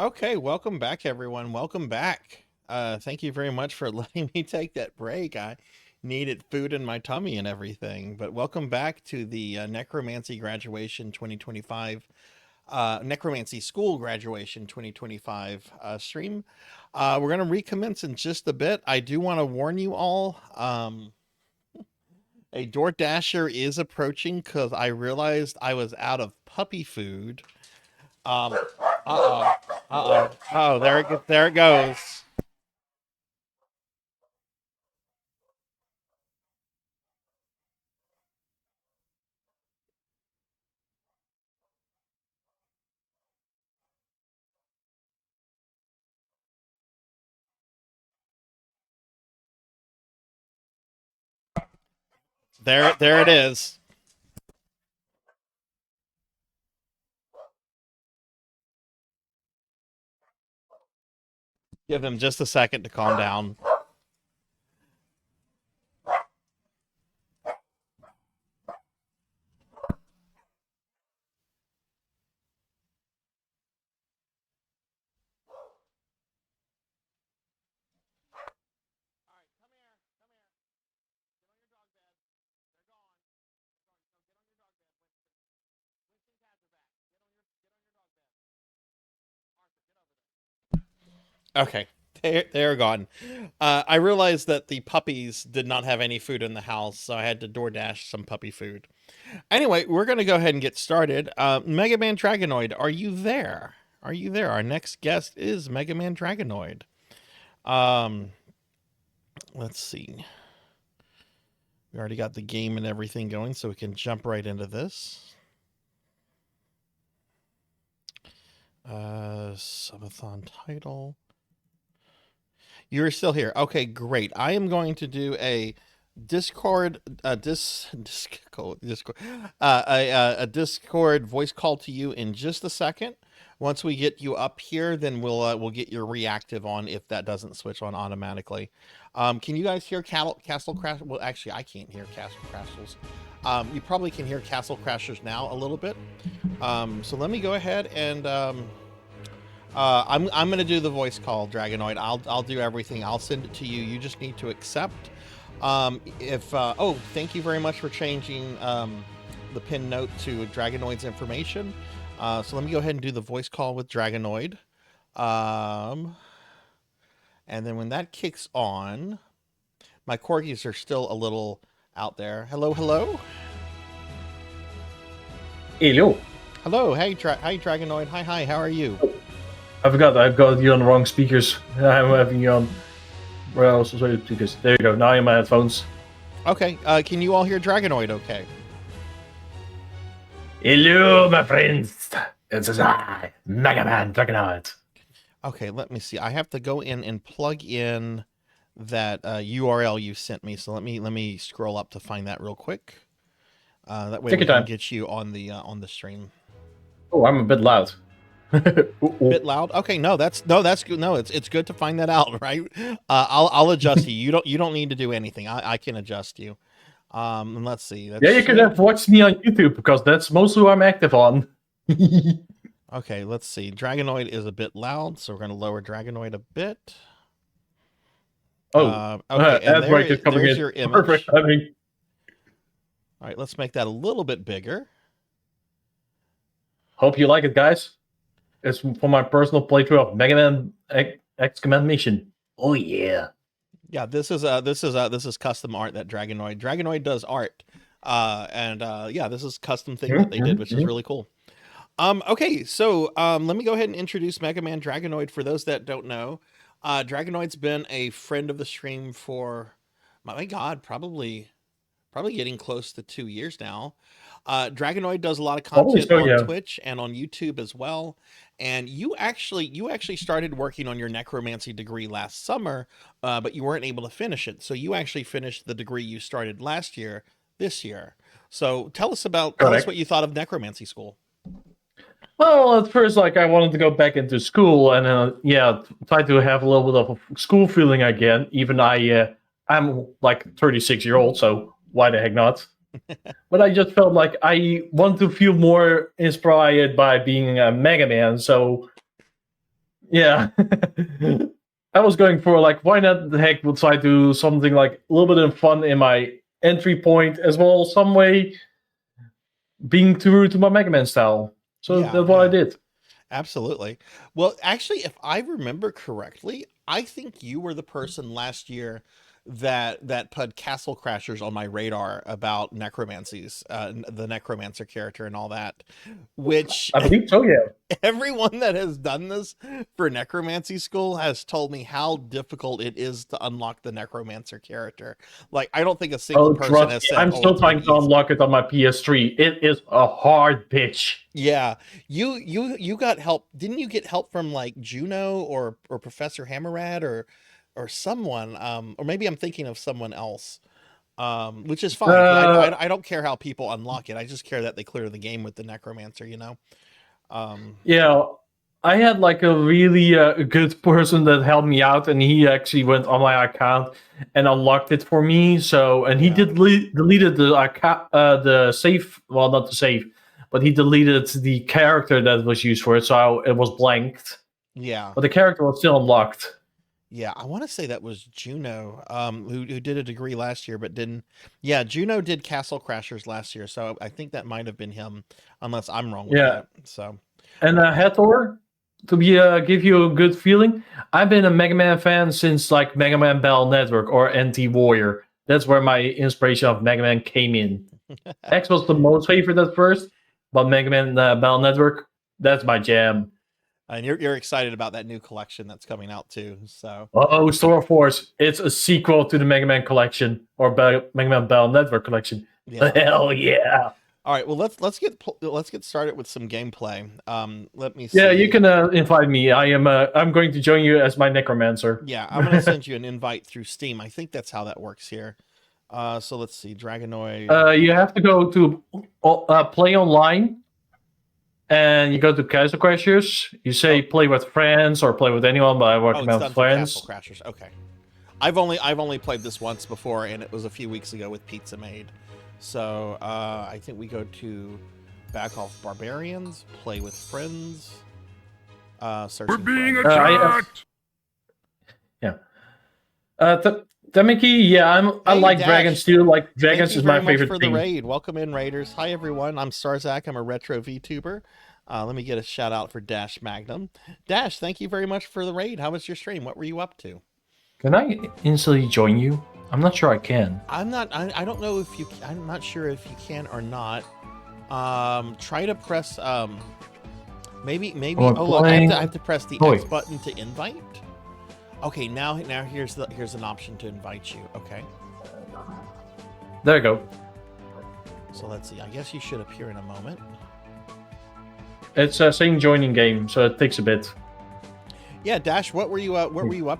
Okay, welcome back, everyone. Welcome back. Thank you very much for letting me take that break. I needed food in my tummy and everything. But welcome back to the Necromancy graduation 2025, Necromancy School graduation 2025 stream. We're going to recommence in just a bit. I do want to warn you all. A DoorDasher is approaching because I realized I was out of puppy food. Uh-oh. Uh-oh. Oh, there it goes. There it is. Give him just a second to calm down. Okay, they're gone. I realized that the puppies did not have any food in the house, so I had to DoorDash some puppy food. Anyway, we're going to go ahead and get started. MegamanDragonoid, are you there? Are you there? Our next guest is MegamanDragonoid. Let's see. We already got the game and everything going, so we can jump right into this. Subathon title. You're still here. Okay, great. I am going to do a Discord, a Discord voice call to you in just a second. Once we get you up here, then we'll get your reactive on if that doesn't switch on automatically. Can you guys hear Castle Crash? Well, actually, I can't hear Castle Crashers. You probably can hear Castle Crashers now a little bit. So let me go ahead and I'm gonna do the voice call, Dragonoid. I'll do everything. I'll send it to you. You just need to accept. Oh, thank you very much for changing the pin note to Dragonoid's information. So let me go ahead and do the voice call with Dragonoid. And then when that kicks on, my corgis are still a little out there. Hello, hello. Hello. Hello. Hey, hi, Dragonoid. Hi. How are you? I forgot I've got you on the wrong speakers. I'm having you on. Where else was the speakers? There you go. Now you're my headphones. Okay. Can you all hear Dragonoid okay? Hello, my friends. It's I, MegamanDragonoid. Okay, let me see. I have to go in and plug in that URL you sent me. So let me scroll up to find that real quick. That way we can get you on the stream. Oh, I'm a bit loud. Bit loud. Okay, that's good. No, it's good to find that out, right? I'll adjust you. You don't need to do anything. I can adjust you. And let's see. Yeah, you could have watched me on YouTube because that's mostly who I'm active on. Okay, let's see. Dragonoid is a bit loud, so we're going to lower Dragonoid a bit. Oh, okay. And there's your image. Perfect timing. All right, let's make that a little bit bigger. Hope you like it, guys. It's for my personal playthrough of Mega Man X Command Mission. Oh yeah. Yeah, this is custom art that Dragonoid does art. Yeah, this is custom thing that they did, which is really cool. Okay, so let me go ahead and introduce MegamanDragonoid for those that don't know. Dragonoid's been a friend of the stream for, my God, probably getting close to 2 years now. Dragonoid does a lot of content on Twitch and on YouTube as well. And you actually started working on your necromancy degree last summer, but you weren't able to finish it. So you actually finished the degree you started last year, this year. So tell us what you thought of necromancy school. Well, at first, I wanted to go back into school and try to have a little bit of a school feeling again. Even I'm 36-year-old, so why the heck not? But I just felt like I want to feel more inspired by being a Mega Man. So Yeah. I was going for like, why not the heck would try to do something like a little bit of fun in my entry point as well, some way being true to my Mega Man style. So Yeah, that's what I yeah. did. Absolutely. Well, actually, if I remember correctly, I think you were the person last year that put Castle Crashers on my radar about necromancies, the necromancer character and all that, which I believe so, yeah. everyone that has done this for necromancy school has told me how difficult it is to unlock the necromancer character. Like, I don't think a single Oh, person trust has me, said, I'm "Oh, still it's been trying to easy." unlock it on my PS3. It is a hard bitch. Yeah, you got help. Didn't you get help from like Juno or Professor Hammerrad or someone? Or maybe I'm thinking of someone else. Which is fine because Uh, I don't care how people unlock it. I just care that they clear the game with the necromancer. yeah, I had like a really good person that helped me out, and he actually went on my account and unlocked it for me. So, and he Yeah. did deleted the account, the save. Well, not the save, but he deleted the character that was used for it, so it was blanked. Yeah. But the character was still unlocked. Yeah, I want to say that was Juno, who did a degree last year, but didn't. Yeah, Juno did Castle Crashers last year, so I think that might have been him, unless I'm wrong with Yeah. that. So, And Hathor, to be give you a good feeling, I've been a Mega Man fan since like Mega Man Battle Network or NT Warrior. That's where my inspiration of Mega Man came in. X was the most favorite at first, but Mega Man Battle Network, that's my jam. and you're excited about that new collection that's coming out too. So, Oh, Store Force! It's a sequel to the Mega Man collection or Mega Man Battle Network collection. yeah. Hell yeah! All right, well let's get started with some gameplay. Let me see. Yeah, you can invite me. I'm going to join you as my necromancer. Yeah, I'm gonna send you an invite through Steam. I think that's how that works here. So let's see, Dragonoid. You have to go to play online, and you go to Castle Crashers. You say play with friends or play with anyone, but I Oh, it's recommend done for friends. Castle Crashers. Okay, I've only played this once before, and it was a few weeks ago with Pizza Made. So I think we go to back off barbarians, play with friends. We're being friends. attacked. Yeah. Tamiki, yeah, I Hey, like Dash. dragons too. Like dragons Thank you is my very much favorite for thing. the raid. Welcome in, raiders. Hi everyone. I'm Sarzac. I'm a retro VTuber. Let me get a shout out for Dash Magnum. Dash, thank you very much for the raid. How was your stream? What were you up to? Can I instantly join you? I'm not sure I can. I'm not. I don't know if you. I'm not sure if you can or not. Try to press. Maybe. Oh, Oh look, I playing. have to press the Oh, X wait. button to invite. Okay, now here's an option to invite you. Okay. There you go. So let's see. I guess you should appear in a moment. It's saying joining game, so it takes a bit. Yeah, Dash. What were you up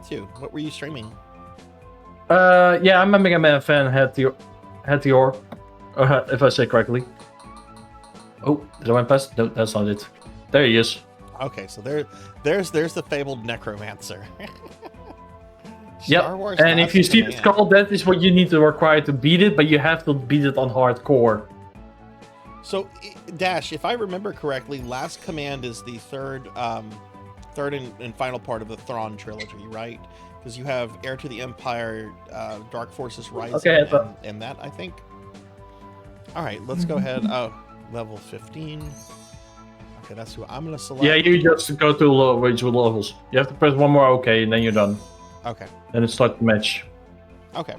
to? What were you streaming? Yeah, I'm a Mega Man fan. Hatior, if I say correctly. Oh, did I went past? No, that's not it. There he is. Okay, so there's the fabled necromancer. Yep. Star Wars And if you Classic see the Command. skull, that is what you need to require to beat it, but you have to beat it on hardcore. So, Dash, if I remember correctly, Last Command is the third and final part of the Thrawn trilogy, right? Because you have Heir to the Empire, Dark Forces Rising, Okay, and that, I think. All right, let's go ahead. Oh, level 15. Okay, that's who I'm going to select. Yeah, you just go to which levels. You have to press one more OK, and then you're done. Okay. Then it starts the match. Okay.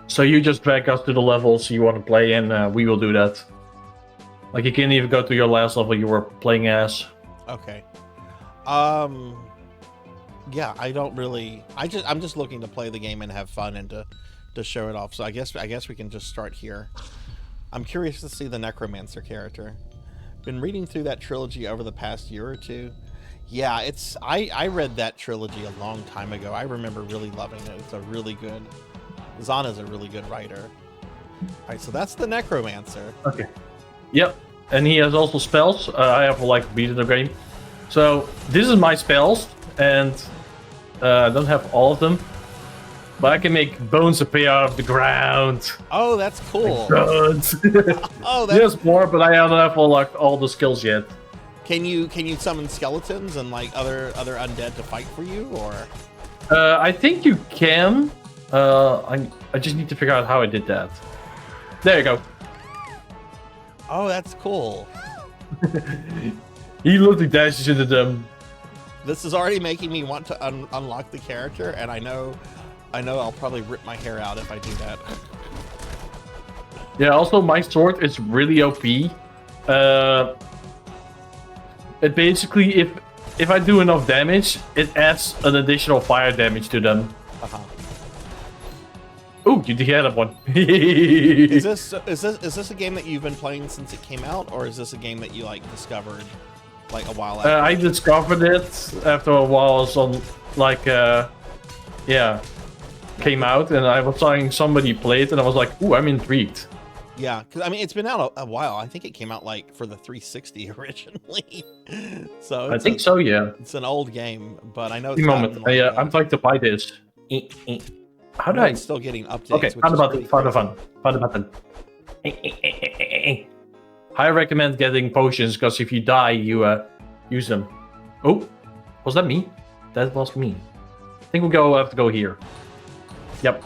So you just drag us to the levels you want to play, and we will do that. Like you can even go to your last level you were playing as. Okay. Yeah, I don't really. I'm just looking to play the game and have fun and to show it off. So I guess we can just start here. I'm curious to see the Necromancer character. Been reading through that trilogy over the past year or two. Yeah, I read that trilogy a long time ago. I remember really loving it. It's a really good. Zana's a really good writer. All right, so that's the Necromancer. Okay. Yep. And he has also spells. I have like beaten the game. So this is my spells, and I don't have all of them, but I can make bones appear out of the ground. Oh, that's cool. Bones. Oh, that's There's more, but I don't have all the skills yet. Can you summon skeletons and like other undead to fight for you, or? I think you can. I just need to figure out how I did that. There you go. Oh, that's cool. He literally dashes into them. This is already making me want to unlock the character, and I know I'll probably rip my hair out if I do that. Yeah, also my sword is really OP. It basically, if I do enough damage, it adds an additional fire damage to them. Oh, you did that one. Is this a game that you've been playing since it came out, or is this a game that you like discovered like a while after? I discovered it after a while. I was on like came out, and I was seeing somebody play it, and I was like, ooh, I'm intrigued. Yeah, because I mean, it's been out a while. I think it came out like for the 360 originally. So I think so, yeah. It's an old game, but I know it's moment. like, I'm trying to buy this. How do I? It's still getting updates. Okay, found the button. Found the button. I recommend getting potions because if you die, you use them. Oh, was that me? That was me. I think we'll have to go here. Yep.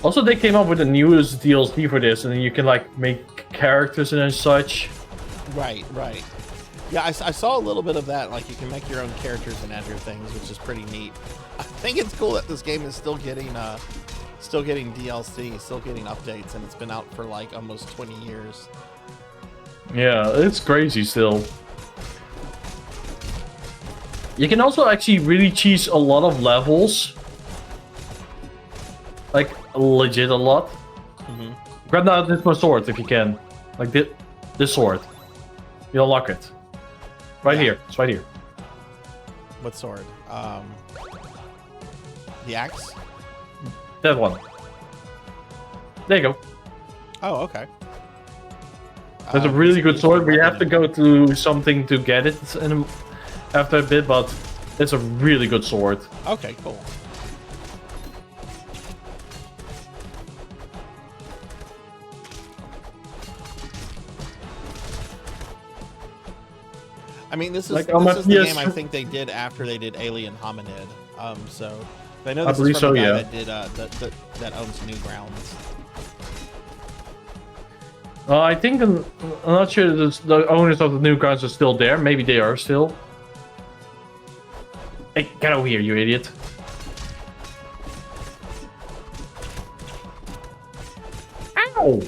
Also, they came up with the newest DLC for this, and you can like make characters and such. Right. Yeah, I saw a little bit of that. Like, you can make your own characters and add your things, which is pretty neat. I think it's cool that this game is still getting DLC, still getting updates, and it's been out for like almost 20 years. Yeah, it's crazy still. You can also actually really cheese a lot of levels. Like, legit a lot. Grab now this my sword if you can. Like this sword. You unlock it. Right here. It's right here. What sword? The axe? That one. There you go. Oh, okay. That's a really good sword. We have to go to something to get it after a bit, but it's a really good sword. Okay, cool. I mean, this is like, the game I think they did after they did Alien Hominid. So I know this is from the guy that did that owns Newgrounds. I think I'm not sure the owners of the Newgrounds are still there. Maybe they are still. Hey, get over here, you idiot! Ow!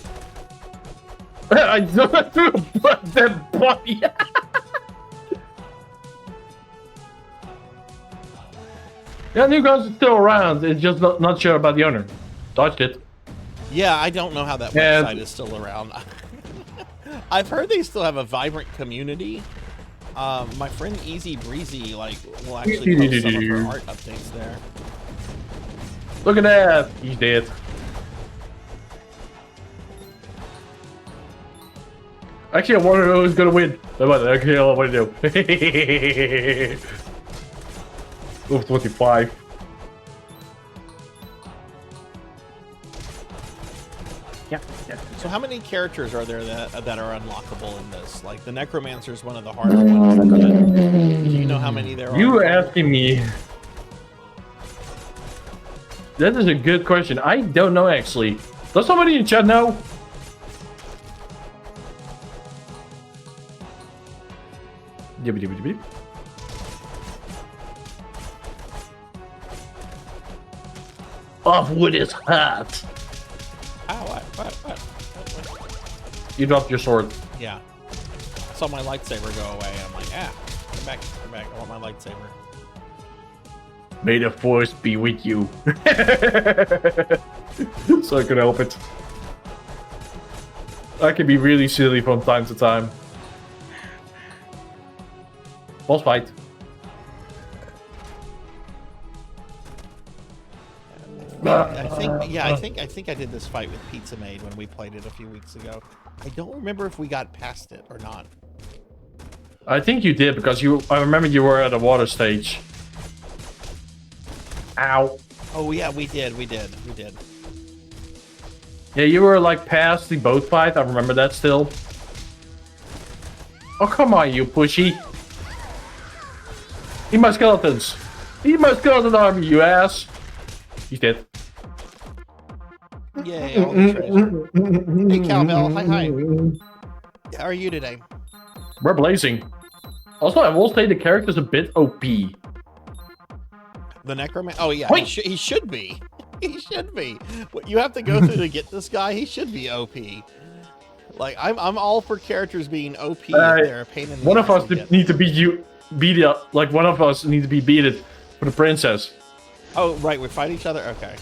I threw that body. Yeah, Newgrounds is still around. It's just not sure about the owner. Dodged it. Yeah, I don't know how that website is still around. I've heard they still have a vibrant community. My friend Easy Breezy will actually post some of her art updates there. Look at that! He's dead. Actually, I wonder who's gonna win. Okay, I want to do. Oof, 25. Yeah. So how many characters are there that are unlockable in this? Like, the Necromancer is one of the harder ones. But do you know how many there are? You asking me? That is a good question. I don't know, actually. Does somebody in chat know? Off with his hat. Ow, what? You dropped your sword. Yeah. I saw my lightsaber go away, and I'm like, come back. I want my lightsaber. May the force be with you. So I can help it. I can be really silly from time to time. Boss fight. I think I did this fight with Pizza Maid when we played it a few weeks ago. I don't remember if we got past it or not. I think you did because I remember you were at a water stage. Ow. Oh yeah, we did. Yeah, you were like past the boat fight. I remember that still. Oh, come on, you pushy. Eat my skeletons. Eat my skeleton army, you ass. He's dead. Yay, all the treasure. Hey, Cowbell. Hi. How are you today? We're blazing. Also, I will say the character's a bit OP. The Necromancy? Oh, yeah, he should be. He should be. What you have to go through to get this guy, he should be OP. Like, I'm all for characters being OP if they're a pain in the One of ass us to get. need to beat it. Like, one of us need to be beaten for the princess. Oh, right, we fight each other? Okay.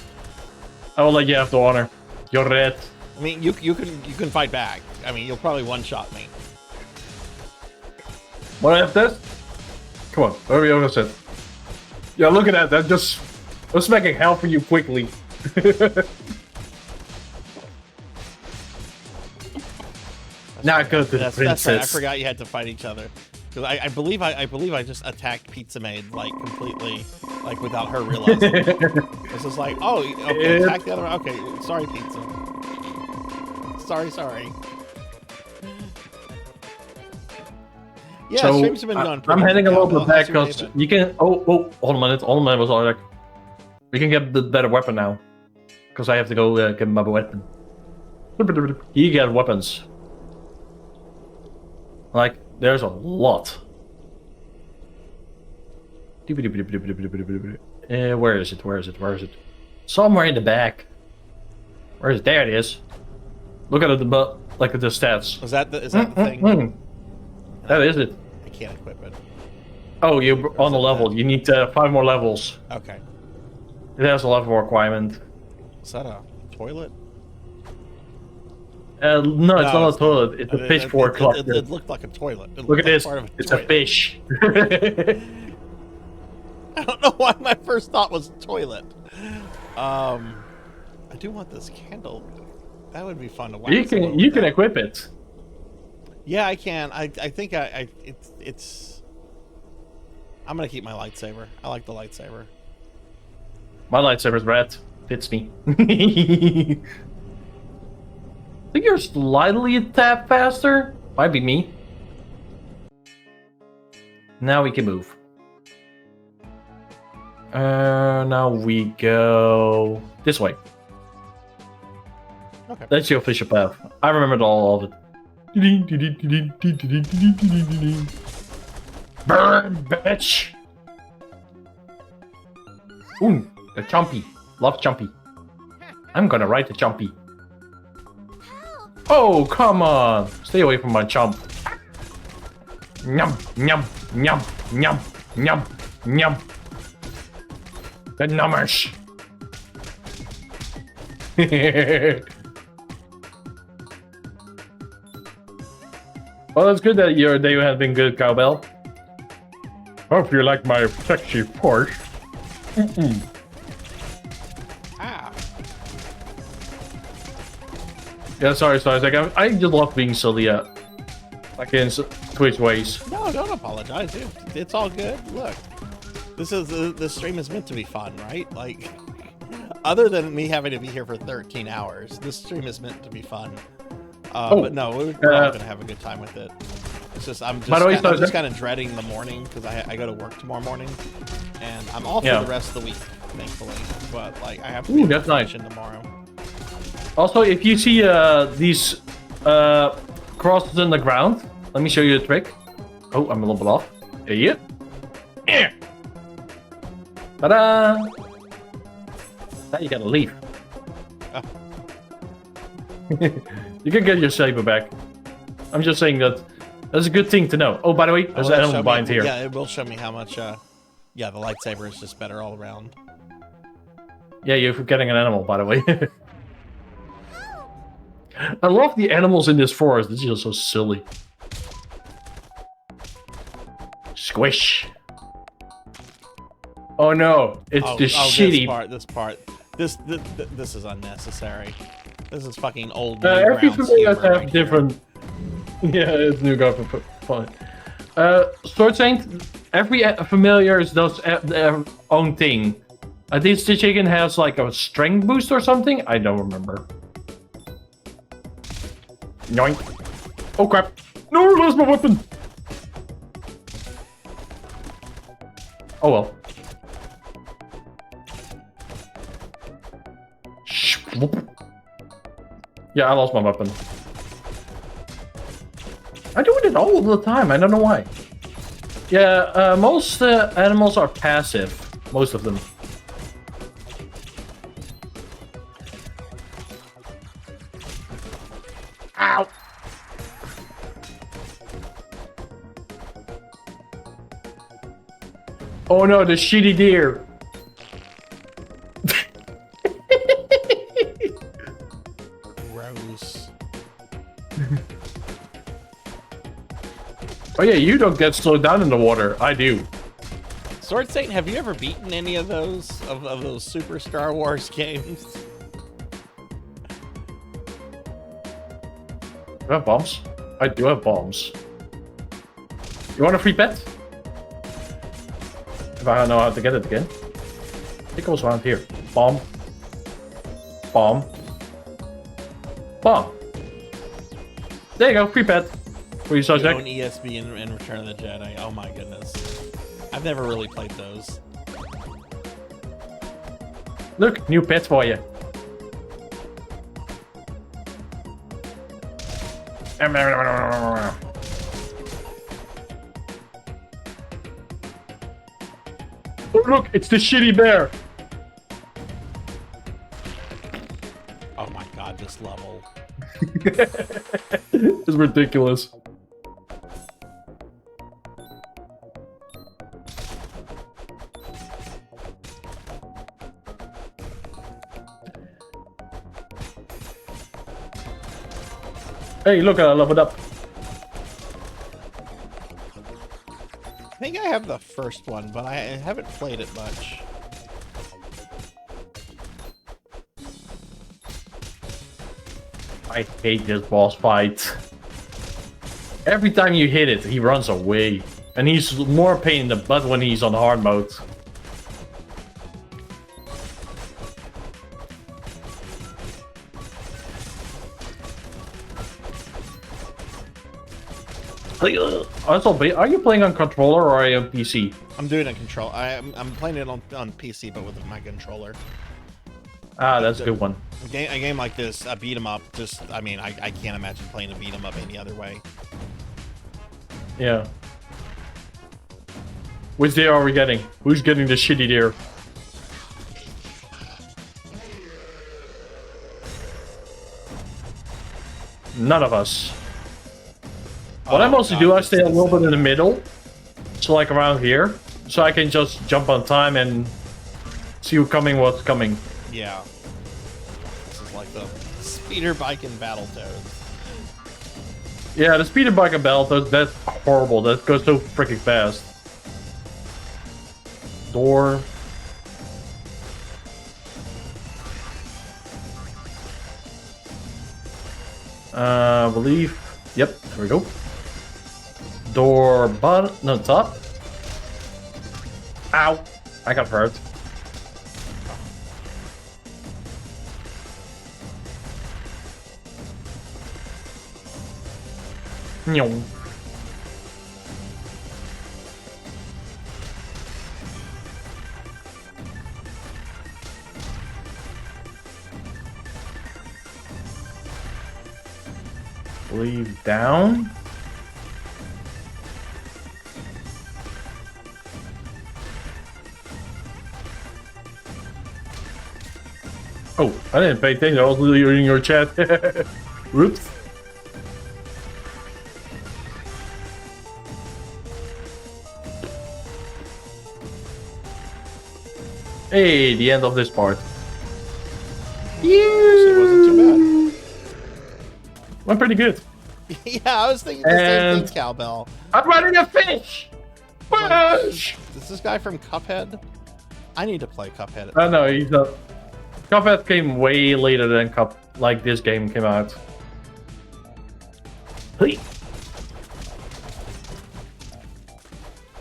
I will let you have the honor. You're red. I mean, you can fight back. I mean, you'll probably one-shot me. Wanna have this? Come on, where are we over set? Yeah, look at that. That's making hell for you quickly. Now go to the That's princess. right. I forgot you had to fight each other. Because I believe I just attacked Pizza Maid like completely, like without her realizing. This is like, oh, okay, attack the other one. Okay, sorry, Pizza. Sorry. Yeah, So, streams have been going. I'm heading a little bit back How's your because day been? you can. Oh, hold on a minute. Was Sarzac. We can get the better weapon now. Because I have to go get my weapon. You get weapons. Like, there's a lot. Where is it? Somewhere in the back. Where is it? There it is. Look at it, like at the stats. Is that the thing? That is it. I can't equip it. Oh, you're on the level. You need 5 more levels. Okay. It has a level requirement. Is that a toilet? No, it's not a toilet. It's a pitchfork. It looked like a toilet. Look at this. It's a fish. I don't know why my first thought was toilet. I do want this candle. That would be fun to watch. You can equip it. Yeah, I can. I think it's. I'm gonna keep my lightsaber. I like the lightsaber. My lightsaber's red. Fits me. I think you're slightly a tap faster. Might be me. Now we can move. Now we go this way. Okay. That's the official path. I remembered all of it. Burn, bitch! Ooh, the Chompy. Love Chompy. I'm gonna write the Chompy. Oh, come on! Stay away from my chomp. Nyum, nyum, nyum, nyum, nyum, nyum. The numbers. Well, it's good that your day has been good, Cowbell. Hope you like my sexy Porsche. Ah. Yeah, sorry. I just love being silly, like in Twitch ways. No, don't apologize, dude. It's all good. Look, this stream is meant to be fun, right? Like, other than me having to be here for 13 hours, this stream is meant to be fun. But no, we're all gonna have a good time with it. It's just I'm just kind of dreading the morning because I go to work tomorrow morning, and I'm off for the rest of the week, thankfully. But like I have to be that's nice. tomorrow. Also, if you see these crosses in the ground, let me show you a trick. Oh, I'm a little bit off. Yeah. Ta-da! Now you gotta leave. You can get your saber back. I'm just saying that's a good thing to know. Oh, by the way, there's an animal bind here. Yeah, it will show me how much. Yeah, the lightsaber is just better all around. Yeah, you're forgetting an animal, by the way. I love the animals in this forest. This is just so silly. Squish. Oh no, it's the shitty This is unnecessary. This is fucking old. Every familiar has to have different. Yeah, it's new guy for fun. Sword Saint, every familiar does their own thing. This chicken has like a strength boost or something. I don't remember. Yoink. Oh crap. No, that's my weapon. Oh well. Yeah, I lost my weapon. I do it all the time, I don't know why. Yeah, most animals are passive. Most of them. Ow! Oh no, the shitty deer! Gross. Oh yeah, you don't get slowed down in the water. I do. Sword Satan, have you ever beaten any of those those Super Star Wars games? Do I have bombs? I do have bombs. You want a free pet? If I know how to get it again. I think it goes around here. Bomb. Bomb. Bomb. There you go, free pet. For you, Sarzac. Own ESB in Return of the Jedi. Oh my goodness. I've never really played those. Look, new pet for you. Oh look, it's the shitty bear. Oh my god, this level. It's ridiculous. Hey, look, I leveled up. I think I have the first one, but I haven't played it much. I hate this boss fight. Every time you hit it, he runs away. And he's more pain in the butt when he's on hard mode. Also, are you playing on controller or are you on PC? I'm doing a control. I'm playing it on PC, but with my controller. Ah, that's a good one. A game like this, a beat 'em up. Just, I mean, I can't imagine playing a beat 'em up any other way. Yeah. Which deer are we getting? Who's getting the shitty deer? None of us. What I mostly do, I stay a little bit in the middle. So like around here. So I can just jump on time and see what's coming. Yeah. This is like the speeder bike and Battletoads. Yeah, the speeder bike and Battletoads, that's horrible. That goes so freaking fast. Door. I believe. Yep, there we go. Door bottom, no, top. Ow! I got hurt. No. Leave down. Oh, I didn't pay attention. I was literally reading your chat. Whoops. Hey, the end of this part. It wasn't too Went pretty good. bad. Yeah, I was thinking the same thing, Cowbell. I'm running a fish! Fish! Is this guy from Cuphead? I need to play Cuphead. Oh no, he's not. Cuphead came way later than this game came out. Hey.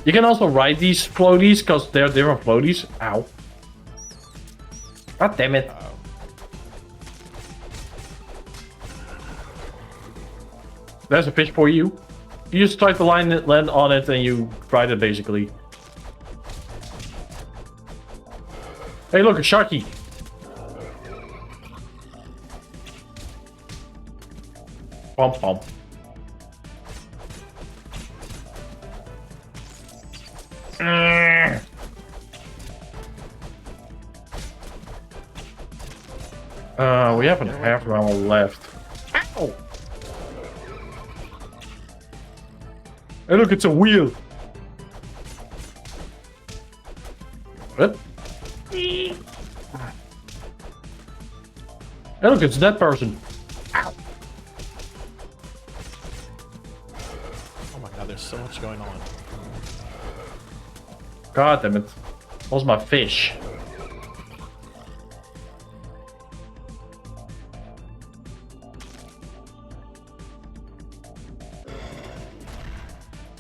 You can also ride these floaties because they're different floaties. Ow. God damn it. There's a fish for you. You just try to land on it and you ride it basically. Hey, look, a sharky. Pump pump. We have a half round left. Ow! Hey, look, it's a wheel. What? Hey, look, it's that person. Ow! Oh my god, there's so much going on. God damn it. Where's my fish?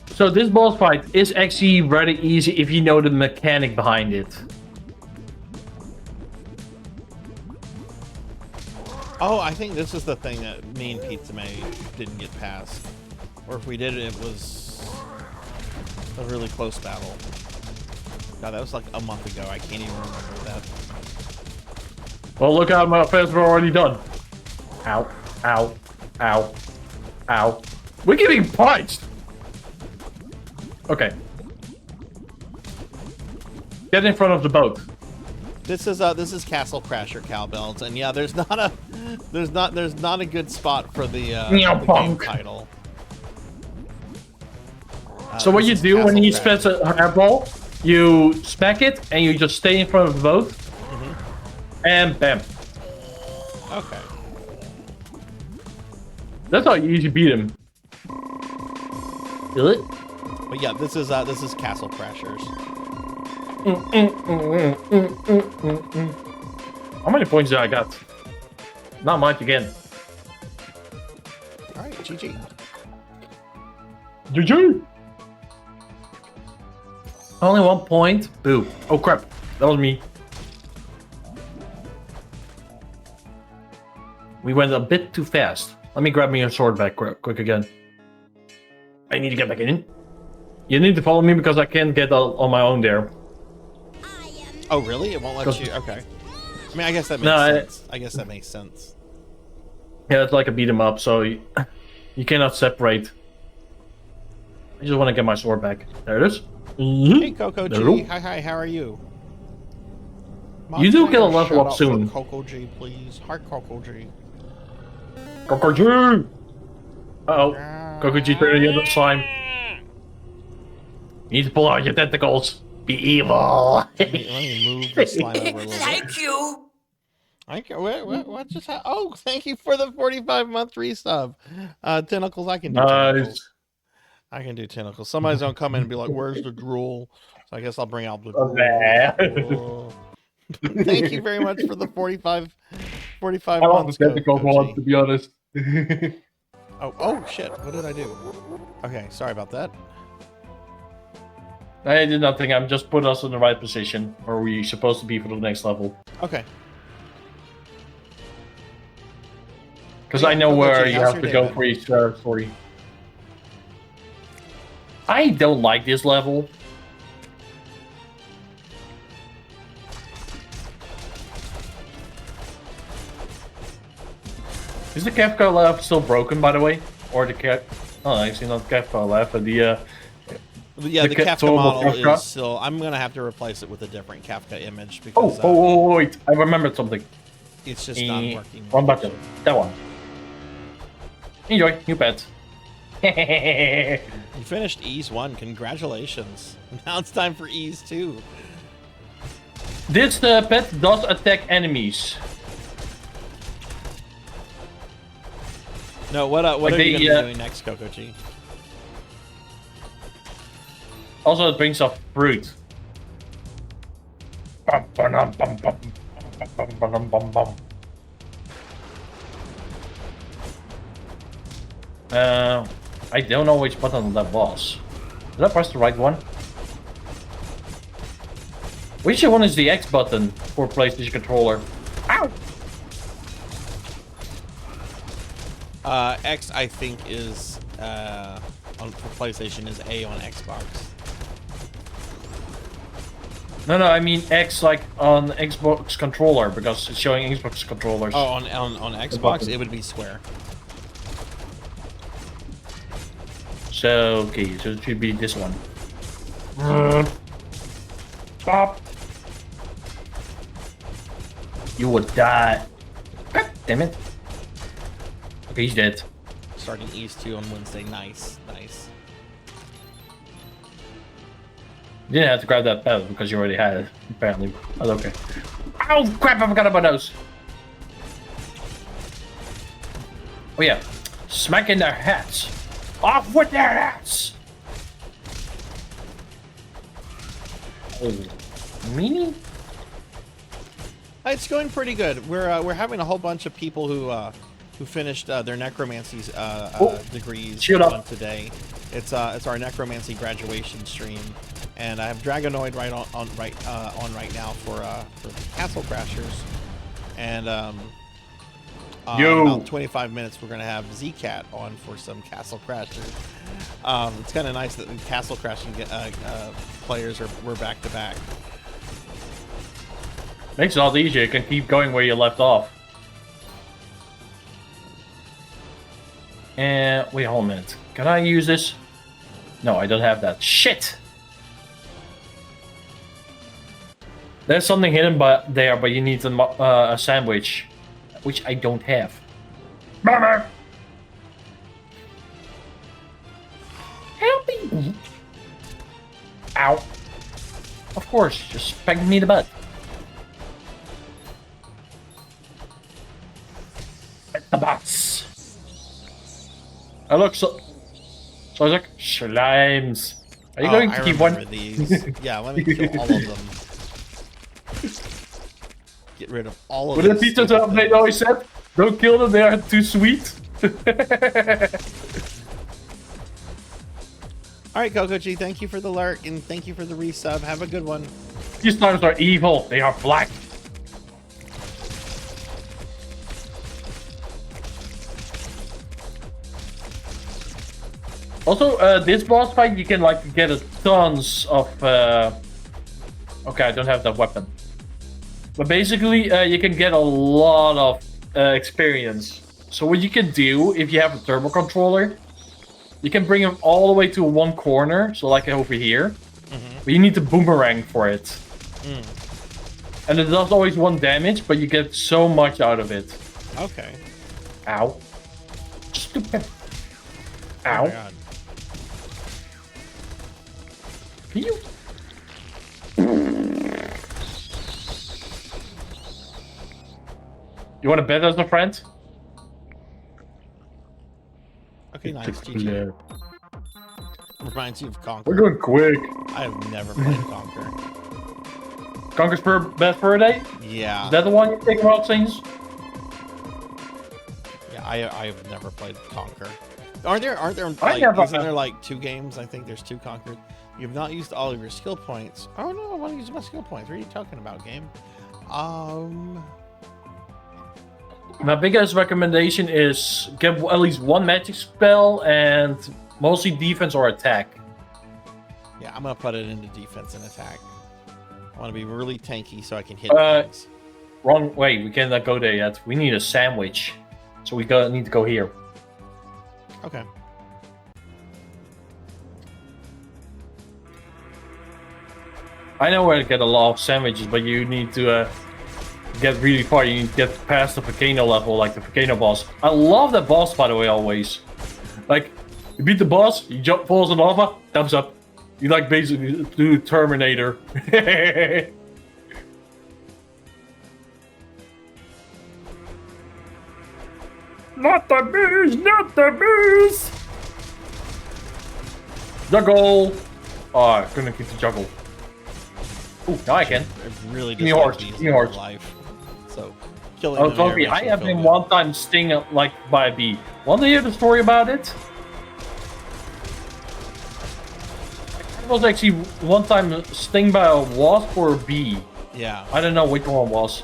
So this boss fight is actually rather easy if you know the mechanic behind it. Oh, I think this is the thing that me and Pizza May didn't get past. Or if we did it, it was a really close battle. God, that was like a month ago. I can't even remember that. Well, look out, my friends were already done. Ow, ow, ow, ow. We're getting punched! Okay. Get in front of the boat. This is Castle Crasher Cowbells, and yeah, there's not a good spot for the game title. So what you do when you spend a hairball, you smack it and you just stay in front of the boat, and bam. Okay. That's how you usually beat him. Really? But yeah, this is Castle Crashers. How many points did I got? Not much again. All right, GG. GG. Only 1 point. Boo. Oh crap. That was me. We went a bit too fast. Let me grab me a sword back quick again. I need to get back in. You need to follow me because I can't get on my own there. Oh really? It won't let you? Okay. I mean, I guess that makes sense. I guess that makes sense. Yeah, it's like a beat 'em up, so you cannot separate. I just want to get my sword back. There it is. Hey Coco G, hi, how are you? You do get a level up soon. Coco G, please. Heart Coco G. Coco G! Uh-oh. Coco G turning into slime. You need to pull out your tentacles. Be evil. Let me move the slime over a little bit. Thank you. What just happened? Oh, thank you for the 45-month resub. Tentacles, I can do tentacles. I can do tentacles. Somebody's gonna come in and be like, "Where's the drool?" So I guess I'll bring out the drool. Thank you very much for the 45 I love the tentacle one, to be honest. oh shit! What did I do? Okay, sorry about that. I did nothing. I'm just putting us in the right position where we're supposed to be for the next level. Okay. Because I know where you have to go for each story. I don't like this level. Is the Kafka lab still broken, by the way? Or the cat? Oh, actually not Kafka lab, but the yeah, the Kafka model Kafka is still. I'm gonna have to replace it with a different Kafka image because. Oh, wait! I remembered something. It's just not working. One button. That one. Enjoy. New pet. You finished Ease 1. Congratulations. Now it's time for Ease 2. This pet does attack enemies. No, what are you going to be doing next, Coco G? Also, it brings up fruit. I don't know which button that was. Did I press the right one? Which one is the X button for PlayStation controller? Ow! X, I think, is for PlayStation is A on Xbox. No, I mean X like on Xbox controller because it's showing Xbox controllers. Oh, on Xbox, it would be square. So, okay, so it should be this one. Stop. You would die. God damn it. Okay, he's dead. Starting East 2 on Wednesday. Nice. You didn't have to grab that bell because you already had it, apparently. That's okay. Ow, crap, I forgot about those. Oh yeah, smack in their hats. Off with their hats. Oh, meanie? It's going pretty good. We're having a whole bunch of people who finished their necromancy degrees today. It's our necromancy graduation stream, and I have Dragonoid on right now for Castle Crashers, and about 25 minutes we're gonna have ZCat on for some Castle Crashers. It's kind of nice that the Castle Crashing players we're back to back. Makes it all easier. You can keep going where you left off. And wait, hold a minute. Can I use this? No, I don't have that. Shit! There's something hidden there, but you need a sandwich, which I don't have. Mama! Help me! Ow! Of course, just pegged me in the butt. The butts. I look so. So I was like, slimes. Are you going to keep one? These. Yeah, let me kill all of them. Get rid of all of them. What did Peter's update always said? Don't kill them, they are too sweet. Alright, Coco G, thank you for the lurk and thank you for the resub. Have a good one. These slimes are evil. They are black. Also, this boss fight, you can like get a tons of. Okay, I don't have that weapon. But basically, you can get a lot of experience. So what you can do, if you have a turbo controller, you can bring him all the way to one corner, so like over here. But you need to boomerang for it. And it does always one damage, but you get so much out of it. Okay. Ow. Stupid. Ow. Oh my God. Can you? You want to bet as a friend? Okay, nice. GG. Reminds you of Conquer. We're going quick. I have never played Conquer. Conquer's best per day? Yeah. Is that the one you think about things? Yeah, I have never played Conquer. Aren't there I like, never isn't there like 2 games? I think there's 2 Conquer. You've not used all of your skill points. Oh no, I want to use my skill points. What are you talking about, game? My biggest recommendation is get at least one magic spell and mostly defense or attack. Yeah, I'm gonna put it into defense and attack. I want to be really tanky so I can hit things. Wrong way, we cannot go there yet. We need a sandwich. So we need to go here. Okay. I know where to get a lot of sandwiches, but you need to get really far. You need to get past the volcano level, like the volcano boss. I love that boss, by the way, always. Like, you beat the boss, you jump, falls in lava, thumbs up. You like basically do Terminator. Not the bees, not the bees! Juggle! Oh, I couldn't keep the juggle. Ooh, now I can. I really Give me a horse. dislike Give me a horse. life. So, killing Oh, them here Toby, makes I me have feel been good. one time sting like by a bee. Want to hear the story about it? I was actually one time stung by a wasp or a bee. Yeah, I don't know which one was.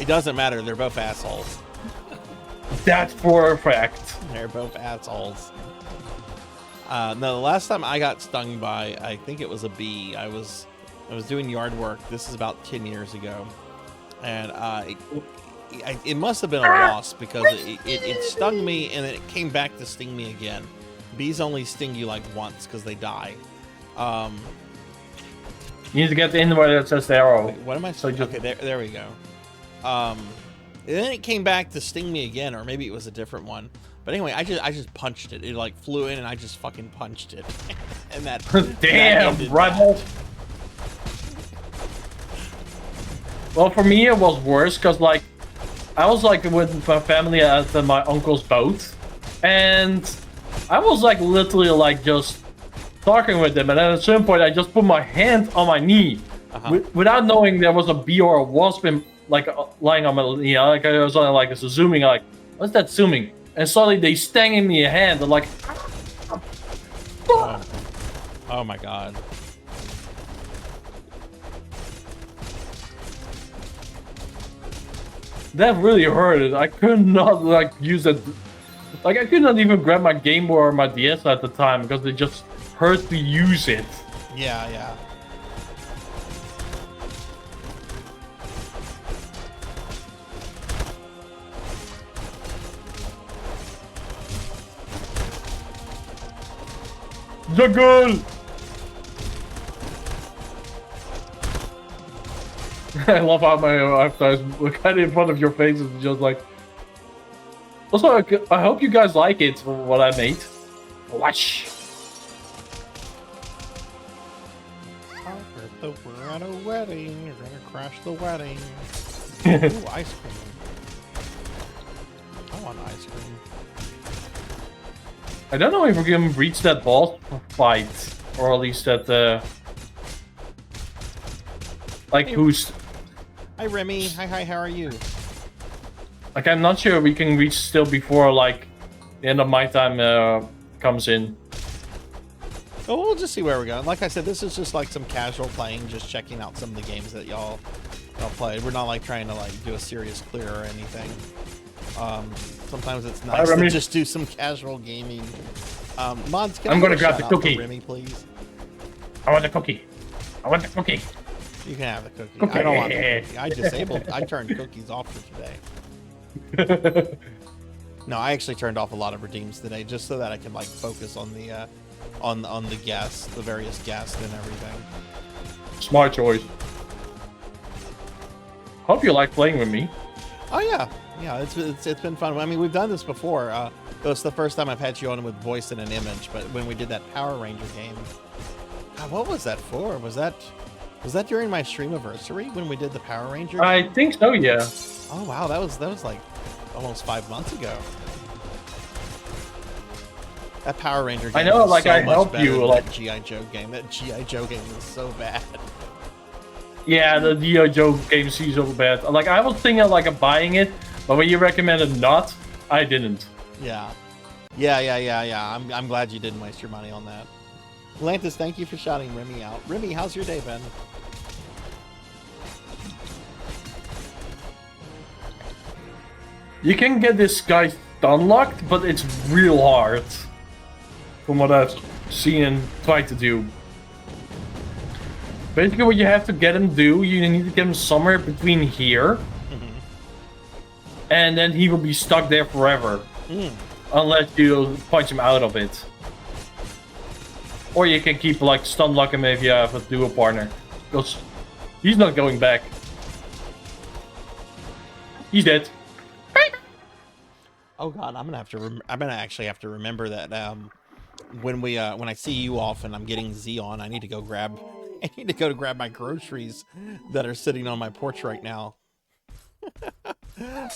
it doesn't matter. They're both assholes. That's for a fact. They're both assholes. No, the last time I got stung by, I think it was a bee. I was doing yard work. This is about 10 years ago, and it must have been a wasp because it stung me and then it came back to sting me again. Bees only sting you like once because they die. You need to get in where it says the arrow. Wait, what am I saying? Okay, there we go. And then it came back to sting me again, or maybe it was a different one. But anyway, I just punched it. It like flew in and I just fucking punched it. And that damn, rival. Well, for me it was worse because like I was like with my family at my uncle's boat, and I was like literally like just talking with them, and then at some point I just put my hand on my knee without knowing there was a bee or a wasp in, like lying on my, you know, like I was like it's zooming, like what's that zooming? And suddenly they stung in me a hand, and like, oh my god. That really hurt. I could not like use it. Like I could not even grab my Game Boy or my DS at the time because it just hurt to use it. Yeah, yeah. Juggle! I love how my avatars were kind of in front of your faces, just like. Also, I hope you guys like it, what I made. Watch. We're at a wedding. You're gonna crash the wedding. Ooh, ice cream. I want ice cream. I don't know if we can reach that boss fight, or at least that. Like hey, who's? Hi Remy. Hi. How are you? Like I'm not sure we can reach still before like the end of my time comes in. Oh, we'll just see where we're going. Like I said, this is just like some casual playing, just checking out some of the games that y'all played. We're not like trying to like do a serious clear or anything. Sometimes it's nice to just do some casual gaming. Mods, can I'm gonna grab the cookie. Remy, please. I want the cookie. I want the cookie. You can have the cookie. I don't want the cookie. I turned cookies off for today. No, I actually turned off a lot of redeems today just so that I can like focus on the on the guests, the various guests and everything. Smart choice. Hope you like playing with me. Oh yeah, it's been fun. I mean, we've done this before. It was the first time I've had you on with voice and an image, but when we did that Power Ranger game, God, what was that for? Was that during my streamiversary when we did the Power Ranger game? I think so, yeah. Oh wow, that was like almost 5 months ago. That Power Ranger game. I know, like so I much helped better you. than Like that GI Joe game. That GI Joe game was so bad. Yeah, the G.I. Joe game is so bad. Like I was thinking of like buying it, but when you recommended not, I didn't. Yeah. I'm glad you didn't waste your money on that. Lantis, thank you for shouting Remy out. Remy, how's your day been? You can get this guy unlocked, but it's real hard. From what I've seen and tried to do. Basically what you have to get him to do, you need to get him somewhere between here. And then he will be stuck there forever. Unless you punch him out of it. Or you can keep like stun lock him if you have a duo partner. Because he's not going back. He's dead. Oh god, I'm gonna actually have to remember that when I see you off and I'm getting Z on, I need to go grab my groceries that are sitting on my porch right now.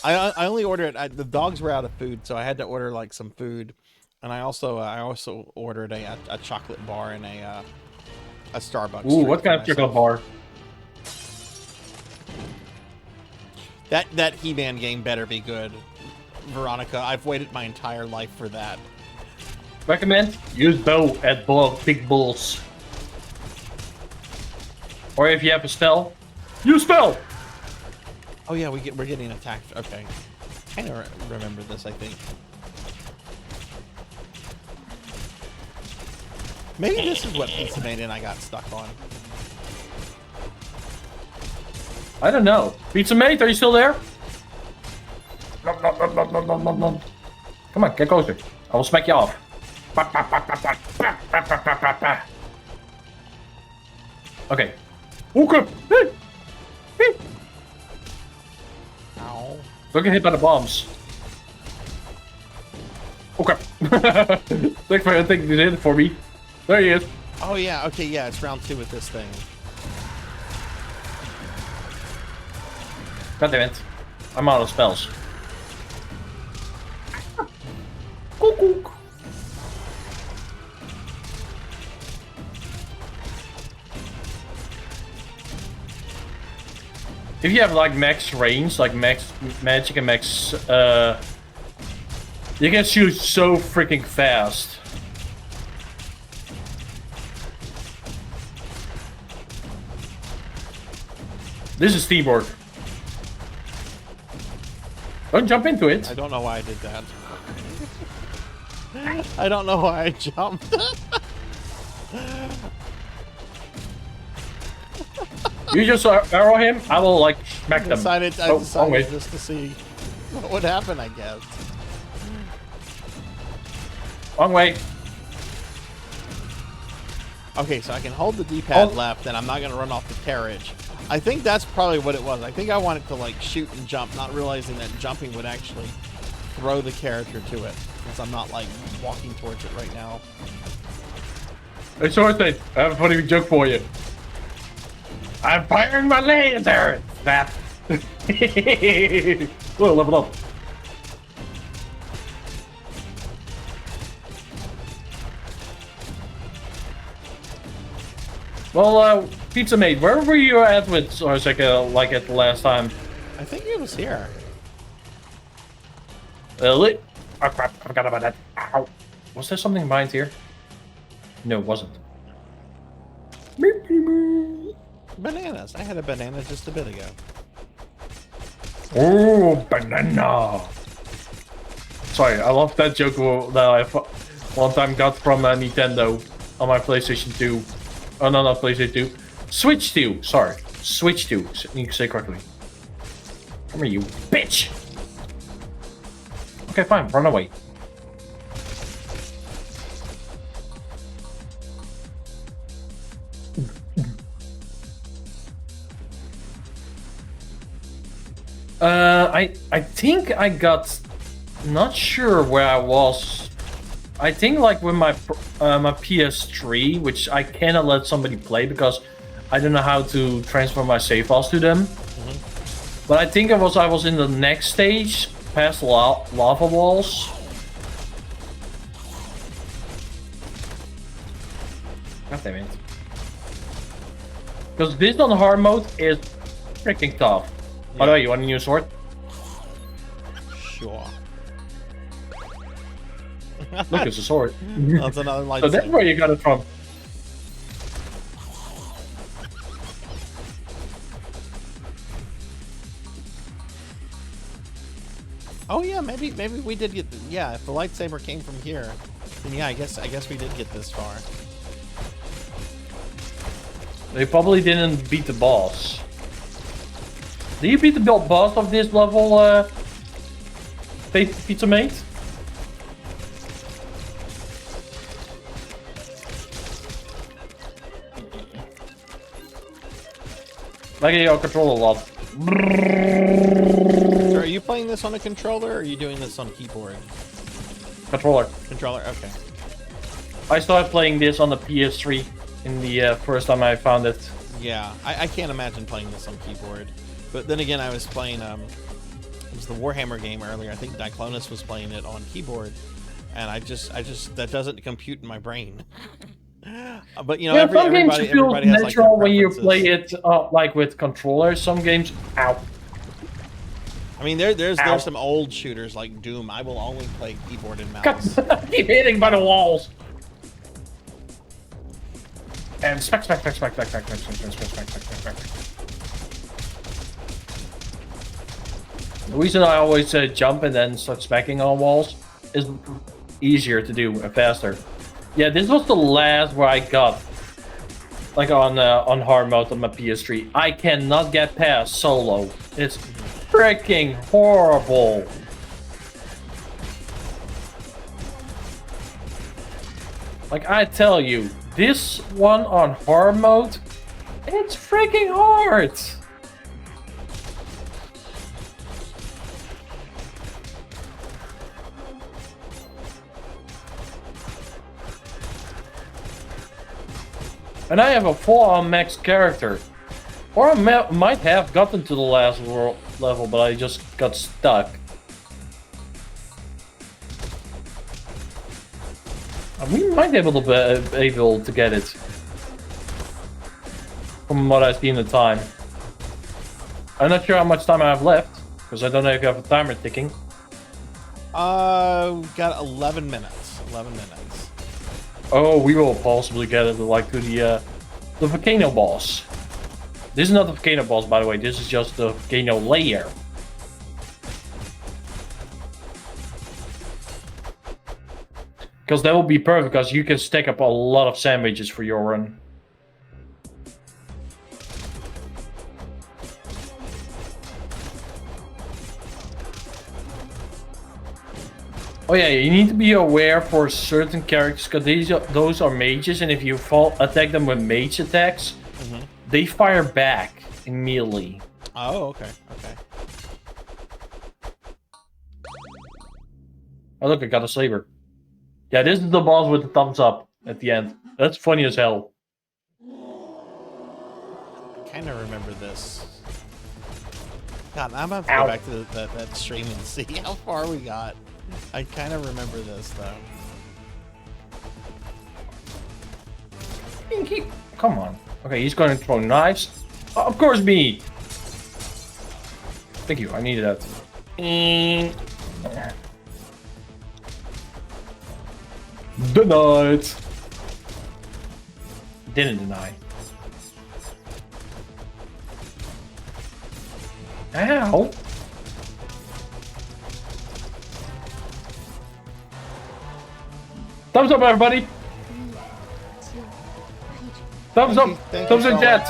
I only ordered the dogs were out of food, so I had to order like some food, and I also ordered a chocolate bar and a Starbucks. Ooh, what kind of chocolate bar? That He-Man game better be good, Veronica. I've waited my entire life for that. Recommend use bow at big bulls. Or if you have a spell, use spell. Oh yeah, we're getting attacked. Okay. kind of remember this, I think. Maybe this is what Pizza Mate and I got stuck on. I don't know. Pizza Mate, are you still there? Come on, get closer. I will smack you off. Okay. Okay. Ow. Don't get hit by the bombs. Okay. Thanks for taking this in for me. There he is. Oh yeah, okay, yeah, it's round 2 with this thing. God damn it. I'm out of spells. Koek. If you have like max range, like max magic and max, you can shoot so freaking fast. This is teamwork. Don't jump into it. I don't know why I did that. I don't know why I jumped. You just arrow him, I will like smack them. I wrong way. decided just to see what would happen, I guess. Wrong way. Okay, so I can hold the D-pad left, and I'm not going to run off the carriage. I think that's probably what it was. I think I wanted to like shoot and jump, not realizing that jumping would actually throw the character to it, since I'm not like walking towards it right now. Hey, Sarzac, I have a funny joke for you. I'm firing my laser! Snap! Whoa, level up. Well, Pizza Mate, where were you at with Sarzac, like at the last time? I think it was here. Oh crap, I forgot about that. Ow. Was there something behind here? No, it wasn't. Bananas. I had a banana just a bit ago. Oh, banana! Sorry, I love that joke that I one time got from Nintendo on my PlayStation 2. Oh no, not PlayStation 2. Switch 2, sorry. Switch 2, you can say correctly. Come here, you bitch! Okay, fine, run away. I think I got, not sure where I was. I think like with my my PS3, which I cannot let somebody play because I don't know how to transfer my save files to them. But I think I was in the next stage, past lava walls. God damn it. Because this on hard mode is freaking tough. Yeah. By the way, you want a new sword? Sure. Look, it's a sword. That's another lightsaber. So that's where you got it from. Oh yeah, maybe we did get. Yeah, if the lightsaber came from here, then yeah, I guess we did get this far. They probably didn't beat the boss. Did you beat the boss of this level, Pizza Mate? Like your controller a lot. So are you playing this on a controller, or are you doing this on keyboard? Controller. Controller, okay. I started playing this on the PS3 in the first time I found it. Yeah, I can't imagine playing this on keyboard. But then again, I was playing, it was the Warhammer game earlier. I think Diclonus was playing it on keyboard. And I just, that doesn't compute in my brain. But you know, yeah, some games everybody feel has, like, natural when you preferences. play it like with controllers. Some games, ow. I mean, there's some old shooters like Doom. I will only play keyboard and mouse. Keep hitting by the walls. And smack. The reason I always jump and then start smacking on walls is easier to do and faster. Yeah, this was the last where I got, like on hard mode on my PS3. I cannot get past solo. It's freaking horrible. Like I tell you, this one on hard mode, it's freaking hard. And I have a full-on max character. Or I might have gotten to the last world level, but I just got stuck. And we might be able to get it. From what I've seen at the time. I'm not sure how much time I have left, because I don't know if you have a timer ticking. We've got 11 minutes. 11 minutes. Oh, we will possibly get it like to the volcano boss. This is not the volcano boss, by the way. This is just the volcano layer. Because that will be perfect, because you can stack up a lot of sandwiches for your run. Oh yeah, you need to be aware for certain characters, because those are mages, and if you attack them with mage attacks, they fire back immediately. Oh, okay, okay. Oh look, I got a saber. Yeah, this is the boss with the thumbs up at the end. That's funny as hell. I kind of remember this. God, I'm gonna have to go back to that stream and see how far we got. I kind of remember this though. Pinky, come on. Okay, he's going to throw knives. Oh, of course, me. Thank you. I needed that. Denied. Didn't deny. Ow. Thumbs up, everybody. Thumbs up. Thank Thumbs you in so chat.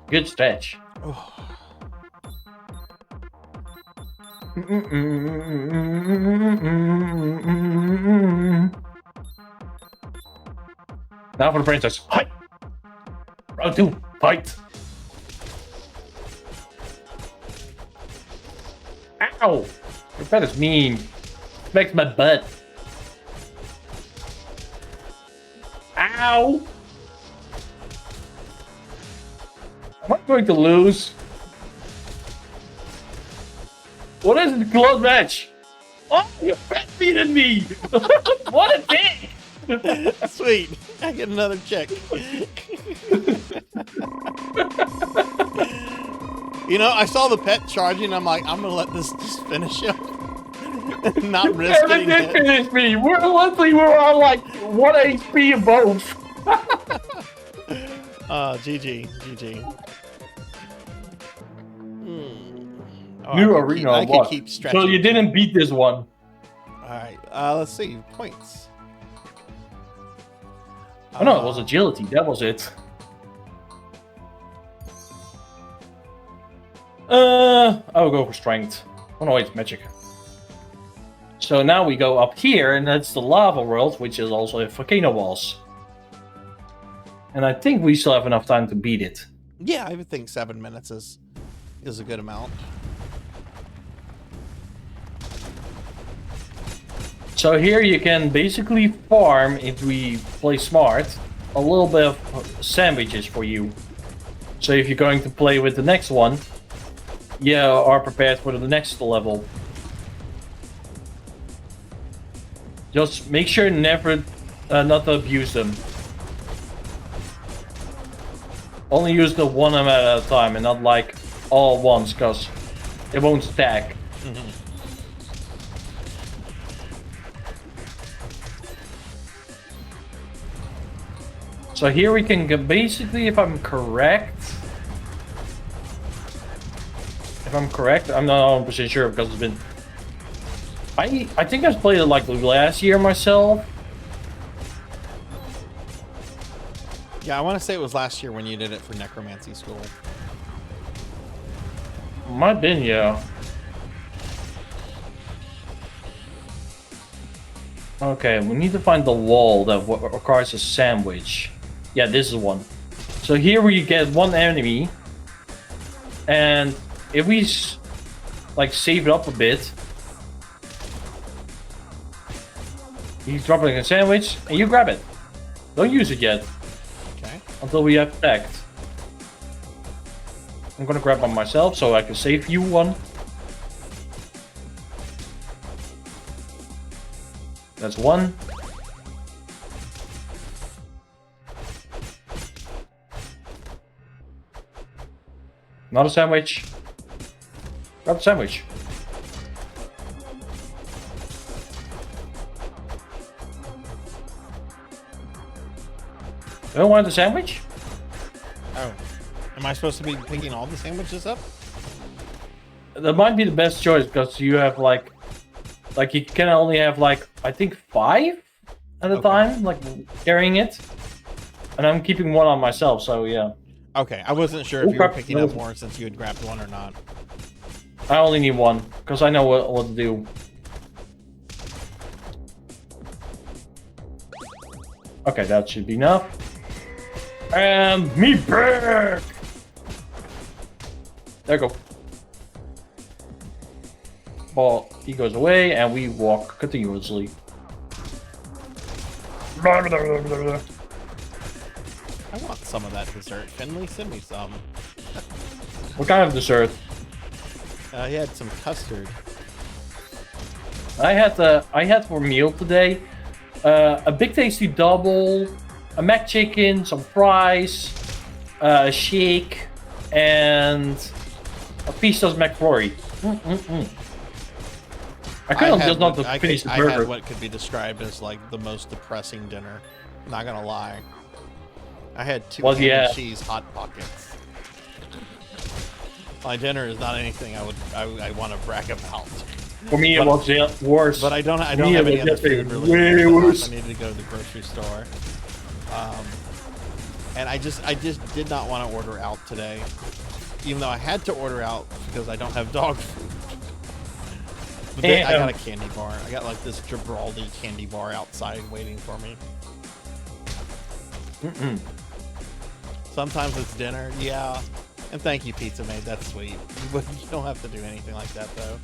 Good stretch. Now for the princess. Hi. Round 2. Fight. Ow! Your pet is mean. Makes my butt. Ow! Am I going to lose? What is the close match? Oh, you fat feeding me! What a dick! Sweet. I get another check. You know, I saw the pet charging. I'm like, I'm gonna let this just finish him. Not risk Yeah, getting it hit. did finish me. We're on like 1 HP of both. GG, GG. Oh, New I arena. could keep stretching. So you didn't beat this one. All right. Let's see points. Oh no, it was agility. That was it. I'll go for strength. Oh no, wait, magic. So now we go up here, and that's the lava world, which is also a volcano boss. And I think we still have enough time to beat it. Yeah, I would think 7 minutes is a good amount. So here you can basically farm, if we play smart, a little bit of sandwiches for you. So if you're going to play with the next one, you are prepared for the next level. Just make sure never not to abuse them. Only use the one at a time and not like all at once, because it won't stack. So here we can get basically, if I'm correct, I'm not 100% sure because it's been. I think I've played it like last year myself. Yeah, I want to say it was last year when you did it for Necromancy School. Might have been, yeah. Okay, we need to find the wall that requires a sandwich. Yeah, this is one. So here we get one enemy, and if we like save it up a bit, he's dropping a sandwich, and you grab it. Don't use it yet. Okay. Until we have attacked. I'm gonna grab one myself so I can save you one. That's one. Not a sandwich. Grab a sandwich. You don't want the sandwich? Oh. Am I supposed to be picking all the sandwiches up? That might be the best choice because you have like you can only have like I think 5 at a time, like carrying it, and I'm keeping one on myself. So yeah. Okay, I wasn't sure if you were picking up more since you had grabbed one or not. I only need one because I know what to do. Okay, that should be enough. And me back. There you go. Well, he goes away, and we walk continuously. I want some of that dessert. Finley, send me some. What kind of dessert? He had some custard. I had for meal today a big tasty double, a mac chicken, some fries, a shake, and a piece of McFlurry. I couldn't just not finish the burger. I had what could be described as like the most depressing dinner. Not gonna lie. I had 2 ham and cheese hot pockets. My dinner is not anything I want to brag about. For me, it was worse. But I don't have any other food really. I needed to go to the grocery store. And I just did not want to order out today, even though I had to order out because I don't have dog food. But then I got a candy bar. I got like this Gibraldi candy bar outside waiting for me. Sometimes it's dinner, yeah. And thank you, Pizza Maid. That's sweet. You don't have to do anything like that though.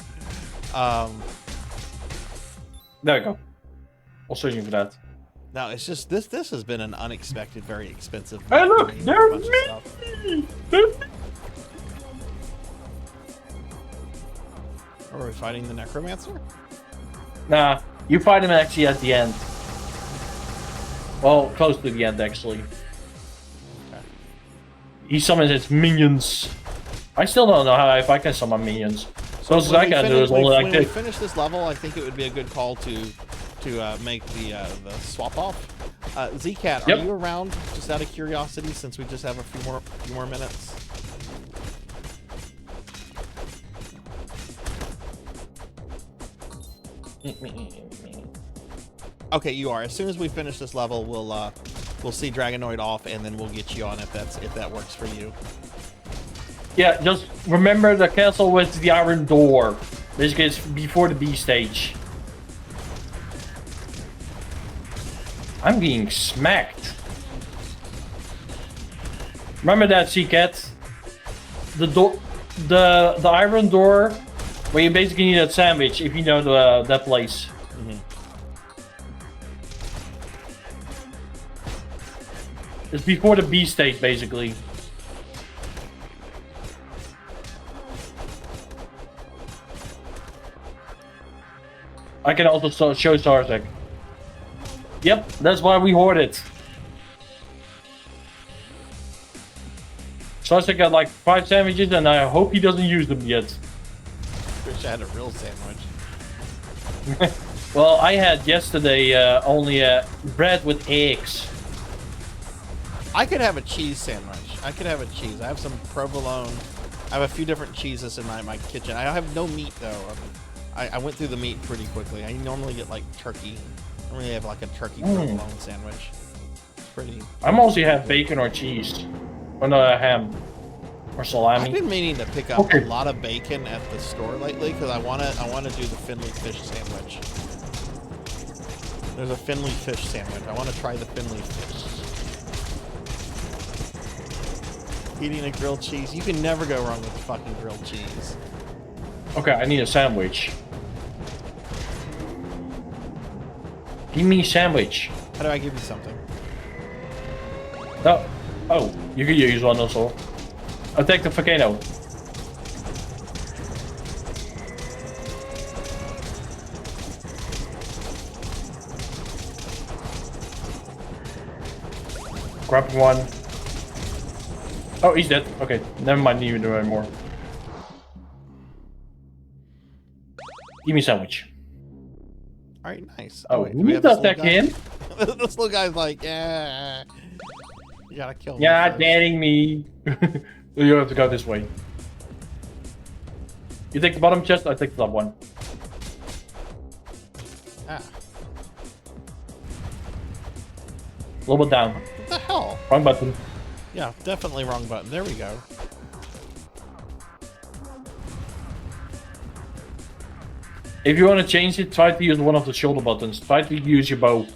There you go. I'll search you for that. No, it's just this has been an unexpected, very expensive. Hey, look, there's me. Are we fighting the Necromancer? Nah, you fight him actually at the end. Well, close to the end actually. Okay. He summons his minions. I still don't know how if I can summon minions. So as I can do is only like this. When we finish this level, I think it would be a good call to make the swap off. ZCat, are you around? Just out of curiosity, since we just have a few more minutes. Okay, you are. As soon as we finish this level, we'll see Dragonoid off, and then we'll get you on if that works for you. Yeah, just remember the castle with the iron door. Basically, it's before the B stage. I'm being smacked. Remember that, ZCat? The iron door, where you basically need a sandwich if you know that place. It's before the B stage, basically. I can also show Sarzac. Yep, that's why we hoard it. Sarzac got like 5 sandwiches, and I hope he doesn't use them yet. Wish I had a real sandwich. Well, I had yesterday only bread with eggs. I could have a cheese sandwich. I could have a cheese. I have some provolone. I have a few different cheeses in my kitchen. I have no meat though. I went through the meat pretty quickly. I normally get like turkey. I normally have like a turkey provolone sandwich. It's pretty. I mostly have bacon or cheese, or no, ham, or salami. I've been meaning to pick up a lot of bacon at the store lately because I wanna do the Finley fish sandwich. There's a Finley fish sandwich. I want to try the Finley fish. Eating a grilled cheese. You can never go wrong with fucking grilled cheese. Okay, I need a sandwich. Give me a sandwich. How do I give you something? No. Oh, you can use one also. I'll take the volcano. Grabbing one. Oh, he's dead. Okay, never mind, need to do anymore. Give me a sandwich. All right, nice. Oh, wait, who does that again? This little guy's like, yeah, you gotta kill me. Yeah, first. daring me. You have to go this way. You take the bottom chest, I take the top one. Ah. A little bit down. What the hell? Wrong button. Yeah, definitely wrong button. There we go. If you want to change it, try to use one of the shoulder buttons. Try to use your bow.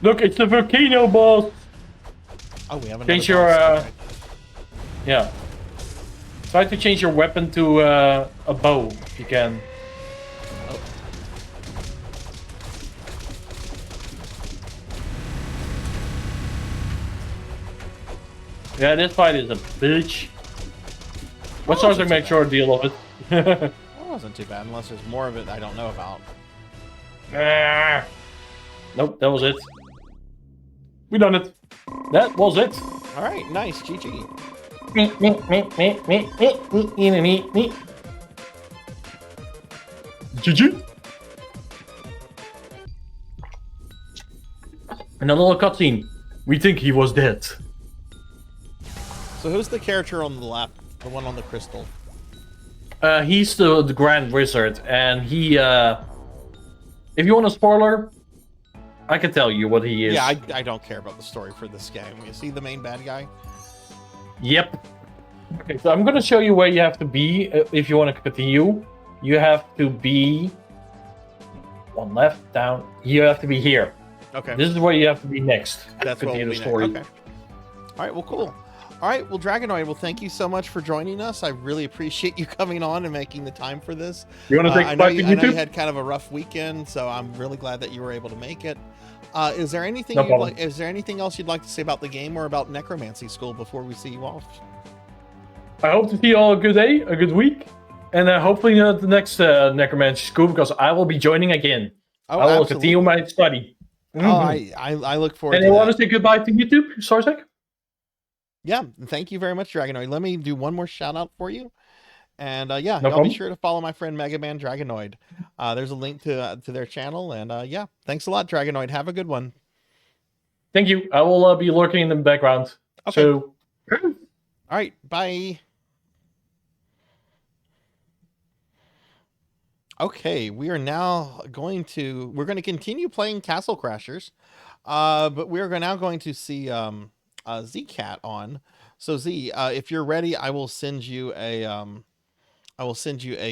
Look, it's the volcano boss! Oh, we have another Change your, boss. Okay. yeah. Try to change your weapon to a bow, if you can. Oh. Yeah, this fight is a bitch. But Sarzac make sure to deal with it. That wasn't too bad, unless there's more of it I don't know about. Ah. Nope, that was it. We done it. That was it. All right, nice, GG. GG. And a little cutscene. We think he was dead. So who's the character on the left? The one on the crystal? He's the Grand Wizard, and he, if you want a spoiler, I can tell you what he is. Yeah, I don't care about the story for this game. Is he the main bad guy? Yep. Okay, so I'm gonna show you where you have to be if you want to continue. You have to be one left, down. You have to be here. Okay. This is where you have to be next. That's to what continue we'll the be story. next. Okay. All right, well, cool. All right, well, Dragonoid, well, thank you so much for joining us. I really appreciate you coming on and making the time for this. You want to take I 5 know to you YouTube? had kind of a rough weekend, so I'm really glad that you were able to make it. Is there anything No problem. is there anything else you'd like to say about the game or about Necromancy School before we see you off? I hope to see you all a good day, a good week, and hopefully the next Necromancy School, because I will be joining again. Oh, I will absolutely. continue my study. Oh, I look forward And to you that. want to say goodbye to YouTube, Sarzac? Yeah, thank you very much, Dragonoid. Let me do one more shout out for you. And yeah, No y'all be problem. sure to follow my friend MegamanDragonoid. There's a link to their channel. And yeah, thanks a lot, Dragonoid. Have a good one. Thank you. I will be lurking in the background. Okay. So, All right, bye. Okay, we're going to continue playing Castle Crashers, but we're now going to see ZCat on. So Z, if you're ready, I will send you a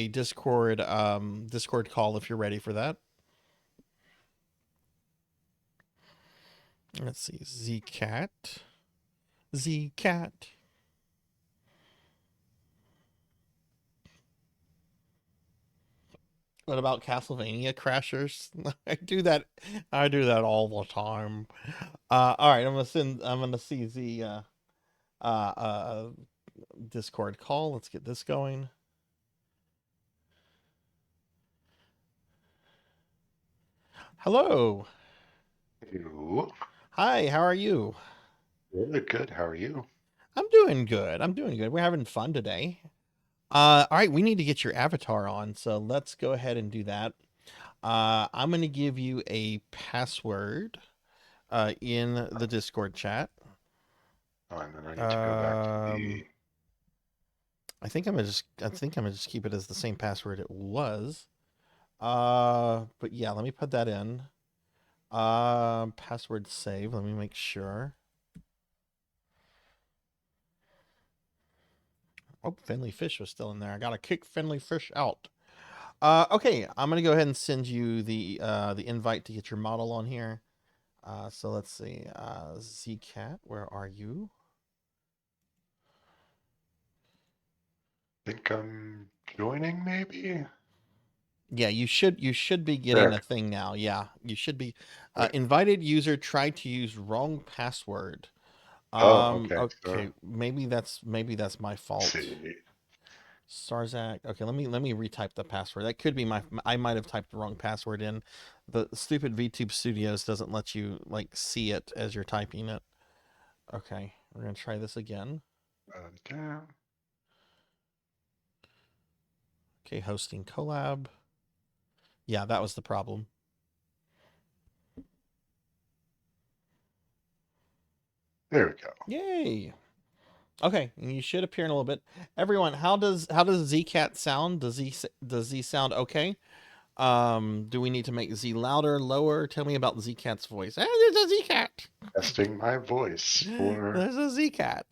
Discord Discord call if you're ready for that. Let's see, ZCat. What about Castlevania Crashers? I do that all the time. All right, I'm gonna see the Discord call. Let's get this going. Hello. Hello. Hi, how are you? Good. How are you? I'm doing good. We're having fun today. All right, we need to get your avatar on, so let's go ahead and do that. I'm going to give you a password in the Discord chat. Oh, and then I need to go back to the. I think I'm gonna just keep it as the same password it was. But yeah, let me put that in. Password save. Let me make sure. Oh, Finley Fish was still in there. I gotta kick Finley Fish out. Okay, I'm gonna go ahead and send you the invite to get your model on here. So let's see. ZCat, where are you? I think I'm joining, maybe. Yeah, you should be getting There. a thing now. Yeah, you should be. Wait. Invited user tried to use wrong password. Oh, okay. Okay, maybe that's my Let's fault. see. Sarzac. Okay, let me retype the password. That could be I might have typed the wrong password in. The stupid VTube Studios doesn't let you like see it as you're typing it. Okay, we're gonna try this again. Down. Okay, hosting collab. Yeah, that was the problem. There we go. Yay. Okay, and you should appear in a little bit. Everyone, how does ZCat sound? Does Z sound okay? Do we need to make Z louder, lower? Tell me about ZCat's voice. Hey, there's a ZCat. Testing my voice for. There's a ZCat.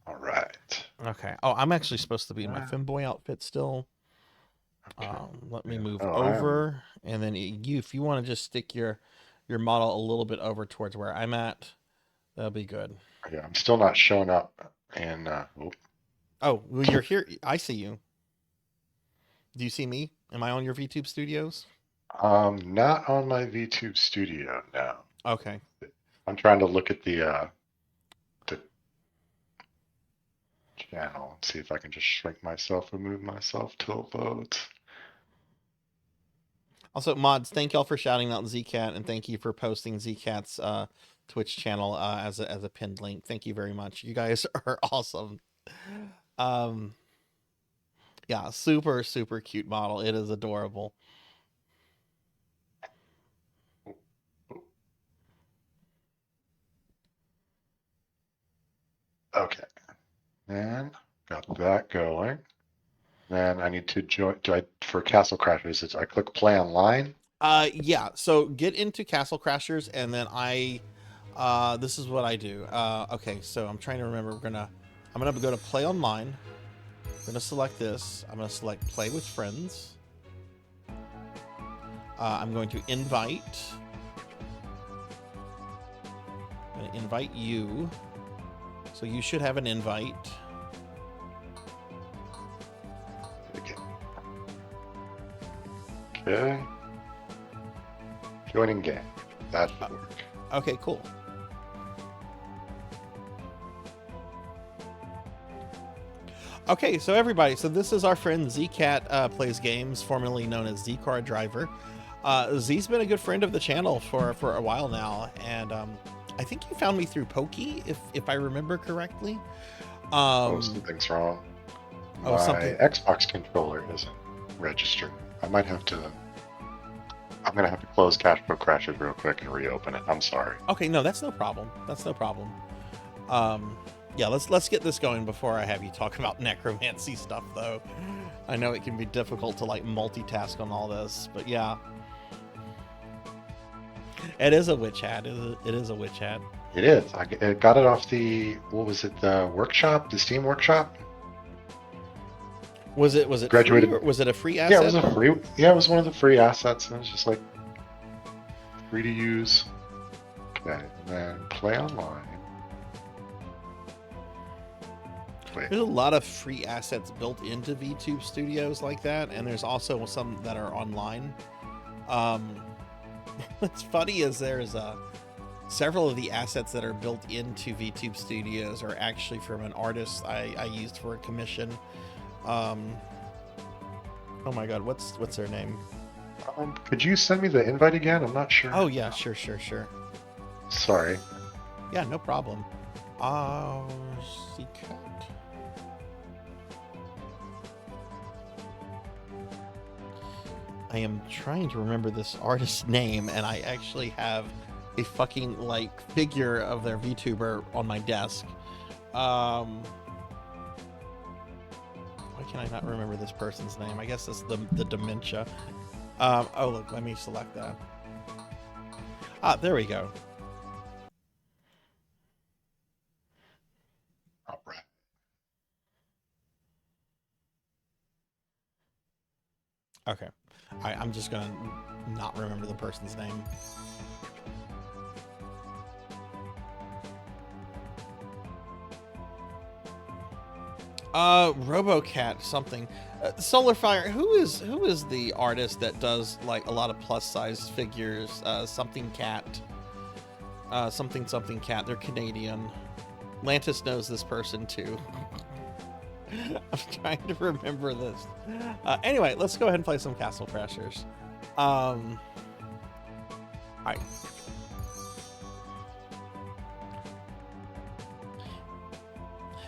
All right. Okay. Oh, I'm actually supposed to be in my femboy outfit still. Okay. Let me move Oh, over, and then you, if you want to just stick your model a little bit over towards where I'm at, that'll be good. Yeah, I'm still not showing up. And Oh, well, you're here. I see you. Do you see me? Am I on your VTube Studios? not on my VTube studio now. Okay. I'm trying to look at the channel and see if I can just shrink myself and move myself to a vote. Also, mods, thank y'all for shouting out ZCat, and thank you for posting ZCat's Twitch channel as a pinned link. Thank you very much. You guys are awesome. Yeah, super cute model. It is adorable. Okay, and got that going. Then I need to join. For Castle Crashers? I click play online. Yeah. So get into Castle Crashers, and then this is what I do. Okay. So I'm trying to remember. I'm gonna go to play online. I'm gonna select this. I'm gonna select play with friends. I'm going to invite. I'm gonna invite you. So you should have an invite. Okay. Joining game. That should work. Okay, cool. Okay, so everybody, so this is our friend ZCat Plays Games, formerly known as Z-Car Driver. Z's been a good friend of the channel for a while now, and I think you found me through Pokey, if I remember correctly. Something's wrong. My Xbox controller isn't registered. I'm gonna have to close Cashflow Crashes real quick and reopen it. I'm sorry. Okay, no, that's no problem. That's no problem. Yeah, let's get this going before I have you talk about necromancy stuff, though. I know it can be difficult to like multitask on all this, but yeah. It is a witch hat. It is a witch hat. It is. I got it off the, what was it, the workshop, the Steam workshop? Was it Graduated. free, or was it a free asset? Yeah, it was a free. Yeah, it was one of the free assets, and it was just like free to use. Okay, and then play online. Wait. There's a lot of free assets built into VTube Studios like that, and there's also some that are online. What's funny is there's several of the assets that are built into VTube Studios are actually from an artist I used for a commission. Oh my god, what's their name? Could you send me the invite again? I'm not sure. Oh yeah, sure. Sorry. Yeah, no problem. ZCat. I am trying to remember this artist's name, and I actually have a fucking, like, figure of their VTuber on my desk. Why can I not remember this person's name? I guess it's the dementia. Oh, look, let me select that. Ah, there we go. All right. Okay. I'm just gonna not remember the person's name. Robocat something. Solarfire, who is the artist that does like a lot of plus size figures? Something cat. Something cat. They're Canadian. Lantis knows this person too. I'm trying to remember this. Anyway, let's go ahead and play some Castle Crashers. Alright.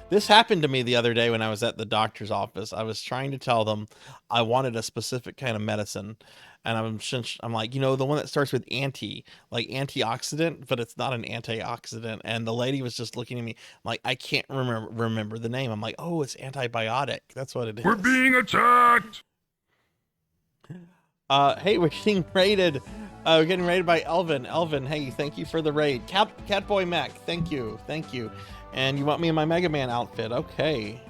This happened to me the other day when I was at the doctor's office. I was trying to tell them I wanted a specific kind of medicine. And I'm like, you know, the one that starts with anti, like antioxidant, but it's not an antioxidant. And the lady was just looking at me like, I can't remember the name. I'm like, oh, it's antibiotic. That's what it is. We're being attacked! Hey, we're getting raided. We're getting raided by Elvin. Elvin, hey, thank you for the raid. Catboy Mac, thank you. And you want me in my Mega Man outfit? Okay.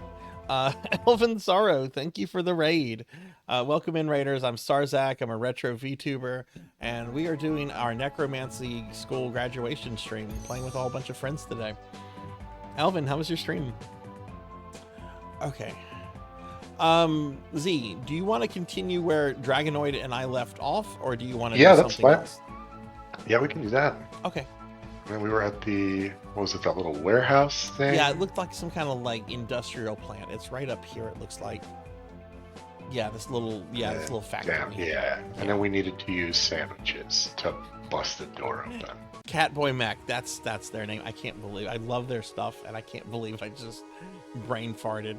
Elvin Sorrow, thank you for the raid. Welcome in, Raiders. I'm Sarzac. I'm a retro VTuber, and we are doing our Necromancy school graduation stream, playing with a whole bunch of friends today. Elvin, how was your stream? Okay. Z, do you want to continue where Dragonoid and I left off, or do you want to do something else? Yeah, we can do that. Okay. And then we were at the, what was it, that little warehouse thing? Yeah, it looked like some kind of like industrial plant. It's right up here, it looks like. Yeah, this little factory. Yeah. And then we needed to use sandwiches to bust the door open. Catboy Mac, that's their name. I can't believe, I love their stuff, and I can't believe I just brain farted.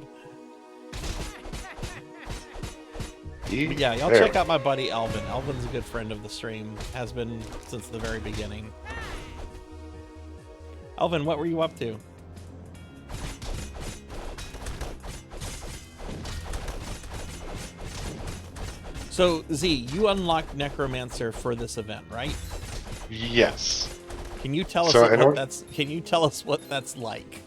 Yeah, y'all check out my buddy Elvin. Elvin's a good friend of the stream, has been since the very beginning. Elvin, what were you up to? So, Z, you unlocked Necromancer for this event, right? Yes. Can you tell us Can you tell us what that's like?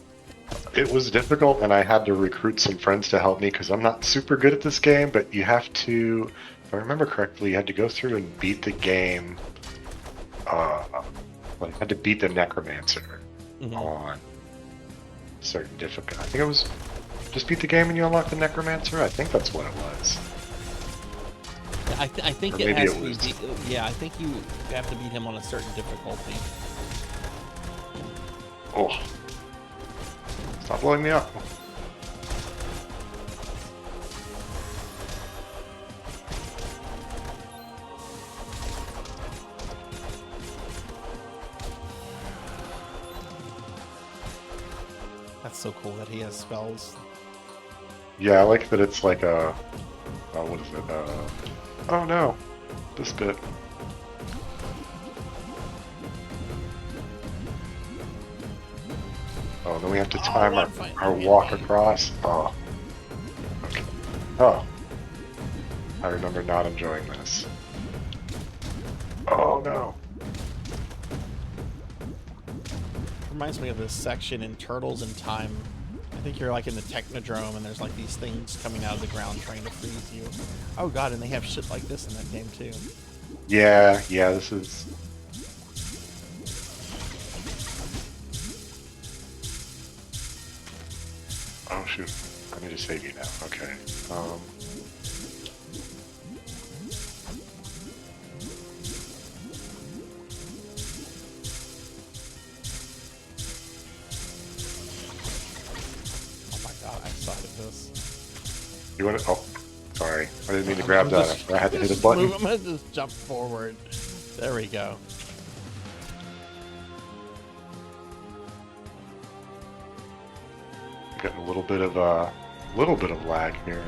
It was difficult, and I had to recruit some friends to help me because I'm not super good at this game. But you have to, if I remember correctly, you had to go through and beat the game. You had to beat the Necromancer on certain difficulty. I think it was just beat the game and you unlock the Necromancer. I think that's what it was. I think it has to be. Yeah, I think you have to beat him on a certain difficulty. Oh. Stop blowing me up. That's so cool that he has spells. Yeah, I like that it's like a... what is it? Oh no. This bit. Oh, then we have to time our walk across. Oh. Okay. Oh. I remember not enjoying this. Oh no. Reminds me of this section in Turtles in Time. I think you're like in the Technodrome and there's like these things coming out of the ground trying to freeze you. Oh god, and they have shit like this in that game too. Yeah, this is... Oh shoot, I need to save you now. Okay. Oh my god, I suck at this. You want to? Oh, sorry. I didn't mean to grab that. I had to hit a button. I'm gonna just jump forward. There we go. Getting a little bit of lag here.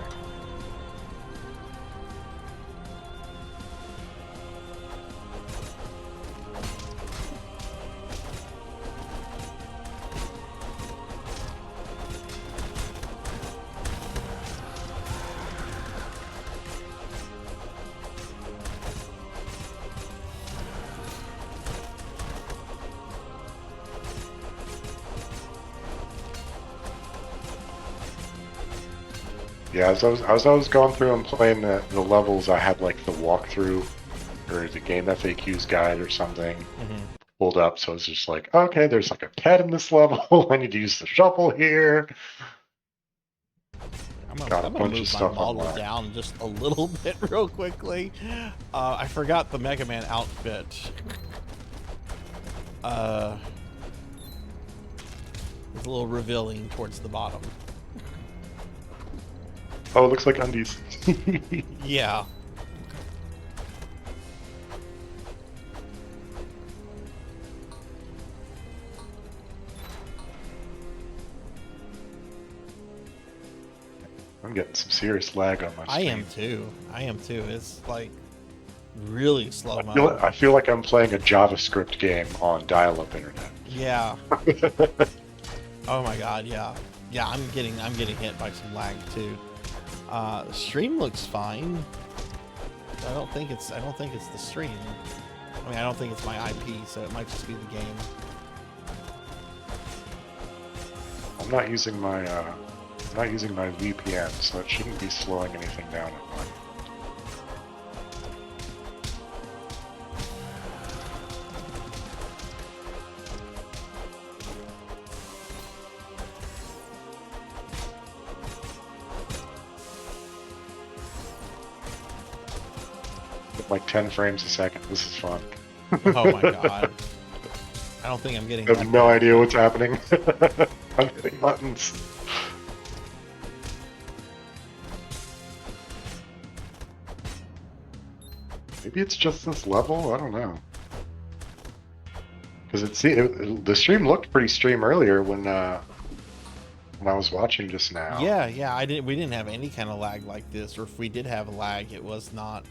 Yeah, as I was going through and playing the levels, I had like the walkthrough or the game FAQs guide or something pulled up. So it's just like, okay, there's like a pet in this level. I need to use the shovel here. I'm gonna move my model down just a little bit real quickly. I forgot the Mega Man outfit. It's a little revealing towards the bottom. Oh, it looks like undies. Yeah. I'm getting some serious lag on my screen. I am too. It's like really slow mo. I feel like I'm playing a JavaScript game on dial-up internet. Yeah. Oh my god, yeah. Yeah, I'm getting hit by some lag too. Stream looks fine. I don't think it's the stream. I mean, I don't think it's my IP, so it might just be the game. I'm not using my VPN, so it shouldn't be slowing anything down at mine. Like 10 frames a second. This is fun. Oh my god. I don't think I'm getting. I have no idea what's happening. I'm hitting buttons. Maybe it's just this level. I don't know. Because the stream looked pretty stream earlier when I was watching just now. Yeah. We didn't have any kind of lag like this, or if we did have a lag, it was not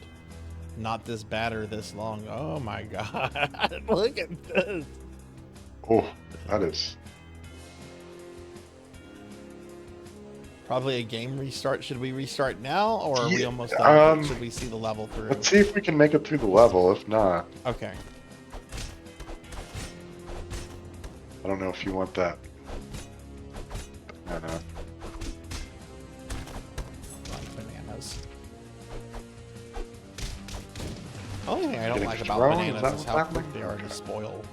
this bad or this long. Oh my god. Look at this. Oh, that is probably a game restart. Should we restart now, or are we almost done? Should we see the level through? Let's see if we can make it through the level. If not, okay. I don't know if you want that. Banana. Like bananas. The only thing I don't like about thrown? bananas is how quick they are to spoil.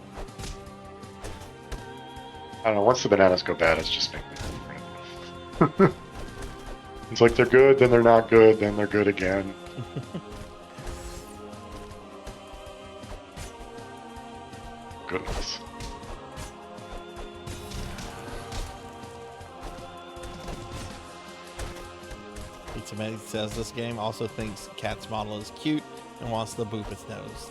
I don't know. Once the bananas go bad, it's just making it. It's like they're good, then they're not good, then they're good again. Goodness. Pizza Mate says this game also thinks Cat's model is cute and wants to boop its nose.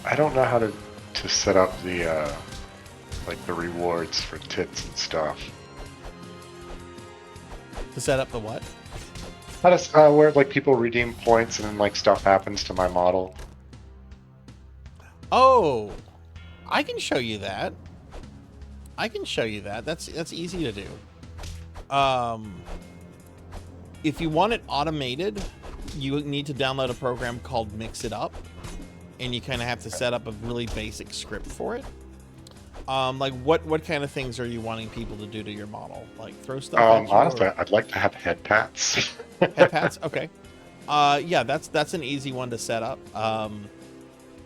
I don't know how to set up the like the rewards for tits and stuff. To set up the what? How does where like people redeem points and then like stuff happens to my model? Oh, I can show you that. That's easy to do. If you want it automated, you need to download a program called Mix It Up, and you kind of have to set up a really basic script for it. Like what kind of things are you wanting people to do to your model? Like throw stuff at you? Honestly, I'd like to have head pats. Head pats? Okay. Yeah, that's an easy one to set up.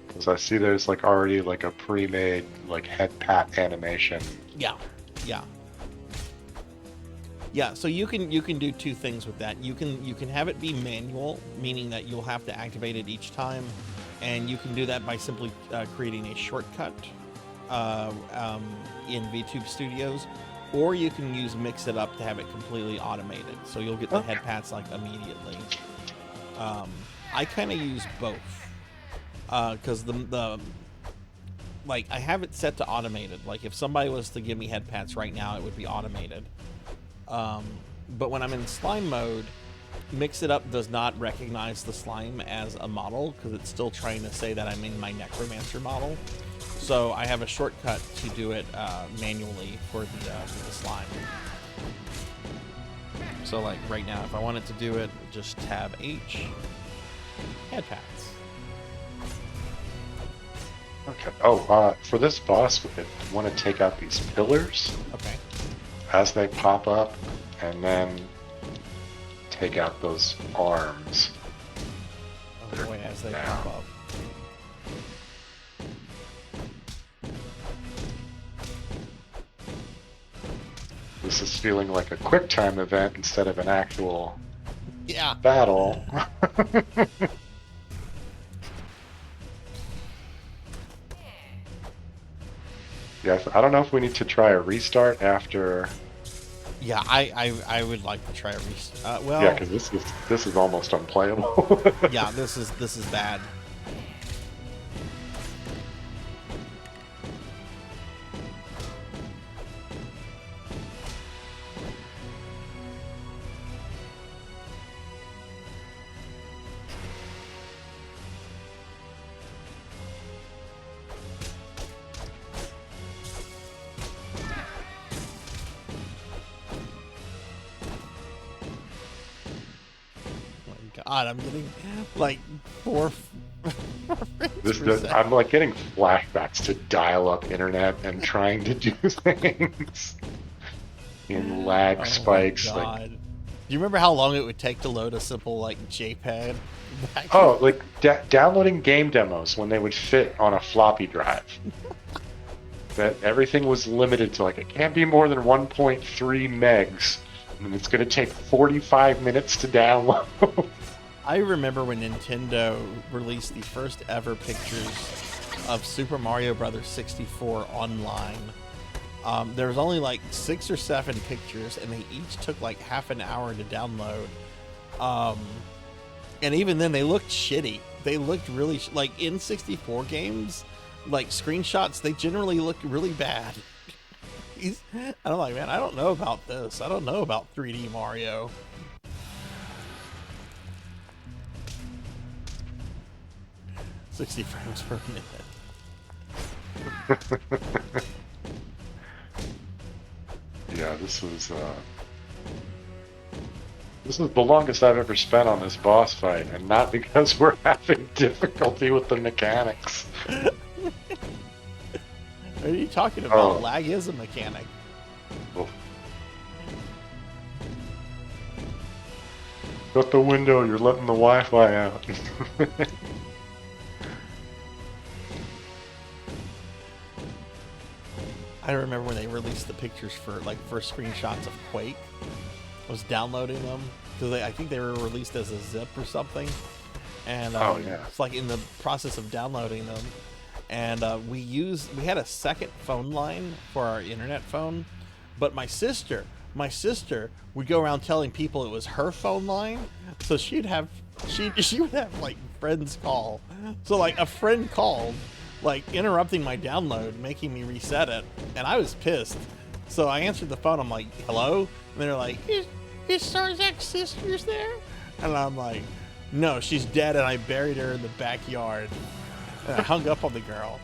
Because I see there's like already like a pre-made like head pat animation. Yeah, so you can do two things with that. You can have it be manual, meaning that you'll have to activate it each time, and you can do that by simply creating a shortcut in VTuber Studios, or you can use Mix It Up to have it completely automated. So you'll get the head pats like immediately. I kind of use both because the like I have it set to automated. Like if somebody was to give me head pats right now, it would be automated. But when I'm in slime mode, Mix It Up does not recognize the slime as a model because it's still trying to say that I'm in my Necromancer model. So I have a shortcut to do it manually for the slime. So like right now, if I wanted to do it, just tab H, head pats. Okay. Oh, for this boss, we want to take out these pillars. Okay. As they pop up, and then take out those arms. Oh boy, as they Yeah. pop up. This is feeling like a quick time event instead of an actual Yeah. battle. Yeah, I don't know if we need to try a restart after. Yeah, I would like to try a restart. Well, Yeah, because this is almost unplayable. yeah, this is bad. God, I'm getting like four frames per second. I'm like getting flashbacks to dial-up internet and trying to do things in lag Oh spikes. my Like, God. Do you remember how long it would take to load a simple like JPEG? oh, like downloading game demos when they would fit on a floppy drive. That everything was limited to like it can't be more than 1.3 megs, and it's going to take 45 minutes to download. I remember when Nintendo released the first ever pictures of Super Mario Bros. 64 online. There was only like 6 or 7 pictures, and they each took like half an hour to download. And even then, they looked shitty. They looked really like in 64 games, like screenshots. They generally look really bad. And I'm like, man, I don't know about this. I don't know about 3D Mario. "60 frames per minute." Yeah, this is the longest I've ever spent on this boss fight, and not because we're having difficulty with the mechanics. What are you talking about? Oh. Lag is a mechanic. Oh. Shut the window, you're letting the Wi-Fi out. I remember when they released the pictures for like first screenshots of Quake. I was downloading them because I think they were released as a zip or something, and Oh, yeah. it's like in the process of downloading them, and we had a second phone line for our internet phone, but my sister would go around telling people it was her phone line, so she would have like friends call, so like a friend called, like interrupting my download, making me reset it, and I was pissed. So I answered the phone. I'm like, "Hello," and they're like, "Is Sarzac's sister's there?" And I'm like, "No, she's dead, and I buried her in the backyard." And I hung up on the girl.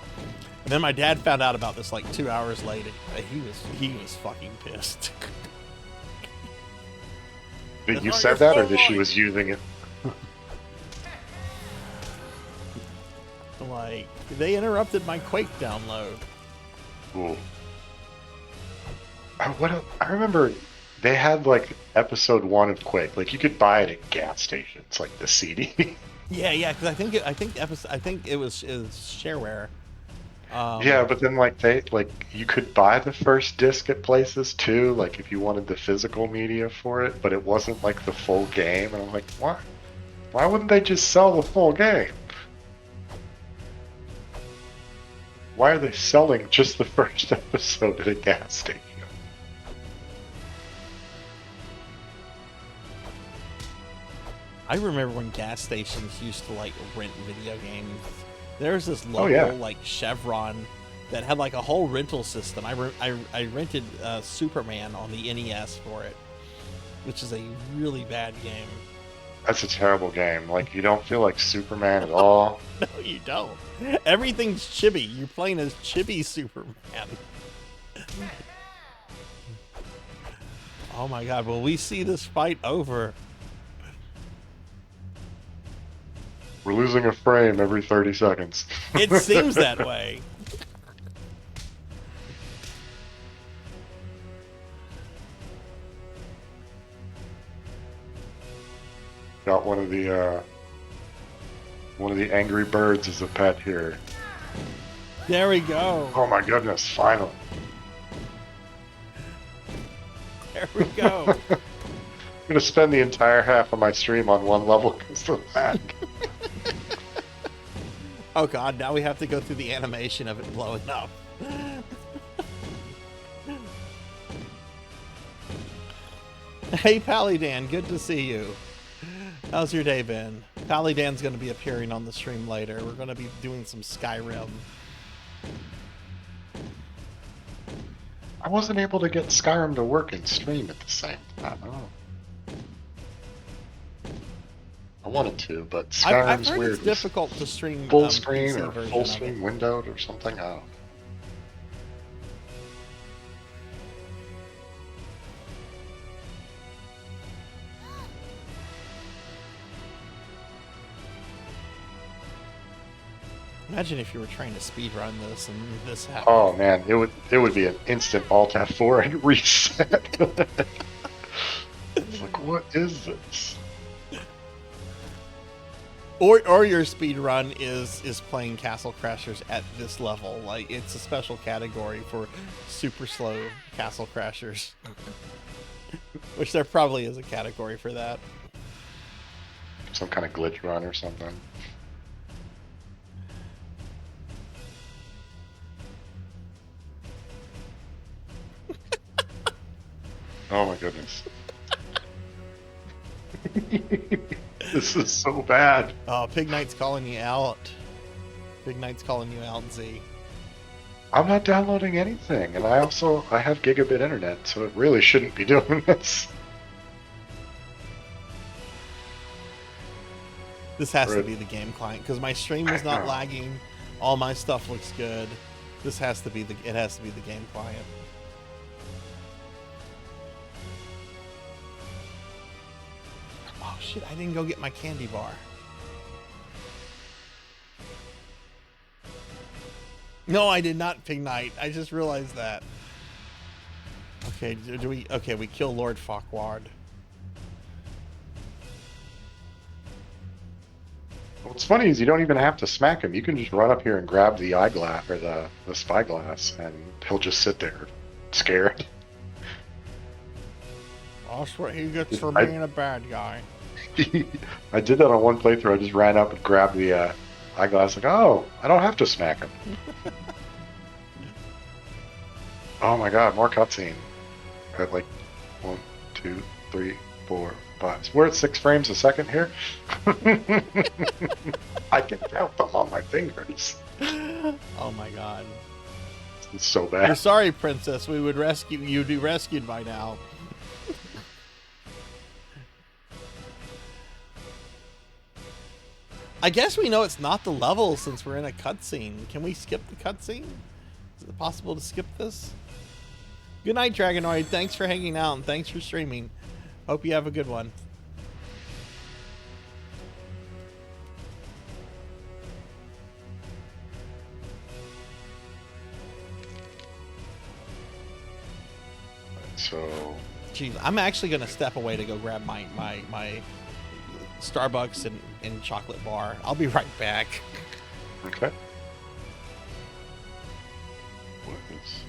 And then my dad found out about this like 2 hours later. He was fucking pissed. Did you said that, or that she was using it? Like, they interrupted my Quake download. Cool. I remember they had like episode 1 of Quake. Like you could buy it at gas stations, like the CD. Yeah, because I think it was shareware. Yeah, but then you could buy the first disc at places too, like if you wanted the physical media for it, but it wasn't like the full game. And I'm like, what? Why wouldn't they just sell the full game? Why are they selling just the first episode at a gas station? I remember when gas stations used to like rent video games. There was this local like Chevron that had like a whole rental system. I rented Superman on the NES for it, which is a really bad game. That's a terrible game. Like you don't feel like Superman at all. No, you don't. Everything's chibi. You're playing as chibi Superman. Oh my God! Will we see this fight over? We're losing a frame every 30 seconds. It seems that way. Got one of the angry birds as a pet here. There we go. Oh my goodness, finally. There we go. I'm gonna spend the entire half of my stream on one level because of that. Oh god, now we have to go through the animation of it blowing up. Hey PallyDan, good to see you. How's your day been? PallyDan's going to be appearing on the stream later. We're going to be doing some Skyrim. I wasn't able to get Skyrim to work and stream at the same time. I wanted to, but I've Skyrim's heard weird. it's difficult to stream Full screen PC or version full of screen it. windowed or something. I don't know. Imagine if you were trying to speedrun this and this happened. Oh man, it would be an instant Alt F4 and reset. It's like, what is this? Or your speedrun is playing Castle Crashers at this level. Like, it's a special category for super slow Castle Crashers. Which there probably is a category for that. Some kind of glitch run or something. Oh my goodness. This is so bad. Oh, Pig Knight's calling you out. Pig Knight's calling you out, Z. I'm not downloading anything, and I have gigabit internet, so it really shouldn't be doing this. This has to be the game client because my stream is not lagging. All my stuff looks good. It has to be the game client. Oh shit, I didn't go get my candy bar. No, I did not, Pig Knight. I just realized that. Okay, we kill Lord Farquaad. What's funny is you don't even have to smack him. You can just run up here and grab the eyeglass or the spyglass, and he'll just sit there, scared. That's what he gets for being a bad guy. I did that on one playthrough. I just ran up and grabbed the eyeglass, like, oh, I don't have to smack him. Oh my god, more cutscene. At like 1, 2, 3, 4, 5. We're at 6 frames a second here. I can count them on my fingers. Oh my god. It's so bad. You're sorry, Princess. We would rescue you. You'd be rescued by now. I guess we know it's not the level since we're in a cutscene. Can we skip the cutscene? Is it possible to skip this? Good night, Dragonoid. Thanks for hanging out and thanks for streaming. Hope you have a good one. So, Geez, I'm actually gonna step away to go grab my Starbucks and chocolate bar. I'll be right back. okay. What is...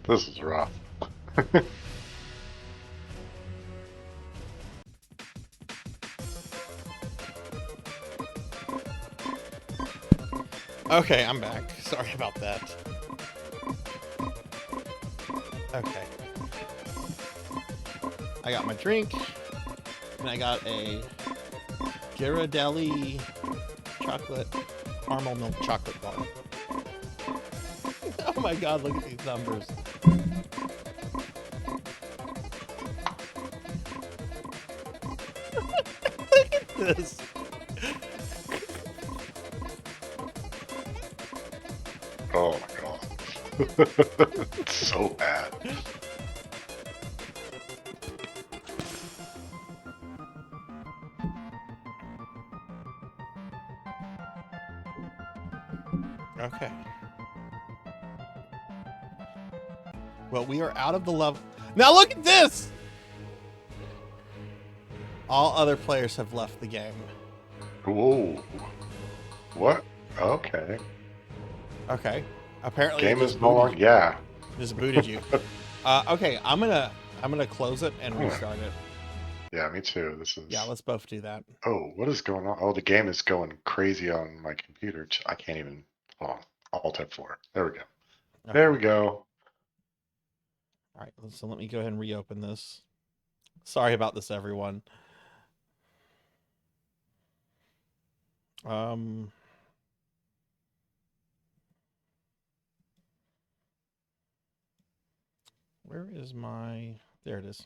This is rough. Okay, I'm back. Sorry about that. Okay. I got my drink, and I got a Ghirardelli chocolate caramel milk chocolate bar. Oh my god, look at these numbers. Look at this. Oh my god. It's so bad. Okay. Well, we are out of the level. Now look at this! All other players have left the game. Whoa. What? Okay. Okay. Apparently Game it is just no booted longer. you. Yeah. Just booted you. Okay, I'm gonna close it and restart it. Yeah, me too. This is. Yeah, let's both do that. Oh, what is going on? Oh, the game is going crazy on my computer. I can't even. Hold on. Alt F4. There we go. Okay. There we go. All right, so let me go ahead and reopen this. Sorry about this, everyone. Where is my... There it is.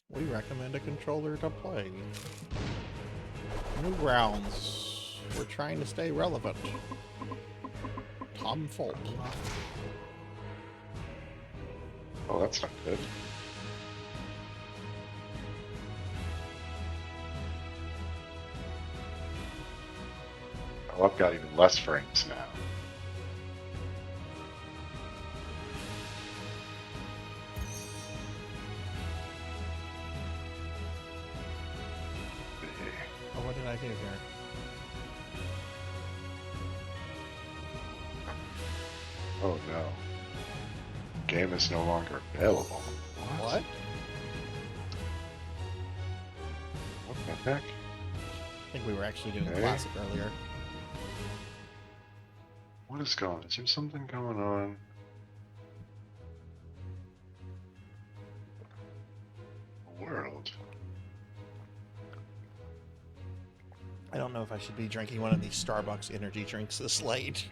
We recommend a controller to play. New rounds. We're trying to stay relevant. Tom Folk. Oh, that's not good. Oh, I've got even less frames now. Oh, what did I do here? Oh no. Game is no longer available. What? What the heck? I think we were actually doing Okay. classic earlier. What is going on? Is there something going on? World. I don't know if I should be drinking one of these Starbucks energy drinks this late.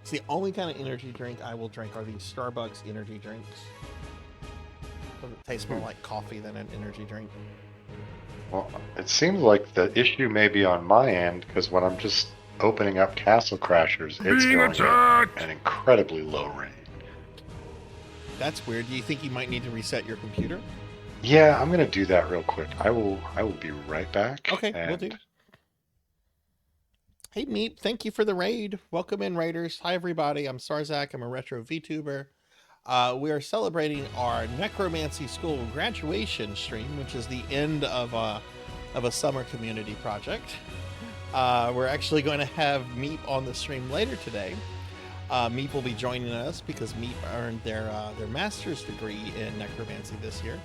It's the only kind of energy drink I will drink are these Starbucks energy drinks. It tastes more like coffee than an energy drink. Well, it seems like the issue may be on my end, because when I'm just opening up Castle Crashers, it's Being going attacked! at an incredibly low rate. That's weird. Do you think you might need to reset your computer? Yeah, I'm gonna do that real quick. I will be right back. Okay, we'll do. Hey, Meep, thank you for the raid. Welcome in, raiders. Hi, everybody. I'm Sarzac. I'm a retro VTuber. We are celebrating our Necromancy School graduation stream, which is the end of a summer community project. We're actually going to have Meep on the stream later today. Meep will be joining us because Meep earned their master's degree in necromancy this year.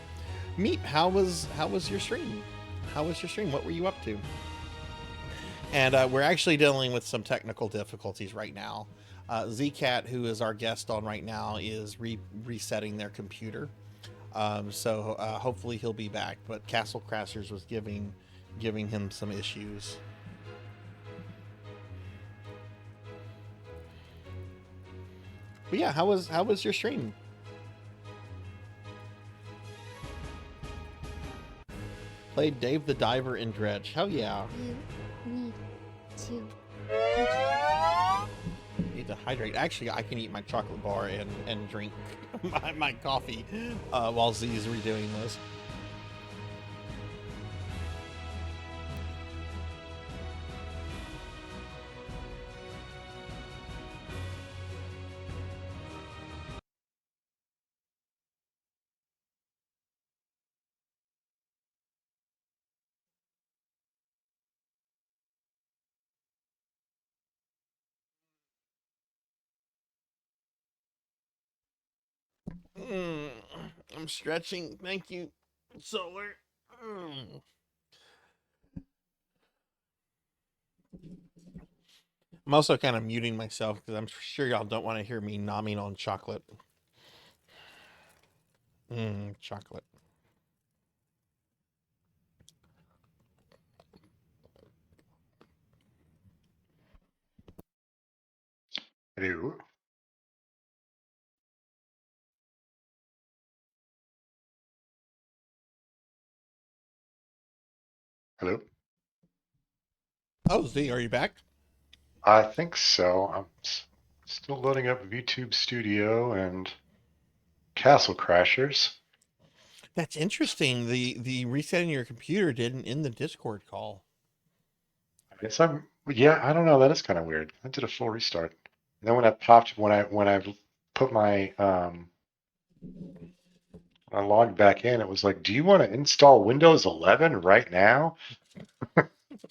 Meep, how was your stream? How was your stream? What were you up to? And we're actually dealing with some technical difficulties right now. ZCat, who is our guest on right now, is resetting their computer. So hopefully he'll be back. But Castle Crashers was giving him some issues. But yeah, how was your stream? Played Dave the Diver in Dredge. Hell yeah. You need to Need to hydrate. Actually, I can eat my chocolate bar and drink my coffee while Z is redoing this. I'm stretching. Thank you, Solar. I'm also kind of muting myself because I'm sure y'all don't want to hear me nomming on chocolate. Chocolate. Hello. Hello. Oh, Z, are you back? I think so. I'm still loading up VTube Studio and Castle Crashers. That's interesting. The resetting your computer didn't in the Discord call. I guess yeah, I don't know. That is kind of weird. I did a full restart. And then when I put my I logged back in, it was like, do you want to install Windows 11 right now?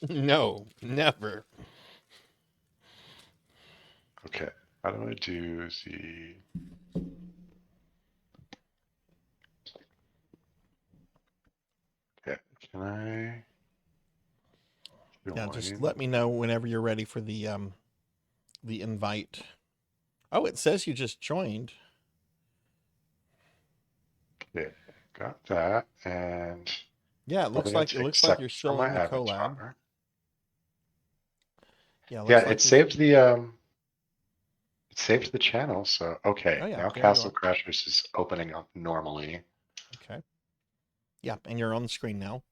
No, never. Okay. How do I do the Okay, can I Yeah, just let me know whenever you're ready for the invite. Oh, it says you just joined. Okay, got that, and Yeah, it looks like you're still in the collab. Yeah, it saved the channel, so okay. Oh, yeah, now Castle Crashers is opening up normally. Okay. Yeah, and you're on the screen now.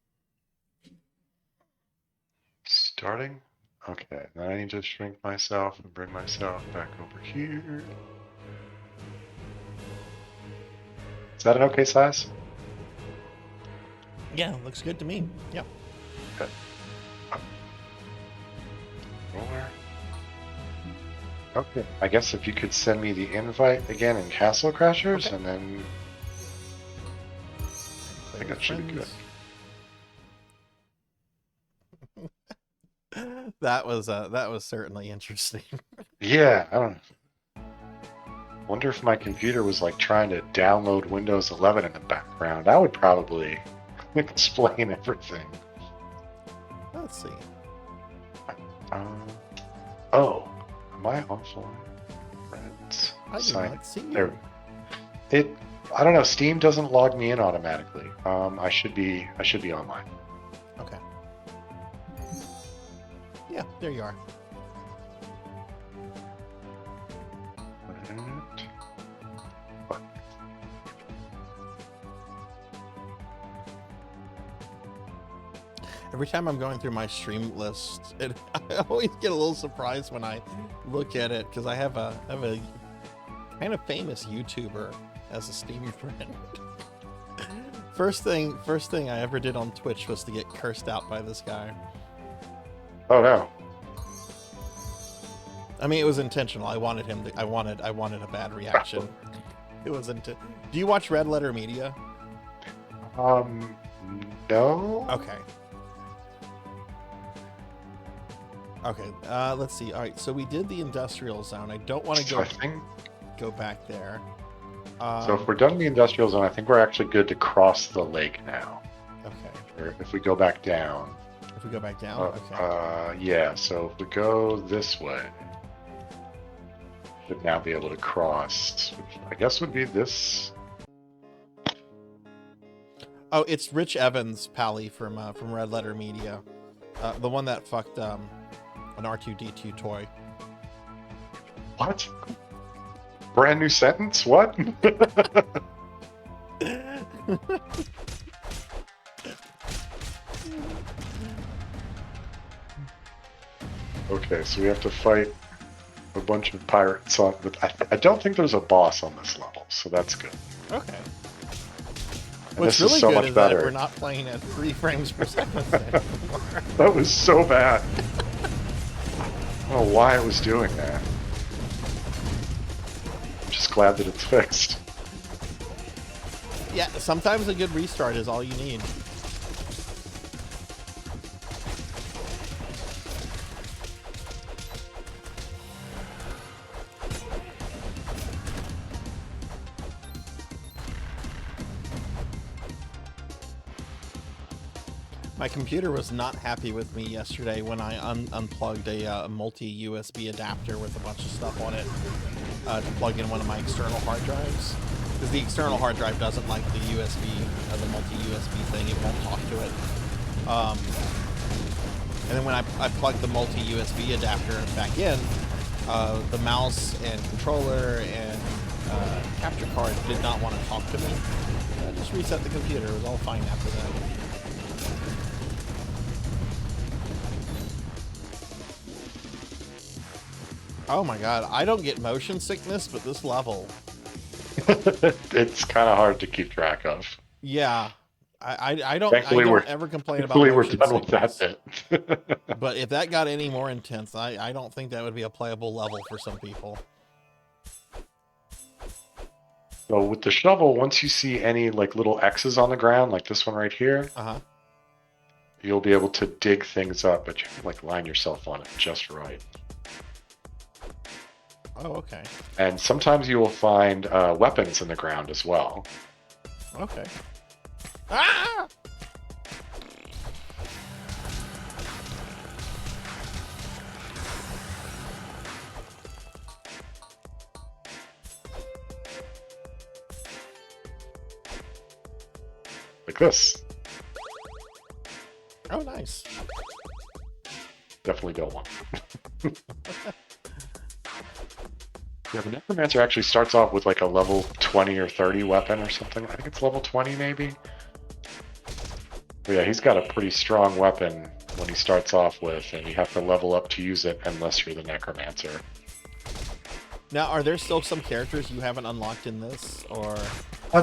Starting? Okay, then I need to shrink myself and bring myself back over here. Is that an okay size? Yeah, looks good to me. Yeah. Okay. Roller. Okay, I guess if you could send me the invite again in Castle Crashers, and then I think that should be good. That was certainly interesting. Yeah, I don't know. Wonder if my computer was like trying to download Windows 11 in the background. That would probably explain everything. Let's see. Oh, am I offline? Friends. I do not see you. There. I don't know. Steam doesn't log me in automatically. I should be online. Okay. Yeah, there you are. Every time I'm going through my stream list, I always get a little surprised when I look at it because I have a kind of famous YouTuber as a Steam friend. First thing I ever did on Twitch was to get cursed out by this guy. Oh no. I mean, it was intentional. I wanted him to. I wanted a bad reaction. It was Do you watch Red Letter Media? No. Okay. Okay. Let's see. All right. So we did the industrial zone. I don't want to go back there. So if we're done in the industrial zone, I think we're actually good to cross the lake now. Okay. Or if we go back down. If we go back down. Okay. Yeah. So if we go this way. Should now be able to cross, which I guess would be this. Oh, it's Rich Evans, Pally from Red Letter Media, the one that fucked an R2D2 toy. What? Brand new sentence? What? Okay, so we have to fight a bunch of pirates on, but I don't think there's a boss on this level, so that's good. Okay. And What's this really is so good much is better. that we're not playing at 3 frames per second anymore. That was so bad. I don't know why it was doing that. I'm just glad that it's fixed. Yeah, sometimes a good restart is all you need. My computer was not happy with me yesterday when I unplugged a multi-USB adapter with a bunch of stuff on it to plug in one of my external hard drives. Because the external hard drive doesn't like the USB, the multi-USB thing, it won't talk to it. And then when I plugged the multi-USB adapter back in, the mouse and controller and capture card did not want to talk to me. I just reset the computer, it was all fine after that. Oh my god, I don't get motion sickness, but this level. It's kind of hard to keep track of. Yeah. I don't ever complain about motion we're done sickness. With that bit. But if that got any more intense, I don't think that would be a playable level for some people. So with the shovel, once you see any like little X's on the ground, like this one right here, you'll be able to dig things up, but you have to like line yourself on it just right. Oh, okay. And sometimes you will find weapons in the ground as well. Okay. Ah! Like this. Oh, nice. Definitely don't want. Yeah, the Necromancer actually starts off with like a level 20 or 30 weapon or something. I think it's level 20 maybe. But yeah, he's got a pretty strong weapon when he starts off with, and you have to level up to use it unless you're the Necromancer. Now, are there still some characters you haven't unlocked in this, or?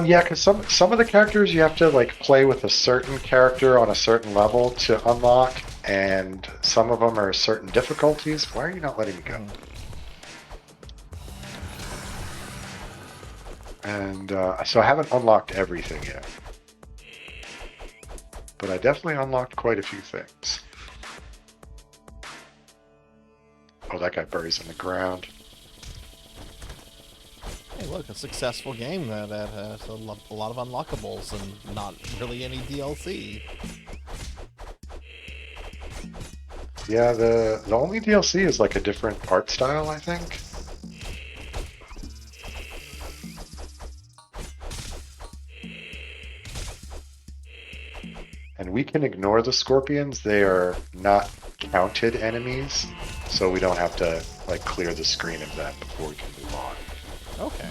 Yeah, because some of the characters you have to like play with a certain character on a certain level to unlock, and some of them are certain difficulties. Why are you not letting me go? And so I haven't unlocked everything yet. But I definitely unlocked quite a few things. Oh, that guy buries in the ground. Hey, look, a successful game that has a lot of unlockables and not really any DLC. Yeah, the only DLC is like a different art style, I think. And we can ignore the scorpions. They are not counted enemies, so we don't have to like clear the screen of that before we can move on. Okay.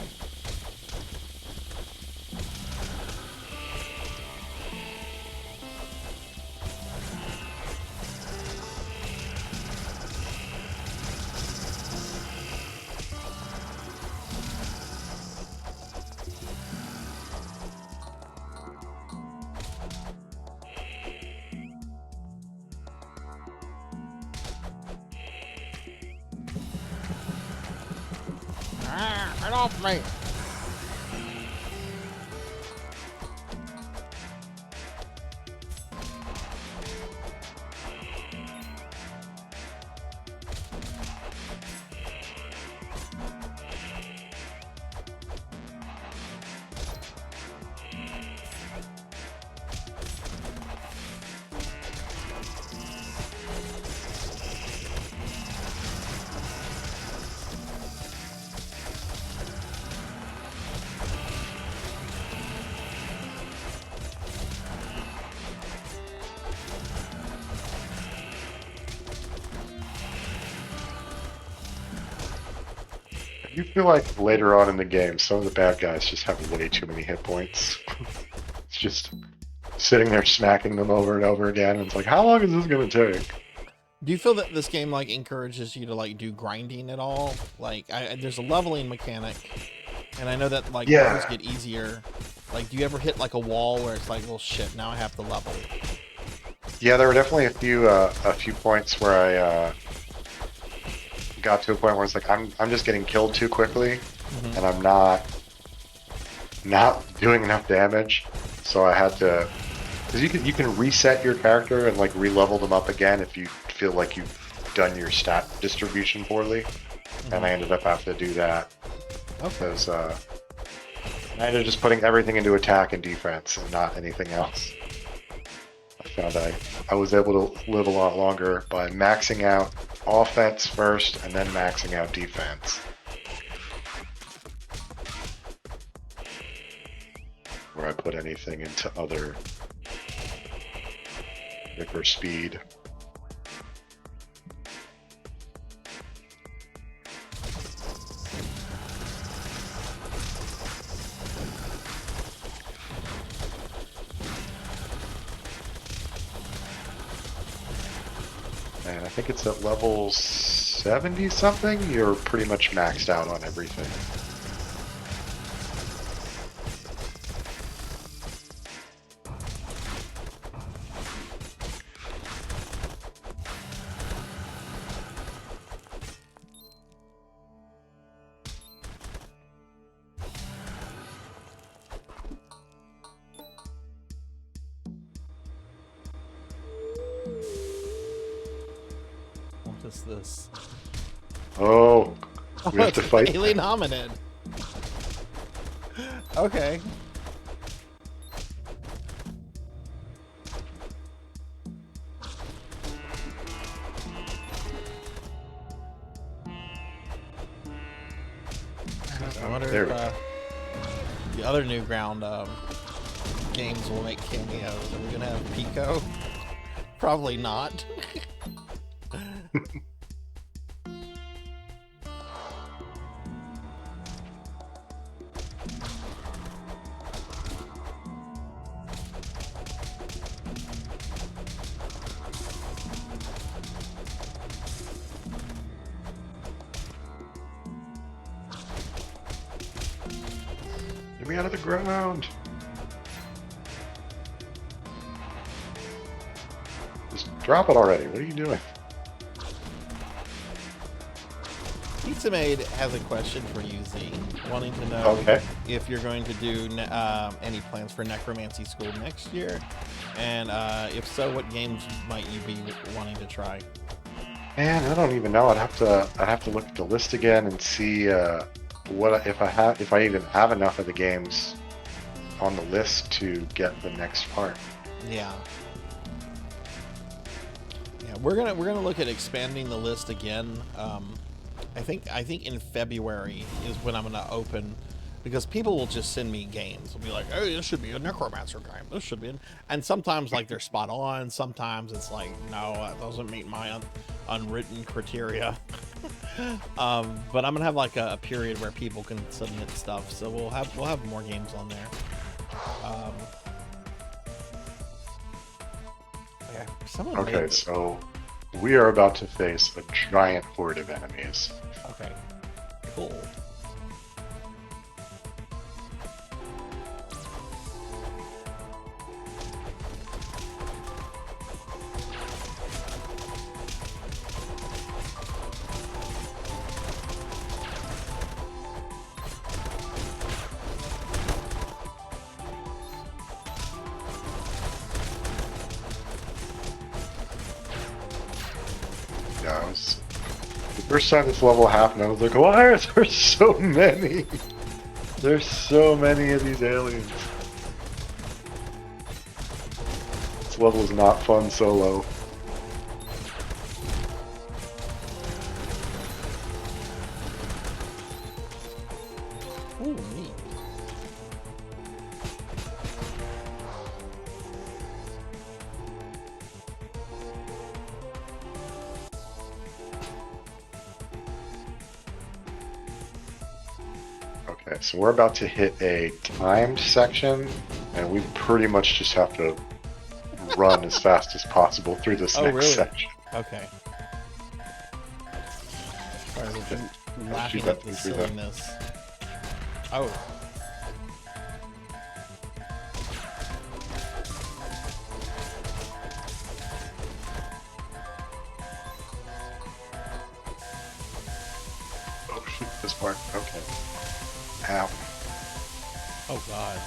Get off me! You feel like later on in the game, some of the bad guys just have way too many hit points. It's just sitting there smacking them over and over again. And it's like, how long is this going to take? Do you feel that this game like encourages you to like do grinding at all? Like, there's a leveling mechanic, and I know that like levels get easier. Like, do you ever hit like a wall where it's like, well, shit, now I have to level? Yeah, there were definitely a few points where I got to a point where it's like I'm just getting killed too quickly, and I'm not doing enough damage, so I had to, because you can reset your character and like re-level them up again if you feel like you've done your stat distribution poorly, and I ended up having to do that because I ended up just putting everything into attack and defense and not anything else. found I was able to live a lot longer by maxing out offense first and then maxing out defense. Where I put anything into other or speed. And I think it's at level 70 something, you're pretty much maxed out on everything. What is this? Oh, we have it's to fight. Alien hominid. Okay. I wonder There if we go. the other Newground games will make cameos. Are we gonna have Pico? Probably not. Get me out of the ground! Just drop it already. What are you doing? Pizza Maid has a question for you, Z. Wanting to know Okay. if you're going to do any plans for Necromancy School next year, and if so, what games might you be wanting to try? Man, I don't even know. I'd have to look at the list again and see what if I even have enough of the games on the list to get the next part. Yeah. Yeah, we're gonna look at expanding the list again. I think in February is when I'm gonna open, because people will just send me games. They'll be like, "Hey, this should be a Necromancer game. This should be," and sometimes like they're spot on. Sometimes it's like, no, that doesn't meet my unwritten criteria. But I'm gonna have like a period where people can submit stuff, so we'll have more games on there. Yeah, someone Okay, made so we are about to face a giant horde of enemies. Okay, cool. Yeah, the first time this level happened, I was like, why are there so many? There's so many of these aliens. This level is not fun solo. Ooh, neat. Okay, so we're about to hit a timed section, and we pretty much just have to run as fast as possible through this Oh, next really? section. Okay. Sorry, we've been Shoot laughing that at the through that. silliness. Oh. Oh shoot, this part. Okay. Ow. Oh god.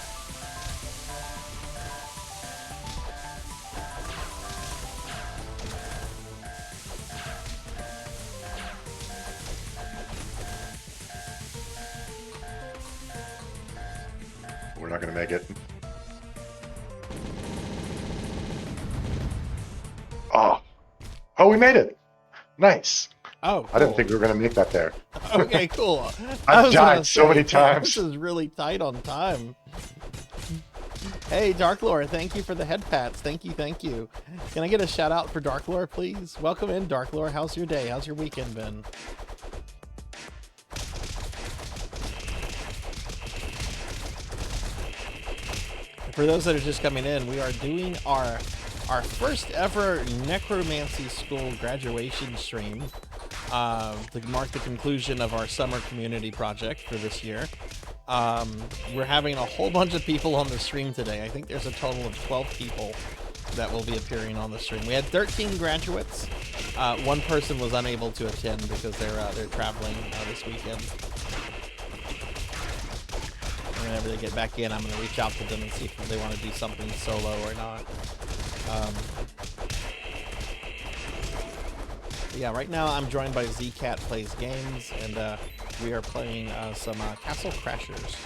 We're not gonna make it. Oh, we made it. Nice. Oh, cool. I didn't think we were gonna make that there. Okay, cool. I've died so many times. This is really tight on time. Hey, Darklore, thank you for the head pats. Thank you, thank you. Can I get a shout out for Darklore, please? Welcome in, Darklore. How's your day? How's your weekend been? For those that are just coming in, we are doing our first ever Necromancy School graduation stream to mark the conclusion of our summer community project for this year. We're having a whole bunch of people on the stream today. I think there's a total of 12 people that will be appearing on the stream. We had 13 graduates. One person was unable to attend because they're traveling this weekend. Whenever they get back in, I'm going to reach out to them and see if they want to do something solo or not. Yeah, right now I'm joined by ZCatPlaysGames, and we are playing some Castle Crashers.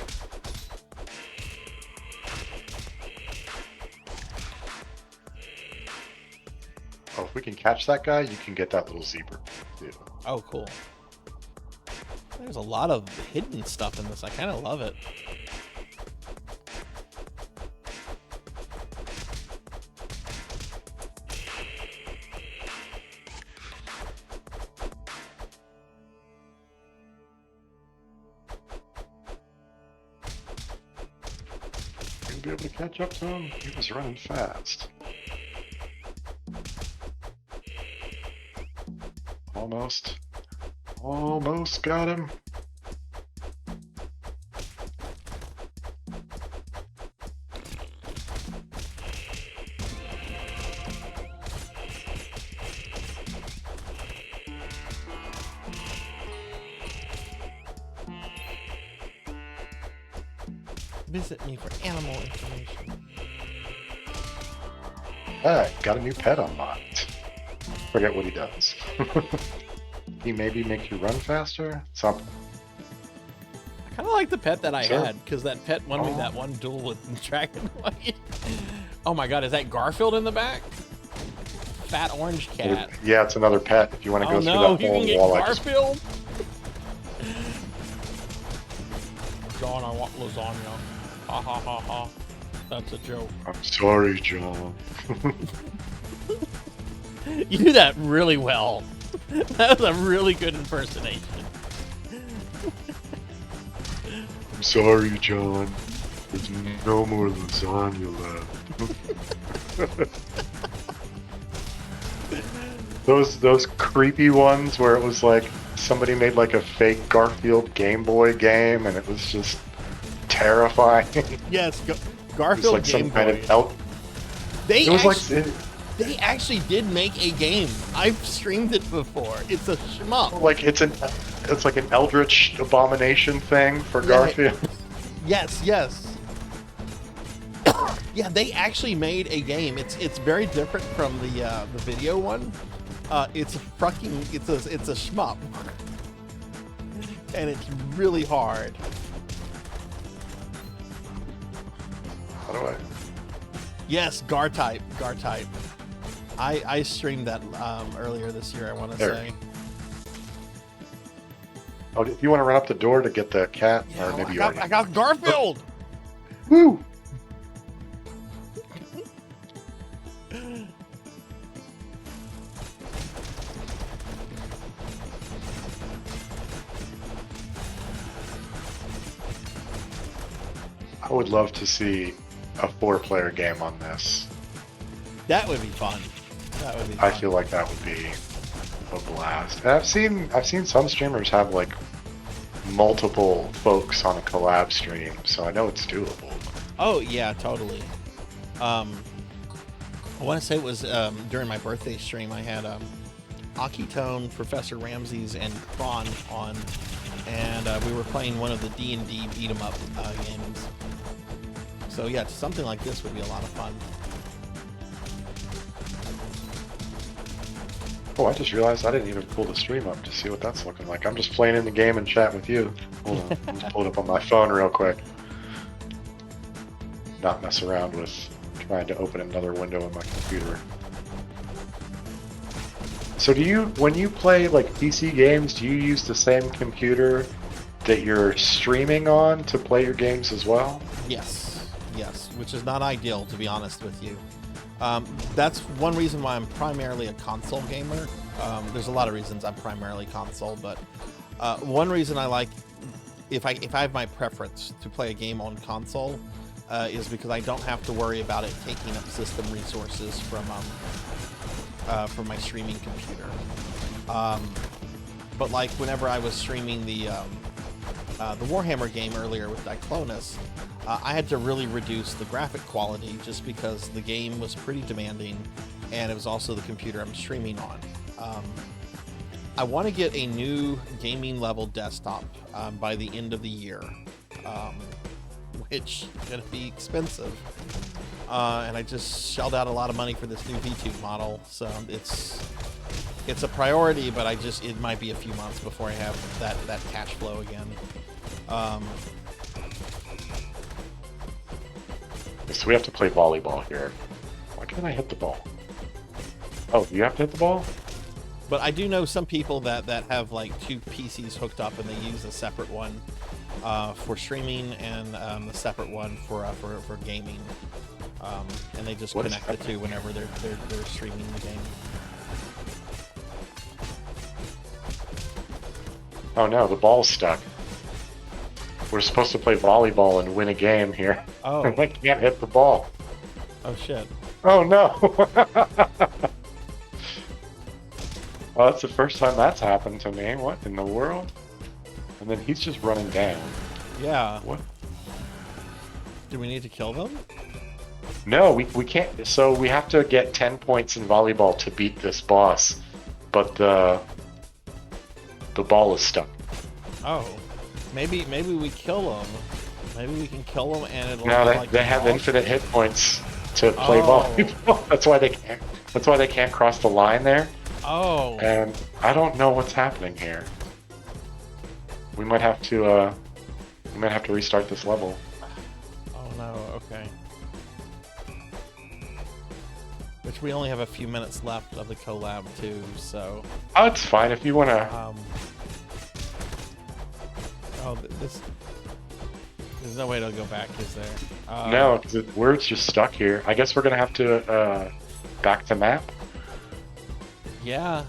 Oh, if we can catch that guy, you can get that little zebra. Dude. Oh, cool. There's a lot of hidden stuff in this. I kind of love it. You'll be able to catch up to him. He was running fast. Almost got him. Visit me for animal information. Hey, got a new pet unlocked. Forget what he does. He maybe makes you run faster? Something. I kind of like the pet that I Sure. had, because that pet won me that one duel with Dragonoid. Oh my god, is that Garfield in the back? Fat orange cat. Yeah, it's another pet if you want to go Oh through no, that you whole can get wall. I just... Garfield? John, I want lasagna. Ha ha ha ha. That's a joke. I'm sorry, John. You do that really well. That was a really good impersonation. I'm sorry, John. There's no more lasagna left. Those creepy ones where it was like somebody made like a fake Garfield Game Boy game and it was just terrifying. Yes, It was Garfield like Game some kind Boy. of They actually did make a game. I've streamed it before. It's a shmup. like it's like an eldritch abomination thing for Garfield. Yes, yes. Yeah, they actually made a game. It's very different from the video one. It's a shmup, and it's really hard. How do I? Yes, Gar type. I streamed that earlier this year. I want to There. say. Oh, if you want to run up the door to get the cat, Yeah, or maybe I got Garfield. Woo! I would love to see a 4-player game on this. That would be fun. That would be I fun. feel like that would be a blast. And I've seen some streamers have like multiple folks on a collab stream, so I know it's doable. Oh yeah, totally. I want to say it was during my birthday stream. I had Akitone, Professor Ramses, and Kron on, and we were playing one of the D&D beat 'em up games. So yeah, something like this would be a lot of fun. Oh, I just realized I didn't even pull the stream up to see what that's looking like. I'm just playing in the game and chat with you. Hold on, I'll just pull it up on my phone real quick. Not mess around with trying to open another window in my computer. So do you, when you play like PC games, do you use the same computer that you're streaming on to play your games as well? Yes, yes, which is not ideal, to be honest with you. That's one reason why I'm primarily a console gamer. There's a lot of reasons I'm primarily console, but one reason I like, if I have my preference to play a game on console, is because I don't have to worry about it taking up system resources from my streaming computer. But like whenever I was streaming the Warhammer game earlier with Diclonus, I had to really reduce the graphic quality just because the game was pretty demanding, and it was also the computer I'm streaming on. I want to get a new gaming level desktop by the end of the year, which is going to be expensive. And I just shelled out a lot of money for this new VTuber model, so it's a priority, but it might be a few months before I have that cash flow again. So we have to play volleyball here. Why can't I hit the ball? Oh, you have to hit the ball? But I do know some people that have like two PCs hooked up and they use a separate one for streaming and a separate one for gaming. And they just connect the two whenever they're streaming the game. Oh no, the ball's stuck. We're supposed to play volleyball and win a game here. Oh. I can't hit the ball. Oh shit. Oh no! Well, that's the first time that's happened to me. What in the world? And then he's just running down. Yeah. What? Do we need to kill them? No, we can't. So we have to get 10 points in volleyball to beat this boss. But the ball is stuck. Oh. Maybe we kill them. Maybe we can kill them and it'll. No, like they have infinite hit points to play volleyball. That's why they can't. That's why they can't cross the line there. Oh. And I don't know what's happening here. We might have to restart this level. Oh no. Okay. Which we only have a few minutes left of the collab too, so. Oh, it's fine if you wanna. Oh, there's no way to go back, is there? No, because we're just stuck here. I guess we're gonna have to back the map. Yeah.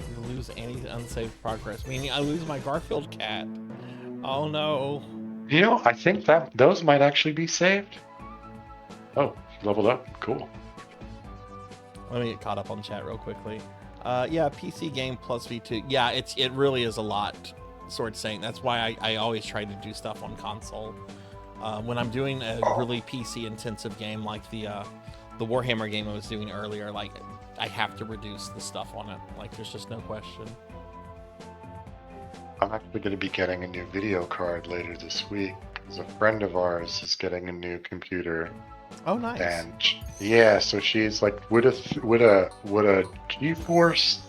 You lose any unsaved progress, meaning I lose my Garfield cat. Oh no. You know, I think that those might actually be saved. Oh, leveled up. Cool. Let me get caught up on chat real quickly. Yeah, PC game plus V2. Yeah, it really is a lot. Sword saying that's why I always try to do stuff on console. When I'm doing a really PC intensive game like the Warhammer game I was doing earlier, like I have to reduce the stuff on it. Like there's just no question. I'm actually going to be getting a new video card later this week because a friend of ours is getting a new computer. Oh, nice. And yeah, so she's like, would a GeForce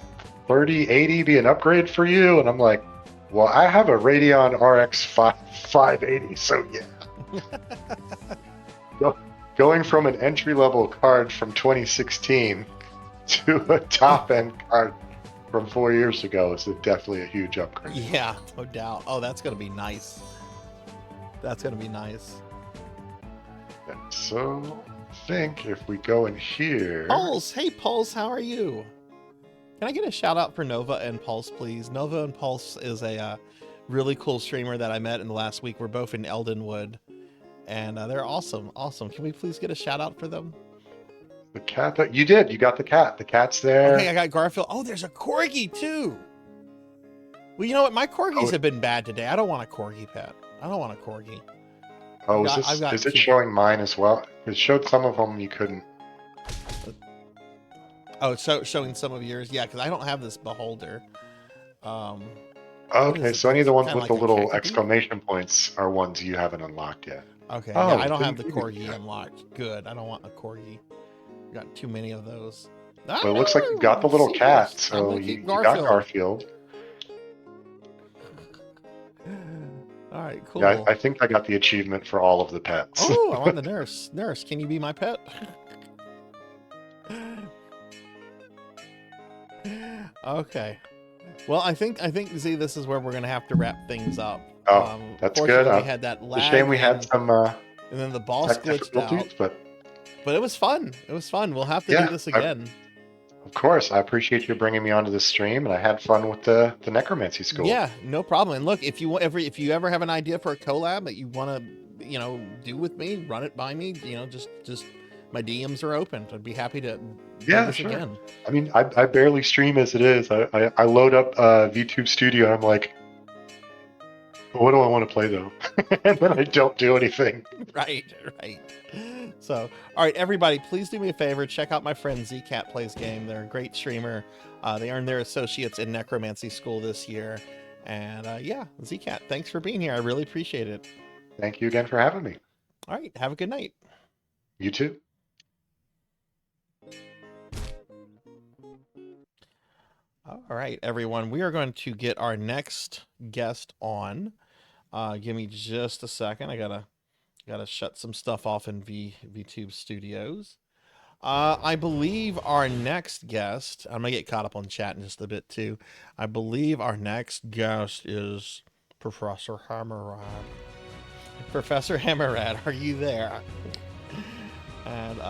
3080 be an upgrade for you? And I'm like, well, I have a Radeon RX 580, so yeah. Going from an entry-level card from 2016 to a top-end card from 4 years ago is definitely a huge upgrade. Yeah, no doubt. Oh, that's gonna be nice. That's gonna be nice. So, I think if we go in here... Pulse! Hey, Pulse, how are you? Can I get a shout out for Nova and Pulse, please? Nova and Pulse is a really cool streamer that I met in the last week. We're both in Eldenwood, and they're awesome. Awesome. Can we please get a shout out for them? The cat? You did. You got the cat. The cat's there. Okay, I got Garfield. Oh, there's a Corgi, too! Well, you know what? My Corgis have been bad today. I don't want a Corgi pet. I don't want a Corgi. Oh, is it showing mine as well? It showed some of them you couldn't. Oh, it's showing some of yours? Yeah, because I don't have this beholder. Okay, so any of the ones with the little exclamation points are ones you haven't unlocked yet. Okay, yeah, I don't have the Corgi unlocked. Good, I don't want a Corgi. Got too many of those. But it looks like you got the little cat, so you got Garfield. All right, cool. Yeah, I think I got the achievement for all of the pets. Oh, I want the nurse. Nurse, can you be my pet? Okay. Well, I think Z, this is where we're gonna have to wrap things up. Oh, that's good. Fortunately, we had that It's lag. a shame we had some and then the boss tech glitched out. difficulties, But it was fun. It was fun. We'll have to Yeah, do this again. of course, I appreciate you bringing me onto the stream, and I had fun with the necromancy school. Yeah, no problem. And look, if you ever have an idea for a collab that you want to, do with me, run it by me. Just my DMs are open. I'd be happy to do this sure. again. I mean, I barely stream as it is. I load up VTube Studio, and I'm like, what do I want to play though? And then I don't do anything. Right. So, all right, everybody, please do me a favor. Check out my friend ZCatPlaysGames. They're a great streamer. They earned their associates in Necromancy School this year. And yeah, ZCat, thanks for being here. I really appreciate it. Thank you again for having me. All right, have a good night. You too. All right, everyone, we are going to get our next guest on. Give me just a second. I gotta shut some stuff off in VTube Studios. I believe our next guest, I'm gonna get caught up on chat in just a bit too. I believe our next guest is Professor HammerRadd. Professor HammerRadd, are you there? And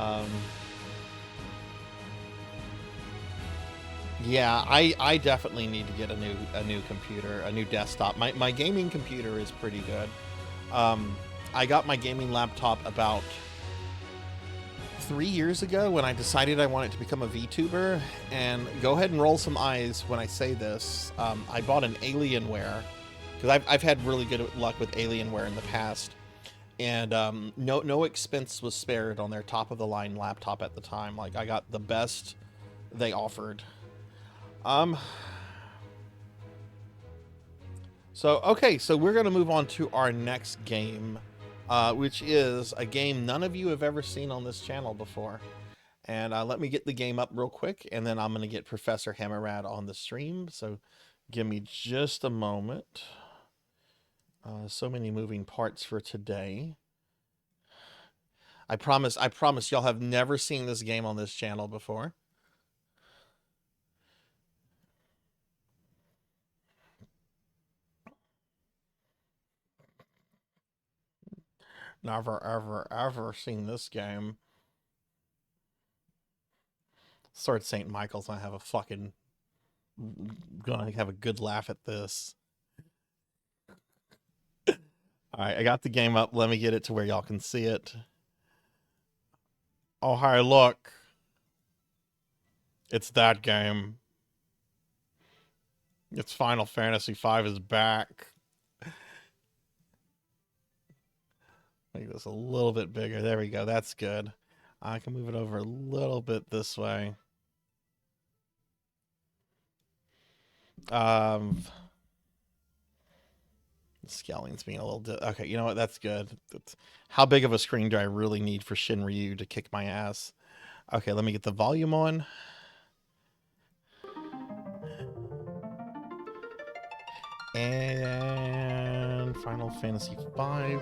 yeah, I definitely need to get a new computer, a new desktop. My gaming computer is pretty good. I got my gaming laptop about 3 years ago when I decided I wanted to become a VTuber. And go ahead and roll some eyes when I say this. I bought an Alienware because I've had really good luck with Alienware in the past, and no expense was spared on their top of the line laptop at the time. Like, I got the best they offered. So we're gonna move on to our next game, which is a game none of you have ever seen on this channel before. And let me get the game up real quick, and then I'm gonna get Professor HammerRadd on the stream. So give me just a moment. So many moving parts for today. I promise y'all have never seen this game on this channel before. Never, ever seen this game. Sword St. Michael's gonna have a good laugh at this. Alright, I got the game up. Let me get it to where y'all can see it. Oh, hi, look. It's that game. It's Final Fantasy V is back. Make this a little bit bigger. There we go. That's good. I can move it over a little bit this way. Scaling's being a little... okay, you know what? That's good. How big of a screen do I really need for Shinryu to kick my ass? Okay, let me get the volume on. And Final Fantasy V.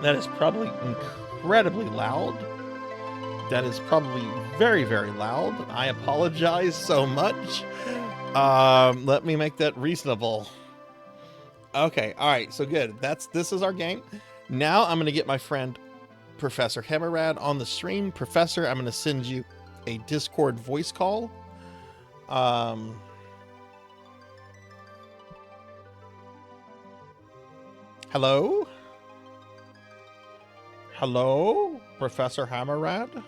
That is probably incredibly loud. That is probably very, very loud. I apologize so much. Let me make that reasonable. Okay, all right, so good. This is our game. Now I'm going to get my friend Professor HammerRadd on the stream. Professor, I'm going to send you a Discord voice call. Hello? Hello, Professor HammerRadd?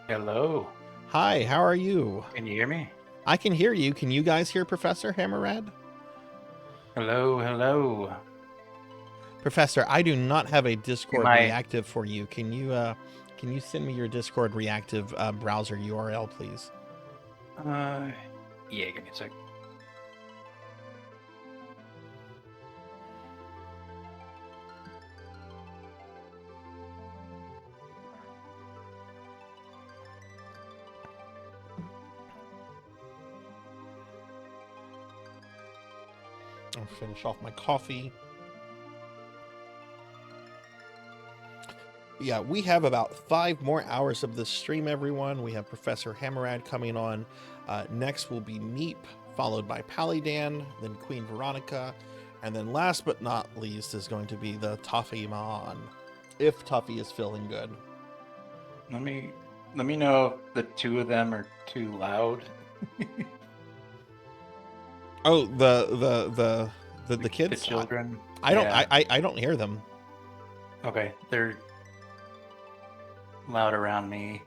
Hello. Hi, how are you? Can you hear me? I can hear you. Can you guys hear Professor HammerRadd? Hello, hello. Professor, I do not have a Discord Am I- reactive for you. Can you send me your Discord reactive browser URL, please? Yeah, give me a sec. I'll finish off my coffee. Yeah, we have about 5 more hours of this stream, everyone. We have Professor Hammerrad coming on. Next will be Meep, followed by PallyDan, then Queen Veronica, and then last but not least is going to be the Tuffymon, if Tuffy is feeling good. Let me know if the two of them are too loud. Oh, the kids? The children. I don't Yeah. I don't hear them. Okay, they're loud around me.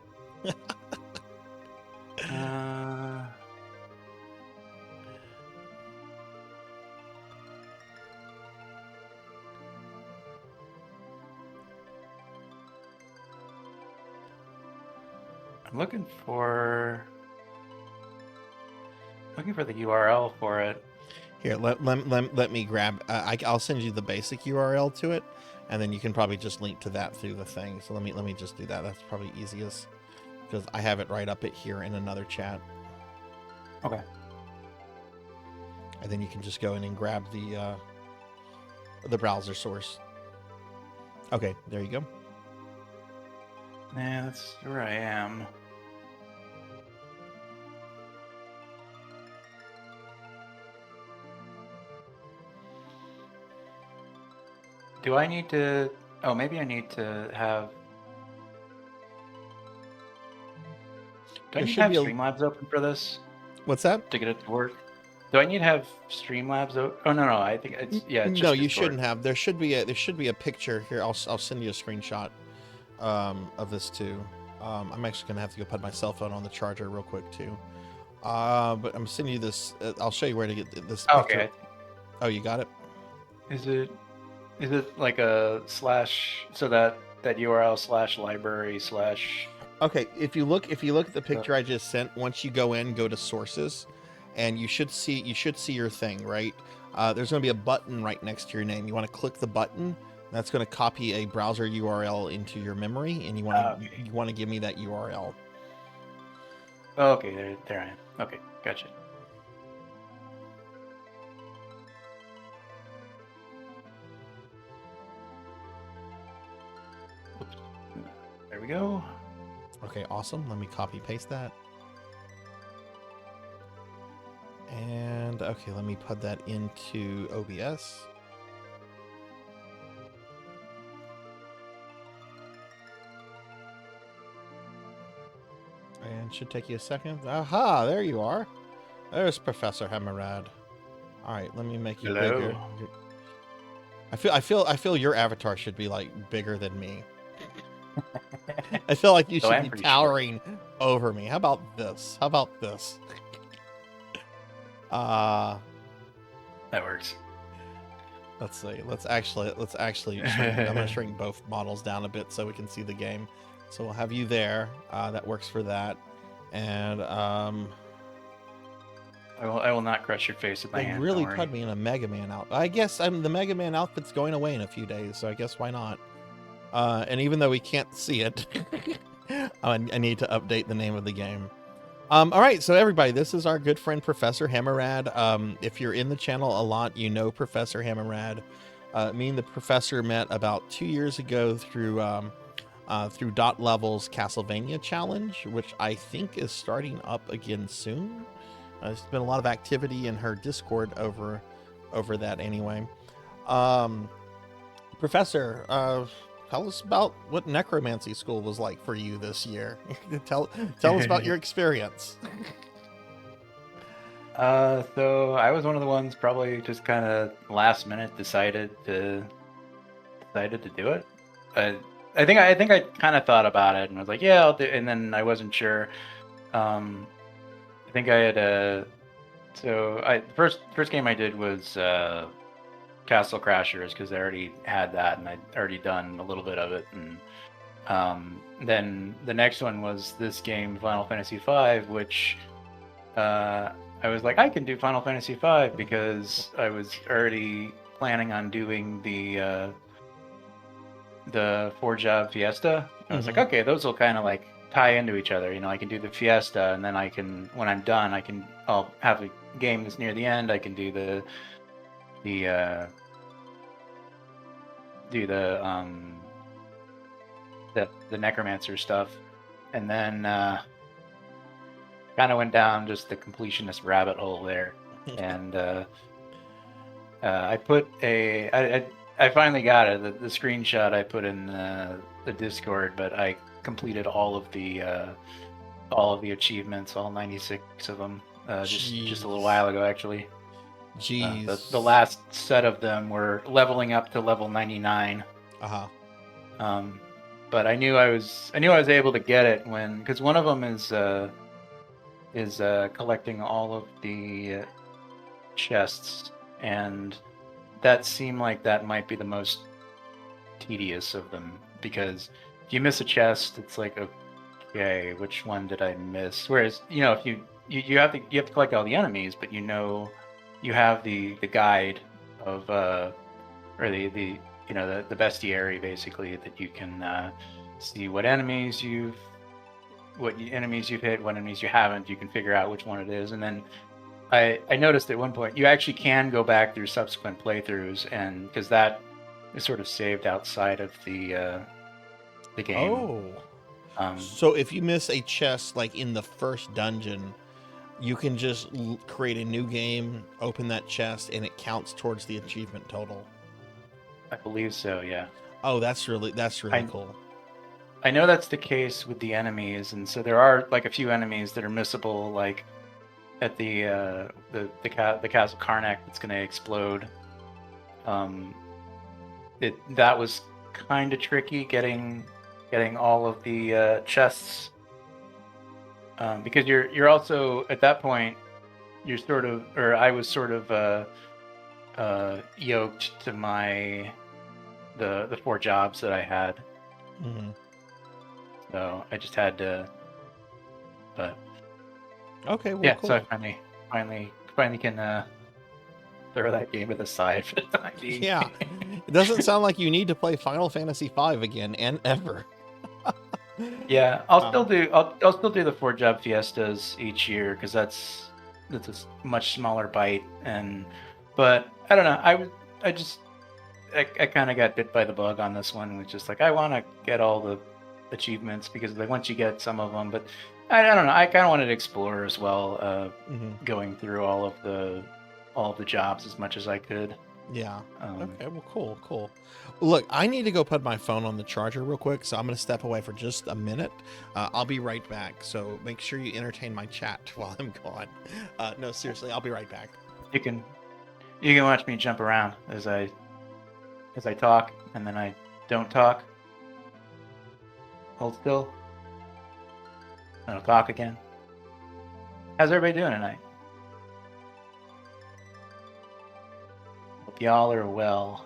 I'm looking for the URL for it. Here, let me grab. I'll send you the basic URL to it, and then you can probably just link to that through the thing. So let me just do that. That's probably easiest because I have it right up it here in another chat. Okay. And then you can just go in and grab the browser source. Okay, there you go. Yeah, that's where I am. Do I need to... Oh, maybe I need to have... Do I There need should to have be a- Streamlabs open for this What's that? to get it to work? Do I need to have Streamlabs open? Oh, no, I think it's... Yeah, it's just No, you Discord. shouldn't have. There should be a picture here. I'll send you a screenshot of this too. I'm actually gonna have to go put my cell phone on the charger real quick too. But I'm sending you this. I'll show you where to get this picture. Okay. Oh, you got it. Is it like a slash... So that URL slash library slash... Okay, if you look at the picture I just sent, once you go to sources, and you should see your thing, right? There's going to be a button right next to your name. You want to click the button. That's going to copy a browser URL into your memory, and you want to give me that URL. Oh, okay, there I am. Okay, gotcha. Oops. There we go. Okay, awesome. Let me copy paste that. And okay, let me put that into OBS. And it should take you a second. Aha, there you are. There's Professor HammerRadd. All right, let me make you bigger. I feel your avatar should be like bigger than me. I feel like you So should be towering over me. How about this? How about this? That works. Let's see. Let's actually shrink. I'm gonna shrink both models down a bit so we can see the game. So we'll have you there. That works for that. And I will not crush your face with my they hand. really don't worry. put me in a Mega Man outfit. I guess the Mega Man outfit's going away in a few days, so I guess why not? And even though we can't see it, I need to update the name of the game. All right, so everybody, this is our good friend Professor HammerRadd. If you're in the channel a lot, you know Professor HammerRadd. Me and the professor met about 2 years ago through Dot Level's Castlevania Challenge, which I think is starting up again soon. There's been a lot of activity in her Discord over that anyway. Professor, tell us about what Necromancy School was like for you this year. tell us about your experience. So I was one of the ones probably just kind of last minute decided to do it. I think I kind of thought about it and was like, yeah, I'll do. And then I wasn't sure. I think I had first game I did was Castle Crashers because I already had that and I'd already done a little bit of it. And then the next one was this game, Final Fantasy V, which I was like, I can do Final Fantasy V because I was already planning on doing the four-job Fiesta. I was like, okay, those will kind of like tie into each other. You know, I can do the Fiesta, and then I can, when I'm done, I'll have a game that's near the end. I can do the the do the necromancer stuff, and then kind of went down just the completionist rabbit hole there, and I put I finally got it. The screenshot I put in the Discord, but I completed all of the achievements, all 96 of them, just a little while ago, actually. Jeez. The last set of them were leveling up to level 99. But I knew I was able to get it because one of them is collecting all of the chests, and that seemed like that might be the most tedious of them, because if you miss a chest, it's like, okay, which one did I miss? Whereas, if you have to collect all the enemies, but you have the guide of or the bestiary, basically, that you can see what enemies you've hit, what enemies you haven't. You can figure out which one it is, and then I noticed at one point you actually can go back through subsequent playthroughs, and because that is sort of saved outside of the game. Oh. So if you miss a chest like in the first dungeon, you can just create a new game, open that chest, and it counts towards the achievement total. I believe so, yeah. Oh, that's really cool. I know that's the case with the enemies, and so there are like a few enemies that are missable, like at the Castle Karnak that's going to explode. That was kind of tricky getting all of the chests, because you're also at that point you're sort of, or I was sort of yoked to the 4 jobs that I had. Mm-hmm. So I just had to, but okay, well, yeah. cool. So I finally can throw that game to the side for the time being. Yeah, it doesn't sound like you need to play Final Fantasy V again and ever. Yeah, I'll still do the 4 job fiestas each year, because that's a much smaller bite, but I don't know. I kind of got bit by the bug on this one. It was just like, I want to get all the achievements, because like once you get some of them, but I don't know. I kind of wanted to explore as well, going through all of the jobs as much as I could. Yeah. Okay. Well, cool. Look, I need to go put my phone on the charger real quick, so I'm going to step away for just a minute. I'll be right back. So make sure you entertain my chat while I'm gone. No, seriously, I'll be right back. You can watch me jump around as I talk, and then I don't talk. Hold still. And I'll talk again. How's everybody doing tonight? Hope y'all are well.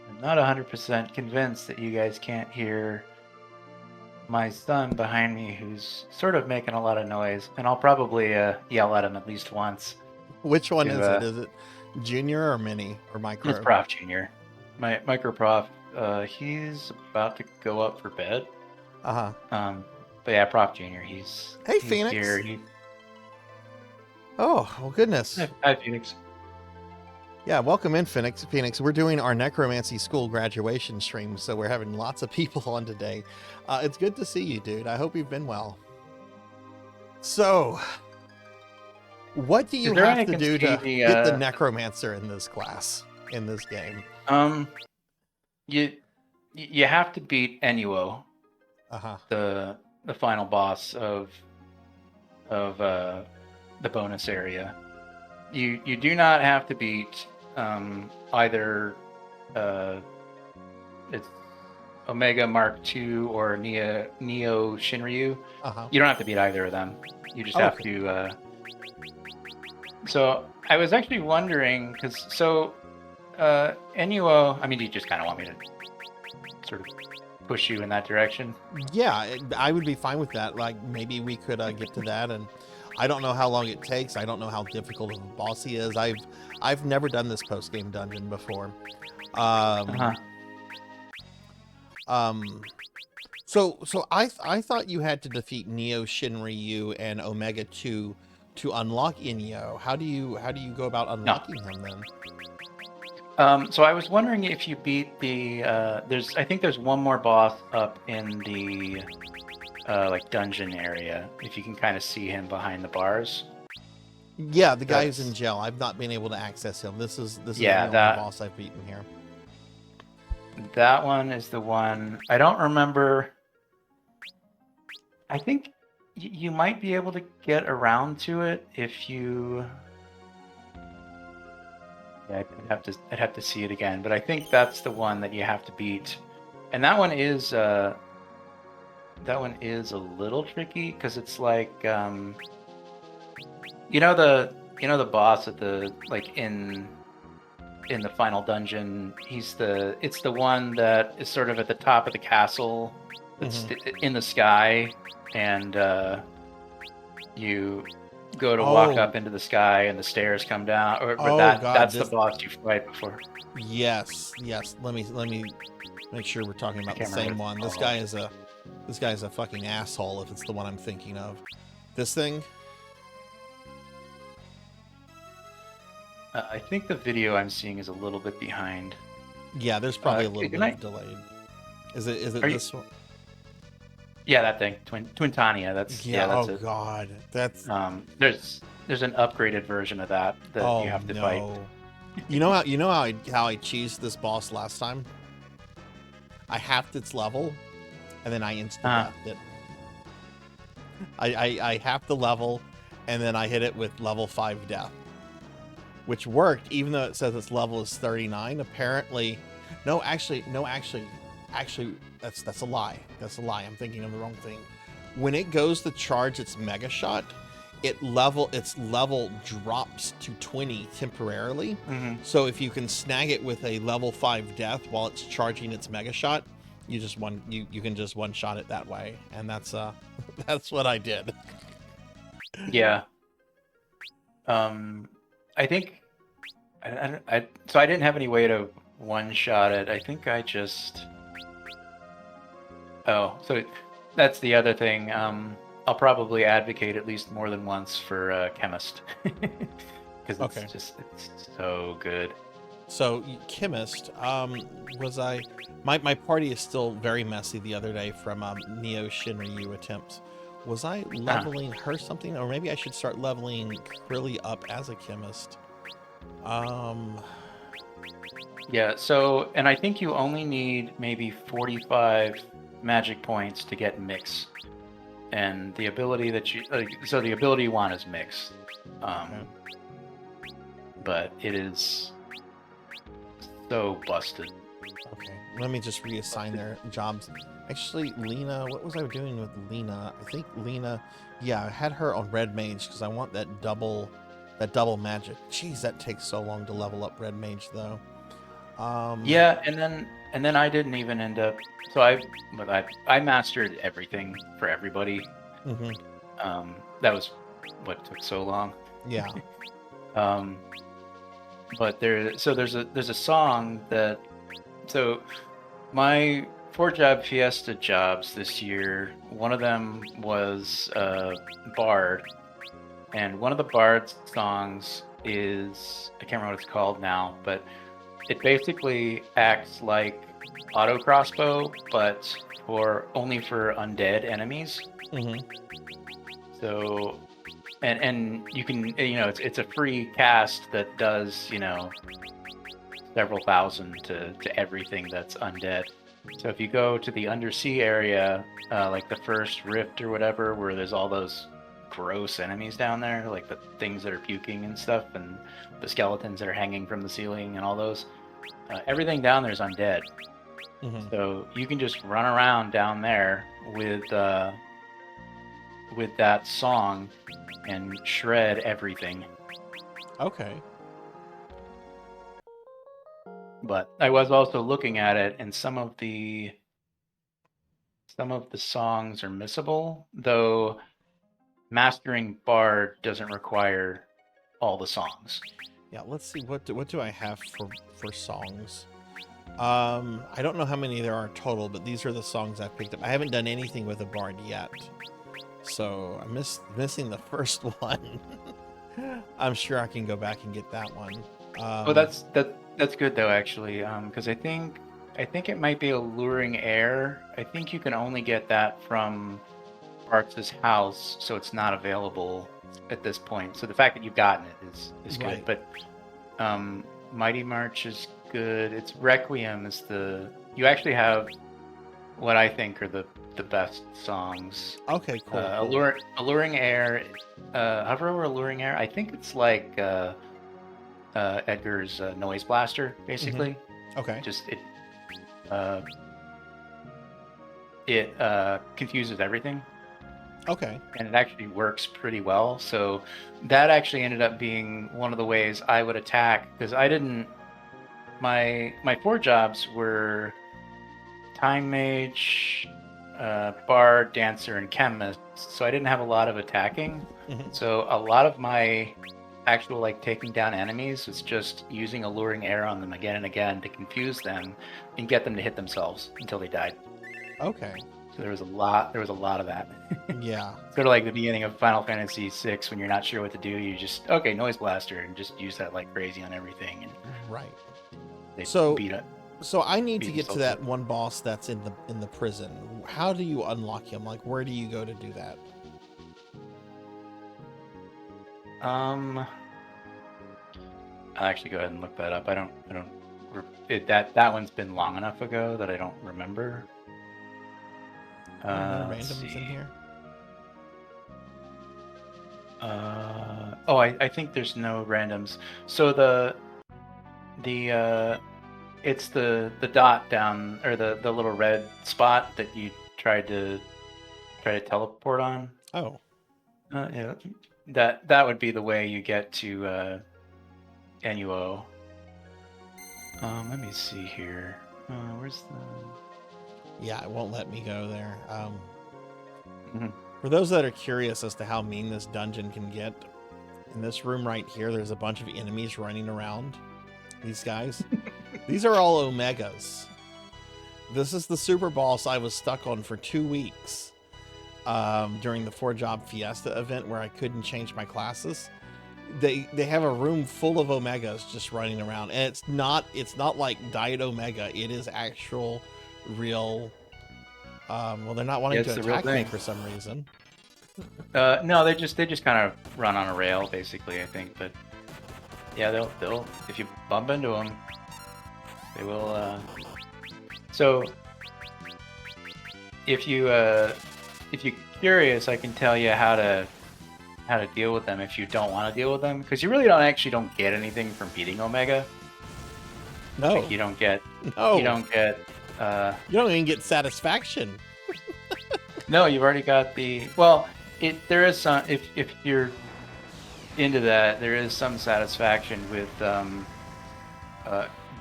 I'm not 100% convinced that you guys can't hear my son behind me, who's sort of making a lot of noise, and I'll probably yell at him at least once. Which one is it? Is it Junior or Mini or Micro? It's Prof Junior. My Micro Prof. He's about to go up for bed. But yeah, Prof Junior. He's Phoenix. Here. Oh, well, goodness. Hi, Phoenix. Yeah, welcome in, Phoenix. We're doing our Necromancy school graduation stream, so we're having lots of people on today. It's good to see you, dude. I hope you've been well. So, what do you have to do to get the Necromancer in this class, in this game? You have to beat Enuo, the final boss of the bonus area. You do not have to beat either it's Omega Mark II or Neo Shinryu. You don't have to beat either of them. You just have to. So I was actually wondering, because Enuo. I mean, do you just kind of want me to sort of push you in that direction? Yeah, I would be fine with that. Like, maybe we could get to that, and I don't know how long it takes. I don't know how difficult of a boss he is. I've never done this post-game dungeon So I thought you had to defeat Neo, Shinryu, and Omega 2 to unlock Inyo. How do you go about unlocking him then? So I was wondering if you beat the I think there's one more boss up in the like dungeon area. If you can kind of see him behind the bars. Yeah, the guy who's in jail. I've not been able to access him. This is the only boss I've beaten here. That one is the one. I don't remember. I think you might be able to get around to it if you. Yeah, I'd have to see it again, but I think that's the one that you have to beat, and that one is a little tricky because it's like you know the boss at the like in the final dungeon. It's the one that is sort of at the top of the castle that's in the sky, and you go to walk up into the sky and the stairs come down. That's the boss you fight before. Yes. Let me make sure we're talking about the same one. This guy is a fucking asshole if it's the one I'm thinking of. This thing? I think the video I'm seeing is a little bit behind. Yeah, there's probably a little bit of delayed. Is it this one? Yeah, that thing, Twintania. That's that's it. God, that's there's an upgraded version of that you have to fight. You know how I cheesed this boss last time? I halved its level, and then I insta-deathed it. I halved the level, and then I hit it with level 5 death, which worked, even though it says its level is 39. Apparently, actually, that's a lie. That's a lie. I'm thinking of the wrong thing. When it goes to charge its mega shot, its level drops to 20 temporarily. So if you can snag it with a level 5 death while it's charging its mega shot, you can just one shot it that way, and that's what I did. Yeah. I think so I didn't have any way to one shot it. I think I just. Oh, so that's the other thing. I'll probably advocate at least more than once for Chemist because it's so good. So Chemist, my party is still very messy the other day from Neo Shinryu attempts. Was I leveling her something, or maybe I should start leveling Krilly up as a Chemist? Yeah. So, and I think you only need maybe 45 magic points to get Mix, and the ability that the ability you want is Mix, but it is so busted. Okay, let me just reassign their jobs. Actually, Lena, what was I doing with Lena? I think Lena, I had her on Red Mage because I want that double magic. Jeez, that takes so long to level up Red Mage though. Yeah, and then I didn't even end up. So I mastered everything for everybody. That was what took so long. Yeah. But there's a song that. So my 4-job Fiesta jobs this year, one of them was Bard, and one of the Bard songs is, I can't remember what it's called now, but it basically acts like auto crossbow, but only for undead enemies. So, and you can, it's a free cast that does, several thousand to everything that's undead. So if you go to the undersea area, like the first rift or whatever, where there's all those gross enemies down there, like the things that are puking and stuff, and the skeletons that are hanging from the ceiling and all those, everything down there is undead. So you can just run around down there with that song and shred everything. Okay. But I was also looking at it, and some of the songs are missable, though mastering Bard doesn't require all the songs. Yeah, let's see, what do I have for songs? I don't know how many there are total, but these are the songs I've picked up. I haven't done anything with a bard yet, so I'm missing the first one. I'm sure I can go back and get that one. Oh, that's good though, actually, because I think it might be Alluring Air. I think you can only get that from Bartz's house, so it's not available at this point. So the fact that you've gotten it is Right. good. But Mighty March is good. It's Requiem is you actually have what I think are the best songs. Okay, cool. Alluring Air, hover over Alluring Air. I think it's like Edgar's Noise Blaster, basically. Okay. Just it confuses everything. Okay. And it actually works pretty well. So that actually ended up being one of the ways I would attack, because I didn't. My 4 jobs were Time Mage, Bard, Dancer, and Chemist. So I didn't have a lot of attacking. Mhm. So a lot of my actual like taking down enemies was just using Alluring Air on them again and again to confuse them and get them to hit themselves until they died. Okay. So there was a lot of that. Yeah. Sort of like the beginning of Final Fantasy VI, when you're not sure what to do, you just Noise Blaster and just use that like crazy on everything, and Right. they So- beat it. So I need to Beat get to themselves that one boss that's in the prison. How do you unlock him? Like, where do you go to do that? I'll actually go ahead and look that up. That one's been long enough ago that I don't remember. Are there Let's randoms see. in here? I think there's no randoms. So it's the dot down, or the little red spot that you tried to teleport on. Oh. Yeah, that would be the way you get to NUO. Let me see here. Where's the? Yeah, it won't let me go there. Mhm. For those that are curious as to how mean this dungeon can get, in this room right here, there's a bunch of enemies running around. These guys. These are all Omegas. This is the super boss I was stuck on for 2 weeks during the 4-job Fiesta event where I couldn't change my classes. They have a room full of Omegas just running around, and it's not like Diet Omega. It is actual, real. Well, they're not wanting Yeah, to it's the real attack me thing. for some reason. No, they just kind of run on a rail, basically, I think. But yeah, they'll if you bump into them, they will. So if you're curious, I can tell you how to deal with them if you don't want to deal with them, because you really don't get anything from beating Omega. No, Like, you don't get no, you don't get You don't even get satisfaction. no, you've already got the there is some, if you're into that, there is some satisfaction with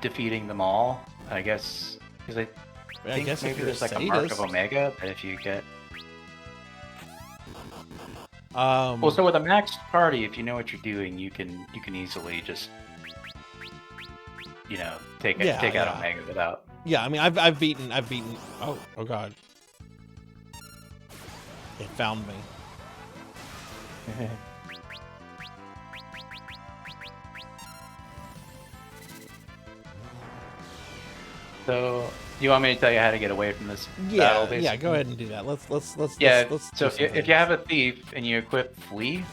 defeating them all, I guess, because I think guess if maybe you're there's like a sadist. mark of Omega that if you get Um, well, so with a maxed party, if you know what you're doing, you can easily just take Yeah, out yeah. Omega without. yeah, I mean, I've beaten. Oh god, it found me. So you want me to tell you how to get away from this battle? Yeah, Basically? yeah. Go ahead and do that. Let's Yeah. let's So if you have a thief and you equip Flee,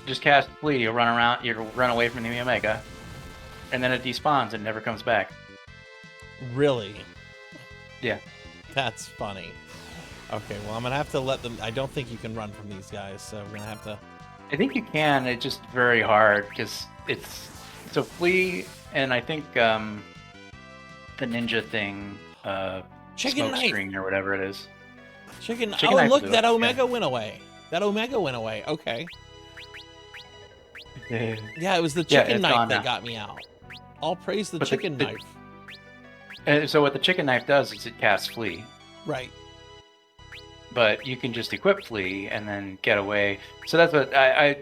just cast Flee. You'll run around. You'll run away from the Omega, and then it despawns and never comes back. Really? Yeah. That's funny. Okay, well, I'm gonna have to let them. I don't think you can run from these guys, so we're gonna have to. I think you can. It's just very hard because it's so Flee, and I think the ninja thing, Chicken smoke knife. screen or whatever it is. Chicken. Chicken Oh, knife look, will do that it, yeah. Omega went away. That Omega went away. Okay. Yeah, it was the Yeah, chicken it's knife gone that now. got me out. All praise the But chicken knife. And so what the chicken knife does is it casts Flee. Right. But you can just equip Flee and then get away. So that's what I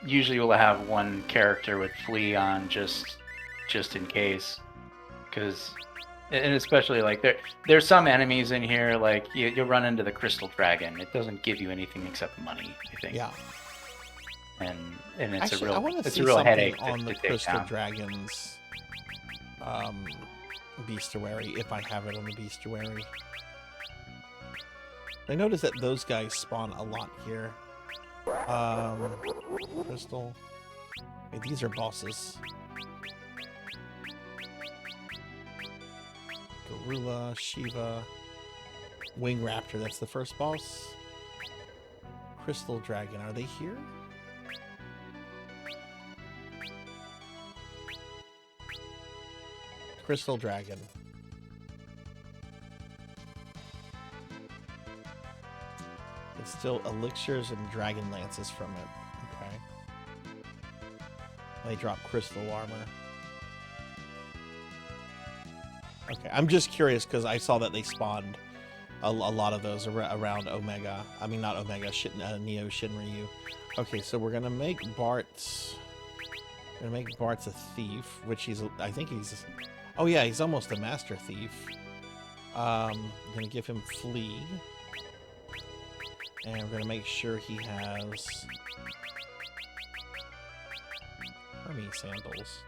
usually will have one character with Flee on just in case. because, and especially like there's some enemies in here like you'll run into the crystal dragon. It doesn't give you anything except money, I think. Yeah. And it's Actually, a I real want to it's see a real something headache on the to take Crystal down. Dragon's bestiary, if I have it on the bestiary. I noticed that those guys spawn a lot here. Crystal. Hey, these are bosses. Garula, Shiva, Wing Raptor, that's the first boss. Crystal Dragon, are they here? Crystal Dragon. It's still elixirs and dragon lances from it. Okay. They drop crystal armor. Okay, I'm just curious because I saw that they spawned a lot of those around Omega. I mean, not Omega, Neo Shinryu. Okay, so we're gonna make Bart's a thief, which I think he's. Oh yeah, he's almost a master thief. I'm gonna give him flee, and we're gonna make sure he has Hermes sandals.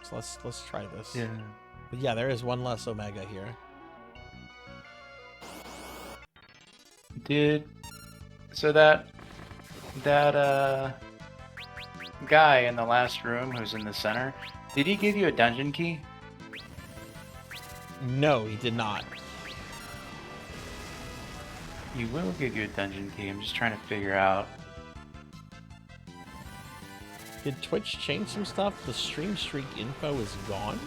So let's try this. Yeah. But yeah, there is one less Omega here. So that guy in the last room who's in the center, did he give you a dungeon key? No, he did not. He will give you a dungeon key. I'm just trying to figure out. Did Twitch change some stuff? The stream streak info is gone?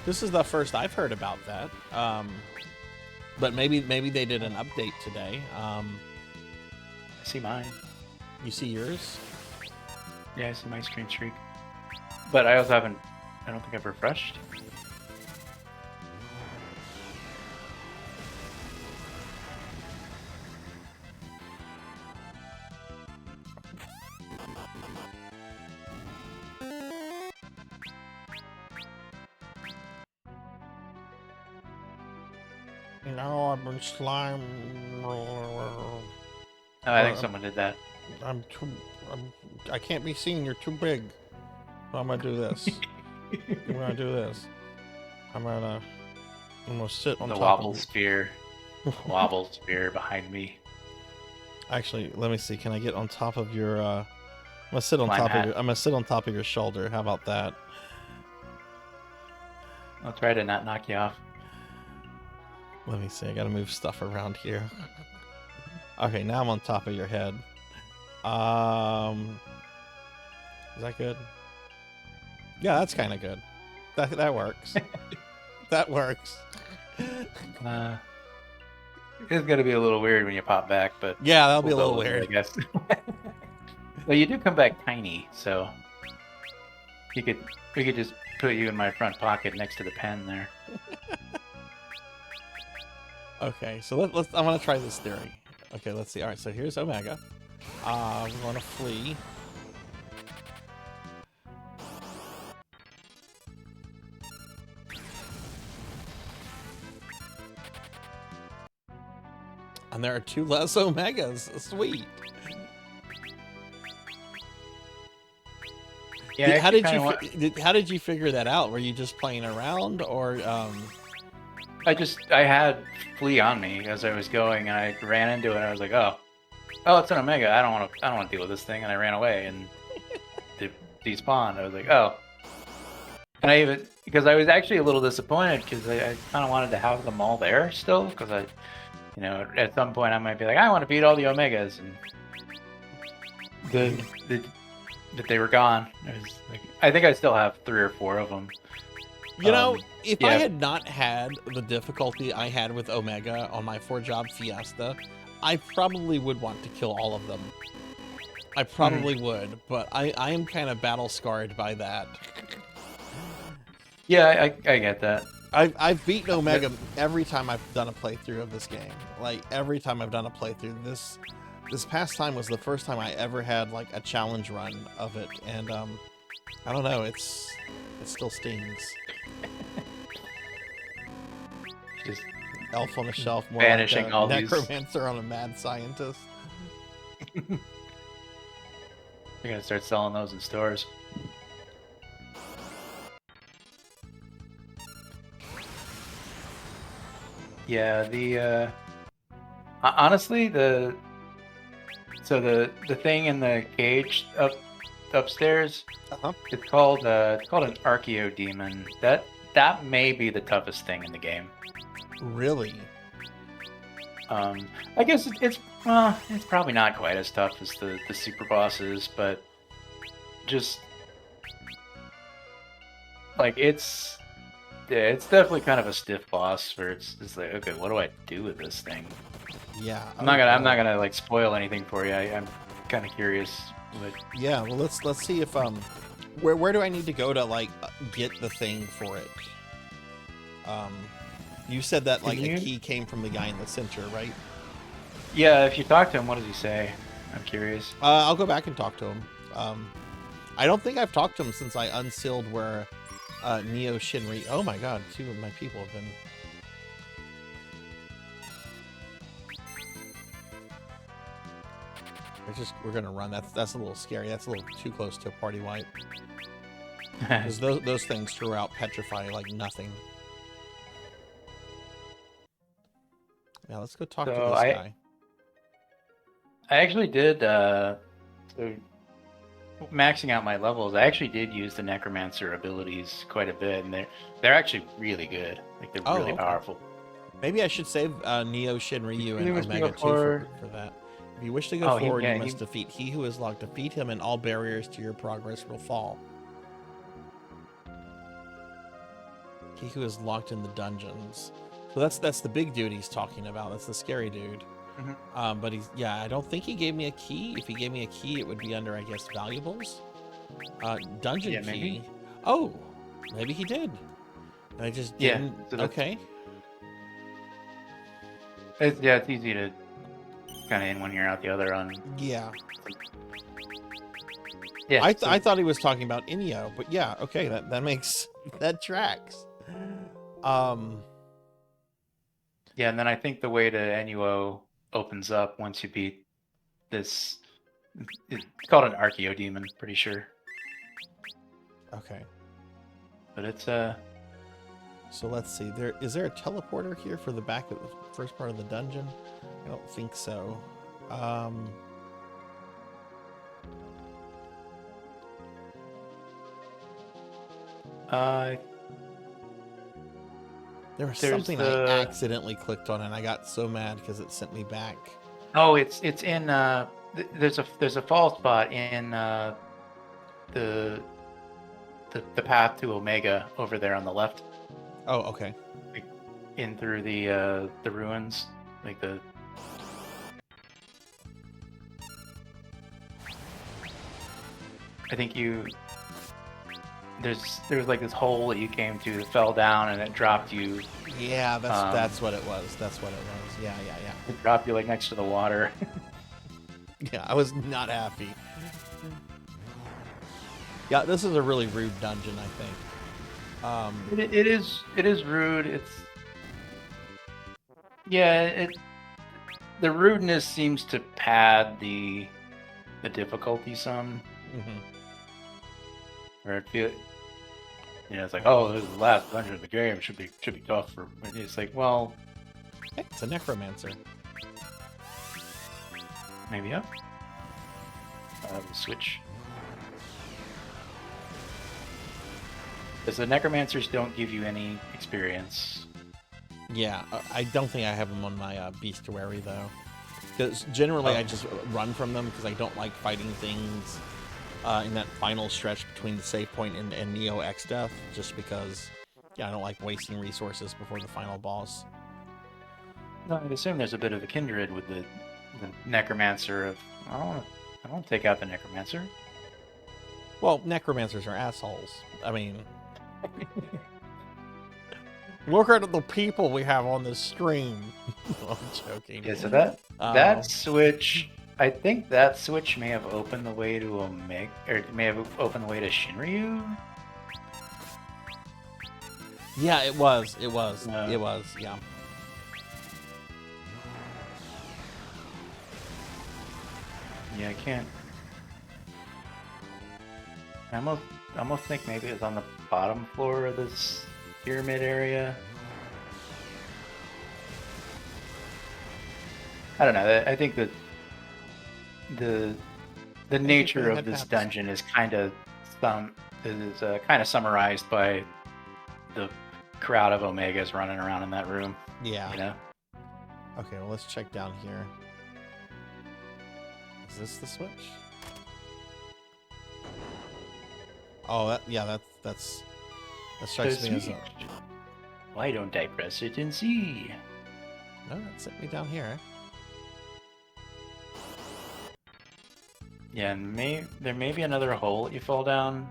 This is the first I've heard about that. But maybe they did an update today. I see mine. You see yours? Yeah, I see my stream streak. But I also haven't. I don't think I've refreshed. No, I've been slime. Oh, I think someone did that. I can't be seen. You're too big. So I'm gonna do this. I'm gonna do this. I'm gonna sit on The top wobble of sphere. Wobble sphere behind me. Actually, let me see. Can I get on top of your? I'm gonna sit on Climb top hat. of your. I'm gonna sit on top of your shoulder. How about that? I'll try to not knock you off. Let me see. I gotta move stuff around here. Okay, now I'm on top of your head. Is that good? Yeah, that's kind of good. That works. That works. It's gonna be a little weird when you pop back, but Yeah, that'll be a we'll little go with it, weird. I guess. Well, you do come back tiny, so we could just put you in my front pocket next to the pen there. Okay, so let's. I'm gonna try this theory. Okay, let's see. All right, so here's Omega. We're gonna flee. And there are 2 less Omegas. Sweet. Yeah, How did you figure that out? Were you just playing around, or I had Flea on me as I was going, and I ran into it. And I was like, oh, it's an Omega. I don't want to deal with this thing, and I ran away and despawned. I was like, oh, and because I was actually a little disappointed because I kind of wanted to have them all there still because at some point I might be like, I want to beat all the Omegas, and that they were gone. I think I still have 3 or 4 of them. If I had not had the difficulty I had with Omega on my 4-job Fiesta, I probably would want to kill all of them. I probably would, but I am kind of battle scarred by that. Yeah, I get that. I've beaten Omega every time I've done a playthrough of this game. Like, every time I've done a playthrough. This past time was the first time I ever had, like, a challenge run of it, and I don't know. It still stings. Just Elf on a shelf, more banishing like a all these- necromancer on a mad scientist. You're gonna start selling those in stores. Yeah, the honestly, the thing in the cage upstairs, it's called an Archaeodemon. That may be the toughest thing in the game. Really? I guess it's probably not quite as tough as the super bosses, but just like it's definitely kind of a stiff boss where it's like, okay, what do I do with this thing? Yeah. I'm not gonna like spoil anything for you. I'm kind of curious. But Yeah. Well, let's see if where do I need to go to like get the thing for it? You said that like the key came from the guy in the center, right? yeah, if you talk to him, what does he say? I'm curious. I'll go back and talk to him. I don't think I've talked to him since I unsealed where Neo Shinri. Oh my god, 2 of my people have been. We're gonna run. That's a little scary. That's a little too close to a party wipe. Because those things throughout petrify like nothing. Yeah, let's go talk to this guy. I actually did, so maxing out my levels, I actually did use the Necromancer abilities quite a bit, and they're actually really good. Like, they're really powerful. Maybe I should save Neo Shinryu and Omega 2 for that. If you wish to go forward, you must defeat he who is locked. Defeat him, and all barriers to your progress will fall. He who is locked in the dungeons. So that's the big dude he's talking about. That's the scary dude. Mm-hmm. But I don't think he gave me a key. If he gave me a key, it would be under, I guess, valuables. Dungeon key. Maybe. Oh, maybe he did. I just didn't. So okay. It's easy to kind of in one ear out the other on. Yeah. Yeah. I thought he was talking about Inyo, but yeah, okay, that tracks. Yeah, and then I think the way to Enuo opens up once you beat this. It's called an Archaeodemon, pretty sure. Okay. But it's So let's see. Is there a teleporter here for the back of the first part of the dungeon? I don't think so. There was something I accidentally clicked on, and I got so mad because it sent me back. Oh, it's in there's a fall spot in the path to Omega over there on the left. Oh, okay. Like, in through the ruins, like the. I think there's like this hole that you came to that fell down and it dropped you. Yeah, that's what it was. That's what it was. Yeah. It dropped you like next to the water. Yeah, I was not happy. Yeah, this is a really rude dungeon, I think. It is rude. The rudeness seems to pad the difficulty some. Mm-hmm. Where it feels, it's like, oh, this is the last dungeon of the game. Should be tough for. It's like, well, Hey, it's a necromancer. maybe up. Switch. Because the necromancers don't give you any experience. Yeah, I don't think I have them on my bestiary though. Because generally I just run from them because I don't like fighting things in that final stretch between the save point and Neo X death. Just because, I don't like wasting resources before the final boss. No, I'd assume there's a bit of a kindred with the necromancer of. I don't want to take out the necromancer. Well, necromancers are assholes. I mean, look at the people we have on this stream. I'm joking. Yeah, so that switch I think that switch may have opened the way to Omega, or it may have opened the way to Shinryu. Yeah, it was. It was. No. It was. Yeah. Yeah, I can't. I almost think maybe it's on the bottom floor of this pyramid area. I don't know. I think that the nature of this dungeon is kind of summarized by the crowd of Omegas running around in that room. Yeah. You know. Okay, well, let's check down here. Is this the switch? Oh, that strikes me as a... Why don't I press it and see? No, that sent me down here. Yeah, and there may be another hole that you fall down.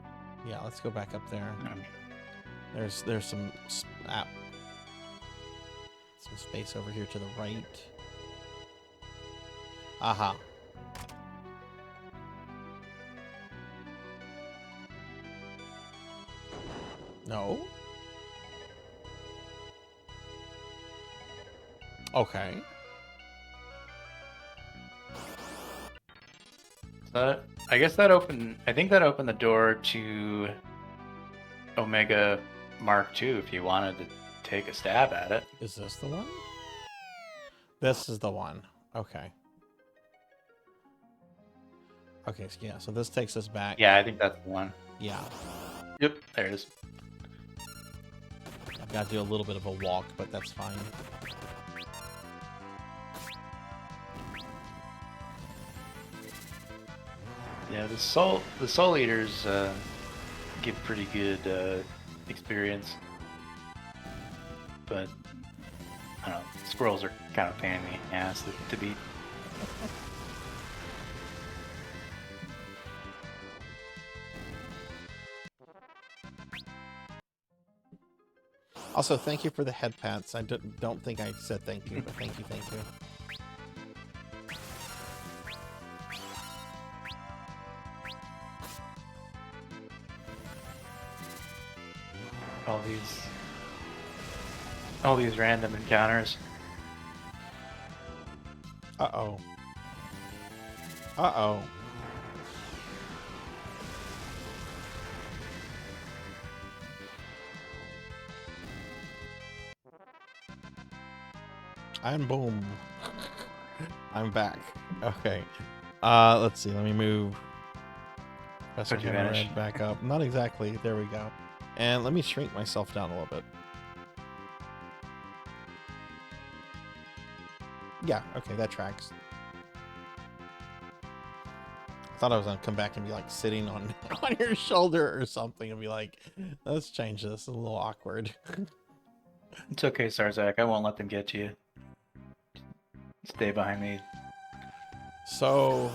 Yeah, let's go back up there. There's some space over here to the right. Aha. No. Okay. I guess that opened. I think that opened the door to Omega Mark II. If you wanted to take a stab at it. Is this the one? This is the one. Okay. Okay. So yeah. So this takes us back. Yeah, I think that's the one. Yeah. Yep. There it is. I've got to do a little bit of a walk, but that's fine. Yeah, the soul eaters give pretty good experience, but I don't know. Squirrels are kind of a pain in the ass to beat. Also, thank you for the head pats. I don't think I said thank you, but thank you, thank you. All these random encounters. Uh-oh. Uh-oh. And boom. I'm back. Okay. Let's see. Let me move ProfHammerRadd back up. Not exactly. There we go. And let me shrink myself down a little bit. Yeah, okay, that tracks. I thought I was gonna come back and be like sitting on your shoulder or something and be like, let's change this. It's a little awkward. It's okay, Sarzac. I won't let them get to you. Stay behind me. So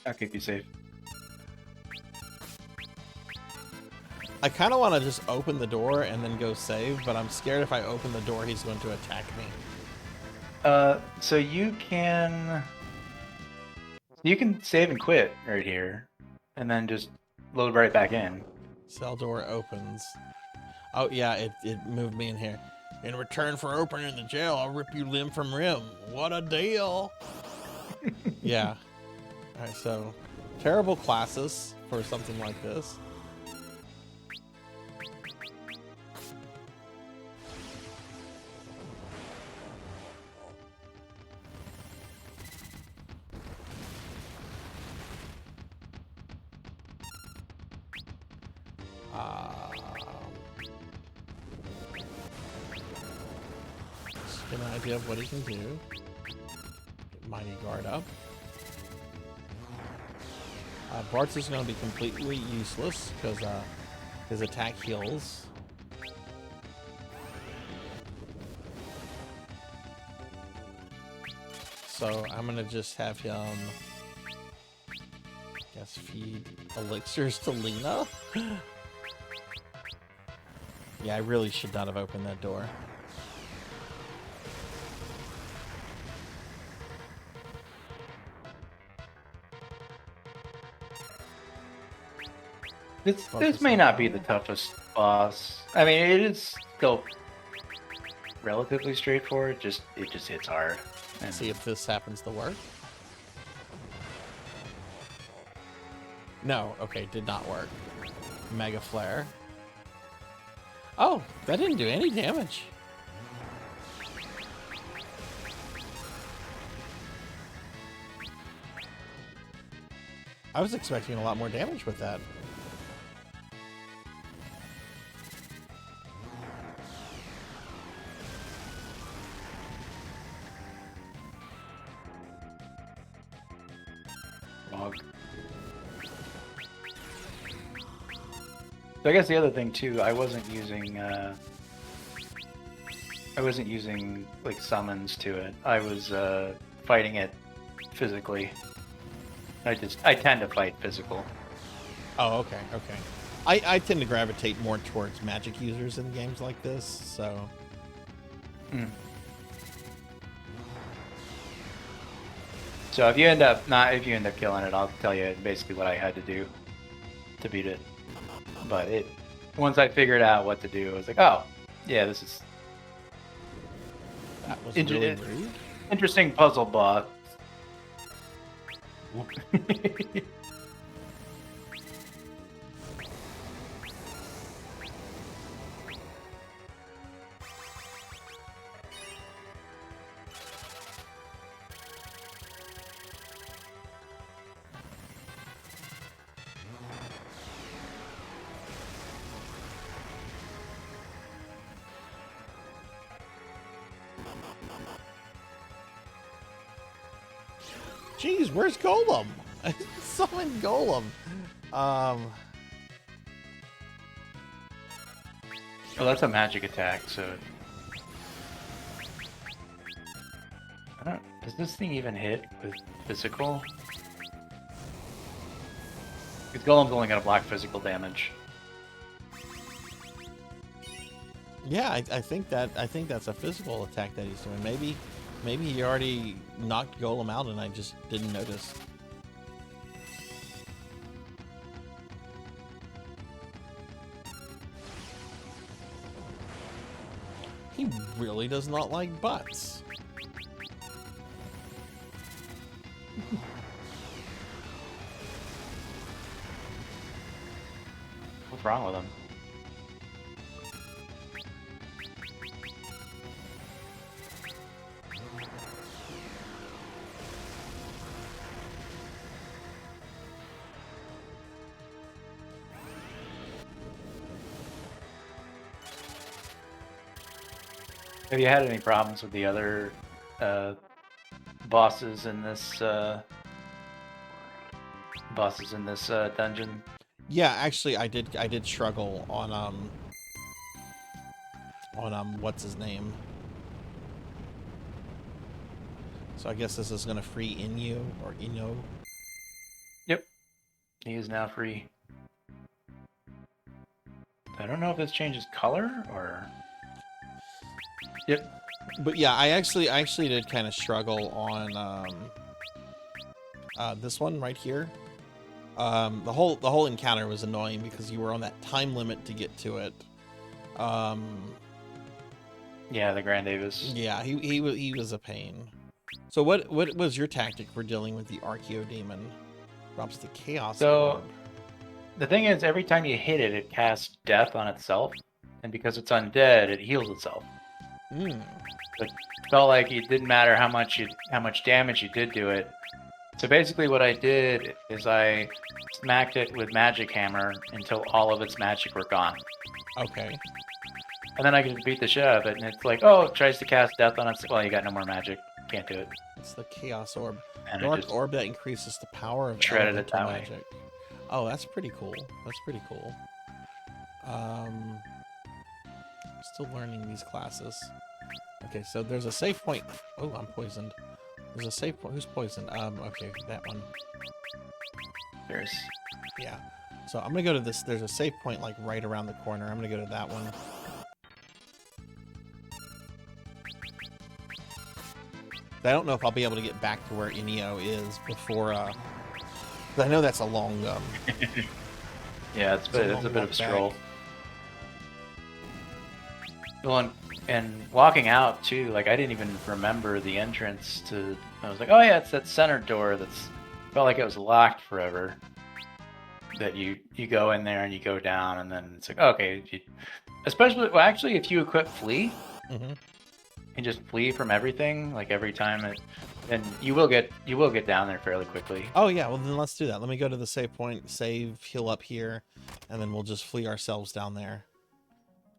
I'll keep you safe. I kind of want to just open the door and then go save, but I'm scared if I open the door, he's going to attack me. So you can save and quit right here, and then just load right back in. Cell door opens. Oh yeah, it moved me in here. In return for opening the jail, I'll rip you limb from limb. What a deal! Yeah. All right, so terrible classes for something like this. Get an idea of what he can do. Get Mighty Guard up. Bart's is going to be completely useless because his attack heals. So I'm going to just have him, I guess, feed elixirs to Lena. Yeah, I really should not have opened that door. This may not be the toughest boss. I mean, it is still relatively straightforward. It just hits hard. And See if this happens to work. No, okay, did not work. Mega Flare. Oh, that didn't do any damage. I was expecting a lot more damage with that. Log. So I guess the other thing too, I wasn't using like summons to it. I was fighting it physically. I tend to fight physical. Oh, okay, okay. I tend to gravitate more towards magic users in games like this, so. So if you end up killing it, I'll tell you basically what I had to do to beat it. But once I figured out what to do, I was like, oh, yeah, this is That was really rude. interesting puzzle boss. Jeez, where's Golem? I summoned Golem. Well, that's a magic attack, so I don't. Does this thing even hit with physical? Because Golem's only gonna block physical damage. Yeah, I think that's a physical attack that he's doing. Maybe he already knocked Golem out and I just didn't notice. He really does not like butts. What's wrong with him? Have you had any problems with the other bosses in this dungeon? Yeah, actually, I did struggle on what's his name. So I guess this is gonna free Inyo or Ino. Yep, he is now free. I don't know if this changes color or. Yep. But yeah, I actually did kind of struggle on this one right here. The whole encounter was annoying because you were on that time limit to get to it. Yeah, the Grand Davis. Yeah, he was a pain. So what was your tactic for dealing with the Archaeodemon? Drops the Chaos Orb. The thing is, every time you hit it, it casts death on itself, and because it's undead, it heals itself. It felt like it didn't matter how much damage you did to it. So basically what I did is I smacked it with Magic Hammer until all of its magic were gone. Okay. And then I could beat the shit out of it, and it's like, oh, it tries to cast death on itself. Well, you got no more magic. Can't do it. It's the Chaos Orb. And Dark Orb that increases the power of shredded it elemental that way. magic. Oh, that's pretty cool. That's pretty cool. Still learning these classes. Okay, so there's a save point. Oh, I'm poisoned. There's a save point. Who's poisoned? Okay, that one. There's. Yeah. So I'm gonna go to this. There's a save point like right around the corner. I'm gonna go to that one. I don't know if I'll be able to get back to where Inyo is before. I know that's a long. Yeah, it's a bit of a stroll. Well, and walking out too, like I didn't even remember the entrance to. I was like, oh yeah, it's that center door that's felt like it was locked forever. That you go in there and you go down, and then it's like, okay, especially well, actually, if you equip flee, and just flee from everything, like every time, then you will get down there fairly quickly. Oh yeah, well then let's do that. Let me go to the save point, save, heal up here, and then we'll just flee ourselves down there.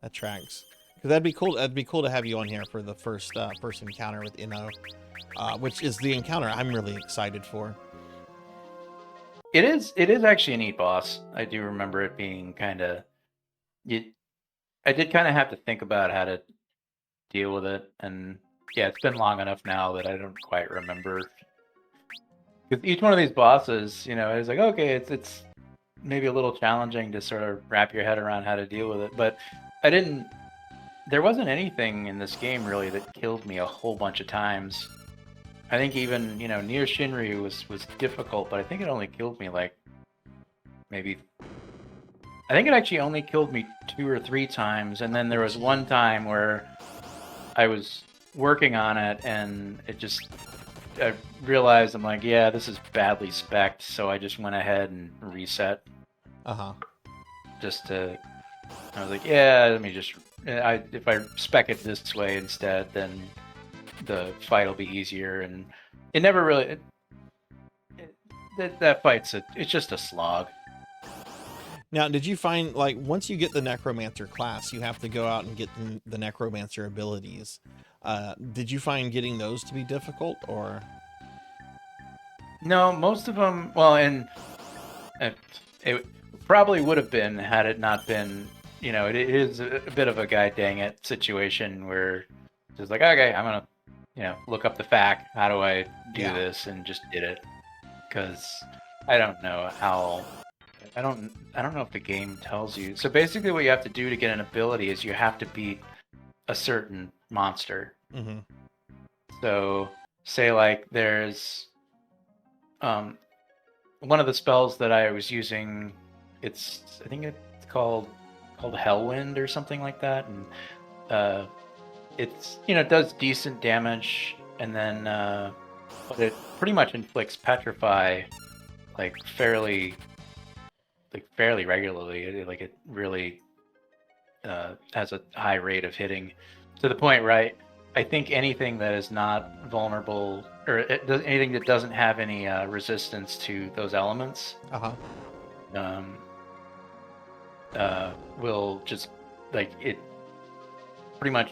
That tracks. Because that'd be cool. That'd be cool to have you on here for the first encounter with Inno, which is the encounter I'm really excited for. It is actually a neat boss. I do remember it being kind of. I did kind of have to think about how to deal with it, and yeah, it's been long enough now that I don't quite remember. Because each one of these bosses, you know, it's like, okay, it's maybe a little challenging to sort of wrap your head around how to deal with it, but there wasn't anything in this game really that killed me a whole bunch of times. I think even, you know, near Shinryu was difficult, but I think it only killed me like maybe. I think it actually only killed me 2 or 3 times, and then there was one time where I was working on it, and I realized I'm like, yeah, this is badly spec'd, so I just went ahead and reset. Just I was like, yeah, let me just. If I spec it this way instead, then the fight will be easier, and it never really. That fight's it's just a slog. Now, did you find, like, once you get the Necromancer class, you have to go out and get the Necromancer abilities. Did you find getting those to be difficult, or? No, most of them. Well, and it probably would have been had it not been. You know, it is a bit of a guy dang it situation where it's just like, okay, I'm gonna, you know, look up the fact. How do I do this? And just did it, because I don't know how. I don't know if the game tells you. So basically, what you have to do to get an ability is you have to beat a certain monster. So, say like there's one of the spells that I was using. I think it's called Hellwind or something like that, and it's, you know, it does decent damage, and then but it pretty much inflicts Petrify like fairly regularly. It really has a high rate of hitting, to the point where I think anything that is not vulnerable, or anything that doesn't have any resistance to those elements, will just, like, it pretty much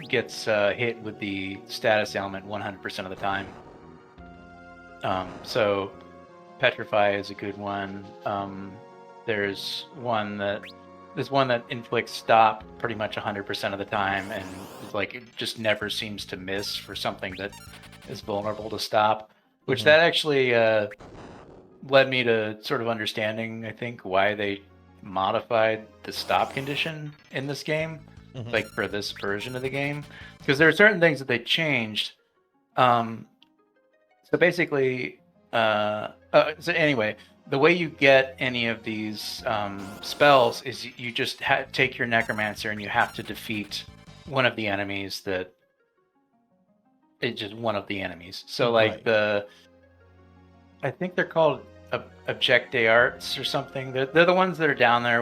gets hit with the status element 100% of the time. So Petrify is a good one. There's one that inflicts stop pretty much 100% of the time, and like it just never seems to miss for something that is vulnerable to stop. Which that actually led me to sort of understanding, I think, why they modified the stop condition in this game, like for this version of the game, because there are certain things that they changed. So basically, so anyway, the way you get any of these spells is you just take your Necromancer and you have to defeat one of the enemies that. It's just one of the enemies. So like I think they're called Objecte Arts or something. They're the ones that are down there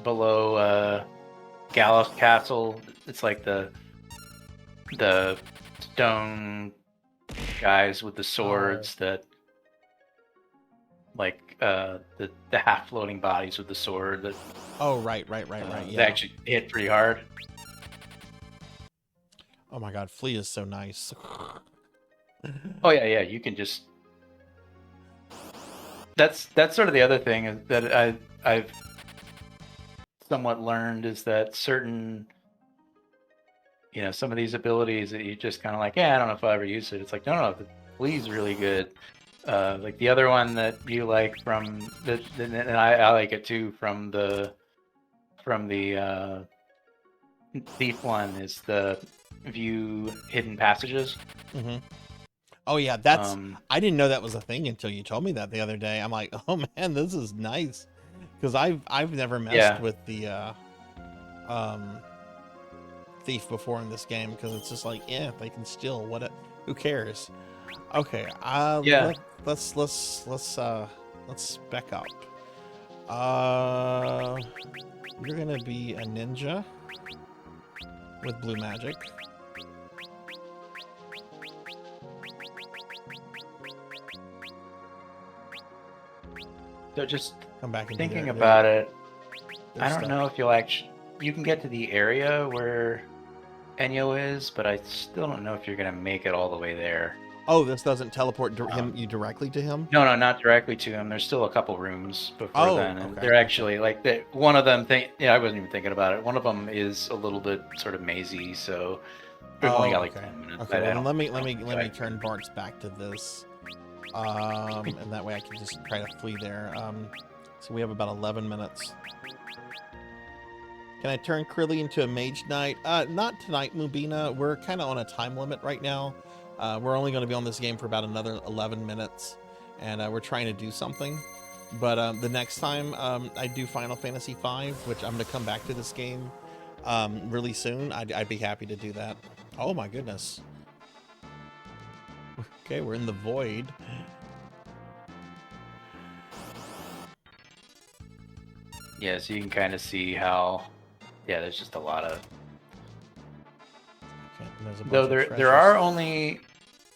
below Gallows Castle. It's like the stone guys with the swords that, like the half floating bodies with the sword that. Oh right. Yeah. They actually hit pretty hard. Oh my god, Flea is so nice. Oh yeah, you can just. That's sort of the other thing is that I've somewhat learned is that certain, you know, some of these abilities that you just kind of like, I don't know if I'll ever use it. It's like, no, the Flea's really good. Like the other one that you like from and I like it too from the Thief one is the view hidden passages. Oh yeah, that's I didn't know that was a thing until you told me that the other day. I'm like, oh man, this is nice. Because I've never messed Yeah. with the thief before in this game because it's just like, yeah, they can steal. Who cares? Okay. Yeah. Let's spec up. You're gonna be a ninja with blue magic. So just Come back and thinking about it, I don't stuff. know if you'll actually. You can get to the area where Enyo is, but I still don't know if you're gonna make it all the way there. Oh, this doesn't teleport you directly to him? No, not directly to him. There's still a couple rooms before Oh, then, and okay. they're actually like one of them. Yeah, I wasn't even thinking about it. One of them is a little bit sort of mazy, so we've only got like 10 minutes. Okay, well, then let me turn Bart's back to this, and that way I can just try to flee there. So we have about 11 minutes. Can I turn Curly into a Mage Knight? Not tonight, Mubina. We're kind of on a time limit right now. We're only going to be on this game for about another 11 minutes, and we're trying to do something. But the next time I do Final Fantasy V, which I'm going to come back to this game really soon, I'd be happy to do that. Oh my goodness. Okay, we're in the void. Yeah, so you can kind of see how. Yeah, there's just a lot of. Okay, there's a bunch Though of there treasures. are only.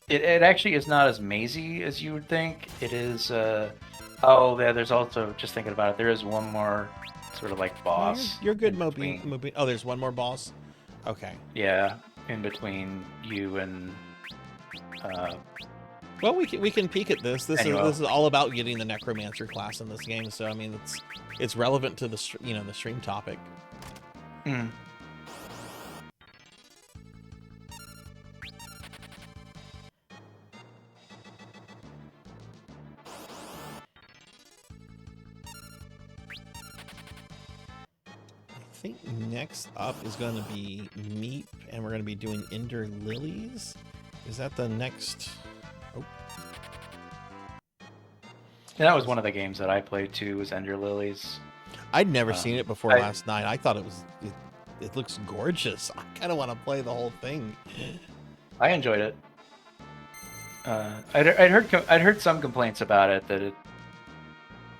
It actually is not as mazy as you would think. It is. Oh, yeah. There's also, just thinking about it, there is one more sort of like boss. You're good, in Moby. between. Oh, there's one more boss. Okay. Yeah, in between you and. Well, we can peek at this. This Anyway. is all about getting the Necromancer class in this game. So I mean, it's relevant to the the stream topic. Hmm. I think next up is going to be Meep, and we're going to be doing Ender Lilies. Is that the next? Oh, And that was one of the games that I played too. Was Ender Lilies. I'd never seen it before I- last night. I thought it looks gorgeous. I kind of want to play the whole thing. I enjoyed it. I'd heard some complaints about it, that it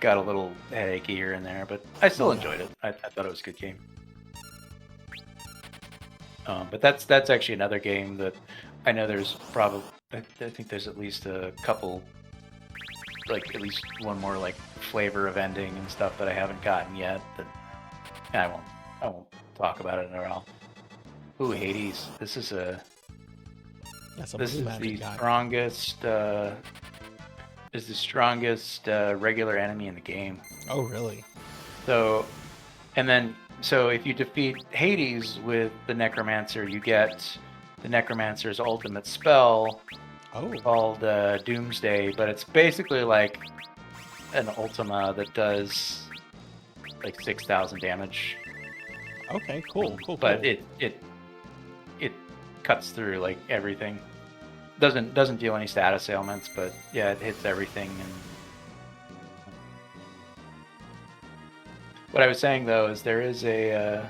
got a little headachy here and there, but I still enjoyed it. I thought it was a good game. But that's actually another game that I know there's probably. I think there's at least a couple, like at least one more like flavor of ending and stuff that I haven't gotten yet. That I won't talk about it at all. Ooh, Hades. This is That's a This blue is magic the guy. strongest regular enemy in the game. Oh, really? So, and then if you defeat Hades with the Necromancer, you get the Necromancer's ultimate spell Oh, called Doomsday. But it's basically like an Ultima that does like 6,000 damage. okay, cool. But it cuts through like everything. Doesn't deal any status ailments, but yeah, it hits everything. And what I was saying though is there is a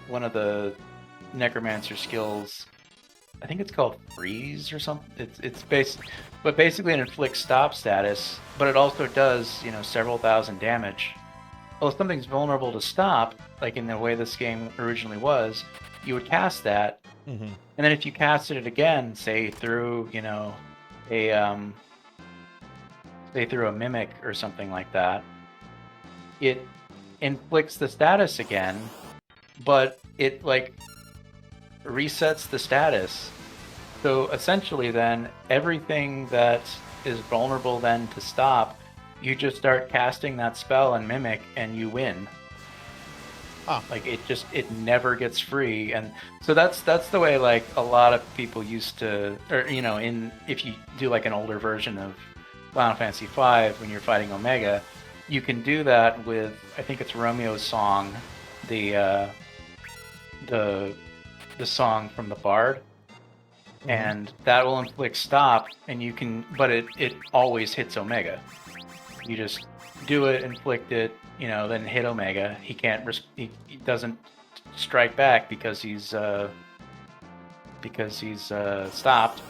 one of the Necromancer skills. I think it's called Freeze or something. It's basically it inflicts stop status, but it also does several thousand damage. Well, if something's vulnerable to stop, like in the way this game originally was, you would cast that, Mm-hmm. and then if you casted it again, say through a mimic or something like that, it inflicts the status again, but it like resets the status. So essentially then everything that is vulnerable then to stop, you just start casting that spell and mimic and you win. Like it never gets free. And so that's the way like a lot of people used to, or if you do like an older version of Final Fantasy V when you're fighting Omega, you can do that with, I think it's Romeo's song, the song from the Bard, and that will inflict stop, and you can, but it always hits Omega. You just do it, inflict it, then hit Omega. He can't. He doesn't strike back because he's stopped.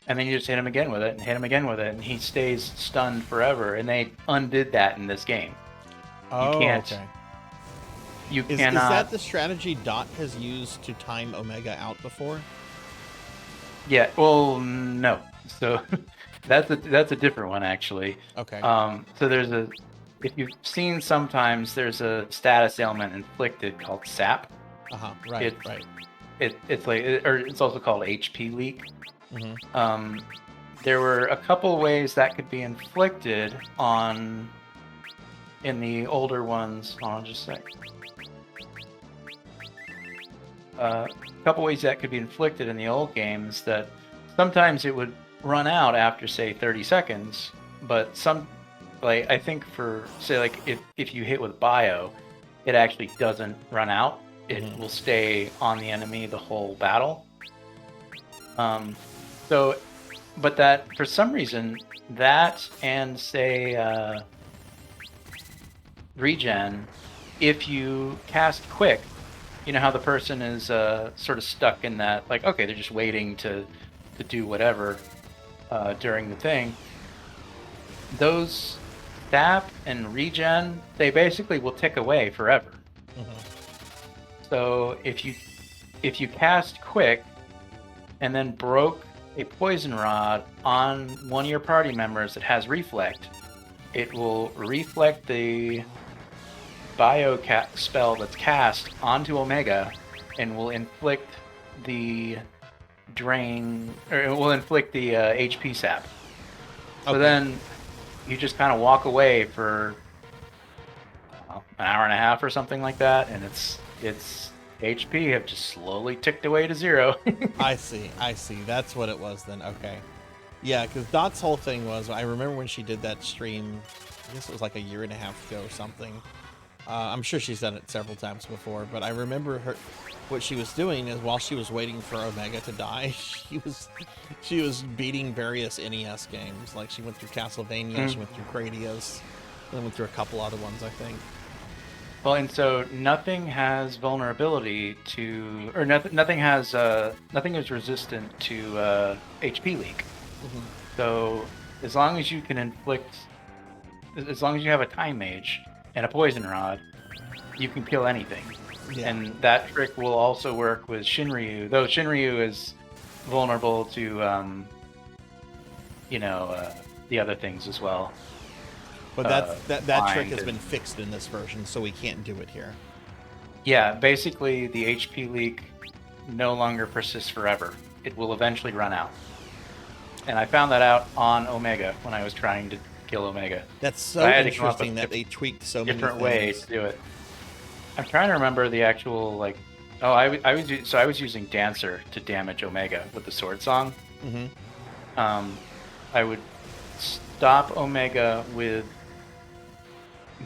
And then you just hit him again with it, and hit him again with it, and he stays stunned forever. And they undid that in this game. Oh, can't- okay. You Is cannot. that the strategy Dot has used to time Omega out before? Yeah. Well, no. So that's a different one actually. Okay. So if you've seen sometimes there's a status ailment inflicted called SAP. Right. It's like, or it's also called HP leak. Mm-hmm. There were a couple ways that could be inflicted in the older ones. Hold on just a sec. A couple ways that could be inflicted in the old games that sometimes it would run out after say 30 seconds, but I think for say like if you hit with bio, it actually doesn't run out. It will stay on the enemy the whole battle. But that for some reason that and say regen, if you cast quick, you know how the person is sort of stuck in that, like, okay, they're just waiting to do whatever during the thing. Those stab and regen, they basically will tick away forever. So if you cast quick and then broke a poison rod on one of your party members that has reflect, it will reflect the bio spell that's cast onto Omega and will inflict the drain, or it will inflict the HP sap. So then you just kind of walk away for an hour and a half or something like that, and its HP have just slowly ticked away to 0. I see. That's what it was then. Okay. Yeah, because Dot's whole thing was, I remember when she did that stream, I guess it was like a year and a half ago or something. I'm sure she's done it several times before, but I remember what she was doing is while she was waiting for Omega to die, she was beating various NES games. Like she went through Castlevania, she went through Gradius, then went through a couple other ones, I think. Well, and so nothing has vulnerability to, or nothing is resistant to HP leak. So as long as you can inflict, as long as you have a time mage and a poison rod, you can kill anything. Yeah. And that trick will also work with Shinryu, though Shinryu is vulnerable to, the other things as well. But that trick has been fixed in this version, so we can't do it here. Yeah, basically the HP leak no longer persists forever. It will eventually run out. And I found that out on Omega when I was trying to kill Omega. That's so interesting that they tweaked so many different things. ways to do it. I'm trying to remember the actual, like, I was using Dancer to damage Omega with the Sword Song. I would stop Omega with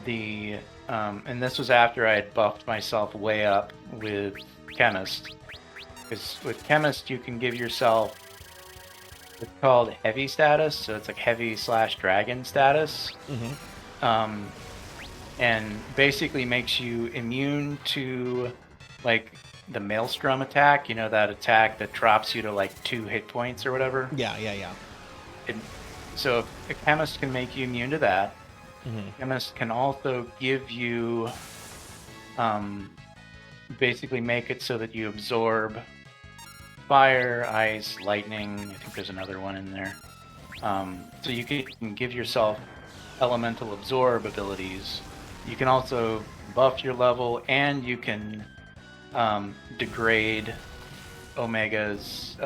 the and this was after I had buffed myself way up with Chemist, because with Chemist you can give yourself, it's called heavy status, so it's like heavy/dragon status. And basically makes you immune to like the Maelstrom attack, that attack that drops you to like 2 hit points or whatever. Yeah. So a Chemist can make you immune to that. Chemist can also give you, basically make it so that you absorb fire, ice, lightning. I think there's another one in there. So you can give yourself elemental absorb abilities. You can also buff your level, and you can degrade Omega's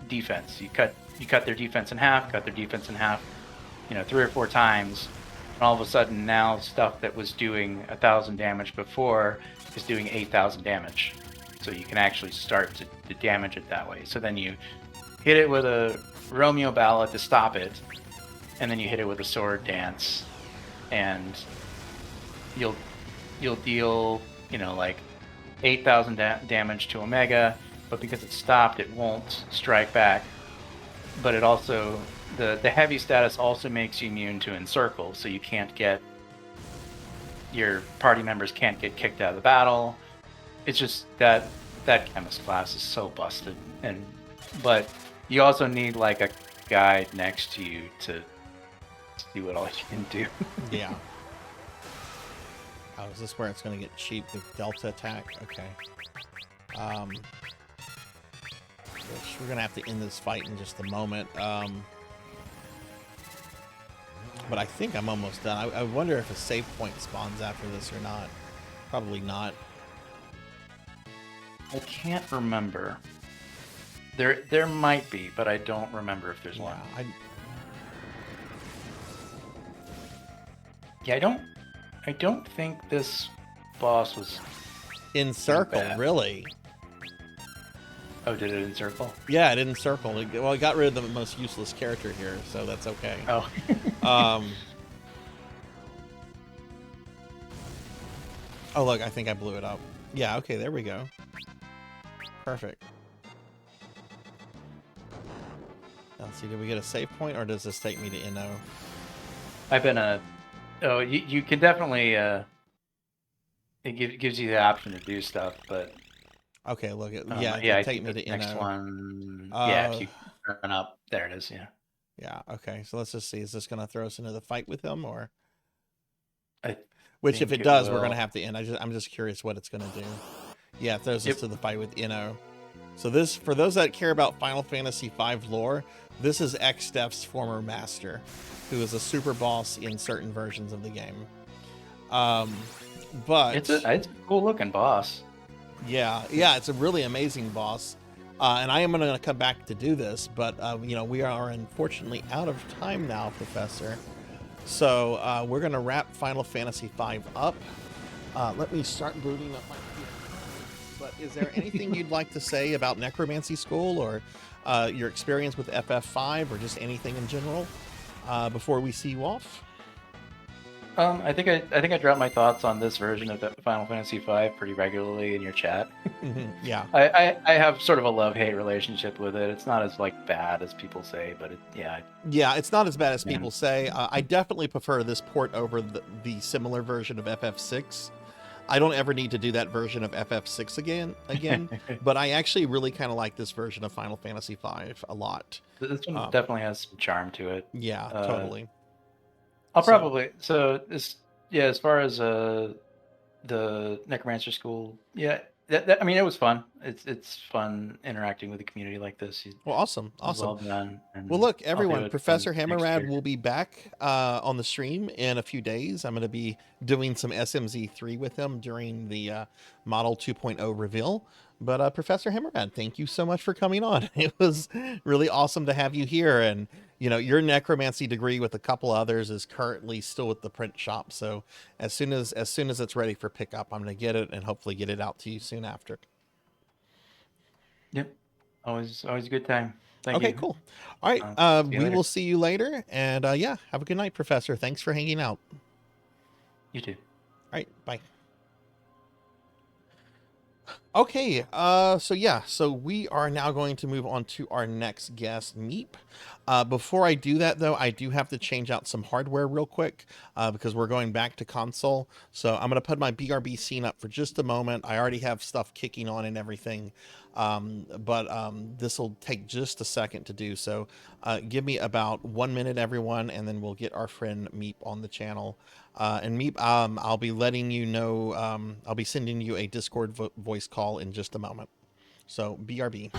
defense. You cut their defense in half, 3 or 4 times, and all of a sudden now stuff that was doing 1,000 damage before is doing 8,000 damage. So you can actually start to damage it that way. So then you hit it with a Romeo Ballad to stop it, and then you hit it with a Sword Dance, and you'll deal, like 8,000 damage to Omega, but because it's stopped, it won't strike back. But it also the heavy status also makes you immune to encircle, so you can't get your party members can't get kicked out of the battle. It's just that chemist class is so busted, but you also need like a guide next to you to see what all you can do. Yeah. Oh, is this where it's going to get cheap with Delta attack? Okay. Which we're going to have to end this fight in just a moment. But I think I'm almost done. I wonder if a save point spawns after this or not. Probably not. I can't remember. There might be, but I don't remember if there's one. Yeah, I don't think this boss was Encircle, bad. really? Oh, did it encircle? Yeah, it didn't circle. Well, it got rid of the most useless character here, so that's okay. Oh. Oh, look, I think I blew it up. Yeah, okay, there we go. Perfect. Let's see, did we get a save point, or does this take me to NO? I've been Oh, you can definitely. It gives you the option to do stuff, but. Okay, look at Yeah, take me to next NO. one. Yeah, if you run up, there it is. Yeah. Yeah. Okay. So let's just see. Is this going to throw us into the fight with him, or? I Which, if think it does, we're will. going to have to end. I'm just curious what it's going to do. Yeah, it throws us to the fight with NO. So this, for those that care about Final Fantasy V lore, this is X-Def's former master, who is a super boss in certain versions of the game. But it's a cool looking boss. Yeah, it's a really amazing boss. And I am going to come back to do this, but we are unfortunately out of time now, Professor. So we're going to wrap Final Fantasy V up. Let me start booting up my computer. But is there anything you'd like to say about Necromancy School, or your experience with FF5, or just anything in general before we see you off? I think I drop my thoughts on this version of Final Fantasy V pretty regularly in your chat. Yeah. I have sort of a love-hate relationship with it. It's not as bad as people say, but yeah, it's not as bad as people say. I definitely prefer this port over the similar version of FF6. I don't ever need to do that version of FF6 again, but I actually really kind of like this version of Final Fantasy V a lot. This one definitely has some charm to it. Yeah, totally. I'll probably as far as the Necromancer School, I mean, it was fun. It's fun interacting with the community like this. Well, awesome. Well done, well, look, everyone, ProfHammerRadd will be back on the stream in a few days. I'm going to be doing some SMZ3 with him during the Model 2.0 reveal. But ProfHammerRadd, thank you so much for coming on. It was really awesome to have you here. And, your necromancy degree with a couple others is currently still at the print shop. So as soon as it's ready for pickup, I'm going to get it and hopefully get it out to you soon after. Yep. Always a good time. Thank you. Okay, cool. All right. We will see you later. And have a good night, Professor. Thanks for hanging out. You too. All right. Bye. Okay, so we are now going to move on to our next guest, Meep. Before I do that, though, I do have to change out some hardware real quick because we're going back to console. So I'm going to put my BRB scene up for just a moment. I already have stuff kicking on and everything, but this will take just a second to do. So give me about 1 minute, everyone, and then we'll get our friend Meep on the channel. And Meep, I'll be letting you know, I'll be sending you a Discord voice call in just a moment. So BRB.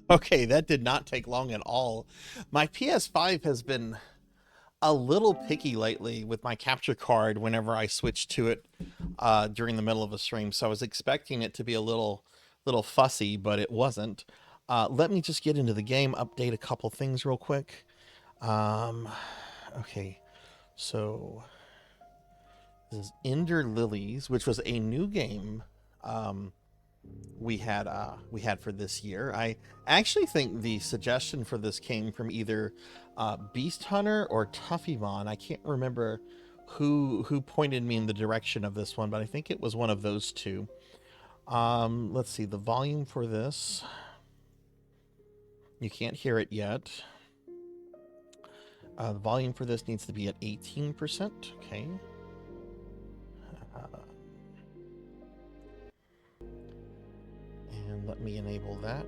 Okay, that did not take long at all. My PS5 has been a little picky lately with my capture card whenever I switch to it during the middle of a stream, so I was expecting it to be a little fussy, but it wasn't. Let me just get into the game, update a couple things real quick. Okay, so this is Ender Lilies, which was a new game we had for this year. I actually think the suggestion for this came from either Beast Hunter or Tuffymon. I can't remember who pointed me in the direction of this one, but I think it was one of those two. Let's see, the volume for this. You can't hear it yet. The volume for this needs to be at 18%. Okay. And let me enable that.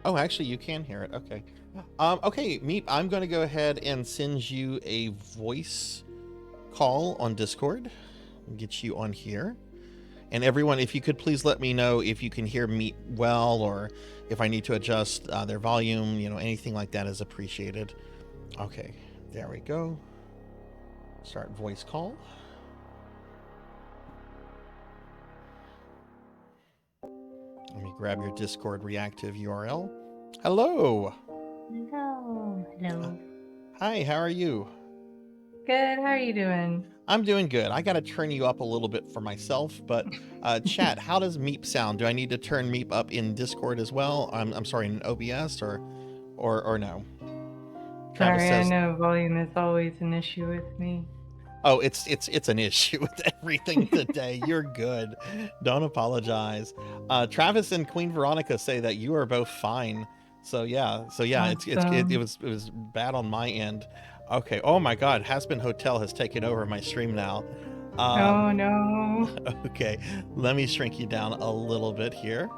Oh, actually, you can hear it. Okay. Okay, Meep, I'm going to go ahead and send you a voice call on Discord. Get you on here. And everyone, if you could please let me know if you can hear Meep well, or if I need to adjust their volume, you know, anything like that is appreciated. Okay, there we go. Start voice call. Let me grab your Discord reactive URL. Hello. Hello. Hello. Hi, how are you? Good. How are you doing? I'm doing good. I got to turn you up a little bit for myself, but chat, how does Meep sound? Do I need to turn Meep up in Discord as well? I'm sorry, in OBS or no? Travis Sorry, says, I know volume is always an issue with me. oh, it's an issue with everything today. You're good. Don't apologize. Travis and Queen Veronica say that you are both fine. So yeah, Awesome. it was bad on my end. Okay. Oh my God, Hasbin Hotel has taken over my stream now. Oh no. Okay, let me shrink you down a little bit here.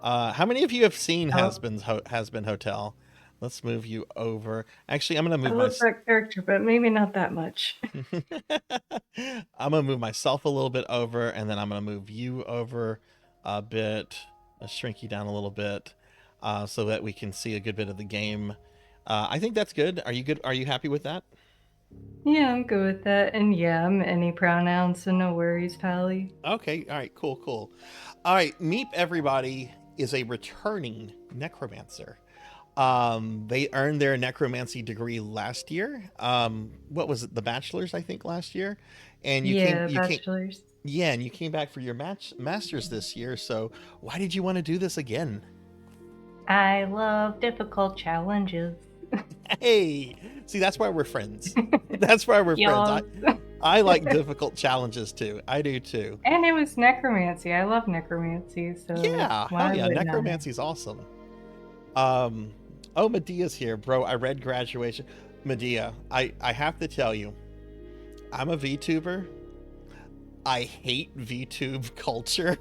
How many of you have seen Hasbin Hotel? Let's move you over. Actually, I'm gonna I move love that character, but maybe not that much. I'm gonna move myself a little bit over, and then I'm gonna move you over a bit. Let's shrink you down a little bit, so that we can see a good bit of the game. I think that's good. Are you good? Are you happy with that? Yeah, I'm good with that. And yeah, I'm any pronoun, so no worries, Pally. Okay. All right. Cool. Cool. All right. Meep, everybody, is a returning necromancer. They earned their necromancy degree last year. What was it? The bachelor's, I think, last year. And bachelor's. Yeah, and you came back for your master's this year. So why did you want to do this again? I love difficult challenges. Hey, see, that's why we're friends. That's why we're friends. I like difficult challenges too. I do too. And it was necromancy. I love necromancy. So yeah, why yeah, wouldn't I? necromancy's awesome. Oh, Medea's here, bro. I read Graduation. Medea, I have to tell you, I'm a VTuber. I hate VTube culture.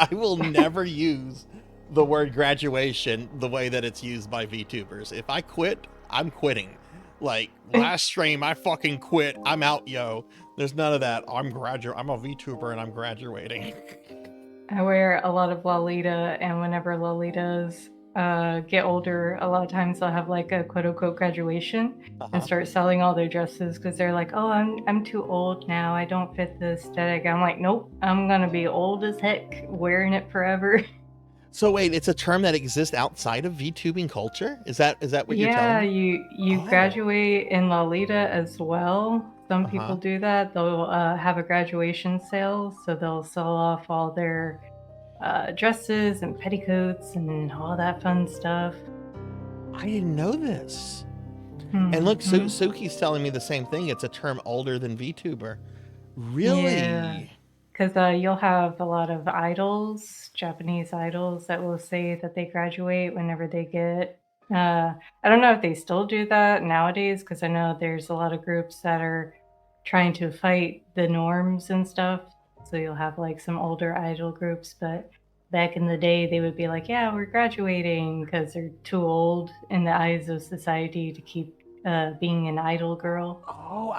I will never use the word graduation the way that it's used by VTubers. If I quit, I'm quitting. Like, last stream, I fucking quit. I'm out, yo. There's none of that. I'm a VTuber and I'm graduating. I wear a lot of Lolita, and whenever Lolitas get older, a lot of times they'll have like a quote-unquote graduation and start selling all their dresses because they're like, oh, I'm too old now. I don't fit the aesthetic. I'm like, nope, I'm gonna be old as heck wearing it forever. So wait, it's a term that exists outside of VTubing culture? Is that what you're telling me? Yeah, you graduate in Lolita as well. Some people do that. They'll have a graduation sale, so they'll sell off all their dresses and petticoats and all that fun stuff. I didn't know this. And look, Suki's telling me the same thing. It's a term older than VTuber. Really? Yeah. Because you'll have a lot of idols, Japanese idols, that will say that they graduate whenever they get... I don't know if they still do that nowadays, because I know there's a lot of groups that are trying to fight the norms and stuff. So you'll have like some older idol groups, but back in the day, they would be like, yeah, we're graduating, because they're too old in the eyes of society to keep being an idol girl. Oh,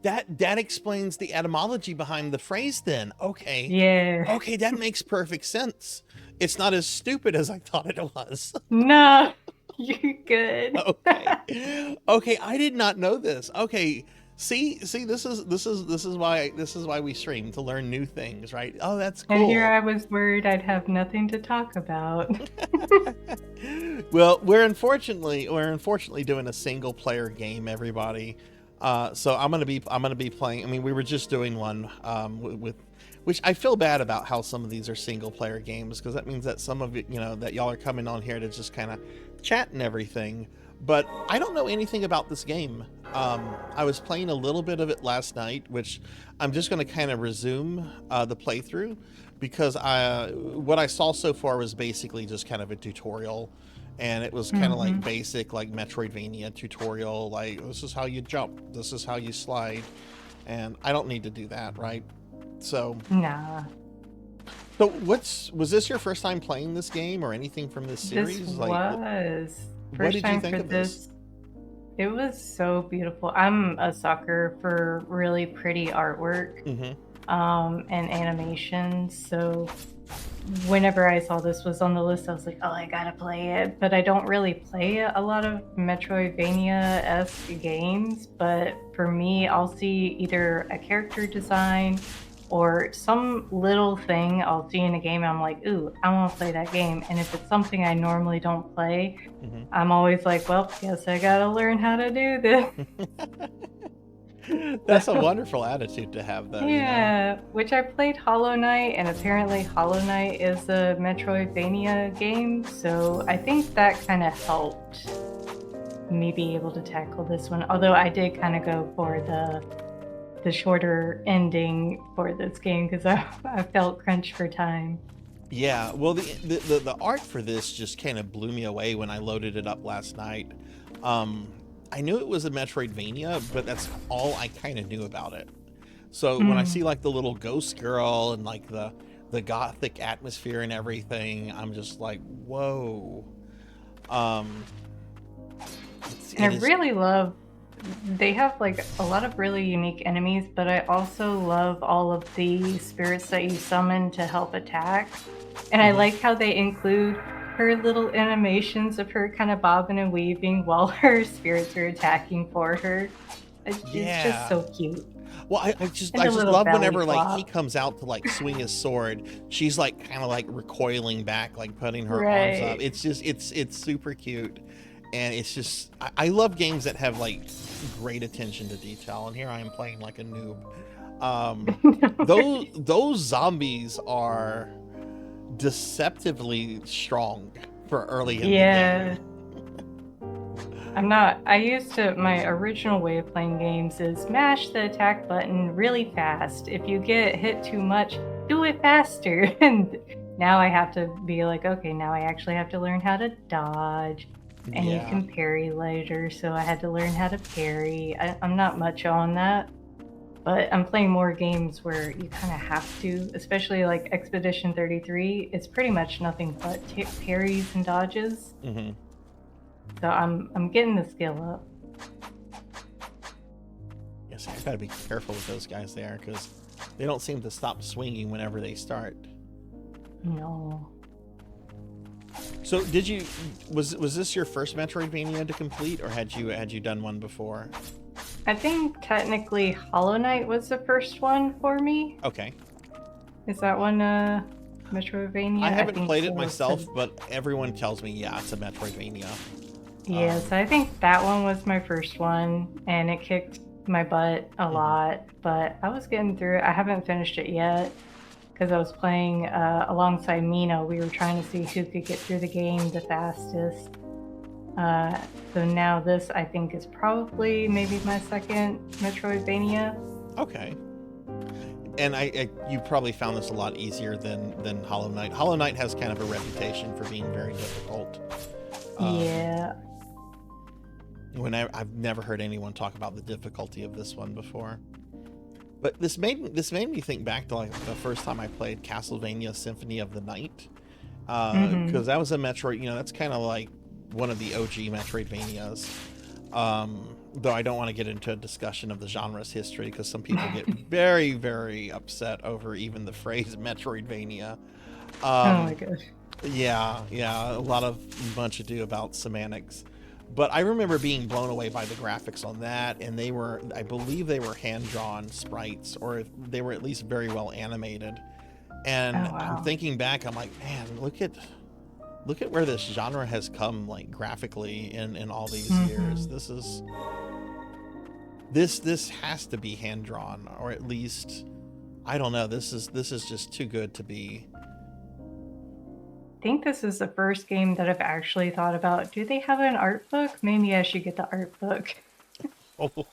That explains the etymology behind the phrase then. Okay. Yeah. Okay, that makes perfect sense. It's not as stupid as I thought it was. No, you're good. Okay. Okay, I did not know this. Okay. See, this is why we stream, to learn new things, right? Oh, that's cool. And here I was worried I'd have nothing to talk about. Well, we're unfortunately doing a single player game, everybody. So I'm gonna be playing. I mean, we were just doing one with which I feel bad about how some of these are single player games, because that means that some of it, that y'all are coming on here to just kind of chat and everything. But I don't know anything about this game. I was playing a little bit of it last night, which I'm just going to kind of resume the playthrough, because what I saw so far was basically just kind of a tutorial, and it was kind of like basic, like Metroidvania tutorial, like this is how you jump, this is how you slide, and I don't need to do that, right? So Nah. So was this your first time playing this game or anything from this series? This like, was. what First did you time think for of this? It was so beautiful. I'm a sucker for really pretty artwork and animations. So whenever I saw this was on the list, I was like, oh, I gotta play it. But I don't really play a lot of Metroidvania-esque games. But for me, I'll see either a character design or some little thing I'll see in a game and I'm like, ooh, I want to play that game. And if it's something I normally don't play, I'm always like, well, guess I gotta learn how to do this. That's a wonderful attitude to have, though. Yeah, which I played Hollow Knight, and apparently Hollow Knight is a Metroidvania game, so I think that kind of helped me be able to tackle this one. Although I did kind of go for the shorter ending for this game because I felt crunched for time. Yeah, well, the art for this just kind of blew me away when I loaded it up last night. I knew it was a Metroidvania, but that's all I kind of knew about it. So when I see like the little ghost girl and like the gothic atmosphere and everything, I'm just like, whoa. I really love, they have like a lot of really unique enemies, but I also love all of the spirits that you summon to help attack. And I like how they include her little animations of her kind of bobbing and weaving while her spirits are attacking for her. It's just so cute. Well, I just love whenever like he comes out to like swing his sword, she's like kind of like recoiling back, like putting her arms up. It's just it's super cute. And it's just, I love games that have like great attention to detail. And here I am playing like a noob. Those zombies are deceptively strong for early in the game. My original way of playing games is mash the attack button really fast. If you get hit too much, do it faster. And now I have to be like, okay, now I actually have to learn how to dodge. And you can parry later, so I had to learn how to parry. I'm not much on that, but I'm playing more games where you kind of have to, especially like Expedition 33. It's pretty much nothing but parries and dodges. So I'm getting the skill up. Yes, I gotta be careful with those guys there because they don't seem to stop swinging whenever they start. No. So was this your first Metroidvania to complete, or had you done one before? I think technically Hollow Knight was the first one for me. Okay. Is that one Metroidvania? I haven't played it myself, but everyone tells me, yeah, it's a Metroidvania. Yes, I think that one was my first one, and it kicked my butt a lot, but I was getting through it. I haven't finished it yet. Because I was playing alongside Mina. We were trying to see who could get through the game the fastest. So now this, I think, is probably maybe my second Metroidvania. Okay. And you probably found this a lot easier than Hollow Knight. Hollow Knight has kind of a reputation for being very difficult. Yeah. I've never heard anyone talk about the difficulty of this one before. But this made me think back to like the first time I played Castlevania Symphony of the Night, because that was a Metroid. That's kind of like one of the OG Metroidvanias. Though I don't want to get into a discussion of the genre's history because some people get very, very upset over even the phrase Metroidvania. Oh my gosh. Yeah, a lot of much ado about semantics. But I remember being blown away by the graphics on that, and they were, I believe they were hand-drawn sprites, or they were at least very well animated. And Oh, wow. I'm thinking back, I'm like, man, look at where this genre has come, like graphically in all these years. This is this has to be hand-drawn, or at least, I don't know. This is just too good to be. I think this is the first game that I've actually thought about. Do they have an art book? Maybe I should get the art book. Oh.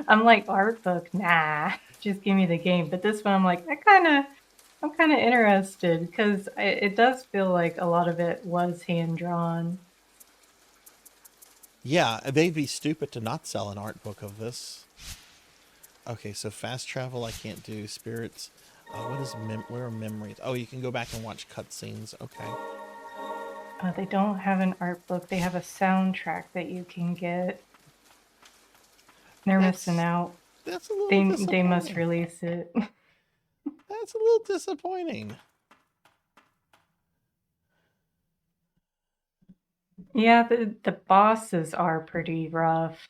I'm like, art book? Nah, just give me the game. But this one, I'm like, I'm kind of interested because it does feel like a lot of it was hand drawn. Yeah, they'd be stupid to not sell an art book of this. Okay, so fast travel I can't do. Spirits. What is where are memories? Oh, you can go back and watch cutscenes. Okay. They don't have an art book. They have a soundtrack that you can get. They're missing out. That's a little They disappointing. must release it. That's a little disappointing. Yeah, the bosses are pretty rough.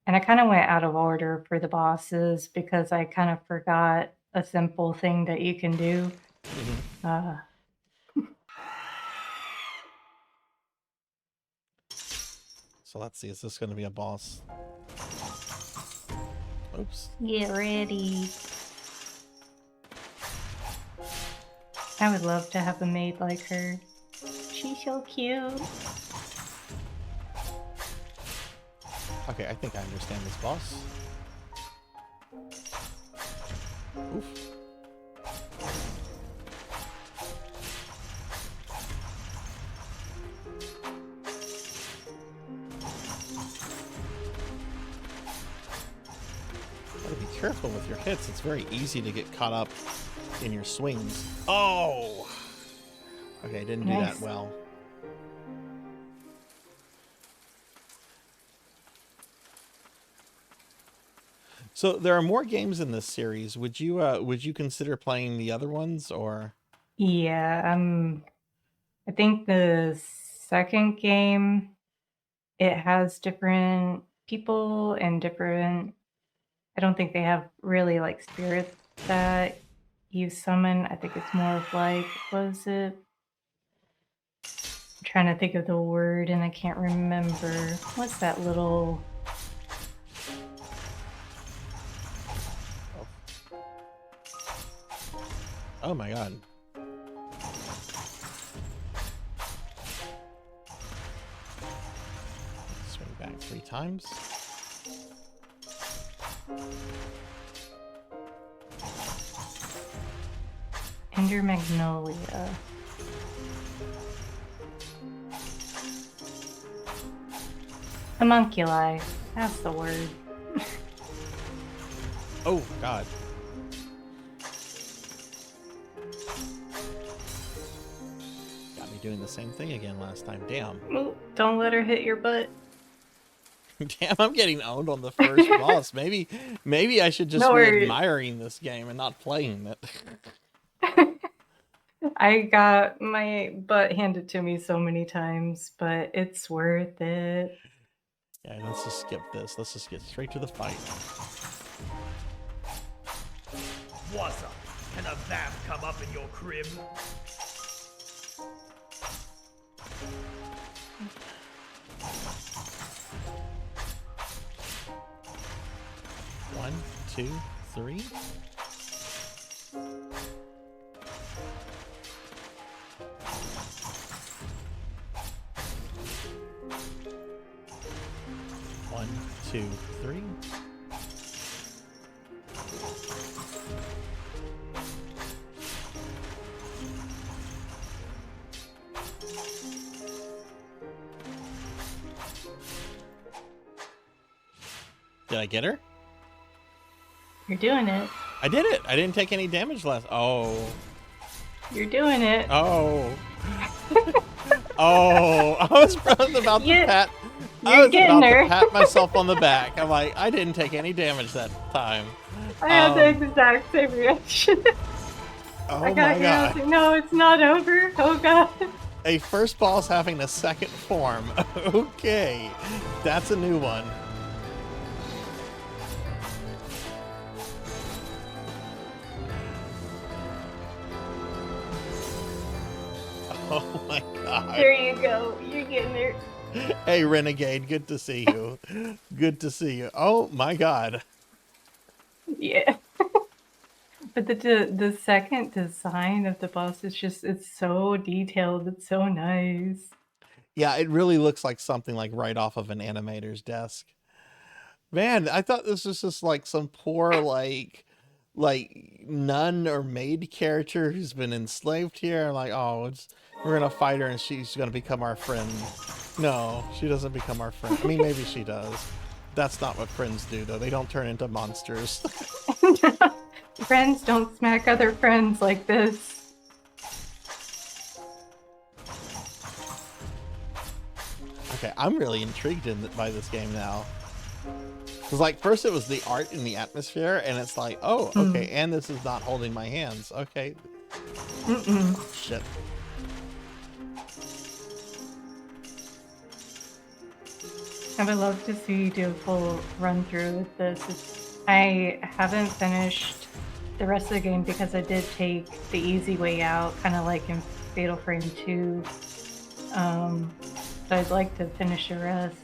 And I kind of went out of order for the bosses because I kind of forgot a simple thing that you can do. So let's see, is this going to be a boss? Oops. Get ready. I would love to have a maid like her. She's so cute. Okay, I think I understand this boss. Oof. Gotta be careful with your hits. It's very easy to get caught up in your swings. Oh! Okay, I didn't do Nice. that well. So there are more games in this series. Would you consider playing the other ones, or? Yeah, I think the second game, it has different people and different, I don't think they have really like spirits that you summon. I think it's more of like, was it? I'm trying to think of the word and I can't remember. What's that little? Oh my god. Swing back 3 times. Ender Magnolia. Homunculi. That's the word. Oh god. Got me doing the same thing again last time. Damn. Ooh, don't let her hit your butt. Damn, I'm getting owned on the first boss. Maybe I should just No be worries. admiring this game and not playing it. I got my butt handed to me so many times, but it's worth it. Yeah, let's just skip this. Let's just get straight to the fight. What's up? Can a vamp come up in your crib? One, two, three. One, two, three. Did I get her? You're doing it. I did it. I didn't take any damage last. Oh. You're doing it. Oh. Oh. I was about to Yeah. I You're was getting about there. to pat myself on the back. I'm like, I didn't take any damage that time. I had the exact same reaction. Oh I my got here, I was god. like, no, it's not over. Oh god. A first boss having a second form. Okay. That's a new one. Oh my god. There you go. You're getting there. Hey, Renegade, good to see you. Good to see you. Oh my god. Yeah. But the second design of the boss is just, it's so detailed. It's so nice. Yeah, it really looks like something like right off of an animator's desk. Man, I thought this was just like some poor like nun or maid character who's been enslaved here. Like, oh, we're gonna fight her and she's gonna become our friend. No, she doesn't become our friend. I mean, maybe she does. That's not what friends do, though. They don't turn into monsters. Friends don't smack other friends like this. Okay, I'm really intrigued by this game now. Because, like, first it was the art and the atmosphere, and it's like, oh, okay, and this is not holding my hands. Okay. Oh, shit. I would love to see you do a full run through with this. I haven't finished the rest of the game because I did take the easy way out, kind of like in Fatal Frame 2. So I'd like to finish the rest.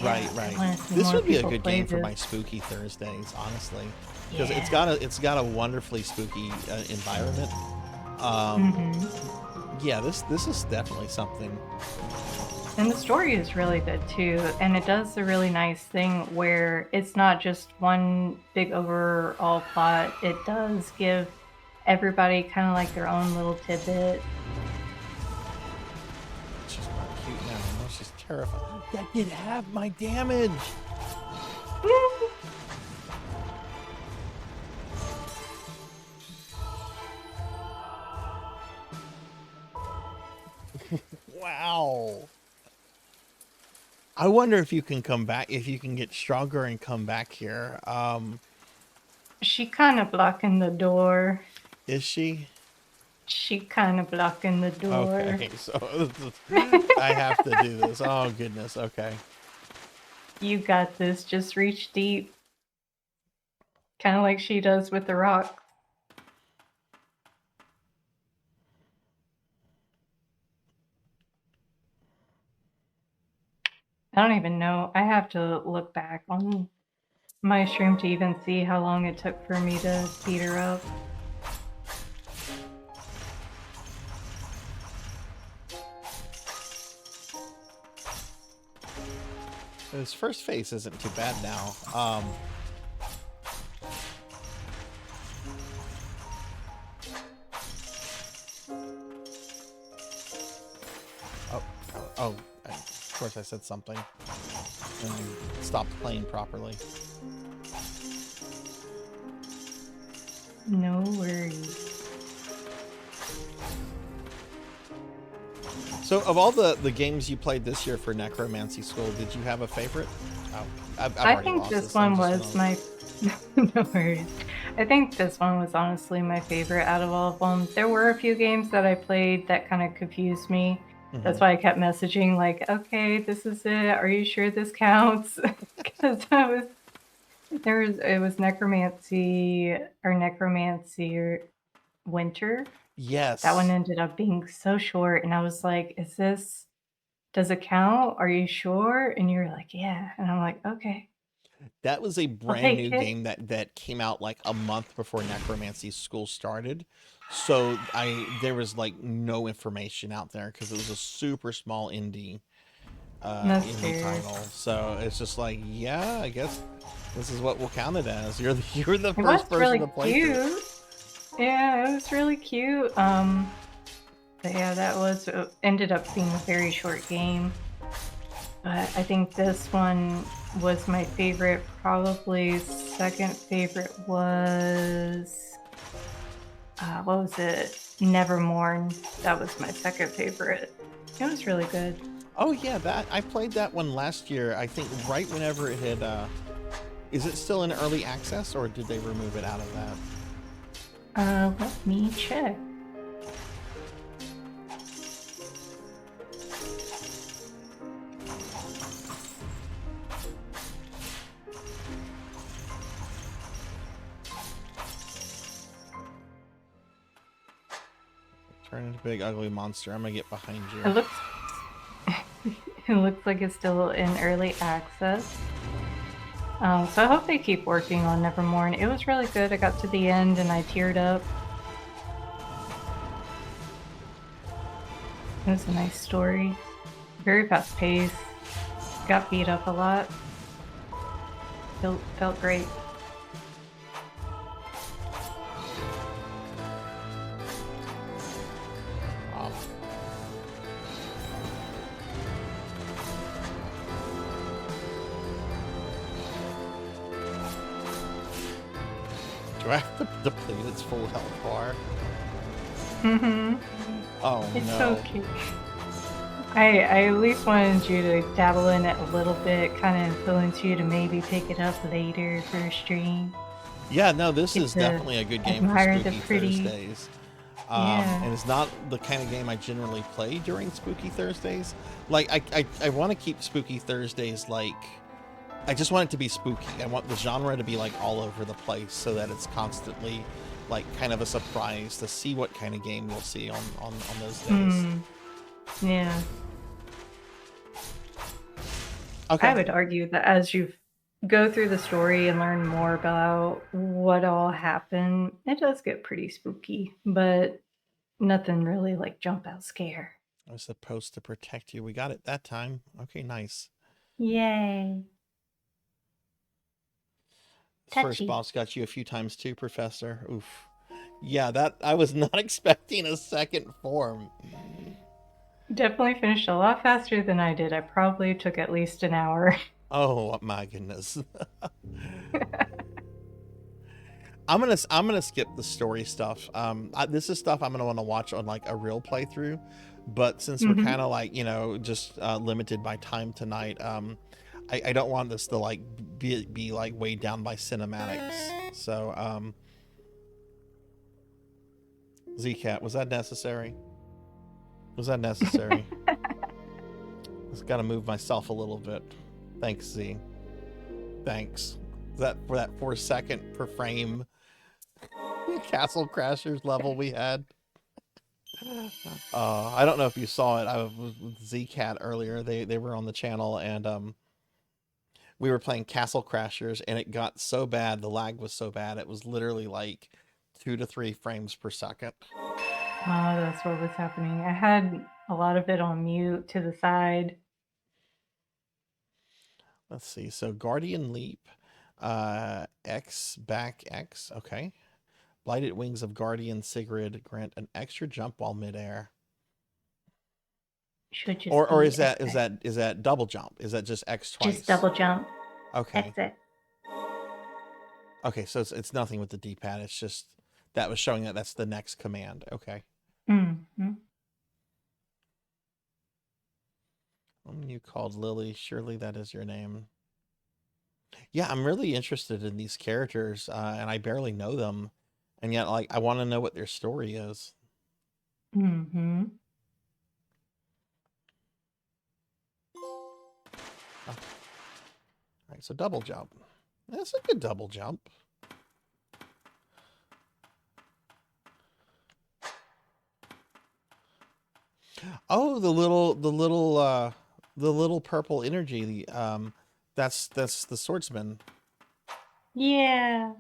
Right, Yeah, I right. wanna see This more would be a people good play game for this. my spooky Thursdays, honestly, because Yeah. it's got a wonderfully spooky environment. Yeah, this is definitely something. And the story is really good too, and it does a really nice thing where it's not just one big overall plot. It does give everybody kind of like their own little tidbit. She's not cute now. No, she's terrified. That did half my damage. Wow. I wonder if you can come back, if you can get stronger and come back here. She kind of blocking the door. Is she? She kind of blocking the door. Okay, so I have to do this. Oh, goodness. Okay. You got this. Just reach deep. Kind of like she does with the rock. I don't even know. I have to look back on my stream to even see how long it took for me to beat her up. His first face isn't too bad now. Oh, of course I said something. And stopped playing properly. No worries. So, of all the games you played this year for Necromancy School, did you have a favorite? Oh, I've I already think lost this I'm one just was gonna- my. No worries. I think this one was honestly my favorite out of all of them. There were a few games that I played that kind of confused me. That's why I kept messaging like, "Okay, this is it. Are you sure this counts?" Because it was Necromancy or Winter. Yes. That one ended up being so short, and I was like, does it count? Are you sure? And you're like, yeah. And I'm like, okay. That was a I'll brand new take it. game that came out like a month before Necromancy School started. So there was like no information out there because it was a super small indie That's indie fair. title. So it's just like, yeah, I guess this is what we'll count it as. You're the It was first person really to play through it. cute. Yeah, it was really cute. But yeah, that was ended up being a very short game. But I think this one was my favorite. Probably second favorite was what was it? Nevermore. That was my second favorite. It was really good. Oh yeah, that I played that one last year. I think right whenever it had. Is it still in early access, or did they remove it out of that? Let me check. Turn into a big ugly monster. I'm gonna get behind you. It looks it looks like it's still in early access. So I hope they keep working on Nevermore. It was really good. I got to the end and I teared up. It was a nice story. Very fast paced. Got beat up a lot. Felt great. Do I have to deplete its full health bar? Mm-hmm. Oh It's no. so cute. I at least wanted you to dabble in it a little bit, kind of influence you to maybe pick it up later for a stream. Yeah, no, this Get is to definitely a good game for admire the Spooky pretty- Thursdays. Yeah. And it's not the kind of game I generally play during Spooky Thursdays. Like, I want to keep Spooky Thursdays like... I just want it to be spooky. I want the genre to be like all over the place so that it's constantly like kind of a surprise to see what kind of game you'll see on those days. Yeah. Okay. I would argue that as you go through the story and learn more about what all happened, it does get pretty spooky, but nothing really like jump out scare. I was supposed to protect you. We got it that time. Okay, nice. Yay. This first Touchy. boss got you a few times too, Professor. Oof. Yeah, that I was not expecting a second form. Definitely finished a lot faster than I did. I probably took at least an hour. Oh my goodness. I'm gonna skip the story stuff. This is stuff I'm gonna want to watch on like a real playthrough, but since we're kind of like just limited by time tonight, I don't want this to like be like weighed down by cinematics. So ZCat, was that necessary? Was that necessary? Just gotta move myself a little bit. Thanks, Z. Thanks. That for that 4 second per frame Castle Crashers level we had. I don't know if you saw it. I was with ZCat earlier. They were on the channel and we were playing Castle Crashers and it got so bad, the lag was so bad, it was literally like 2 to 3 frames per second. Oh, that's what was happening. I had a lot of it on mute to the side. Let's see. So Guardian Leap, X back X. Okay. Blighted Wings of Guardian Sigrid grant an extra jump while midair. Should just Or be is that X. double jump? Is that just X twice? Just double jump. Okay. That's it. Okay, so it's nothing with the D-pad. It's just that was showing that that's the next command. Okay. Mm-hmm. You called Lily. Surely that is your name. Yeah, I'm really interested in these characters, and I barely know them, and yet like I want to know what their story is. Mm-hmm. All right, so double jump. That's a good double jump. Oh, the little purple energy. That's the swordsman. Yeah.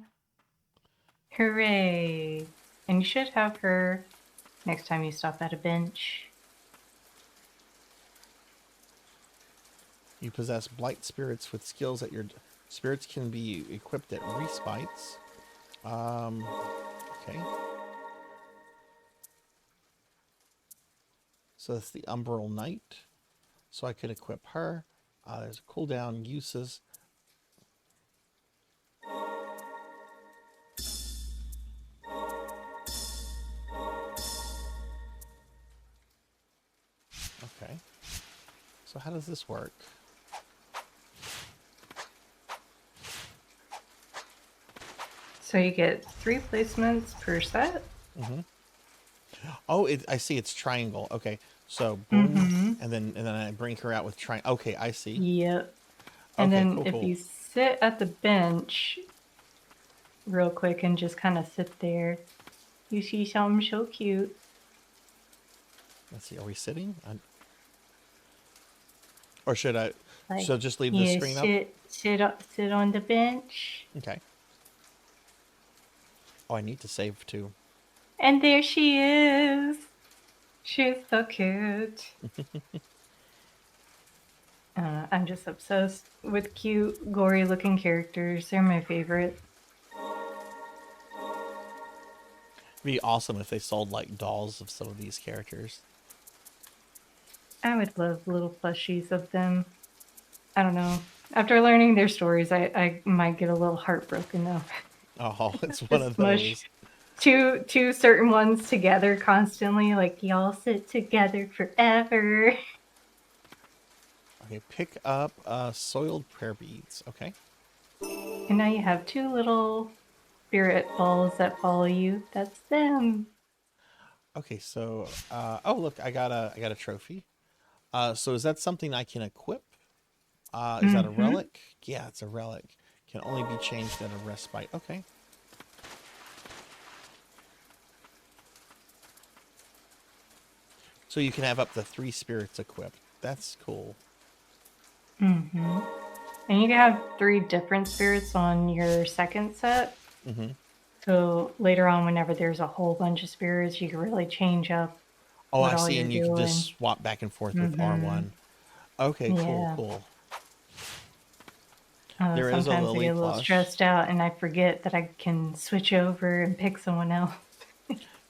Hooray. And you should have her next time you stop at a bench. You possess blight spirits with skills that your spirits can be equipped at respites. Okay. So that's the Umbral Knight. So I could equip her. There's cooldown uses. Okay. how does this work? So you get 3 placements per set. Mm-hmm. Oh, I see. It's triangle. Okay, so boom, Mm-hmm. and then I bring her out with triangle. Okay, I see. Yep. And Okay, then cool, if cool. you sit at the bench real quick and just kind of sit there, you see something so cute. Let's see. Are we sitting? Or should I? Like, So just leave the yeah, screen up. sit on the bench. Okay. Oh, I need to save too. And there she is. She's so cute. I'm just obsessed with cute, gory looking characters. They're my favorite. It'd be awesome if they sold like dolls of some of these characters. I would love little plushies of them. I don't know. After learning their stories, I might get a little heartbroken though. Oh, it's one of Smush those. two certain ones together constantly, like y'all sit together forever. Okay, pick up soiled prayer beads. Okay. And now you have 2 little spirit balls that follow you. That's them. Okay, so oh look, I got a trophy. So is that something I can equip? Is that a relic? Yeah, it's a relic. Can only be changed at a respite. Okay. So you can have up to 3 spirits equipped. That's cool. Mm-hmm. And you can have 3 different spirits on your second set. Mm-hmm. So later on, whenever there's a whole bunch of spirits, you can really change up. Oh, what I all see, you're and you can doing. just swap back and forth with R1. Okay, cool, Yeah. cool. There There is a sometimes I Lily get a little plush. stressed out and I forget that I can switch over and pick someone else.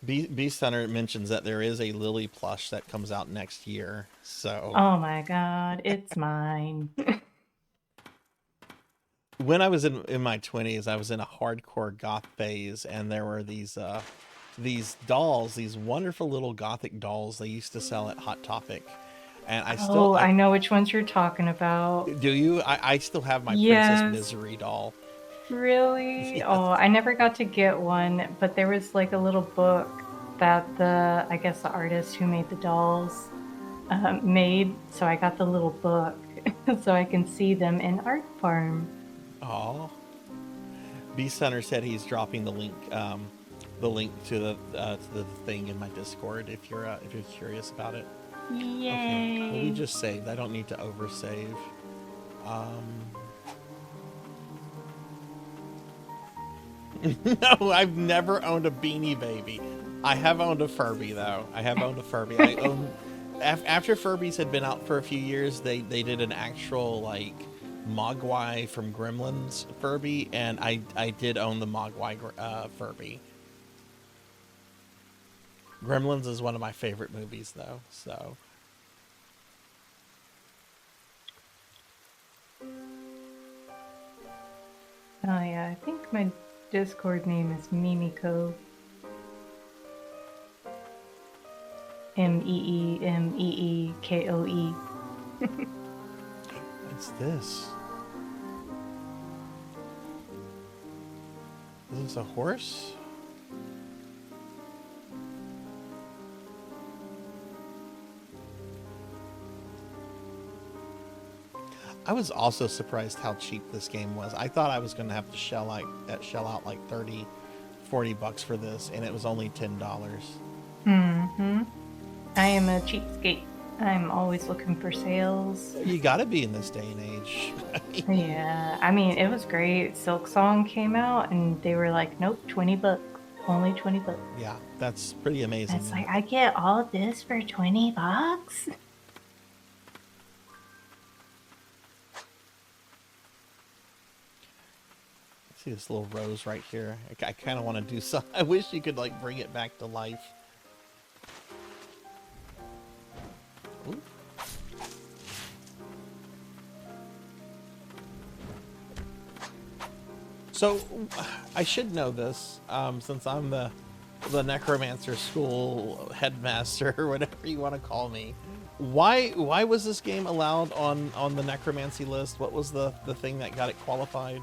Beast Hunter mentions that there is a Lily plush that comes out next year. So Oh my god, it's mine. when I was in my 20s, I was in a hardcore goth phase, and there were these dolls, these wonderful little gothic dolls they used to sell at Hot Topic. And I know which ones you're talking about. Do you? I still have my Yes. Princess Misery doll. Really? Yes. Oh, I never got to get one, but there was like a little book that I guess the artist who made the dolls made. So I got the little book so I can see them in art form. Oh. Beast Hunter said he's dropping the link to the thing in my Discord if you're curious about it. Yay! Okay. Well, we just saved. I don't need to oversave. No, I've never owned a Beanie Baby. I have owned a Furby though. I own after Furbies had been out for a few years, they did an actual like Mogwai from Gremlins Furby, and I did own the Mogwai Furby. Gremlins is one of my favorite movies though, so. Oh yeah, I think my Discord name is Mimiko. Meemmeekoe. What's this? Is this a horse? I was also surprised how cheap this game was. I thought I was going to have to shell out like 30, 40 bucks for this, and it was only $10. Mm-hmm. I am a cheapskate. I'm always looking for sales. You got to be in this day and age. Yeah, I mean, it was great. Silk Song came out, and they were like, nope, 20 bucks. Only 20 bucks. Yeah, that's pretty amazing. It's like, I get all this for 20 bucks? See this little rose right here. I kind of want to do some. I wish you could like bring it back to life. Ooh. So I should know this since I'm the necromancer school headmaster or whatever you want to call me. Why was this game allowed on the necromancy list? What was the thing that got it qualified?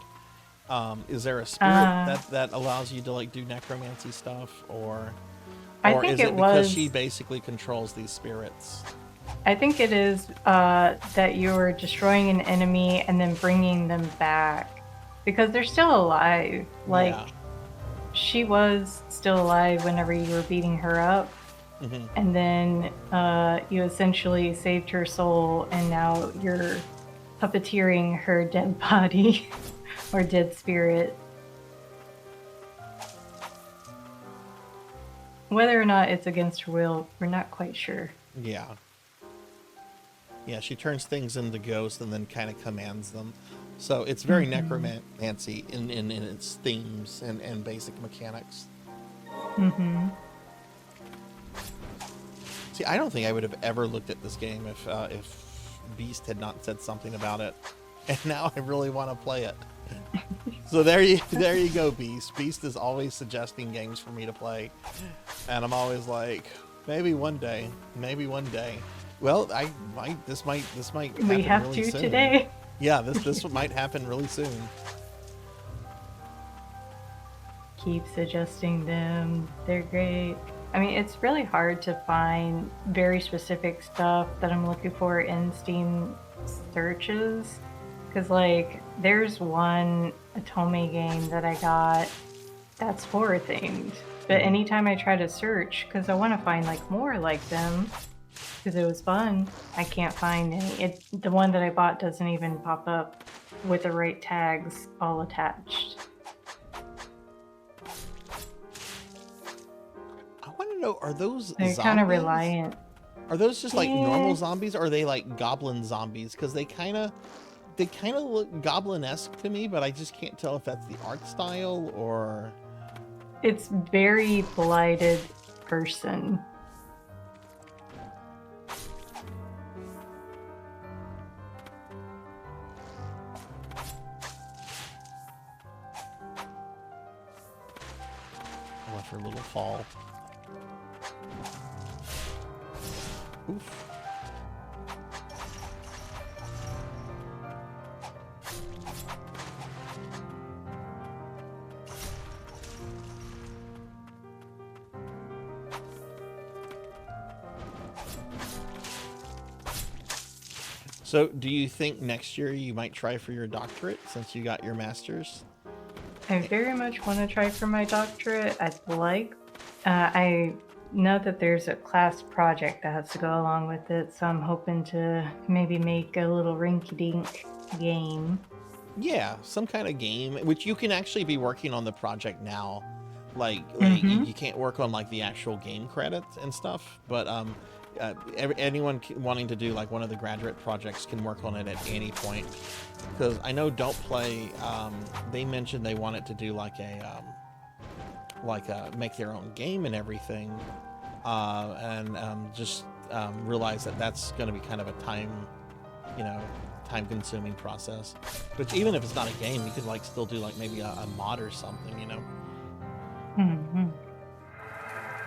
Is there a spirit that allows you to like do necromancy stuff, or I think is it it because was, she basically controls these spirits? I think it is that you're destroying an enemy and then bringing them back because they're still alive. Like, Yeah. she was still alive whenever you were beating her up. Mm-hmm. And then you essentially saved her soul, and now you're puppeteering her dead body or dead spirit. Whether or not it's against her will, we're not quite sure. Yeah. Yeah, she turns things into ghosts and then kind of commands them. So it's very necromancy in its themes and basic mechanics. Mm-hmm. See, I don't think I would have ever looked at this game if Beast had not said something about it, and now I really want to play it. So there you go, Beast. Beast is always suggesting games for me to play, and I'm always like, maybe one day, maybe one day. Well, this might happen We have really to soon. today. Yeah, this might happen really soon. Keep suggesting them. They're great. I mean, it's really hard to find very specific stuff that I'm looking for in Steam searches. Because, like, there's one Otome game that I got that's horror themed. But anytime I try to search, because I want to find, like, more like them, because it was fun, I can't find any. The one that I bought doesn't even pop up with the right tags all attached. I want to know, are those They're zombies? kind of reliant. Are those just like Yeah. normal zombies, or are they like goblin zombies? Because they kind of look goblin-esque to me, but I just can't tell if that's the art style or... It's very blighted person. I left her a little fall. Oof. So, do you think next year you might try for your doctorate since you got your master's? I very much want to try for my doctorate. I'd like. I know that there's a class project that has to go along with it, so I'm hoping to maybe make a little rinky-dink game. Yeah, some kind of game, which you can actually be working on the project now. Like you can't work on like the actual game credits and stuff, but anyone wanting to do like one of the graduate projects can work on it at any point. Because I know Don't Play, they mentioned they wanted to do like a make their own game and everything, and just realize that that's going to be kind of a time-consuming process. But even if it's not a game, you could like still do like maybe a mod or something, you know.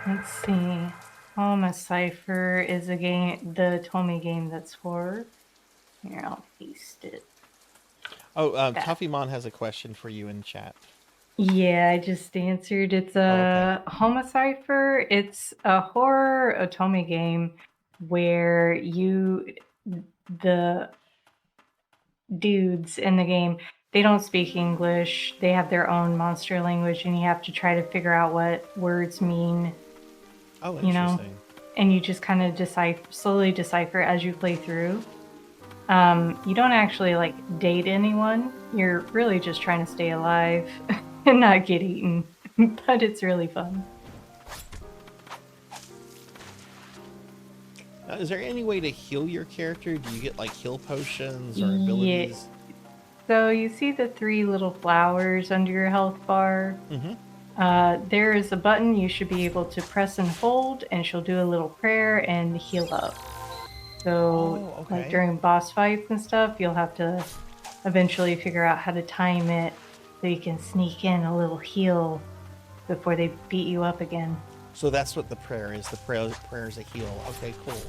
Let's see. Homa Cipher is a game, the Tomy game that's horror. Here, I'll paste it. Oh, Tuffymon has a question for you in chat. Yeah, I just answered. It's a Homa Cipher. It's a horror Otome game where the dudes in the game, they don't speak English. They have their own monster language, and you have to try to figure out what words mean. Oh, interesting. You know, and you just kind of slowly decipher as you play through. You don't actually like date anyone. You're really just trying to stay alive and not get eaten, but it's really fun. Is there any way to heal your character? Do you get like heal potions or abilities? Yeah. So you see the 3 little flowers under your health bar? There is a button you should be able to press and hold, and she'll do a little prayer and heal up. So like during boss fights and stuff, you'll have to eventually figure out how to time it so you can sneak in a little heal before they beat you up again. So that's what the prayer is. The prayer is a heal. Okay, cool.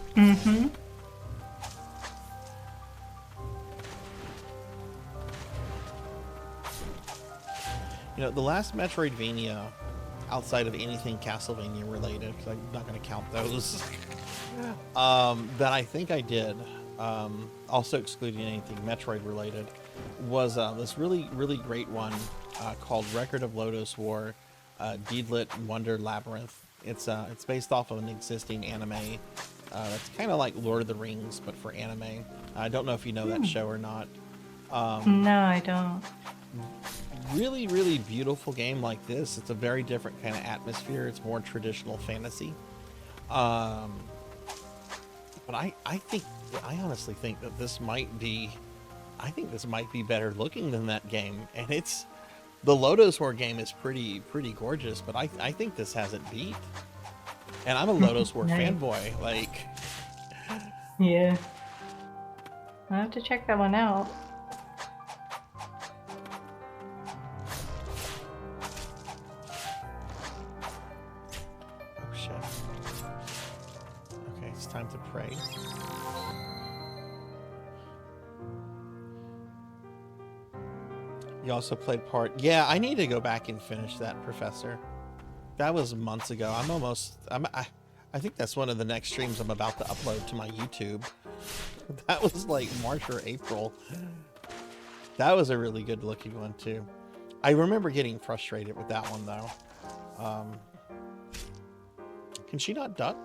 You know, the last Metroidvania, outside of anything Castlevania related, because I'm not going to count those, that I think I did, also excluding anything Metroid related, was this really, really great one called Record of Lodoss War, Deedlit Wonder Labyrinth. It's based off of an existing anime. It's kind of like Lord of the Rings, but for anime. I don't know if you know that show or not. No, I don't. Really, really beautiful game like this. It's a very different kind of atmosphere. It's more traditional fantasy. But I honestly think that this might be better looking than that game. And the Lodoss War game is pretty gorgeous, but I think this has it beat. And I'm a Lodoss War Nice. fanboy. Like, Yeah. I'll have to check that one out. oh shit. Okay, it's time to pray. You also played part. Yeah, I need to go back and finish that, Professor. That was months ago. I think that's one of the next streams I'm about to upload to my YouTube. That was like March or April. That was a really good looking one too. I remember getting frustrated with that one though. Can she not duck?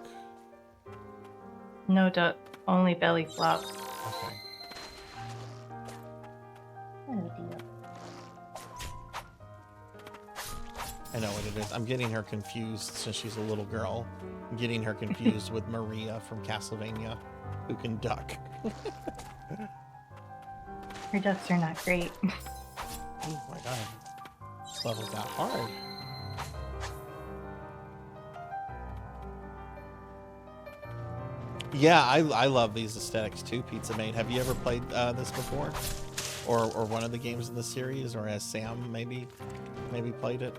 No duck, only belly flop. Okay. Oh dear. I know what it is. I'm getting her confused since she's a little girl. I'm getting her confused with Maria from Castlevania, who can duck. Her ducks are not great. Oh my god. This level got hard. Yeah, I love these aesthetics too, Pizza Mate. Have you ever played this before? Or one of the games in the series? Or as Sam maybe played it?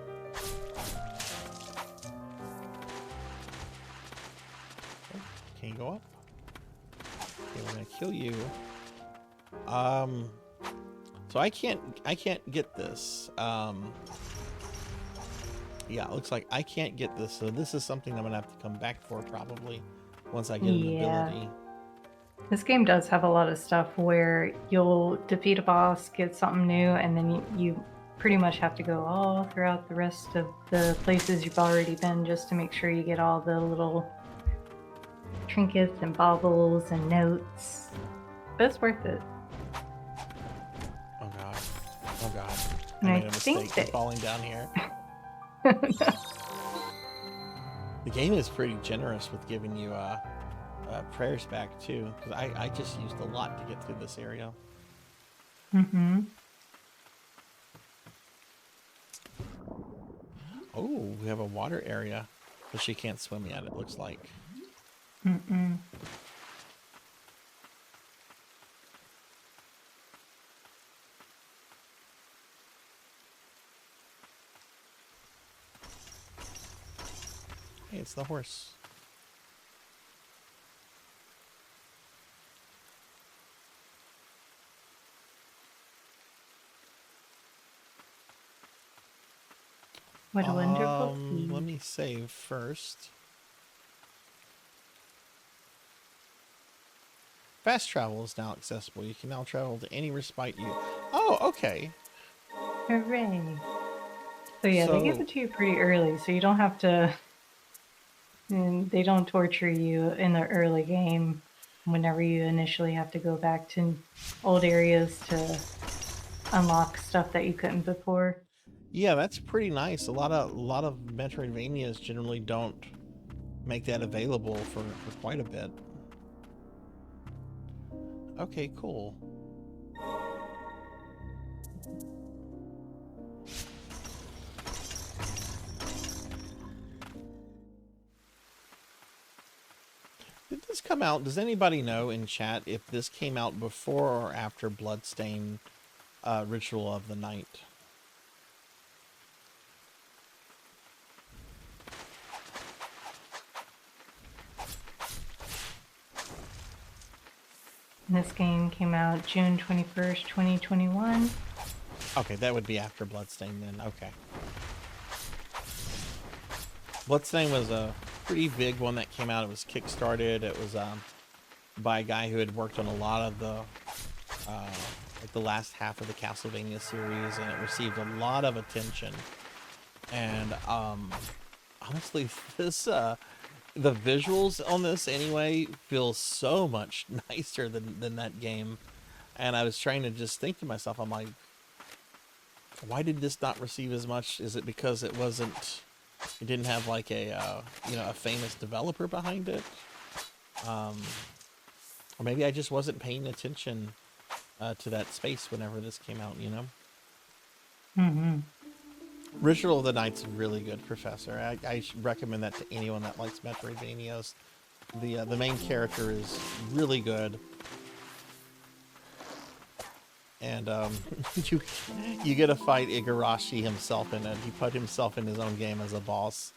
Can you go up? Okay, we're gonna kill you. So I can't get this. Yeah, it looks like I can't get this. So this is something I'm gonna have to come back for probably once I get an ability. This game does have a lot of stuff where you'll defeat a boss, get something new, and then you pretty much have to go all throughout the rest of the places you've already been just to make sure you get all the little trinkets and baubles and notes. But it's worth it. Oh god. Oh god. And I I made a think mistake that- falling down here. The game is pretty generous with giving you prayers back too, because I just used a lot to get through this area. Mm-hmm. Oh, we have a water area, but she can't swim yet, it looks like. Mm-mm. Hey, it's the horse. What a wonderful Let feed. me save first. Fast travel is now accessible. You can now travel to any respite you. Oh, okay. Hooray. So yeah, they give So- it to you pretty early, so you don't have to... And they don't torture you in the early game whenever you initially have to go back to old areas to unlock stuff that you couldn't before. Yeah, that's pretty nice. A lot of Metroidvanias generally don't make that available for quite a bit. Okay, cool. Did this come out? Does anybody know in chat if this came out before or after Bloodstain Ritual of the Night? And this game came out June 21st, 2021. Okay, that would be after Bloodstain then. Okay. Bloodstain was a pretty big one that came out. It was kickstarted. It was by a guy who had worked on a lot of the like the last half of the Castlevania series, and it received a lot of attention. And honestly, this the visuals on this anyway feel so much nicer than that game. And I was trying to just think to myself, I'm like, why did this not receive as much? Is it because it didn't have like a you know, a famous developer behind it? Or maybe I just wasn't paying attention to that space whenever this came out, you know? Mm-hmm. Ritual of the Night's really good, Professor. I recommend that to anyone that likes Metroidvanias. The main character is really good. And you get to fight Igarashi himself in it. He put himself in his own game as a boss.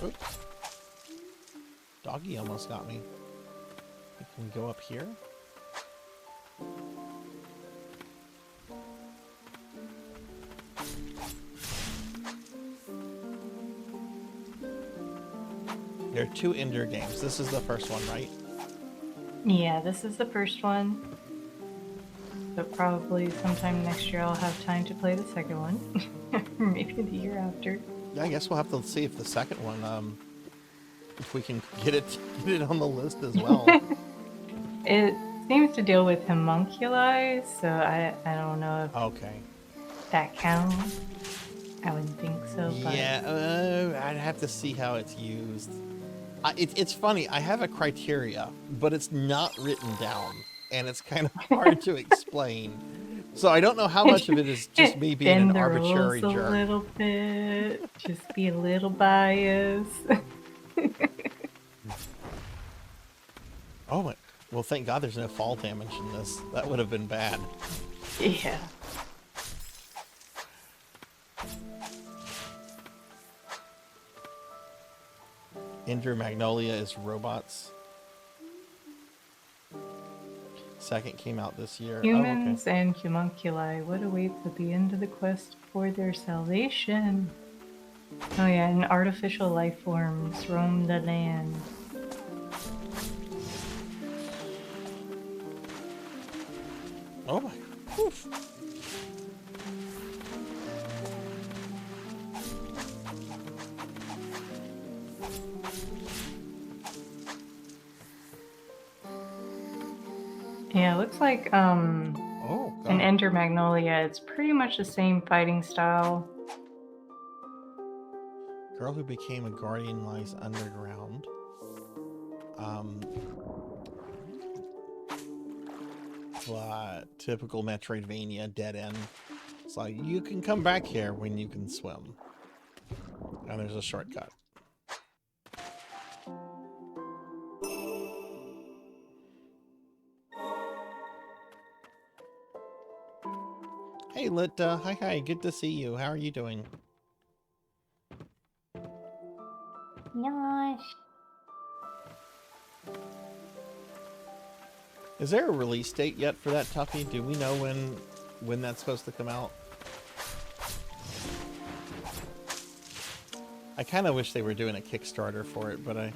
Oops. Doggy almost got me. Can we go up here? There are 2 Ender games. This is the first one, right? Yeah, this is the first one. But probably sometime next year I'll have time to play the second one. Maybe the year after. Yeah, I guess we'll have to see if the second one, if we can get it on the list as well. It seems to deal with homunculi, so I don't know if Okay. that counts. I wouldn't think so, but... Yeah, I'd have to see how it's used. It's funny, I have a criteria, but it's not written down, and it's kind of hard to explain. So I don't know how much of it is just me being an Bend the arbitrary rules jerk. a little bit, just be a little biased. Oh my, well thank God there's no fall damage in this. That would have been bad. Yeah. Ender Magnolia is robots. Second came out this year. Humans and homunculi, what awaits at the end of the quest for their salvation? Oh yeah, and artificial life forms roam the land. Oh my. Oof. Yeah, it looks like Oh, God. an Ender Magnolia. It's pretty much the same fighting style. Girl who became a guardian lies underground. Typical Metroidvania dead end. It's like, you can come back here when you can swim. And there's a shortcut. Hey, Lit, hi, good to see you. How are you doing? Gosh. Is there a release date yet for that Tuffy? Do we know when that's supposed to come out? I kind of wish they were doing a Kickstarter for it, but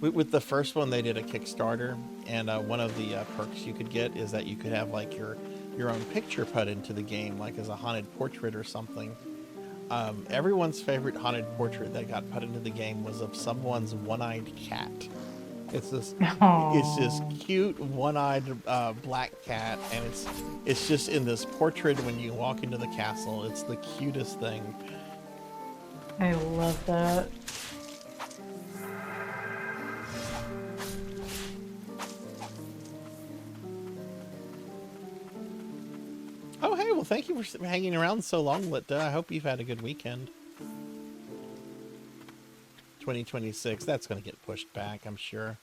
with the first one they did a Kickstarter, and one of the perks you could get is that you could have like your own picture put into the game, like as a haunted portrait or something. Everyone's favorite haunted portrait that got put into the game was of someone's one-eyed cat. It's this cute one-eyed black cat, and it's just in this portrait when you walk into the castle. It's the cutest thing. I love that. Oh, hey, well, thank you for hanging around so long, Lit. I hope you've had a good weekend. 2026, that's going to get pushed back, I'm sure.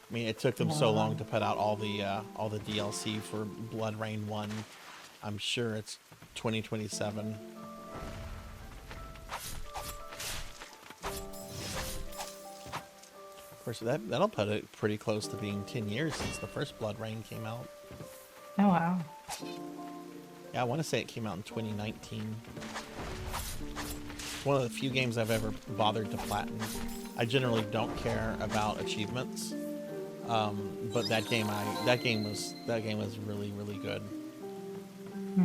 I mean, it took them so long to put out all the DLC for Blood Rain 1. I'm sure it's 2027. Of course, that'll put it pretty close to being 10 years since the first Blood Rain came out. Oh wow. Yeah, I want to say it came out in 2019. One of the few games I've ever bothered to platinum. I generally don't care about achievements, but that game was really good. I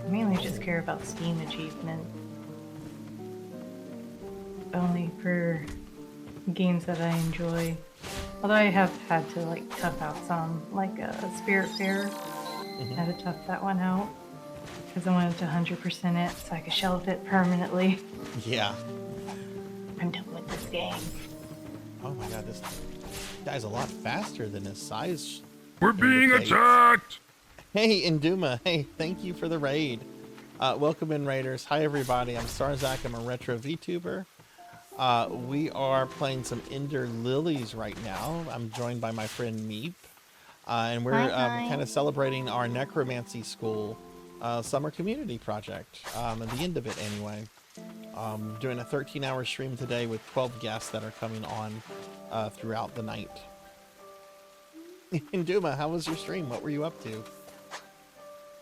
mainly just care about Steam achievements. Only for games that I enjoy. Although I have had to like tough out some, like Spirit Fair. I had to tough that one out because I wanted to 100% it so I could shelve it permanently. Yeah. I'm done with this game. Oh my god, this guy's a lot faster than his size. We're being attacked! Hey, Induma. Hey, thank you for the raid. Welcome in, Raiders. Hi, everybody. I'm Sarzac. I'm a retro VTuber. We are playing some Ender Lilies right now. I'm joined by my friend Meep. And we're kind of celebrating our Necromancy School summer community project. At the end of it, anyway. Doing a 13-hour stream today with 12 guests that are coming on throughout the night. Induma, how was your stream? What were you up to?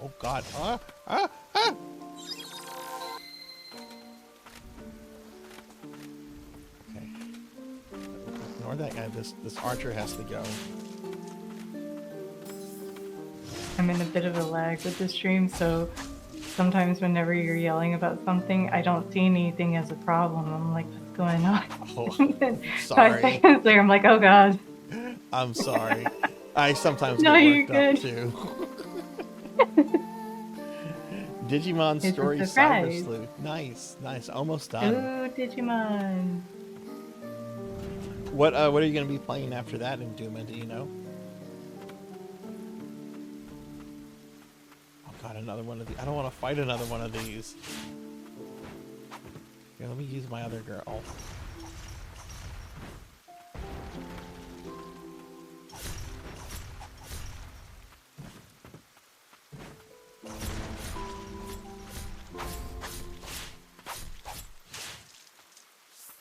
Oh, God. Okay. Ignore that guy. This archer has to go. I'm in a bit of a lag with the stream, so sometimes whenever you're yelling about something, I don't see anything as a problem. I'm like, what's going on? Oh, Sorry. 5 seconds later, I'm like, oh god. I'm sorry. I sometimes No, get you're worked good. up too. Digimon It's a Story Cyber surprise. Sleuth. Nice, nice. Almost done. Ooh, Digimon. What are you going to be playing after that in Duma? Do you know? Oh god, another one of these. I don't want to fight another one of these. Here, let me use my other girl.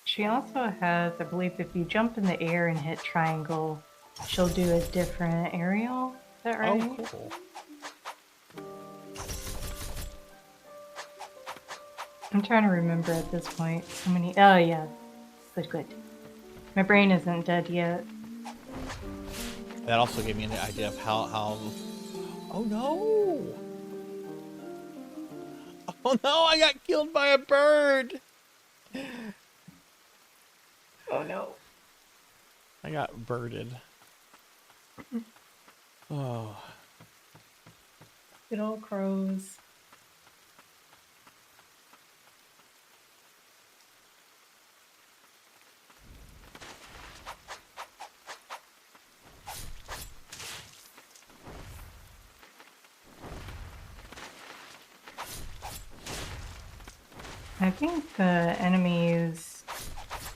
She also has, I believe, if you jump in the air and hit triangle, she'll do a different aerial. Is that right? Oh, cool. I'm trying to remember at this point. How many? Oh, yeah. Good. My brain isn't dead yet. That also gave me an idea of how... Oh, no! Oh, no! I got killed by a bird! Oh, no. I got birded. Oh. Good old crows. I think the enemies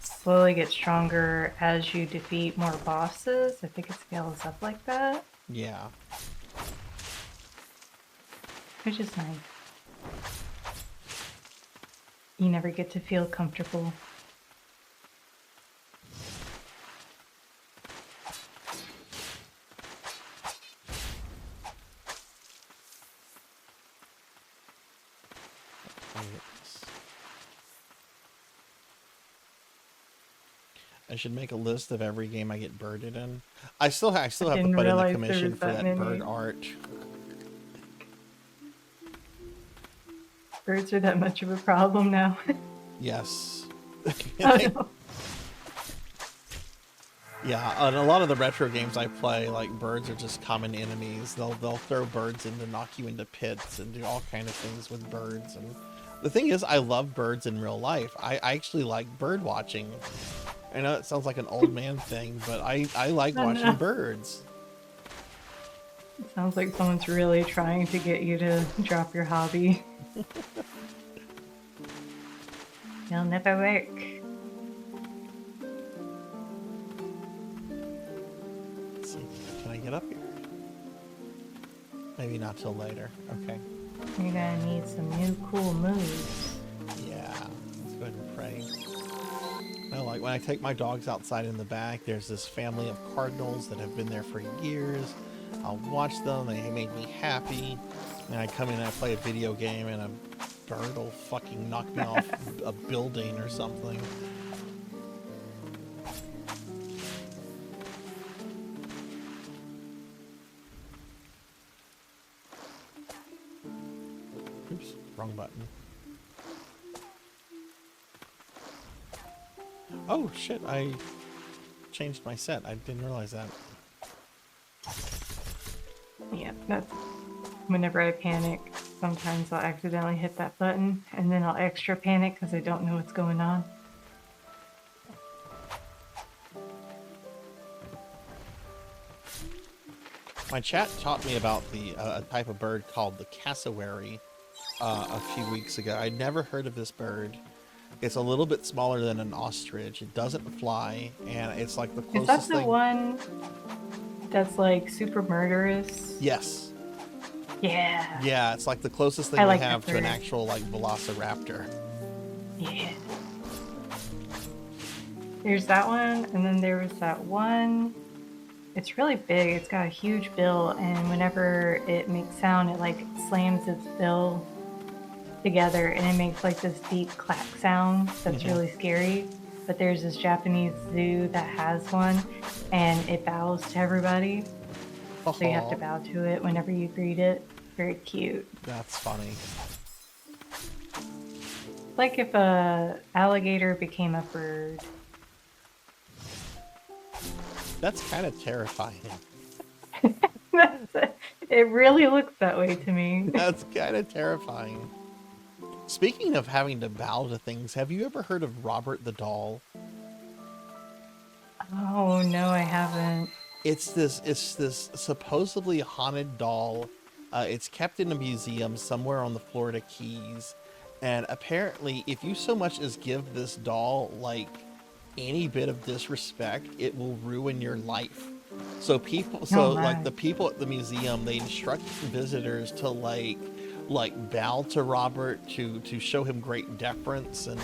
slowly get stronger as you defeat more bosses. I think it scales up like that, Yeah. which is nice. You never get to feel comfortable. I should make a list of every game I get birded in. I still have to didn't put in the realize there commission was for that that many. bird art. Birds are that much of a problem now. Yes. Oh, no. Yeah, and a lot of the retro games I play, like birds are just common enemies. They'll throw birds in to knock you into pits and do all kind of things with birds. And the thing is, I love birds in real life. I actually like bird watching. I know it sounds like an old man thing, but I like Oh, watching no. birds. It sounds like someone's really trying to get you to drop your hobby. It'll never work. Let's see, can I get up here? Maybe not till later. Okay. You're gonna need some new cool moves. Yeah. Let's go ahead and pray. when I take my dogs outside in the back, there's this family of cardinals that have been there for years. I'll watch them, they make me happy. And I come in and I play a video game and a bird will fucking knock me off a building or something. Oops, wrong button. Oh shit, I changed my set. I didn't realize that. Yeah, that's whenever I panic. Sometimes I'll accidentally hit that button, and then I'll extra panic because I don't know what's going on. My chat taught me about the a type of bird called the cassowary a few weeks ago. I'd never heard of this bird. It's a little bit smaller than an ostrich. It doesn't fly, and it's like the Is closest that the thing. one that's like super murderous? Yes. Yeah. Yeah, it's like the closest thing I we like that have to an bird. actual like velociraptor. Yeah. There's that one, and then there was that one. It's really big. It's got a huge bill, and whenever it makes sound, it like slams its bill together, and it makes like this deep clack sound that's really scary. But there's this Japanese zoo that has one, and it bows to everybody. So you have to Aw, bow to it whenever you greet it. Very cute. that's funny. Like if a alligator became a bird. That's kind of terrifying. It really looks that way to me. That's kind of terrifying. Speaking of having to bow to things, have you ever heard of Robert the Doll? Oh no, I haven't. It's this supposedly haunted doll. It's kept in a museum somewhere on the Florida Keys, and apparently, if you so much as give this doll like any bit of disrespect, it will ruin your life. So like the people at the museum, they instruct visitors to like bow to Robert to show him great deference and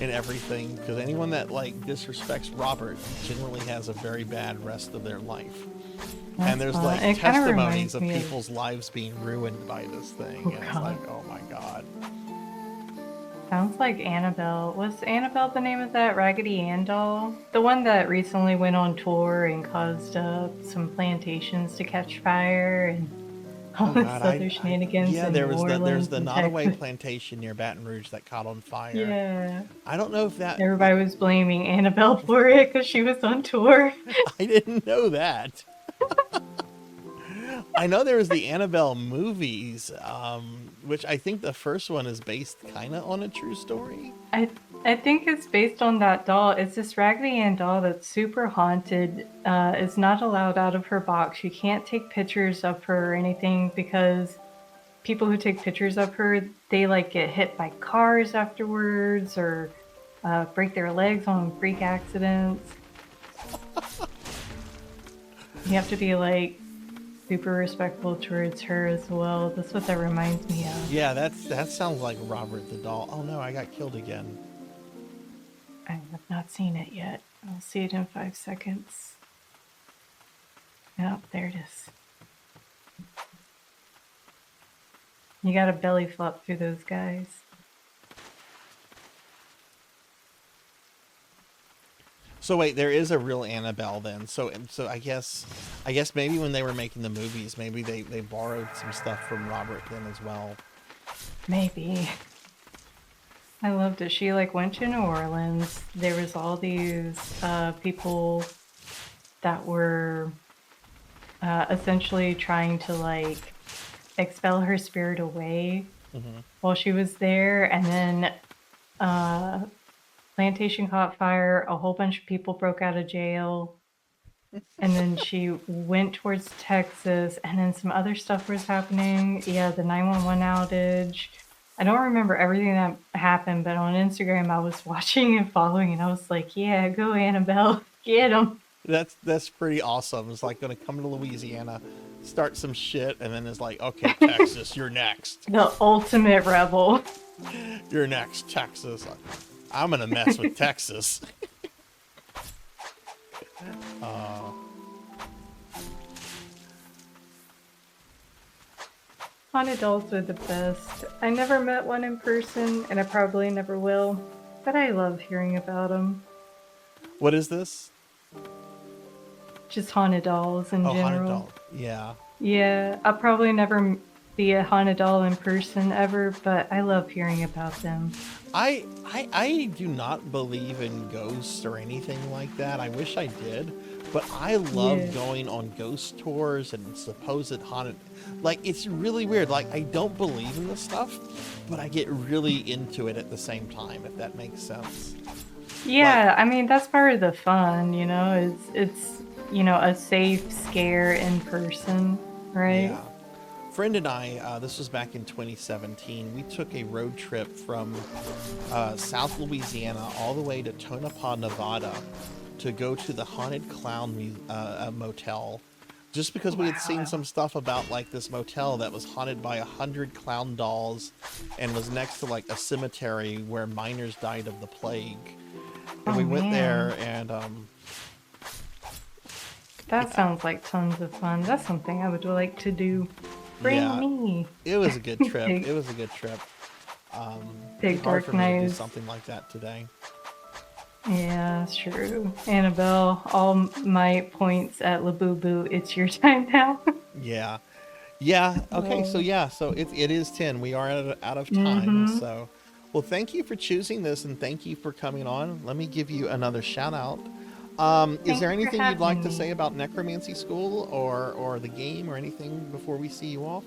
everything, because anyone that like disrespects Robert generally has a very bad rest of their life. And there's like It kinda testimonies reminds of me of- people's lives being ruined by this thing. Oh, And it's God. like, oh my god. Sounds like Annabelle. Was Annabelle the name of that Raggedy Ann doll? The one that recently went on tour and caused some plantations to catch fire and all this God, other shenanigans. yeah, in there's New Orleans the and Nottoway Texas. plantation near Baton Rouge that caught on fire. Yeah. I don't know if that Everybody was blaming Annabelle for it because she was on tour. I didn't know that. I know there was the Annabelle movies, which I think the first one is based kind of on a true story. I think it's based on that doll. It's this Raggedy Ann doll that's super haunted. Is not allowed out of her box. You can't take pictures of her or anything because people who take pictures of her, they like get hit by cars afterwards or break their legs on freak accidents. You have to be like super respectful towards her as well. That's what that reminds me of. Yeah, that sounds like Robert the Doll. Oh no, I got killed again. I have not seen it yet. I'll see it in 5 seconds. Oh, there it is. You gotta belly flop through those guys. So wait, there is a real Annabelle then. So I guess maybe when they were making the movies, maybe they borrowed some stuff from Robert then as well. Maybe. I loved it. She like went to New Orleans. There was all these people that were essentially trying to like expel her spirit away while she was there, and then plantation caught fire. A whole bunch of people broke out of jail, and then she went towards Texas, and then some other stuff was happening. Yeah, the 911 outage. I don't remember everything that happened, but on Instagram I was watching and following, and I was like, yeah, go Annabelle, get him. That's pretty awesome. It's like going to come to Louisiana, start some shit, and then it's like, okay, Texas, you're next. The ultimate rebel. You're next, Texas. I'm going to mess with Texas. Haunted dolls are the best. I never met one in person, and I probably never will, but I love hearing about them. What is this? Just haunted dolls in Oh, general. haunted doll. Yeah. Yeah, I'll probably never be a haunted doll in person ever, but I love hearing about them. I do not believe in ghosts or anything like that. I wish I did, but I love going on ghost tours and supposed haunted. Like, it's really weird. Like, I don't believe in this stuff, but I get really into it at the same time, if that makes sense. Yeah, I mean, that's part of the fun, you know, it's you know, a safe scare in person, right? Yeah. Friend and I, this was back in 2017, we took a road trip from South Louisiana all the way to Tonopah, Nevada to go to the Haunted Clown motel, just because we had seen some stuff about like this motel that was haunted by 100 clown dolls and was next to like a cemetery where miners died of the plague. And we went there and that sounds like tons of fun. That's something I would like to do. Bring me. It was a good trip. It was a good trip. Big hard dark for me to do knives. something like that today. Yeah, that's true. Annabelle, all my points at Labubu. It's your time now. Yeah. Yeah. Okay. So yeah. So it is 10. We are out of time. So, well, thank you for choosing this and thank you for coming on. Let me give you another shout out. Is there anything you'd like to say about Necromancy School or the game or anything before we see you off?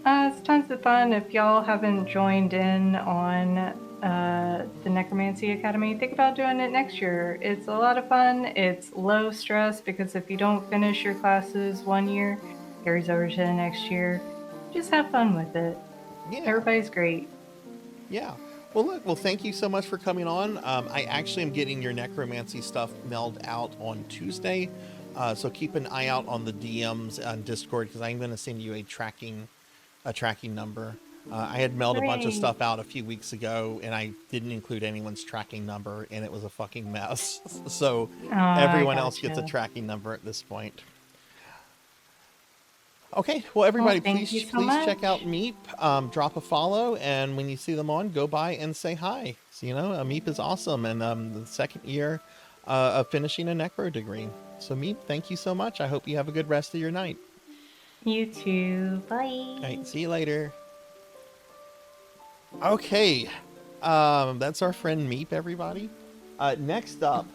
It's tons of fun. If y'all haven't joined in on the Necromancy Academy, think about doing it next year. It's a lot of fun. It's low stress because if you don't finish your classes one year, it carries over to the next year. Just have fun with it. Yeah. Everybody's great. Yeah. Well, look. Well, thank you so much for coming on. I actually am getting your Necromancy stuff mailed out on Tuesday, so keep an eye out on the DMs on Discord because I'm going to send you a tracking number. I had mailed a bunch of stuff out a few weeks ago, and I didn't include anyone's tracking number, and it was a fucking mess. So everyone else gets a tracking number at this point. Okay, well, everybody, please check out Meep. Drop a follow, and when you see them on, go by and say hi. So, you know, Meep is awesome, and the second year of finishing a Necro degree. So, Meep, thank you so much. I hope you have a good rest of your night. You too. Bye. All right, see you later. Okay, that's our friend Meep, everybody. Next up,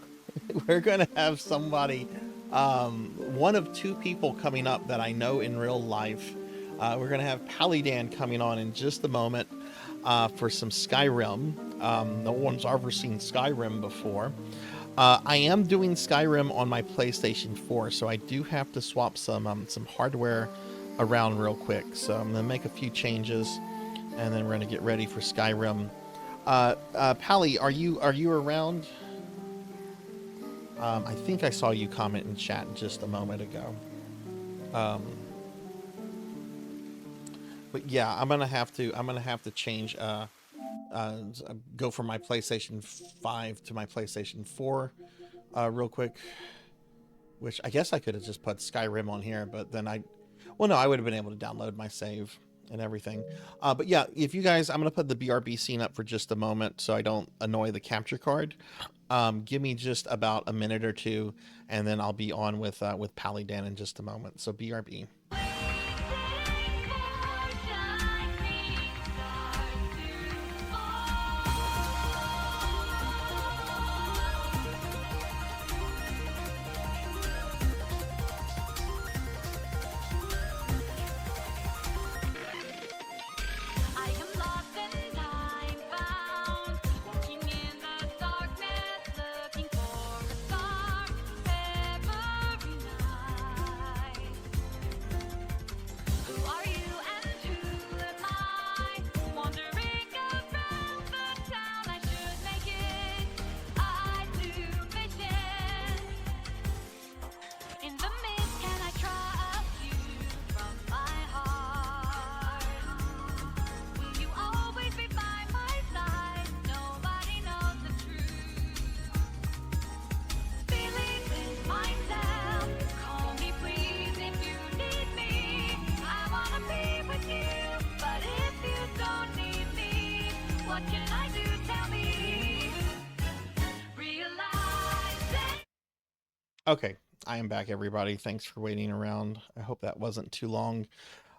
we're going to have somebody... one of two people coming up that I know in real life. We're going to have PallyDan coming on in just a moment for some Skyrim. No one's ever seen Skyrim before. I am doing Skyrim on my PlayStation 4, so I do have to swap some hardware around real quick. So I'm going to make a few changes, and then we're going to get ready for Skyrim. Pally, are you around? I think I saw you comment in chat just a moment ago. But yeah, I'm gonna have to change. Go from my PlayStation 5 to my PlayStation 4, real quick. Which I guess I could have just put Skyrim on here, but then I would have been able to download my save and everything. But yeah, if you guys, I'm gonna put the BRB scene up for just a moment so I don't annoy the capture card. Give me just about a minute or two, and then I'll be on with PallyDan in just a moment. So BRB. Okay, I am back, everybody. Thanks for waiting around. I hope that wasn't too long.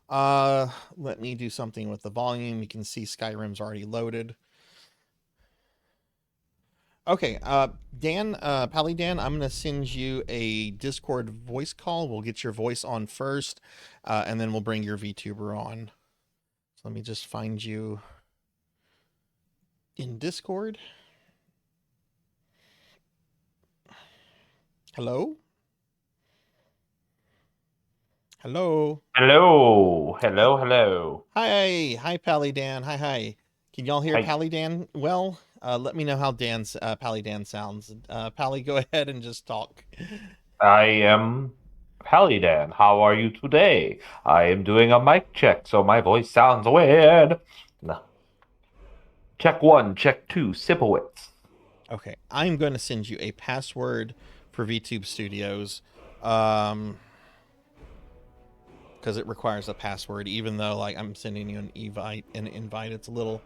Let me do something with the volume. You can see Skyrim's already loaded. Okay, PallyDan, I'm going to send you a Discord voice call. We'll get your voice on first, and then we'll bring your VTuber on. So let me just find you in Discord. Hello? Hello? Hello, hello, hello. Hi, PallyDan. Hi. Can y'all hear Hi. PallyDan well? Let me know how PallyDan sounds. Pally, go ahead and just talk. I am PallyDan. How are you today? I am doing a mic check, so my voice sounds weird. No. Check 1, check 2, Sipowitz. Okay, I'm going to send you a password for VTube Studios, because it requires a password. Even though like I'm sending you an invite, it's a little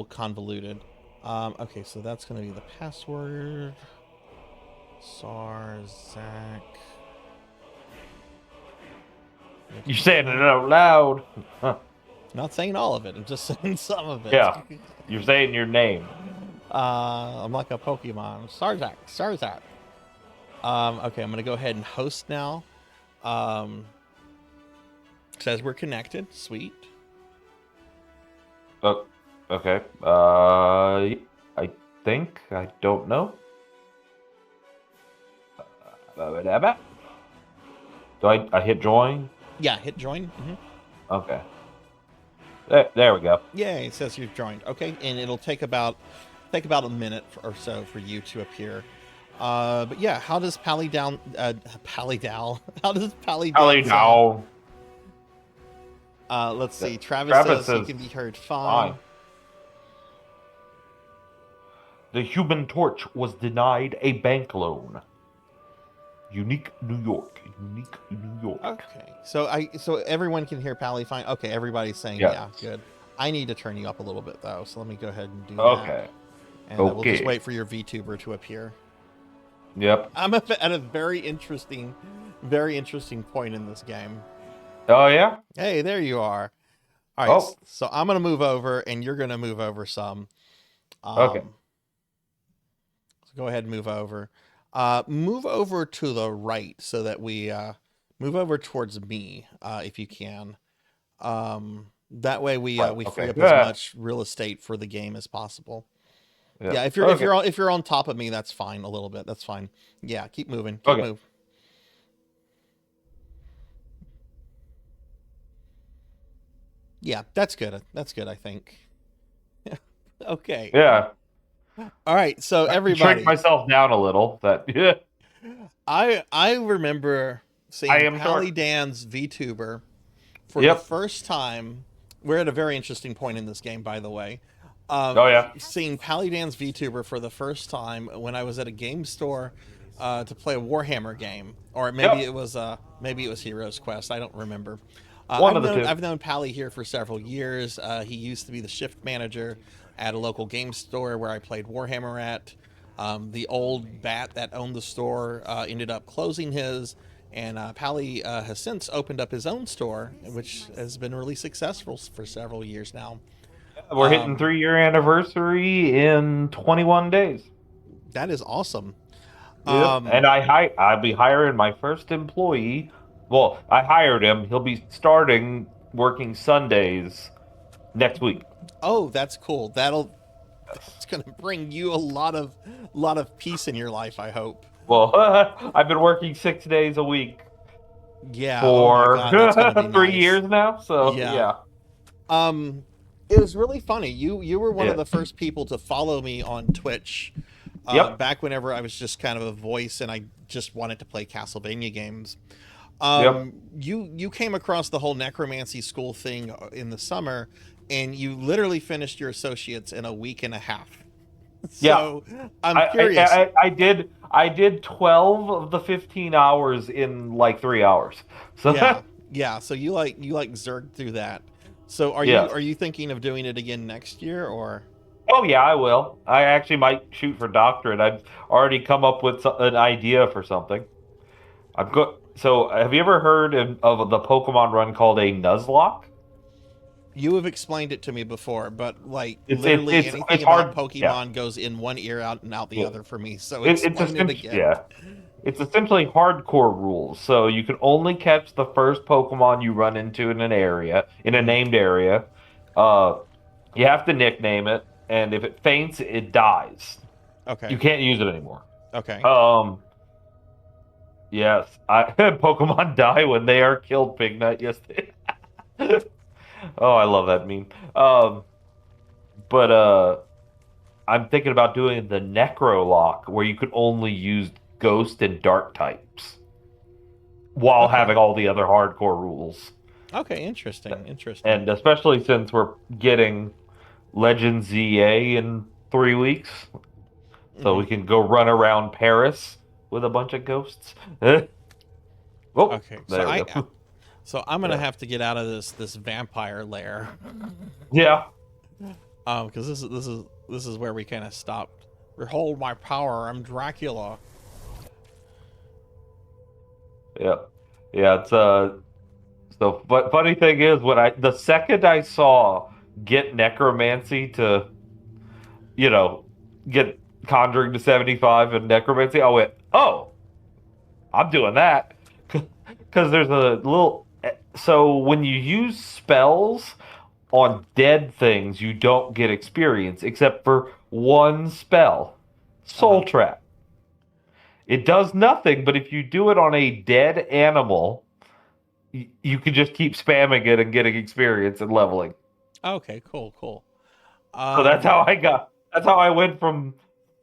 convoluted. Okay, so that's going to be the password. Sarzac. You're saying it out loud. Not saying all of it. I'm just saying some of it. Yeah, you're saying your name. I'm like a Pokemon. Sarzac. Okay, I'm gonna go ahead and host now. Says we're connected. Sweet. Oh, okay. I think. I don't know. Do I hit join? Yeah, hit join. Okay. There we go. Yay, it says you've joined. Okay, and it'll take about a minute or so for you to appear. But yeah, how does PallyDan? How does PallyDan sound? Let's see. Travis says he can be heard fine. The Human Torch was denied a bank loan. Unique New York. Okay, so everyone can hear Pally fine. Okay, everybody's saying Yes. yeah, good. I need to turn you up a little bit though, so let me go ahead and do Okay. that. And we'll Okay. just wait for your VTuber to appear. Yep. I'm at a very interesting point in this game. Oh yeah. Hey, there you are. All right, Oh. so I'm gonna move over, and you're gonna move over some. Okay. So go ahead and move over. Move over to the right so that we move over towards me, if you can. That way we free up as much real estate for the game as possible. Yeah, if you're on top of me, that's fine. A little bit, that's fine. Yeah, keep moving. Keep moving. Yeah, that's good. That's good, I think. Okay. Yeah. All right, so everybody. Shrink myself down a little. I remember seeing PallyDan's VTuber for the first time. We're at a very interesting point in this game, by the way. Seeing PallyDan's VTuber for the first time when I was at a game store to play a Warhammer game, or maybe it was Heroes Quest. I don't remember. I've known Pally here for several years. He used to be the shift manager at a local game store where I played Warhammer at. The old bat that owned the store ended up closing his, and Pally has since opened up his own store, which has been really successful for several years now. We're hitting 3-year anniversary in 21 days. That is awesome. And I'll be hiring my first employee. Well, I hired him. He'll be starting working Sundays next week. Oh, that's cool. It's going to bring you a lot of peace in your life, I hope. Well, I've been working 6 days a week. Yeah. For 3 nice. years now. So yeah. It was really funny. You were one of the first people to follow me on Twitch. Back whenever I was just kind of a voice and I just wanted to play Castlevania games. You came across the whole Necromancy school thing in the summer, and you literally finished your associates in a week and a half. So I'm curious. I did 12 of the 15 hours in like 3 hours. So yeah. So you zerged through that. So are you thinking of doing it again next year, or? Oh yeah, I will. I actually might shoot for doctorate. I've already come up with an idea for something. So, have you ever heard of the Pokemon run called a Nuzlocke? You have explained it to me before, but like It's literally anything about hard. Yeah, Pokemon goes in one ear out and out the yeah. other for me. So It's explain it essentially again. yeah. It's essentially hardcore rules. So you can only catch the first Pokemon you run into in an area, in a named area. You have to nickname it, and if it faints, it dies. Okay. You can't use it anymore. Okay. Yes, Pokemon die when they are killed, Pignut. Yes, they. Oh, I love that meme. But I'm thinking about doing the Necrolock, where you could only use Ghost and Dark types, while having all the other hardcore rules. Okay, interesting. Interesting. And especially since we're getting Legend ZA in 3 weeks, so we can go run around Paris with a bunch of ghosts. Oh, okay, there we go. So I'm gonna have to get out of this vampire lair. Yeah. Because this is where we kind of stopped. Behold my power! I'm Dracula. Yeah. It's so. But funny thing is, the second I saw get Necromancy to, get Conjuring to 75 and Necromancy, I went, oh, I'm doing that. Because there's a little... So when you use spells on dead things, you don't get experience, except for one spell. Soul Trap. It does nothing, but if you do it on a dead animal, you can just keep spamming it and getting experience and leveling. Okay, cool. So that's how I went from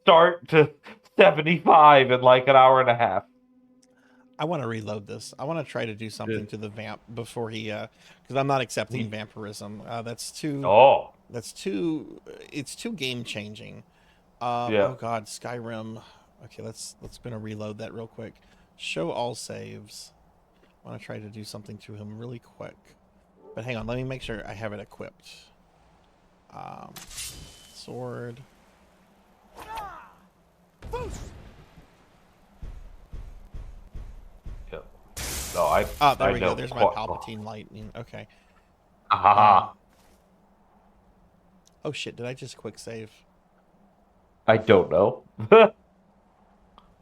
start to 75 in like an hour and a half. I want to reload this. I want to try to do something to the vamp before he, because I'm not accepting vampirism. That's too. Oh. It's too game changing. Yeah. Oh God, Skyrim. Okay, let's gonna reload that real quick. Show all saves. I want to try to do something to him really quick. But hang on, let me make sure I have it equipped. Sword. Yep. No, there we go. There's my Palpatine lightning. Okay. Oh shit! Did I just quick save? I don't know.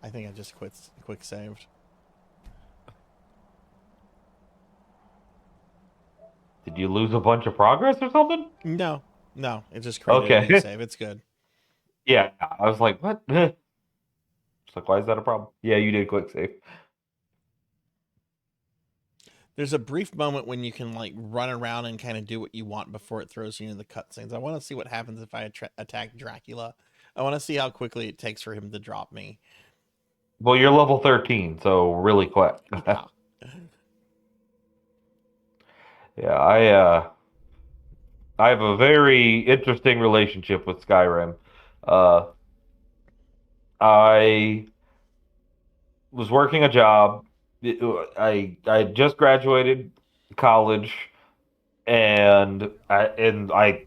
I think I just quick saved. Did you lose a bunch of progress or something? No, it just created a new save. It's good. Yeah, I was like, what? It's like, why is that a problem? Yeah, you did quick save. There's a brief moment when you can like run around and kind of do what you want before it throws you into the cutscenes. I want to see what happens if I attack Dracula. I want to see how quickly it takes for him to drop me. Well, you're level 13, so really quick. Yeah. Yeah, I have a very interesting relationship with Skyrim. I was working a job. I just graduated college, and I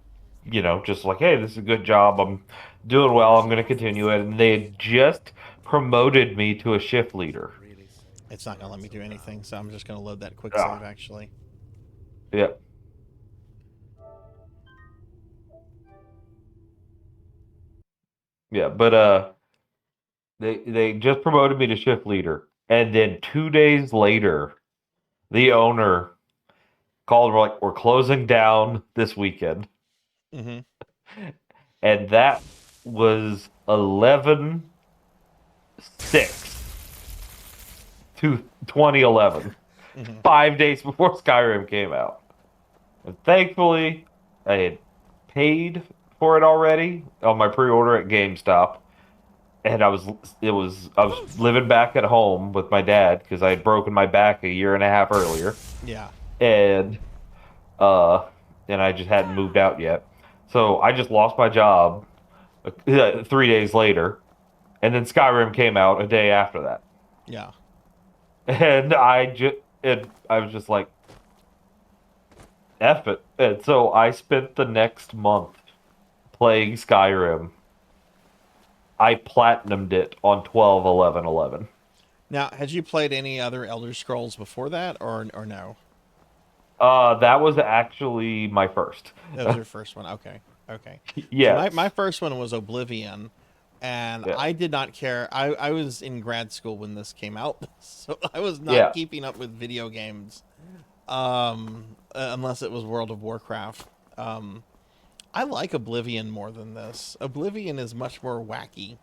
just like, hey, this is a good job. I'm doing well. I'm going to continue it. And they had just promoted me to a shift leader. It's not going to let me do anything, so I'm just going to load that quick save, actually. Yep. Yeah, but they just promoted me to shift leader, and then 2 days later, the owner called. We're like, we're closing down this weekend, and that was 11/6 to 2011, 5 days before Skyrim came out. And thankfully, I had paid for it already on my pre-order at GameStop, and I was living back at home with my dad because I had broken my back a year and a half earlier. Yeah. And I just hadn't moved out yet, so I just lost my job 3 days later, and then Skyrim came out a day after that. Yeah. And I was just like, F it. And so I spent the next month playing Skyrim. I platinumed it on 12/11/11. Now, had you played any other Elder Scrolls before that, or no? That was actually my first. That was your first one. Okay. Okay. Yeah. So my first one was Oblivion, and Yeah. I did not care. I was in grad school when this came out, so I was not keeping up with video games, unless it was World of Warcraft. I like Oblivion more than this. Oblivion is much more wacky.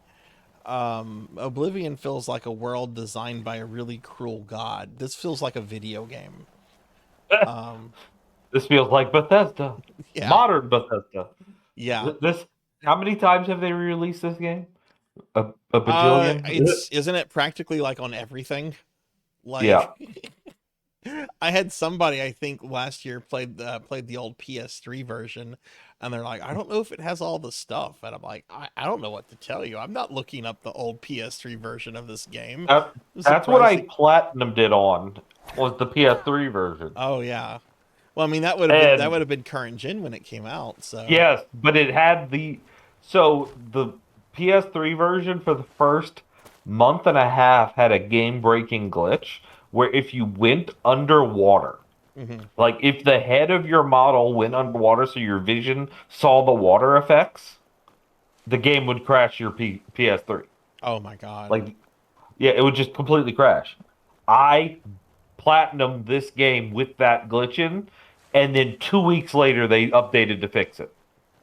Oblivion feels like a world designed by a really cruel god. This feels like a video game. This feels like Bethesda. Yeah. Modern Bethesda. Yeah. This. How many times have they released this game? A bajillion? Isn't it practically like on everything? Like, yeah. I had somebody, I think last year played the old PS3 version, and they're like, I don't know if it has all the stuff, and I'm like, I don't know what to tell you. I'm not looking up the old PS3 version of this game. That's what I platinumed it on, was the PS3 version. Oh yeah. Well, I mean that would have been current gen when it came out. So yes, but it had the PS3 version for the first month and a half had a game-breaking glitch where if you went underwater, like if the head of your model went underwater so your vision saw the water effects, the game would crash your PS3. Oh my god. Like, yeah, it would just completely crash. I platinumed this game with that glitch in, and then 2 weeks later they updated to fix it.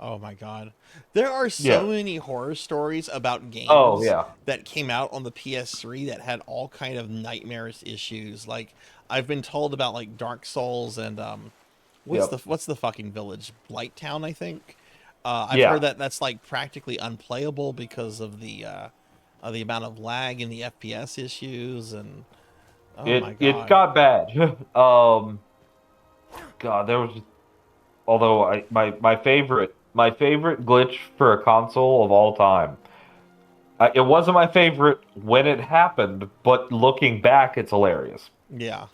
Oh my god. There are so many horror stories about games that came out on the PS3 that had all kind of nightmarish issues. Like I've been told about like Dark Souls and what's the fucking village? Blighttown, I think. I've heard that that's like practically unplayable because of the amount of lag and the FPS issues and my god. It got bad. God, there was my favorite glitch for a console of all time. It wasn't my favorite when it happened, but looking back, it's hilarious. Yeah.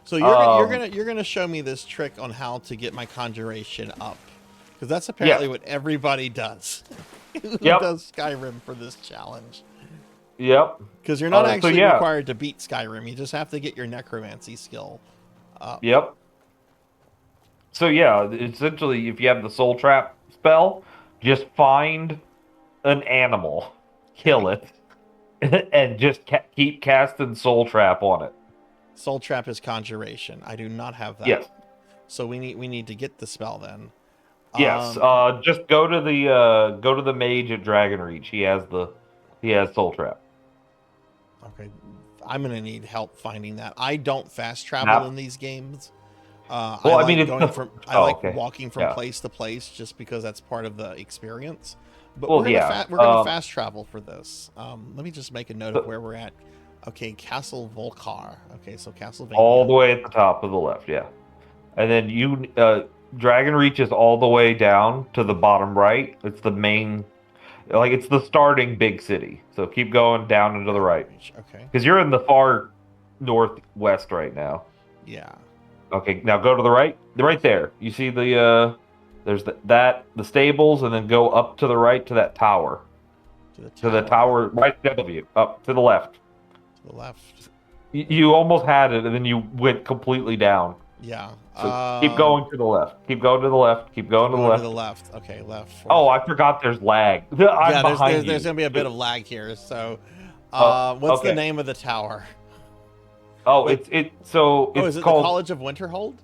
So you're gonna show me this trick on how to get my conjuration up, because that's apparently what everybody does. Who does Skyrim for this challenge? Yep. Because you're not actually required to beat Skyrim. You just have to get your necromancy skill up. Yep. So yeah, essentially, if you have the soul trap spell, just find an animal, kill it, and just keep casting soul trap on it. Soul trap is conjuration. I do not have that. Yes. So we need to get the spell then. Yes. Just go to the mage at Dragonreach. He has soul trap. Okay. I'm gonna need help finding that. I don't fast travel in these games. I like walking from place to place just because that's part of the experience. But we're gonna fast travel for this. Let me just make a note of where we're at. Okay, Castle Volcar. Okay, so Castlevania. All the way at the top of the left, yeah. And then Dragonreach is all the way down to the bottom right. It's the main, it's the starting big city. So keep going down and to the right. Okay. Because you're in the far northwest right now. Yeah. Okay, now go to the right. Right there. You see there's the stables, and then go up to the right to that tower. To the tower right above you. Up to the left. To the left. You almost had it, and then you went completely down. Yeah. So keep going to the left. Keep going to the left. Keep going to the left. To the left. Okay, left. Oh, I forgot there's lag. There's going to be a bit of lag here. So, what's the name of the tower? Oh, it's is it called the College of Winterhold?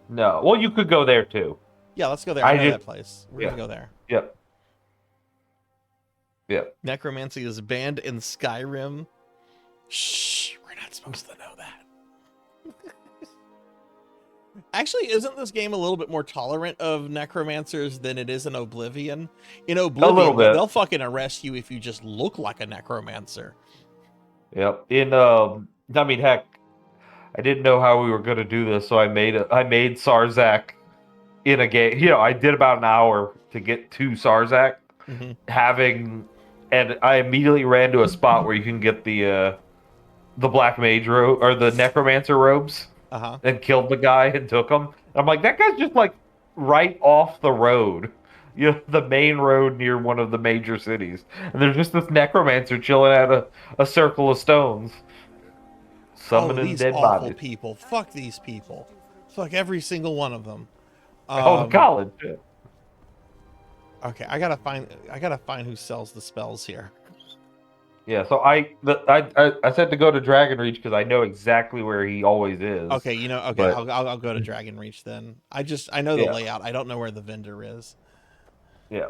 No. Well, you could go there too. Yeah, let's go there. I know that place. We're gonna go there. Yep. Yep. Necromancy is banned in Skyrim. Shh, we're not supposed to know that. Actually, isn't this game a little bit more tolerant of necromancers than it is in Oblivion? In Oblivion, they'll fucking arrest you if you just look like a necromancer. Yep. I mean, heck, I didn't know how we were going to do this, so I made Sarzac in a game. I did about an hour to get to Sarzac, and I immediately ran to a spot where you can get the black mage robe or the necromancer robes, and killed the guy and took him. And I'm like, that guy's just like right off the road. the main road near one of the major cities, and there's just this necromancer chilling at a circle of stones, summoning these dead awful bodies. people. Fuck these people. Fuck every single one of them. The college. Okay, I gotta find who sells the spells here. Yeah, so I said to go to Dragon Reach because I know exactly where he always is. Okay, okay, but- I'll go to Dragon Reach then. I know the layout. I don't know where the vendor is. Yeah.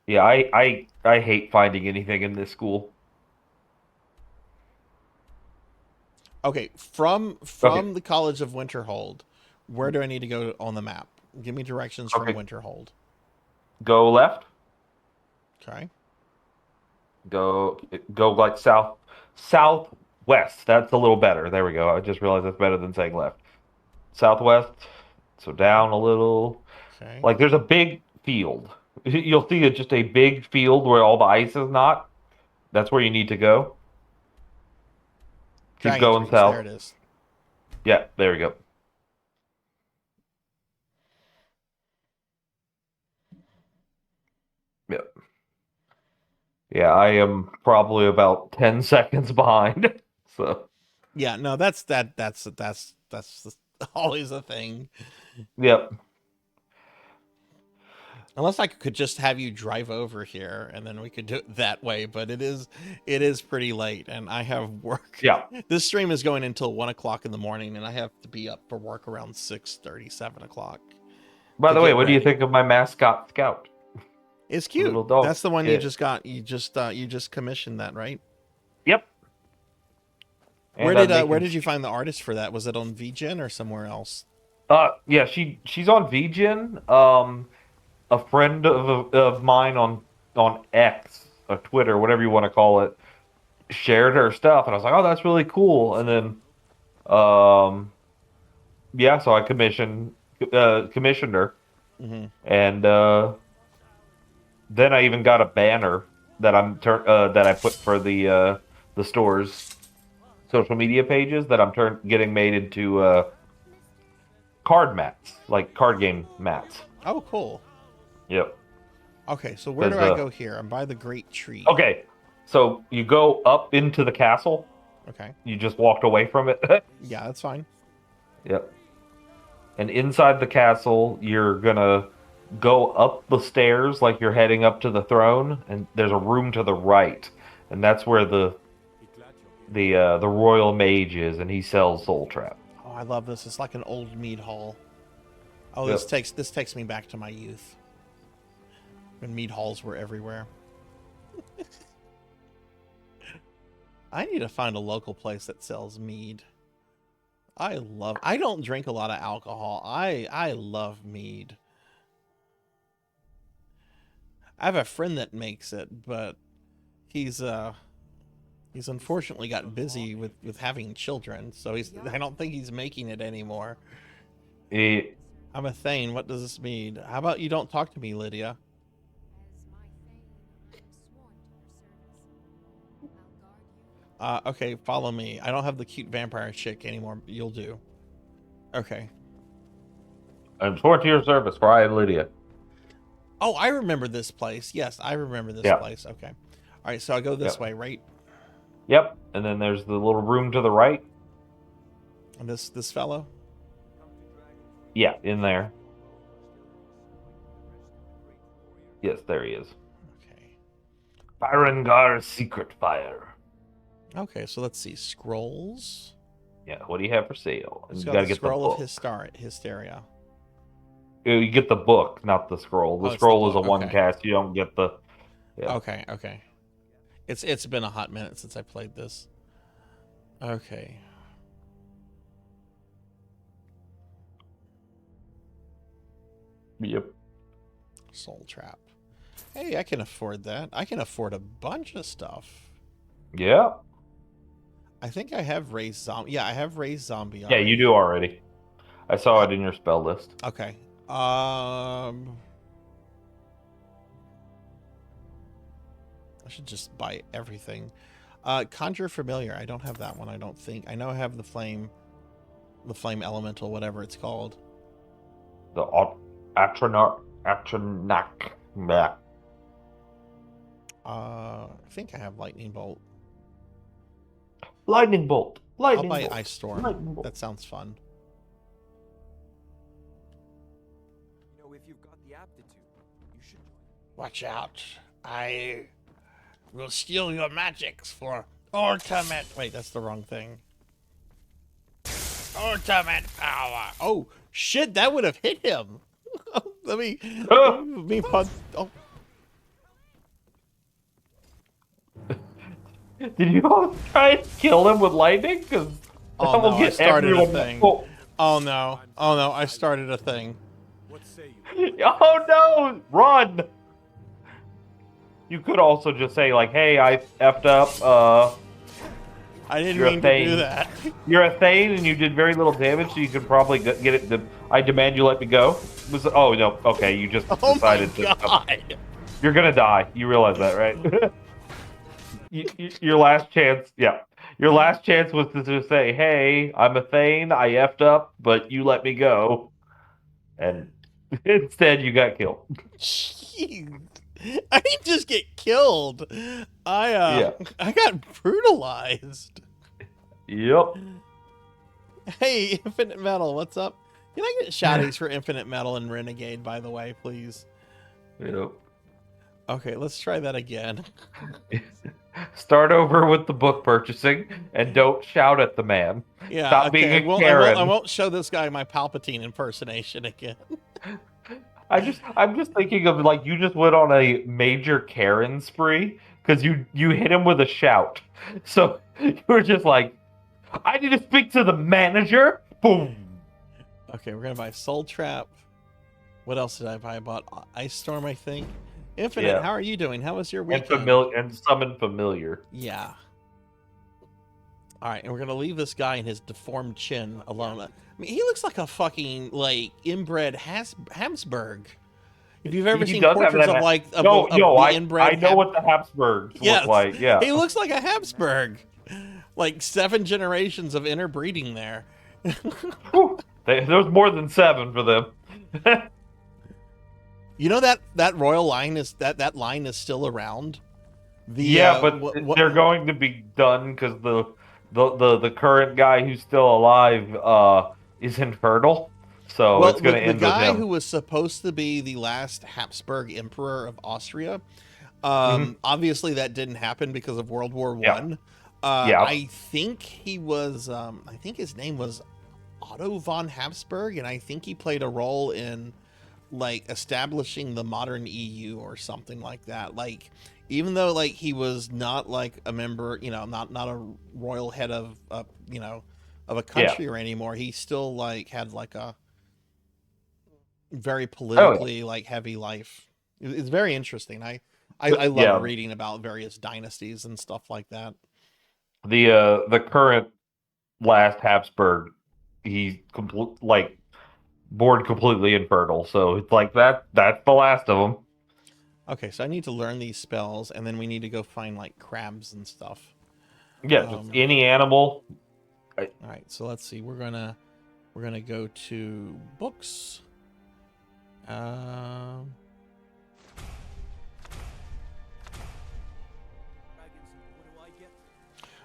Yeah, I hate finding anything in this school. Okay, from the College of Winterhold, where do I need to go on the map? Give me directions from Winterhold. Go left. Okay. Go like southwest. That's a little better. There we go. I just realized that's better than saying left. Southwest. So down a little. Okay. Like there's a big field. You'll see just a big field where all the ice is not. That's where you need to go. Keep going south. There it is. Yeah, there we go. Yep. Yeah, I am probably about 10 seconds behind. So. Yeah, no, that's always a thing. Yep. Unless I could just have you drive over here and then we could do it that way, but it is pretty late and I have work. Yeah. This stream is going until 1 o'clock in the morning and I have to be up for work around 6:30, 7 o'clock. By the way, what do you think of my mascot Scout? It's cute. Little dog. That's the one you just got. You just commissioned that, right? Yep. Where did you find the artist for that? Was it on VGen or somewhere else? Yeah, she's on VGen. A friend of mine on X or Twitter, whatever you want to call it, shared her stuff, and I was like, oh, that's really cool. And then, yeah, so I commissioned her, and then I even got a banner that that I put for the store's social media pages that I'm getting made into card mats, like card game mats. Oh, cool. Yep. Okay, so where do I go here? I'm by the Great Tree. Okay, so you go up into the castle. Okay. You just walked away from it. Yeah, that's fine. Yep. And inside the castle, you're gonna go up the stairs like you're heading up to the throne, and there's a room to the right, and that's where the royal mage is, and he sells Soul Trap. Oh, I love this. It's like an old mead hall. Oh, Yep. this takes me back to my youth when mead halls were everywhere. I need to find a local place that sells mead. I don't drink a lot of alcohol. I love mead. I have a friend that makes it, but he's unfortunately got busy with having children, so I don't think he's making it anymore. I'm a Thane. What does this mean? How about you don't talk to me, Lydia? Okay, follow me. I don't have the cute vampire chick anymore. You'll do. Okay. I'm sworn to your service, for I am Lydia. Oh, I remember this place. Yes, I remember this place. Okay. All right, so I go this way, right? Yep. And then there's the little room to the right. And this fellow? Yeah, in there. Yes, there he is. Okay. Byrongar's Secret Fire. Okay, so let's see. Scrolls. Yeah, what do you have for sale? It's You got gotta the get scroll the book. of Hysteria. You get the book, not the scroll. The Oh, it's scroll the is a book, one okay. cast. You don't get the. Yeah. Okay. It's been a hot minute since I played this. Okay. Yep. Soul Trap. Hey, I can afford that. I can afford a bunch of stuff. Yeah. I think I have raised zombie. Yeah, I have raised zombie. Yeah, you do already. I saw it in your spell list. Okay. I should just buy everything. Conjure Familiar. I don't have that one. I don't think. I know I have the flame elemental, whatever it's called. The Atronar. Atronach. Bleh. I think I have lightning bolt. Lightning bolt. Lightning I'll buy bolt. ice storm. Lightning bolt. That sounds fun. You know, if you've got the aptitude, you should join. Watch out! I will steal your magics for ultimate. Wait, that's the wrong thing. Ultimate power. Oh shit! That would have hit him. Let me. Pun. Oh. Did you all try and kill him with lightning? Because Oh that will no! I get started a everyone. thing. Oh. Oh no! Oh no! I started a thing. What say you? Oh no! Run! You could also just say like, "Hey, I effed up. I didn't You're a mean to do thing. that. You're a Thane, and you did very little damage, so you could probably get it. I demand you let me go." Oh no! Okay, you just Oh my decided to. god! You're gonna die. You realize that, right? Your last chance, yeah. Your last chance was to just say, "Hey, I'm a Thane. I effed up, but you let me go," and instead you got killed. Jeez. I didn't just get killed. I got brutalized. Yep. Hey, Infinite Metal, what's up? Can I get shoutouts for Infinite Metal and Renegade, by the way, please? Yep. Okay, let's try that again. Start over with the book purchasing, and don't shout at the man. Yeah, Stop okay, being a I Karen. won't show this guy my Palpatine impersonation again. I'm just thinking of like you just went on a major Karen spree because you hit him with a shout. So you were just like, "I need to speak to the manager." Boom. Okay, we're gonna buy Soul Trap. What else did I buy? I bought Ice Storm, I think. Infinite, Yeah. how are you doing? How was your And weekend? and summon familiar. Yeah. All right, and we're gonna leave this guy and his deformed chin alone. I mean, he looks like a fucking like inbred Habsburg. If you've ever He seen does have portraits that- of like of, No, of yo, the I inbred, know what the Habsburgs Yes. look like. Yeah. he looks like a Habsburg. Like 7 generations of interbreeding there. Whew. There's more than 7 for them. You know that royal line is that line is still around. Yeah, but they're going to be done because the current guy who's still alive is infertile, so it's going to end the with guy him. who was supposed to be the last Habsburg emperor of Austria. Obviously, that didn't happen because of World War One. I think he was. I think his name was Otto von Habsburg, and I think he played a role in like establishing the modern EU or something like that. Like, even though like he was not like a member, not a royal head of of a country or anymore, he still like had like a very politically like heavy life. It's very interesting. I love reading about various dynasties and stuff like that. The current last Habsburg, he's born completely infertile, so it's like that's the last of them. Okay, so I need to learn these spells, and then we need to go find like crabs and stuff. Yeah, just any animal. All right, so let's see. We're gonna go to books.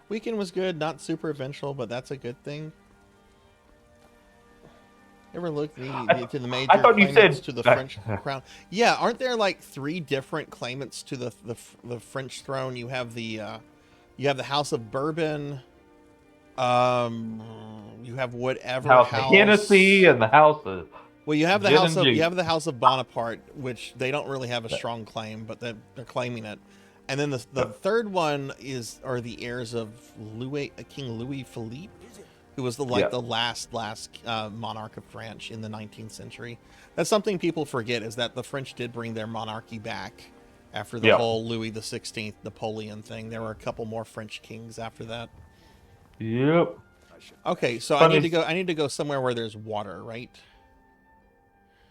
Weekend was good, not super eventful, but that's a good thing. Ever look to the major I thought you claimants said to the French crown? Yeah, aren't there like 3 different claimants to the French throne? You have the House of Bourbon. You have whatever House of Hennessy and the House of. Well, you have the House of Bonaparte, which they don't really have a strong claim, but they're claiming it. And then the third one are the heirs of King Louis Philippe, who was the last monarch of France in the 19th century. That's something people forget, is that the French did bring their monarchy back after the whole Louis XVI Napoleon thing. There were a couple more French kings after that. Yep. Okay, so I need to go somewhere where there's water, right?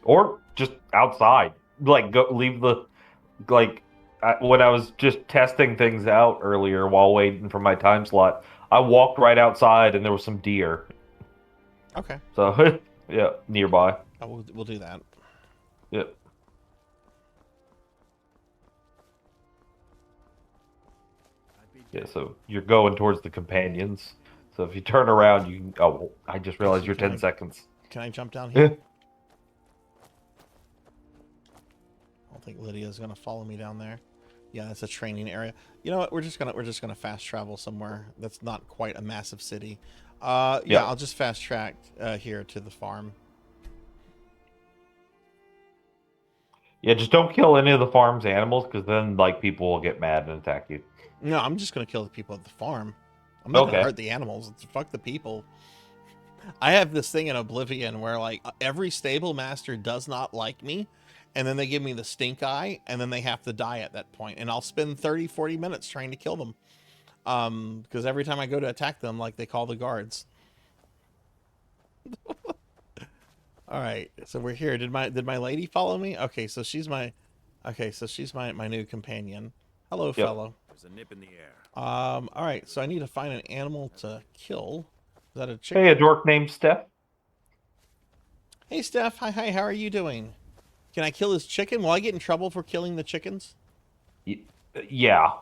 Or just outside. Like leave the when I was just testing things out earlier while waiting for my time slot, I walked right outside and there was some deer. Okay. So, yeah, nearby. We'll do that. Yep. Yeah, so you're going towards the companions. So if you turn around, you can... Oh, I just realized you're 10 seconds. Can I jump down here? I don't think Lydia's gonna follow me down there. Yeah, it's a training area. You know what? We're just gonna fast travel somewhere that's not quite a massive city. Yeah, I'll just fast track here to the farm. Yeah, just don't kill any of the farm's animals, because then like people will get mad and attack you. No, I'm just gonna kill the people at the farm. I'm not gonna hurt the animals. Fuck the people. I have this thing in Oblivion where like every stable master does not like me, and then they give me the stink eye, and then they have to die at that point, and I'll spend 30-40 minutes trying to kill them. Because every time I go to attack them, like they call the guards. All right, so we're here. Did my lady follow me? Okay, so she's my new companion. Hello, fellow. There's a nip in the air. All right, so I need to find an animal to kill. Is that a chicken? Hey, a dork named Steph. Hey, Steph. Hi. How are you doing? Can I kill his chicken? Will I get in trouble for killing the chickens? Yeah.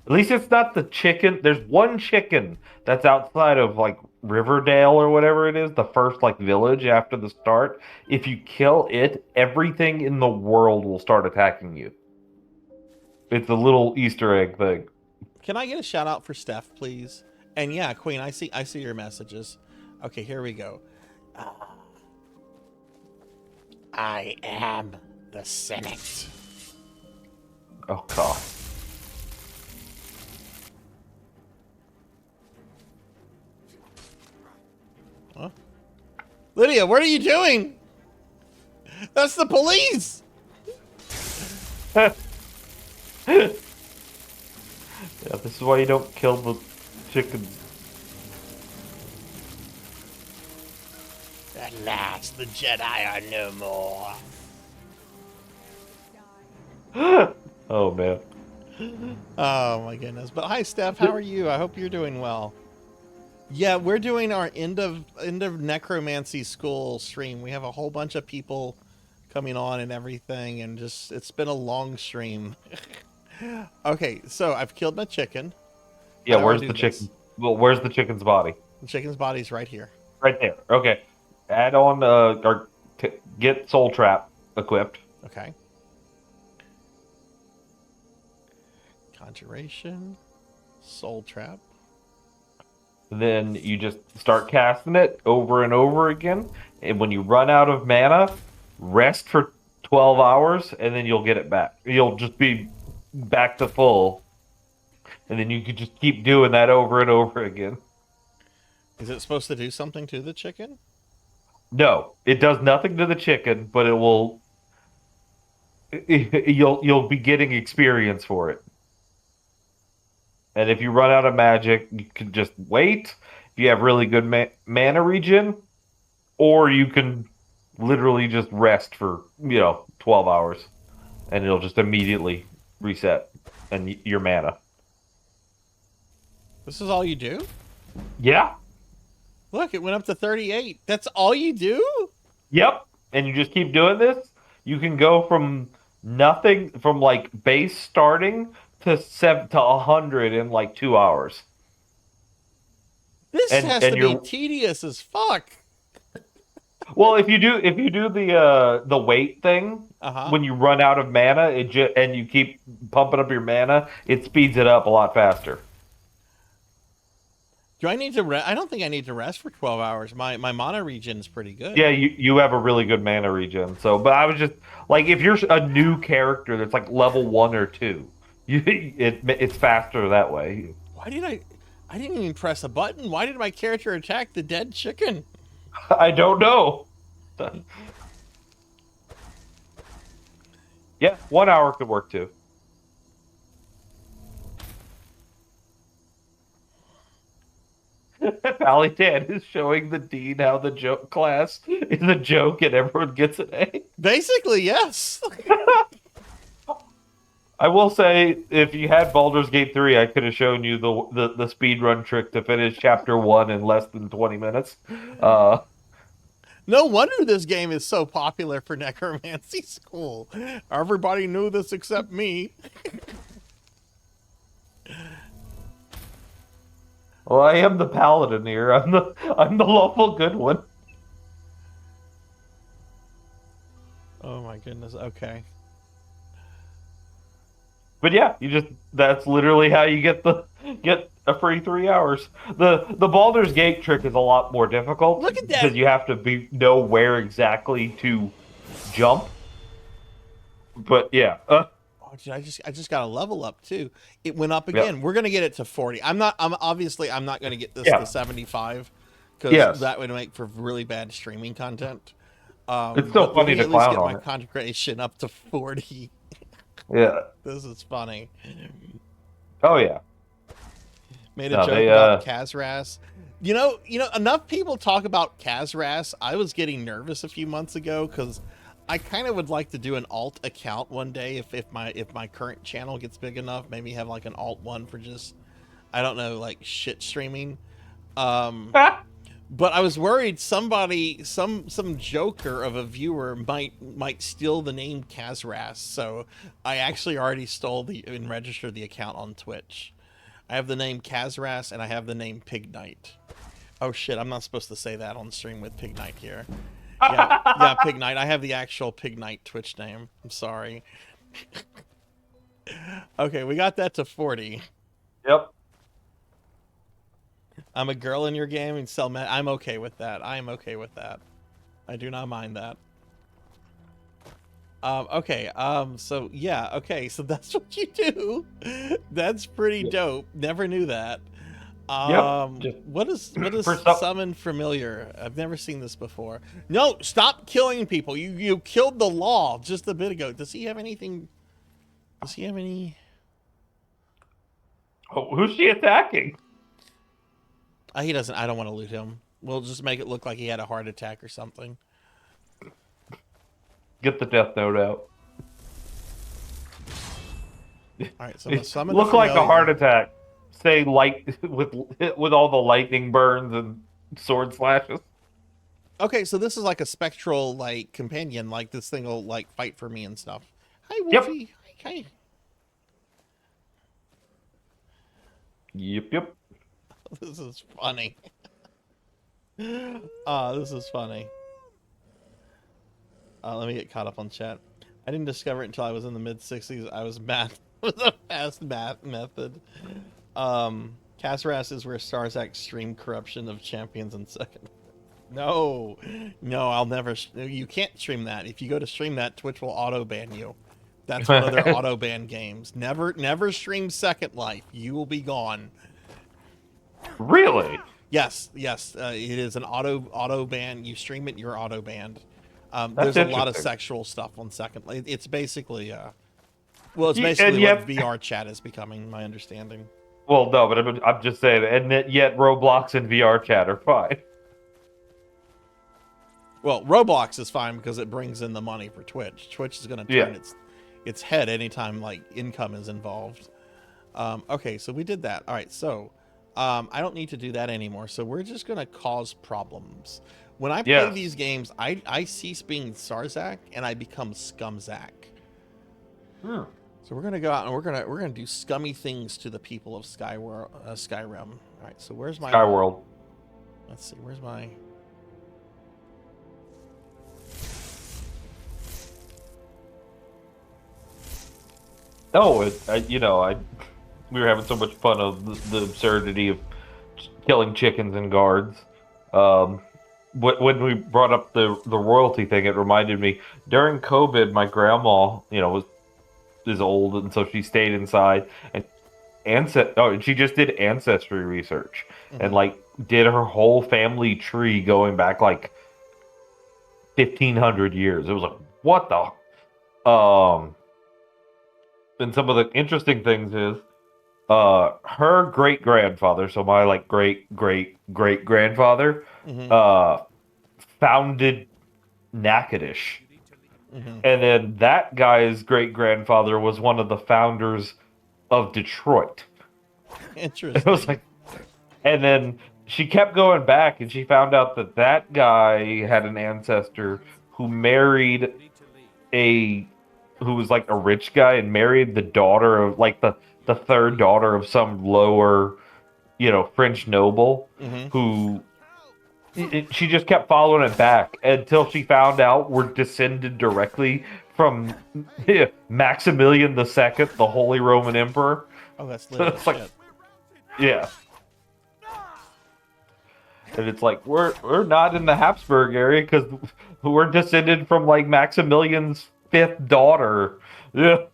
At least it's not the chicken. There's one chicken that's outside of like Riverdale or whatever it is, the first like village after the start. If you kill it, everything in the world will start attacking you. It's a little Easter egg thing. Can I get a shout out for Steph, please? And yeah, Queen, I see your messages. Okay, here we go. I am the Senate. Oh God. Huh? Lydia, what are you doing? That's the police. Yeah, this is why you don't kill the chickens. At last, the Jedi are no more. Oh man. Oh my goodness. But hi, Steph. How are you? I hope you're doing well. Yeah, we're doing our end of Necromancy school stream. We have a whole bunch of people coming on and everything, and just it's been a long stream. Okay, so I've killed my chicken. Yeah, where's the chicken? Well, where's the chicken's body? The chicken's body's right here. Right there. Okay. Add on or get Soul Trap equipped. Okay. Conjuration, Soul Trap. Then you just start casting it over and over again. And when you run out of mana, rest for 12 hours, and then you'll get it back. You'll just be back to full. And then you could just keep doing that over and over again. Is it supposed to do something to the chicken? No, it does nothing to the chicken, but it will. You'll be getting experience for it. And if you run out of magic, you can just wait. If you have really good mana regen, or you can literally just rest for 12 hours, and it'll just immediately reset and your mana. This is all you do? Yeah. Look, it went up to 38. That's all you do? Yep. And you just keep doing this. You can go from nothing, from like base starting to 100 in like 2 hours. This has to be tedious as fuck. Well, if you do the wait thing, when you run out of mana, and you keep pumping up your mana, it speeds it up a lot faster. Do I need to rest? I don't think I need to rest for 12 hours. My mana regen is pretty good. Yeah, you have a really good mana regen. So, but I was just like, if you're a new character that's like level 1 or 2, it's faster that way. Why did I didn't even press a button. Why did my character attack the dead chicken? I don't know. Yeah, 1 hour could work too. PallyDan is showing the dean how the joke class is a joke and everyone gets an A. Basically, yes. I will say, if you had Baldur's Gate 3, I could have shown you the speedrun trick to finish Chapter 1 in less than 20 minutes. No wonder this game is so popular for Necromancy School. Everybody knew this except me. Well, I am the paladin here. I'm the lawful good one. Oh my goodness. Okay. But yeah, that's literally how you get a free 3 hours. The Baldur's Gate trick is a lot more difficult. Look at that! Because you have to know where exactly to jump. But yeah. Oh, dude, I just got a level up too. It went up again. Yep. We're gonna get it to 40. I'm not gonna get this Yeah. to 75 because that would make for really bad streaming content. It's so but funny let me to at least clown get on my it. content creation up to 40. Yeah. This is funny. Oh yeah. Made a joke about Kazras. You know, enough people talk about Kazras. I was getting nervous a few months ago because I kind of would like to do an alt account one day if my current channel gets big enough. Maybe have like an alt one for just, I don't know, like shit streaming. But I was worried somebody, some joker of a viewer might steal the name Kazras. So I actually already stole and registered the account on Twitch. I have the name Kazras and I have the name Pig Knight. Oh shit, I'm not supposed to say that on stream with Pig Knight here. Yeah, Pig Knight. I have the actual Pig Knight Twitch name. I'm sorry. Okay, we got that to 40. Yep. I'm a girl in your game and sell men. I'm okay with that. I'm okay with that. I do not mind that. Okay, so yeah, okay, so that's what you do. That's pretty dope. Never knew that. What is summon familiar? I've never seen this before. No, stop killing people. You killed the law just a bit ago. Does he have anything? Does he have any? Oh, who's she attacking? He doesn't. I don't want to loot him. We'll just make it look like he had a heart attack or something. Get the death note out. All right, so I'm gonna summon. Look like a heart attack. Say light with all the lightning burns and sword slashes. Okay, so this is like a spectral like companion. Like this thing will like fight for me and stuff. Hi, Wolfie. Yep. Hi. Yep. This is funny. This is funny. Let me get caught up on chat. I didn't discover it until I was in the mid-60s. I was math with a fast math method. Kazras is where Sarzac streamed corruption of champions in second. No, I'll never. You can't stream that. If you go to stream that, Twitch will auto ban you. That's one of their auto ban games. Never stream Second Life. You will be gone. Really? Yes. It is an auto ban. You stream it, you're auto banned. There's a lot of sexual stuff on Second Life. It's basically, well, it's basically what VR chat is becoming. My understanding. Well, no, but I'm just saying, and yet Roblox and VR chat are fine. Well, Roblox is fine because it brings in the money for Twitch. Twitch is going to turn its head anytime like income is involved. Okay, so we did that. All right, so I don't need to do that anymore. So we're just going to cause problems. When I play these games, I cease being Sarzac and I become Scumzac. So we're gonna go out and we're gonna do scummy things to the people of Skyrim. All right, so where's my Skyworld? Let's see, where's my? No, we were having so much fun of the absurdity of killing chickens and guards. When we brought up the royalty thing, it reminded me during COVID, my grandma, is old, and so she stayed inside and she just did ancestry research and like did her whole family tree going back like 1,500 years. It was like, what the? And some of the interesting things is her great grandfather, so my like great grandfather, founded Natchitoches. And then that guy's great grandfather was one of the founders of Detroit. Interesting. It was like, and then she kept going back, and she found out that guy had an ancestor who married who was like a rich guy and married the daughter of like the third daughter of some lower French noble who she just kept following it back until she found out we're descended directly from Maximilian II, the Holy Roman Emperor. Oh, that's literally shit. Yeah. And it's like we're not in the Habsburg area because we're descended from like Maximilian's 5th daughter. Yeah.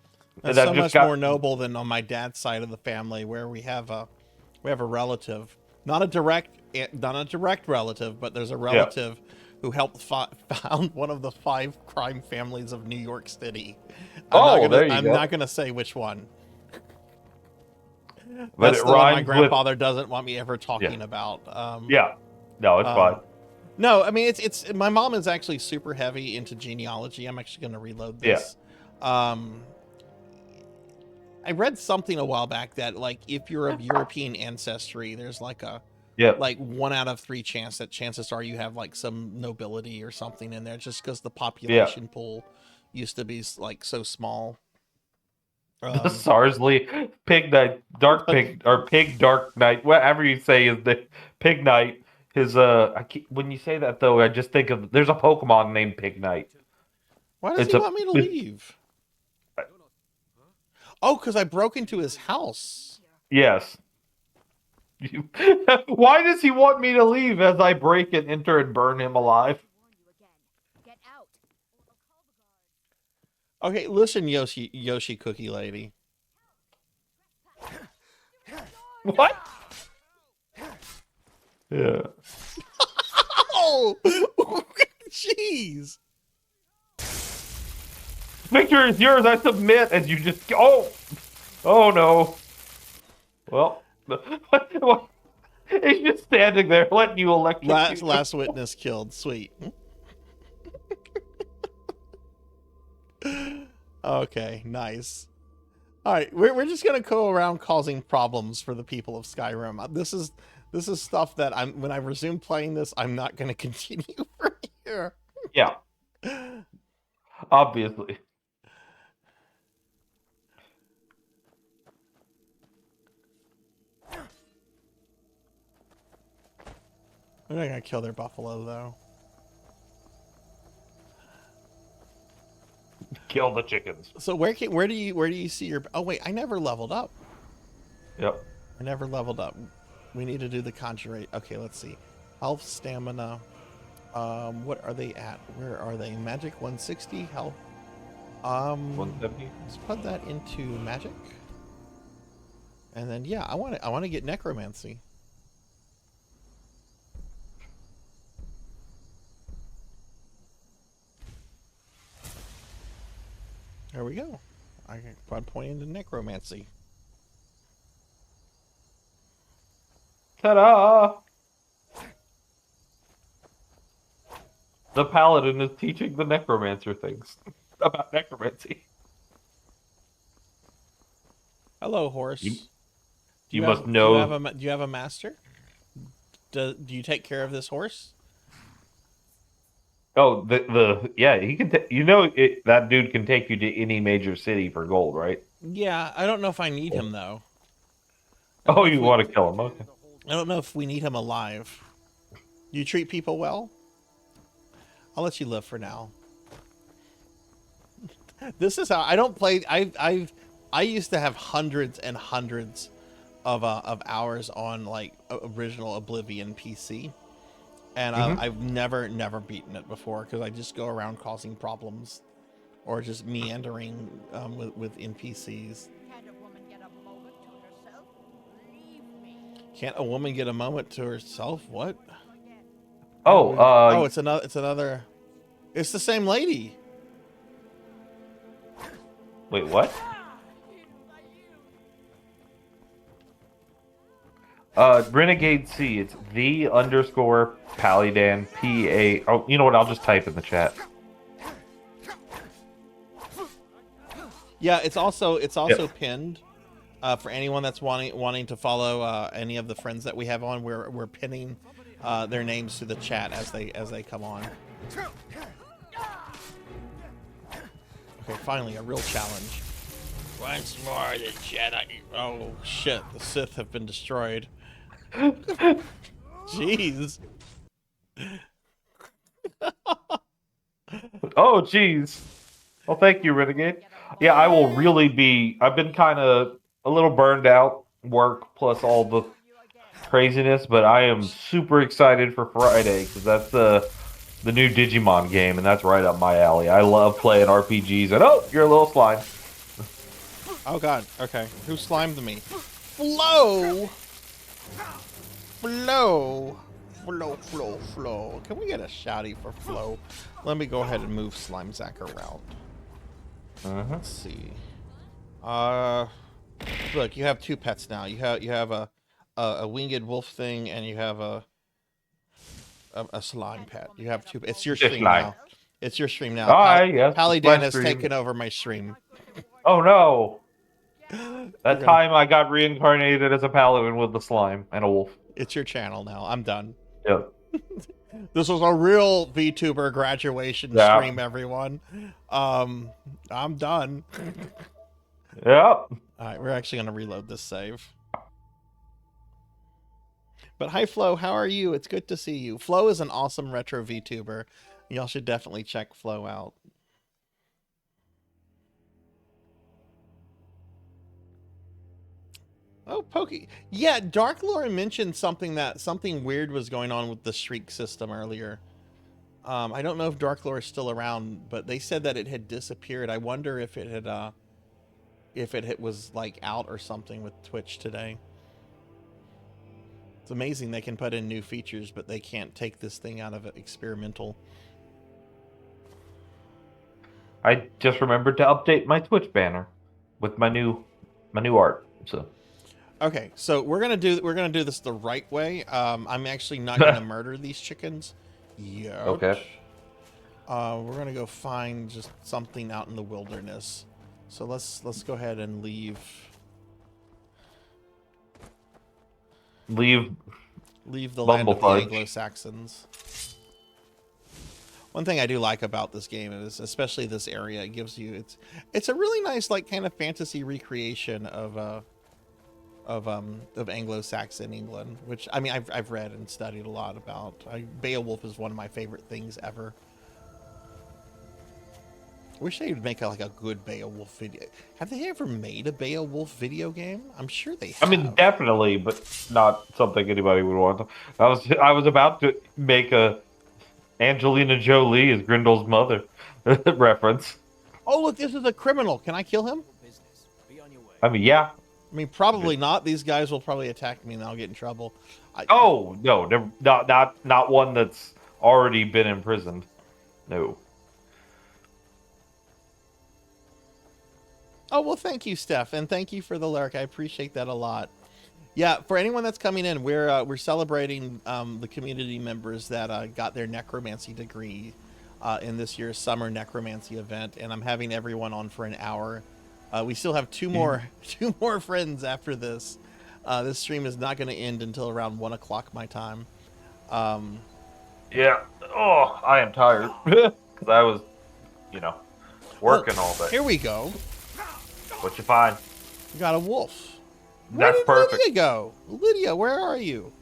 That's so much more noble than on my dad's side of the family, where we have a relative, not a direct relative, but there's a relative who helped found one of the 5 crime families of New York City. I'm not gonna say which one. But that's the one my grandfather doesn't want me ever talking about. No, it's fine. No, I mean it's my mom is actually super heavy into genealogy. I'm actually gonna reload this. I read something a while back that like if you're of European ancestry, there's like a 1 out of 3 chances are you have like some nobility or something in there, just because the population pool used to be like so small. The Sarzac Pig Knight, Dark Pig, or Pig Dark Knight, whatever you say is the Pig Knight. When you say that though, I just think of there's a Pokemon named Pig Knight. Why does he want me to leave? Oh, because I broke into his house. Yes. Why does he want me to leave as I break and enter and burn him alive? Okay, listen, Yoshi Cookie Lady. What? Yeah. Oh, jeez. Victory is yours. I submit as you just. Oh no. Well, he's just standing there letting you electrocute. Last witness killed. Sweet. Okay, nice. All right, we're just gonna go around causing problems for the people of Skyrim. This is stuff that when I resume playing this, I'm not gonna continue from here. Yeah. Obviously. I'm not gonna kill their buffalo though. Kill the chickens. So where do you see your? Oh wait, I never leveled up. Yep. I never leveled up. We need to do the conjurate. Okay, let's see. Health, stamina. What are they at? Where are they? Magic 160, health. 170. Let's put that into magic. And then yeah, I want to get necromancy. There we go. I can quad point into necromancy. Ta-da! The paladin is teaching the necromancer things about necromancy. Hello, horse. You must know. Do you have a master? Do you take care of this horse? Oh, he can. That dude can take you to any major city for gold, right? Yeah, I don't know if I need him though. Oh, you want to kill him? Okay. I don't know if we need him alive. You treat people well? I'll let you live for now. This is how I don't play. I used to have hundreds and hundreds of hours on like original Oblivion PC. And I've never beaten it before because I just go around causing problems or just meandering with NPCs. Can't a woman get a moment to herself? Leave me. Can't a woman get a moment to herself? What? Oh, it's another. It's the same lady. Wait, what? Renegade C, it's the_PallyDan PA. Oh, you know what? I'll just type in the chat. Yeah, it's also pinned. For anyone that's wanting to follow any of the friends that we have on, we're pinning their names to the chat as they come on. Okay, finally a real challenge. Once more, the Jedi. Oh shit, the Sith have been destroyed. Jeez. Oh, jeez. Well, thank you, Renegade. Yeah, I will really be... I've been kind of a little burned out, work plus all the craziness, but I am super excited for Friday, because that's the new Digimon game, and that's right up my alley. I love playing RPGs, and oh, you're a little slime. Oh god, okay. Who slimed me? Flow! Flow! Flow. Can we get a shouty for Flow? Let me go ahead and move Slimezack around. Let's see. Look, you have two pets now. You have a winged wolf thing, and you have a slime pet. You have two. It's your stream now. It's your stream now. Yes. PallyDan has taken over my stream. Oh no! That time I got reincarnated as a paladin with the slime and a wolf. It's your channel now. I'm done. Yep. This was a real VTuber graduation stream, everyone. I'm done. Yep. All right, we're actually going to reload this save. But hi, Flo. How are you? It's good to see you. Flo is an awesome retro VTuber. Y'all should definitely check Flo out. Oh, Pokey. Yeah, Dark Lore mentioned something weird was going on with the Shriek system earlier. I don't know if Dark Lore is still around, but they said that it had disappeared. I wonder if it had, was like out or something with Twitch today. It's amazing they can put in new features, but they can't take this thing out of experimental. I just remembered to update my Twitch banner with my new art. So. Okay, so we're gonna do this the right way. I'm actually not gonna murder these chickens. Yeah. Okay. We're gonna go find just something out in the wilderness. So let's go ahead and leave the land of the Anglo-Saxons. One thing I do like about this game is, especially this area, it gives you it's a really nice like kind of fantasy recreation of Anglo-Saxon England, which I mean I've read and studied a lot about. Beowulf is one of my favorite things ever. I wish they would make a good Beowulf video. Have they ever made a Beowulf video game? I'm sure they have. I mean, definitely, but not something anybody would want. I was about to make a Angelina Jolie as Grindel's mother reference. Oh, look, this is a criminal. Can I kill him? I mean, yeah. I mean, probably not. These guys will probably attack me and I'll get in trouble. Oh, no, not one that's already been imprisoned. No. Oh, well, thank you, Steph, and thank you for the lurk. I appreciate that a lot. Yeah, for anyone that's coming in, we're celebrating the community members that got their necromancy degree in this year's summer necromancy event, and I'm having everyone on for an hour. We still have two more friends after this. This stream is not going to end until around 1 o'clock my time. Yeah. Oh, I am tired because I was, working all day. Here we go. What you find? You got a wolf. That's perfect. Lydia go? Lydia, where are you?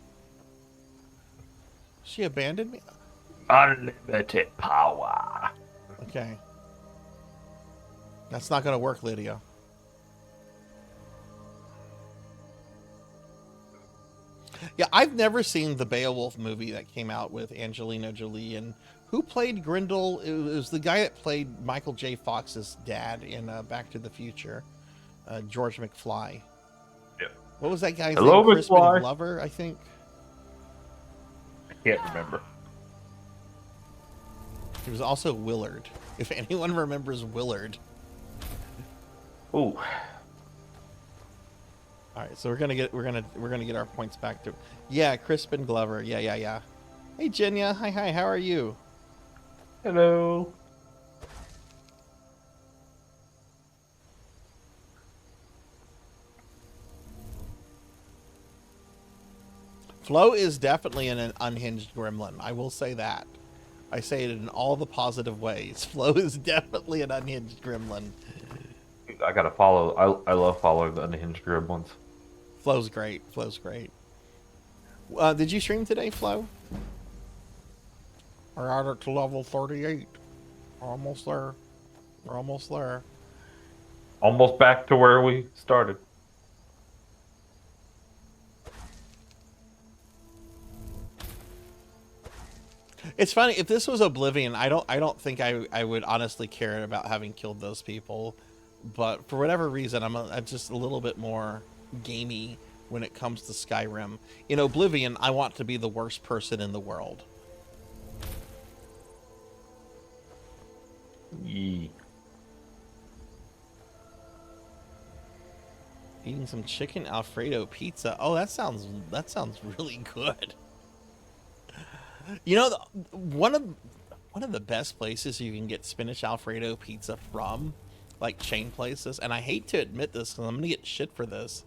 She abandoned me? Unlimited power. Okay. That's not going to work, Lydia. Yeah, I've never seen the Beowulf movie that came out with Angelina Jolie. And who played Grendel? It was the guy that played Michael J. Fox's dad in Back to the Future, George McFly. Yeah. What was that guy's Hello, name? Crispin McFly. Glover, I think. I can't remember. He was also Willard. If anyone remembers Willard. Ooh. All right, so we're gonna get our points back to. Yeah, Crispin Glover. Yeah. Hey, Jenya. Hi. How are you? Hello. Flo is definitely an unhinged gremlin. I will say that. I say it in all the positive ways. Flo is definitely an unhinged gremlin. I gotta follow. I love following the unhinged gremlins. Flo's great. Did you stream today, Flo? We're out to level 38. We're almost there. We're almost there. Almost back to where we started. It's funny, if this was Oblivion, I don't think I would honestly care about having killed those people. But for whatever reason, I'm just a little bit more gamey when it comes to Skyrim. In Oblivion, I want to be the worst person in the world. Yee. Eating some chicken Alfredo pizza. Oh, that sounds really good. You know, one of the best places you can get spinach Alfredo pizza from, like chain places, and I hate to admit this because I'm gonna get shit for this.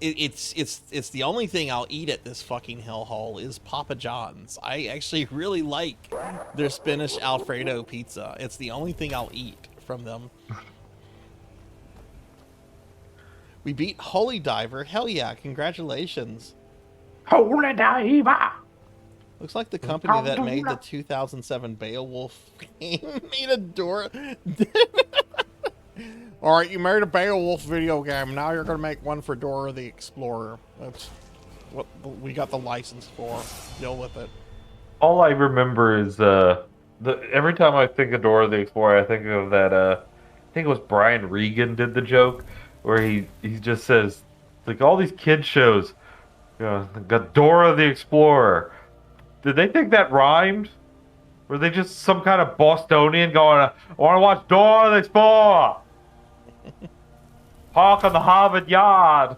It's the only thing I'll eat at this fucking hellhole is Papa John's. I actually really like their spinach Alfredo pizza. It's the only thing I'll eat from them. We beat Holy Diver. Hell yeah, congratulations. Holy Diver! Looks like the company that made the 2007 Beowulf game made a door. Alright, you made a Beowulf video game. Now you're going to make one for Dora the Explorer. That's what we got the license for. Deal with it. All I remember is every time I think of Dora the Explorer, I think of that. I think it was Brian Regan did the joke where he just says like all these kid shows. You know, got Dora the Explorer. Did they think that rhymed? Were they just some kind of Bostonian going, I want to watch Dora the Explorer? Park on the Harvard Yard.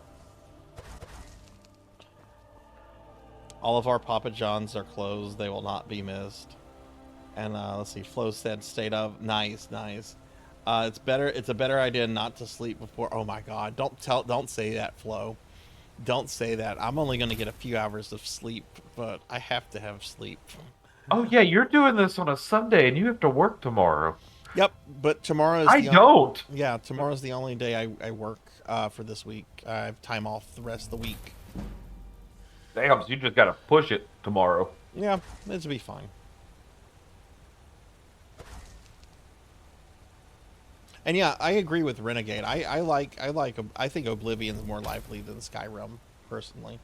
All of our Papa John's are closed. They will not be missed. And let's see, Flo said state of. Nice. It's a better idea not to sleep before. Oh my God. Don't say that, Flo. Don't say that. I'm only going to get a few hours of sleep, but I have to have sleep. Oh yeah, you're doing this on a Sunday and you have to work tomorrow. Yep, but tomorrow is Yeah, tomorrow's the only day I work for this week. I have time off the rest of the week. Damn, so you just gotta push it tomorrow. Yeah, it'll be fine. And yeah, I agree with Renegade. I think Oblivion's more lively than Skyrim, personally.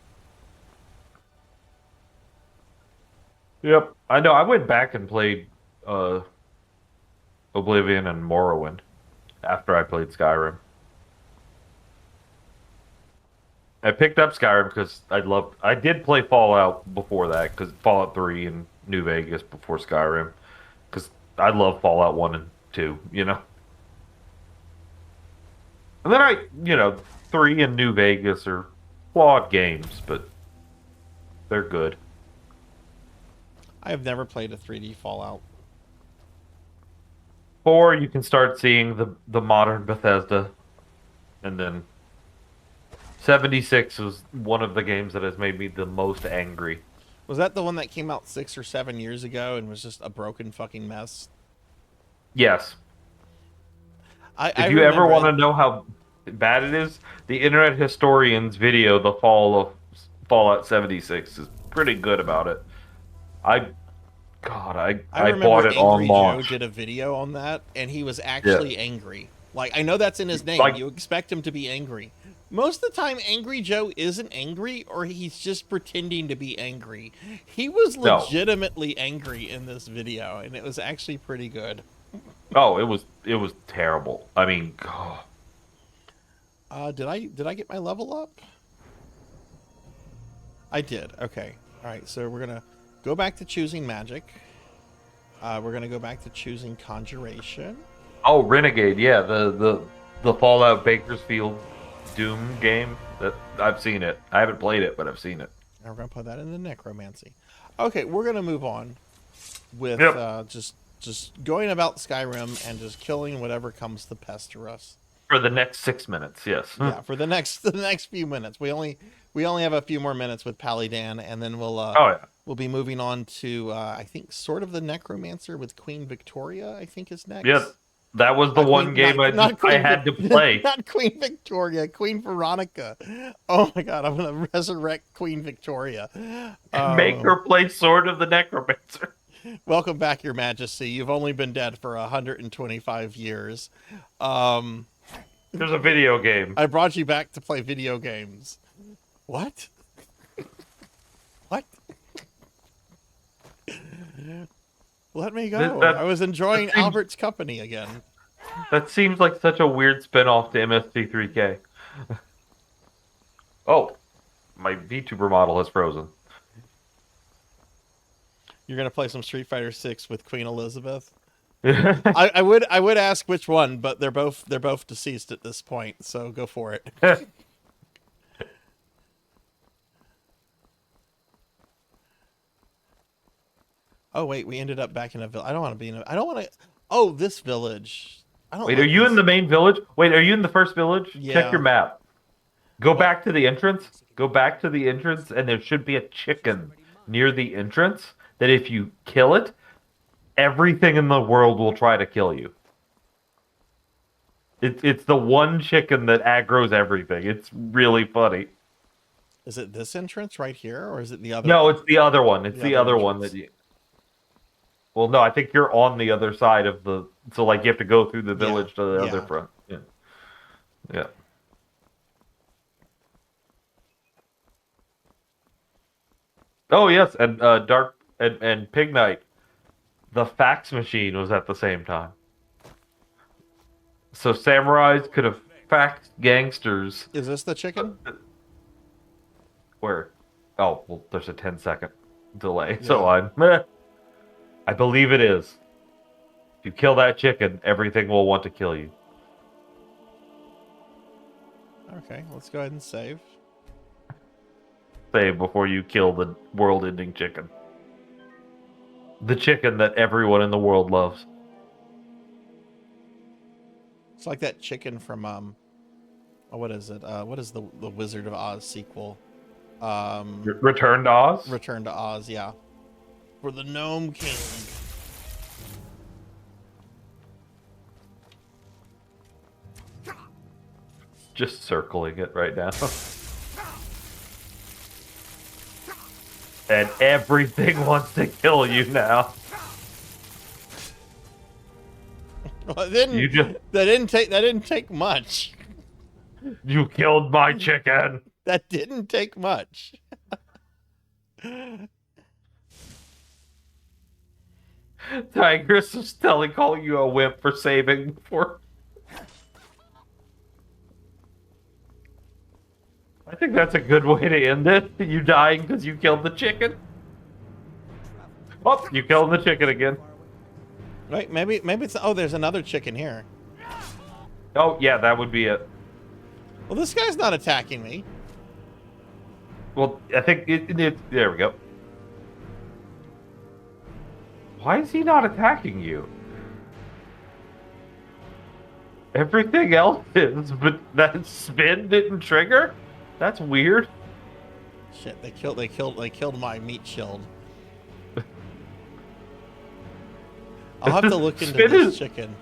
Yep, I know. I went back and played Oblivion and Morrowind after I played Skyrim. I picked up Skyrim because I did play Fallout before that, because Fallout 3 and New Vegas before Skyrim, because I love Fallout 1 and 2, you know. And then 3 and New Vegas are flawed games, but they're good. I have never played a 3D Fallout. Or you can start seeing the modern Bethesda, and then 76 was one of the games that has made me the most angry. Was that the one that came out 6 or 7 years ago and was just a broken fucking mess? Yes. If you ever want to know how bad it is, the Internet Historian's video, The Fall of Fallout 76, is pretty good about it. I bought it on launch. Joe did a video on that, and he was actually angry. Like, I know that's in his name. You expect him to be angry. Most of the time, Angry Joe isn't angry, or he's just pretending to be angry. He was legitimately angry in this video, and it was actually pretty good. Oh, it was terrible. I mean, did I get my level up? I did. Okay. All right. So we're gonna go back to choosing magic. We're gonna go back to choosing conjuration. Oh, Renegade. Yeah, the Fallout Bakersfield Doom game. That I've seen it. I haven't played it, but I've seen it. And we're gonna put that in the Necromancy. Okay, we're gonna move on with just going about Skyrim and just killing whatever comes to pester us. For the next 6 minutes, yes. Yeah, for the next few minutes. We only have a few more minutes with PallyDan, and then we'll we'll be moving on to I think sort of the Necromancer with Queen Victoria. I think is next. Yep, That was the Not one game I Queen had to play. Not Queen Victoria, Queen Veronica. Oh my god, I'm gonna resurrect Queen Victoria. Make her play Sword of the Necromancer. Welcome back, Your Majesty. You've only been dead for 125 years. There's a video game. I brought you back to play video games. What? What? Let me go. I was enjoying Albert's company again. That seems like such a weird spin-off to MST3K. Oh, my VTuber model has frozen. You're gonna play some Street Fighter 6 with Queen Elizabeth? I would ask which one, but they're both deceased at this point, so go for it. Oh wait, we ended up back in a village. I don't want to be in a. I don't want to. Oh, this village. I don't. Wait, are you in the main village? Wait, are you in the first village? Yeah. Check your map. Go back to the entrance. Go back to the entrance, and there should be a chicken near the entrance. That if you kill it, everything in the world will try to kill you. It's the one chicken that aggroes everything. It's really funny. Is it this entrance right here, or is it the other? No, it's the other one. It's The the other other one entrance. that you. Well, no, I think you're on the other side of the. So, like, you have to go through the village to the other front. Yeah. Yeah. Oh yes, and Dark and Pig Knight. The fax machine was at the same time. So samurais could have faxed gangsters. Is this the chicken? Where? Oh, well, there's a 10-second delay. Yeah. So I believe it is. If you kill that chicken, everything will want to kill you. Okay, let's go ahead and save. Save before you kill the world-ending chicken. The chicken that everyone in the world loves. It's like that chicken from oh, what is it? What is the Wizard of Oz sequel? Return to Oz? Return to Oz, yeah. For the Gnome King. Just circling it right now. And everything wants to kill you now. Well, that didn't take much. You killed my chicken. That didn't take much. Tigress was calling you a wimp for saving before. I think that's a good way to end it. You dying because you killed the chicken. Oh, you killed the chicken again. Right, maybe it's... Oh, there's another chicken here. Oh, yeah, that would be it. Well, this guy's not attacking me. Well, I think there we go. Why is he not attacking you? Everything else is, but that spin didn't trigger? That's weird. Shit, they killed my meat shield. I'll have to look into this chicken.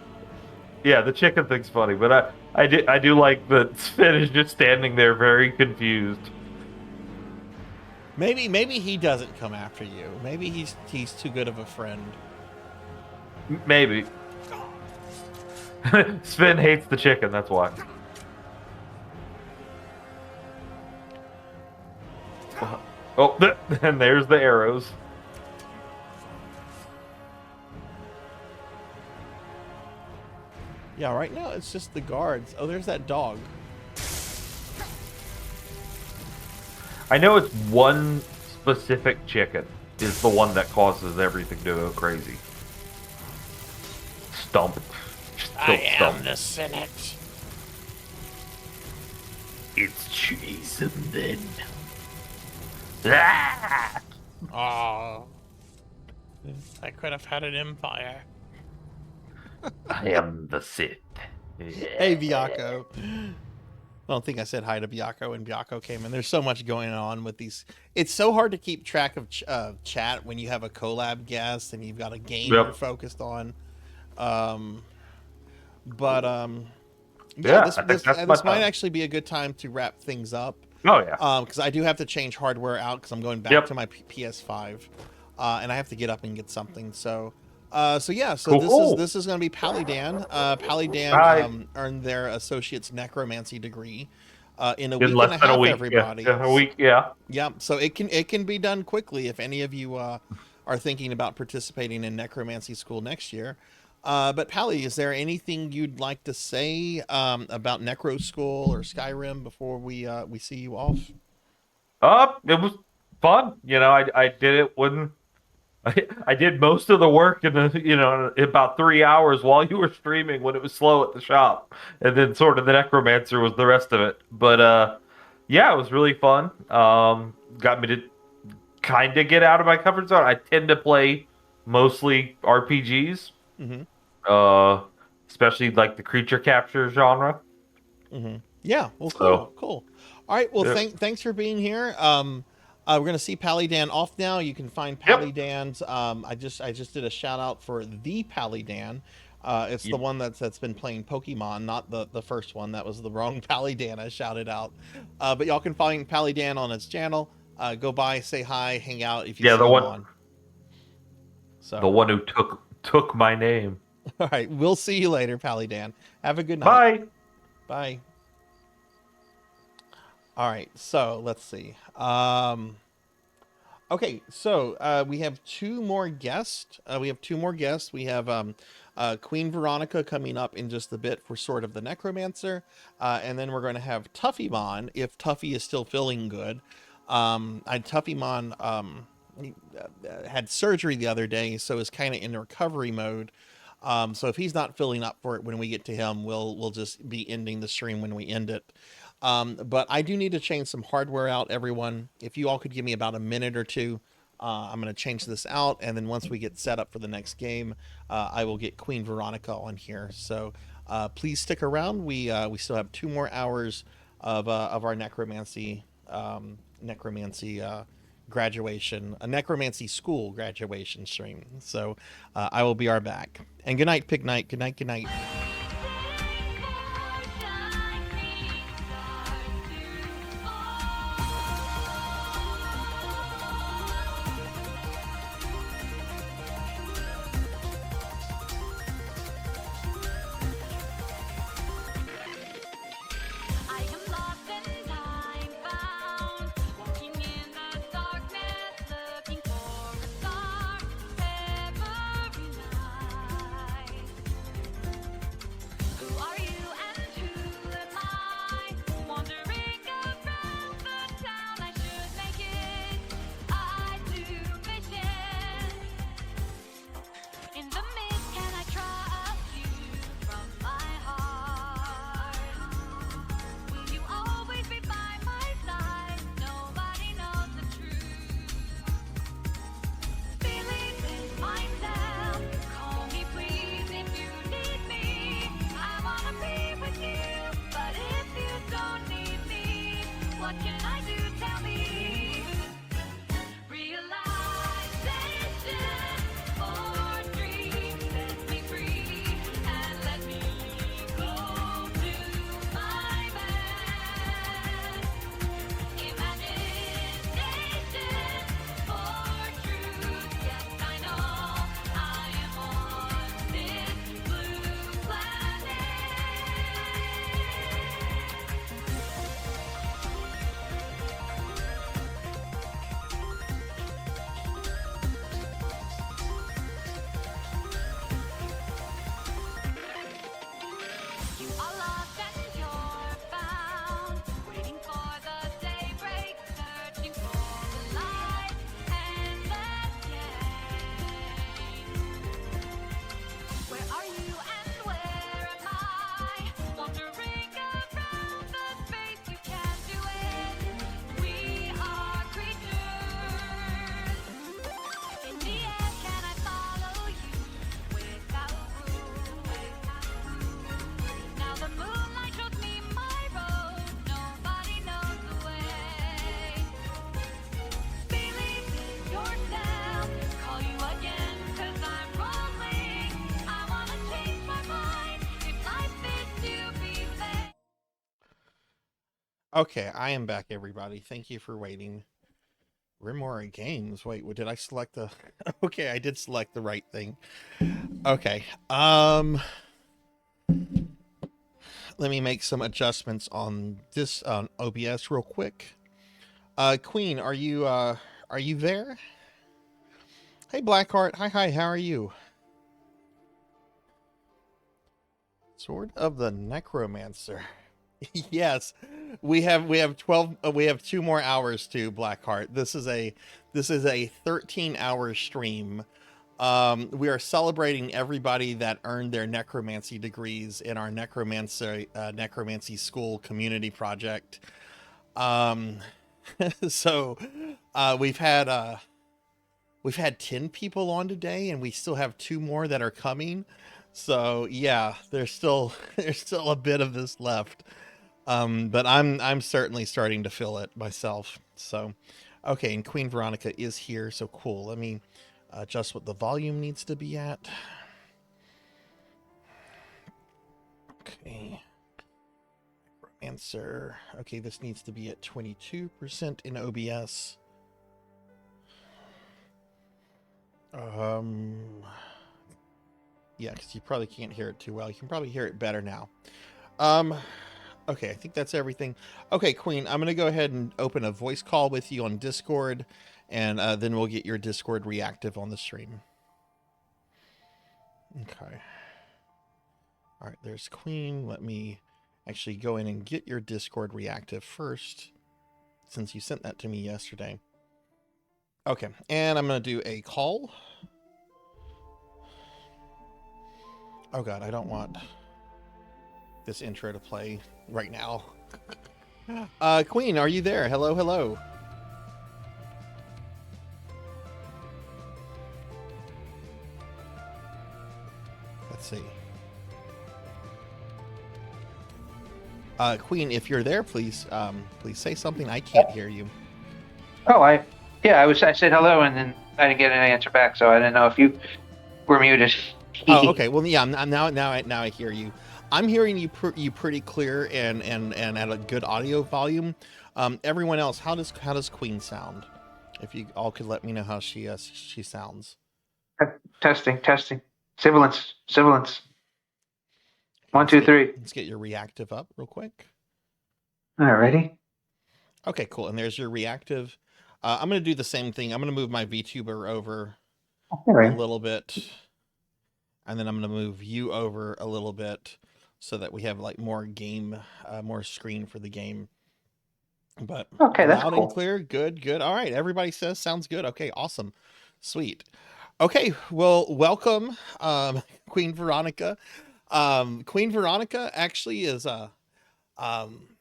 Yeah, the chicken thing's funny, but I do like that Spin is just standing there very confused. Maybe he doesn't come after you. Maybe he's too good of a friend. Maybe. Spin hates the chicken, that's why. Oh, and there's the arrows. Yeah, right now it's just the guards. Oh, there's that dog. I know it's one specific chicken is the one that causes everything to go crazy. Stump. I am the Senate. It's treason then. Oh, I could have had an empire. I am the Sith. Hey, Biako. I don't think I said hi to Biako when Biako came in. There's so much going on with these. It's so hard to keep track of chat when you have a collab guest and you've got a game you're focused on. But Yeah, this I think that's my this might time. actually be a good time to wrap things up. Oh yeah. Because I do have to change hardware out because I'm going back Yep. to my PS5, and I have to get up and get something. So, yeah. So Cool. this is going to be PallyDan. PallyDan Hi. earned their associate's necromancy degree in a In week less and a than half. a week. Everybody. Yeah, a week. Yeah. Yeah. So it can be done quickly if any of you are thinking about participating in necromancy school next year. But Pally, is there anything you'd like to say about Necro School or Skyrim before we see you off? It was fun. You know, I did it when I did most of the work in about 3 hours while you were streaming when it was slow at the shop, and then sort of the necromancer was the rest of it. But yeah, it was really fun. Got me to kind of get out of my comfort zone. I tend to play mostly RPGs. Especially like the creature capture genre. Yeah. Well, cool. All right. Well, thanks for being here. We're gonna see PallyDan off now. You can find PallyDan's. I just did a shout out for the PallyDan. It's the one that's been playing Pokemon, not the first one. That was the wrong PallyDan I shouted out. But y'all can find PallyDan on its channel. Go by, say hi, hang out if you see the him one. on. So the one who took my name. All right. We'll see you later, PallyDan. Have a good night. Bye. Bye. All right, so let's see. Okay, so we have two more guests. We have Queen Veronica coming up in just a bit for Sword of the Necromancer, and then we're going to have Tuffymon if Tuffy is still feeling good. Tuffymon had surgery the other day, so is kind of in recovery mode. So if he's not filling up for it when we get to him, we'll just be ending the stream when we end it. But I do need to change some hardware out, everyone. If you all could give me about a minute or two, I'm going to change this out. And then once we get set up for the next game, I will get Queen Veronica on here. So please stick around. We still have 2 more hours of our necromancy graduation, a necromancy school graduation stream. So I will be back. And good night, Pig Night. Good night. Good night. Okay, I am back, everybody. Thank you for waiting. Grimoire Games. Wait, what did I select the? Okay, I did select the right thing. Okay. Let me make some adjustments on this OBS real quick. Queen, are you there? Hey, Blackheart. Hi. How are you? Sword of the Necromancer. Yes, we have 12. We have 2 more hours to Blackheart. This is a 13-hour stream. We are celebrating everybody that earned their necromancy degrees in our necromancy school community project. So we've had 10 people on today, and we still have 2 more that are coming. So yeah, there's still a bit of this left. But I'm certainly starting to feel it myself. So, okay, and Queen Veronica is here, so cool. Let me adjust what the volume needs to be at. Okay. Answer. Okay, this needs to be at 22% in OBS. Yeah, because you probably can't hear it too well. You can probably hear it better now. Okay, I think that's everything. Okay, Queen, I'm going to go ahead and open a voice call with you on Discord, and then we'll get your Discord reactive on the stream. Okay. All right, there's Queen. Let me actually go in and get your Discord reactive first, since you sent that to me yesterday. Okay, and I'm going to do a call. Oh god, I don't want this intro to play right now. Queen, are you there? Hello. Let's see. Queen, if you're there, please say something. I can't hear you. Oh, I said hello, and then I didn't get an answer back, so I didn't know if you were muted. Oh, okay. Well, yeah. Now I hear you. I'm hearing you pretty clear and at a good audio volume. Everyone else, how does Queen sound? If you all could let me know how she sounds. Testing. Sibilance. 1, 2, 3. Let's get your reactive up real quick. Alrighty. Okay, cool. And there's your reactive. I'm going to do the same thing. I'm going to move my VTuber over a little bit. And then I'm going to move you over a little bit so that we have like more screen for the game. But okay, that's loud cool. And clear. Good. All right. Everybody says sounds good. Okay, awesome. Sweet. Okay, well, welcome, Queen Veronica. Queen Veronica actually is a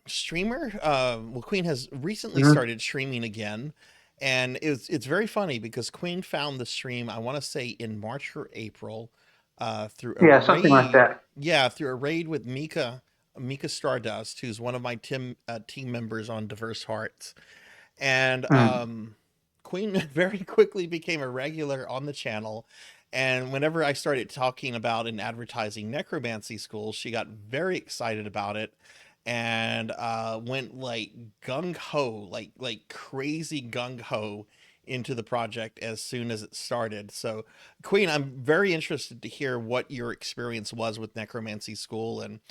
streamer. Queen has recently started streaming again. And it's very funny because Queen found the stream, I want to say in March or April, through a raid, something like that. Yeah, through a raid with Mika Stardust, who's one of my team members on Diverse Hearts. And Queen very quickly became a regular on the channel. And whenever I started talking about and advertising necromancy schools, she got very excited about it. And went like gung-ho, like crazy gung-ho into the project as soon as it started. So Queen, I'm very interested to hear what your experience was with necromancy school, and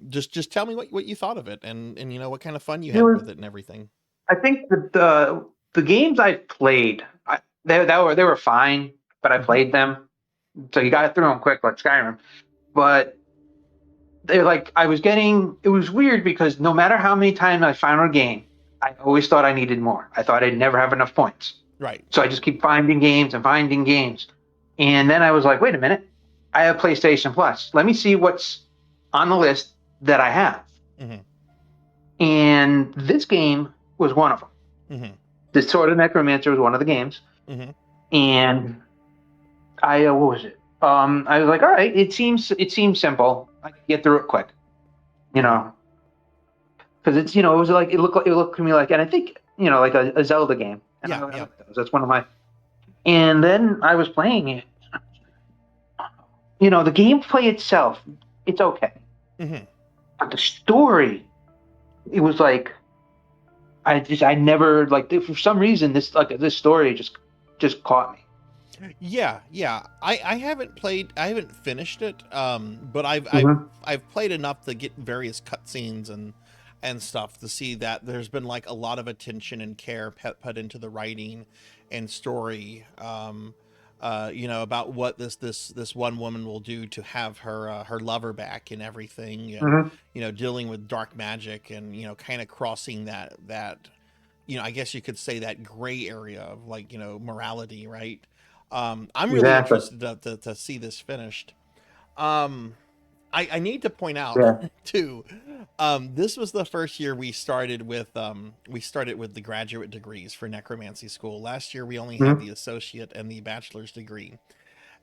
just tell me what you thought of it, and what kind of fun you had with it and everything. I think the games I played, they were fine, but I played them, so you got through them quick like Skyrim. But they're like, it was weird because no matter how many times I found a game, I always thought I needed more. I thought I'd never have enough points. Right. So I just keep finding games. And then I was like, wait a minute, I have PlayStation Plus. Let me see what's on the list that I have. Mm-hmm. And this game was one of them. Mm-hmm. The Sword of Necromancer was one of the games. Mm-hmm. And what was it? I was like, all right, it seems simple. I can get through it quick, because it's, it was like it looked to me like, and I think like a Zelda game. And yeah. That's one of my. And then I was playing it. The gameplay itself, it's okay. Mm-hmm. But the story, it was like, I never like for some reason this story just caught me. Yeah, I haven't finished it, but Mhm. I've played enough to get various cutscenes and stuff to see that there's been like a lot of attention and care put into the writing and story, about what this one woman will do to have her lover back and everything, and Mhm. dealing with dark magic and kind of crossing that I guess you could say that gray area of like morality, right? I'm really Exactly. interested to see this finished. I need to point out Yeah. too, this was the first year we started with the graduate degrees for necromancy school. Last year we only had the associate and the bachelor's degree,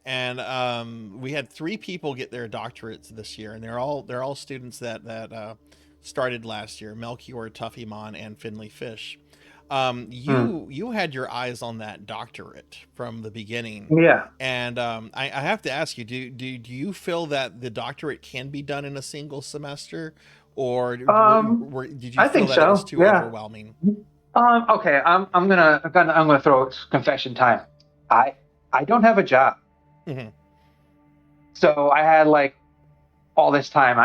and we had 3 people get their doctorates this year, and they're all students that started last year: Melchior, Tuffymon, and Finley Fish. You had your eyes on that doctorate from the beginning. Yeah. And I have to ask you, do you feel that the doctorate can be done in a single semester, or did you I feel think that so. it was too Yeah. overwhelming? Okay, I'm gonna throw confession time. I don't have a job, so I had like all this time.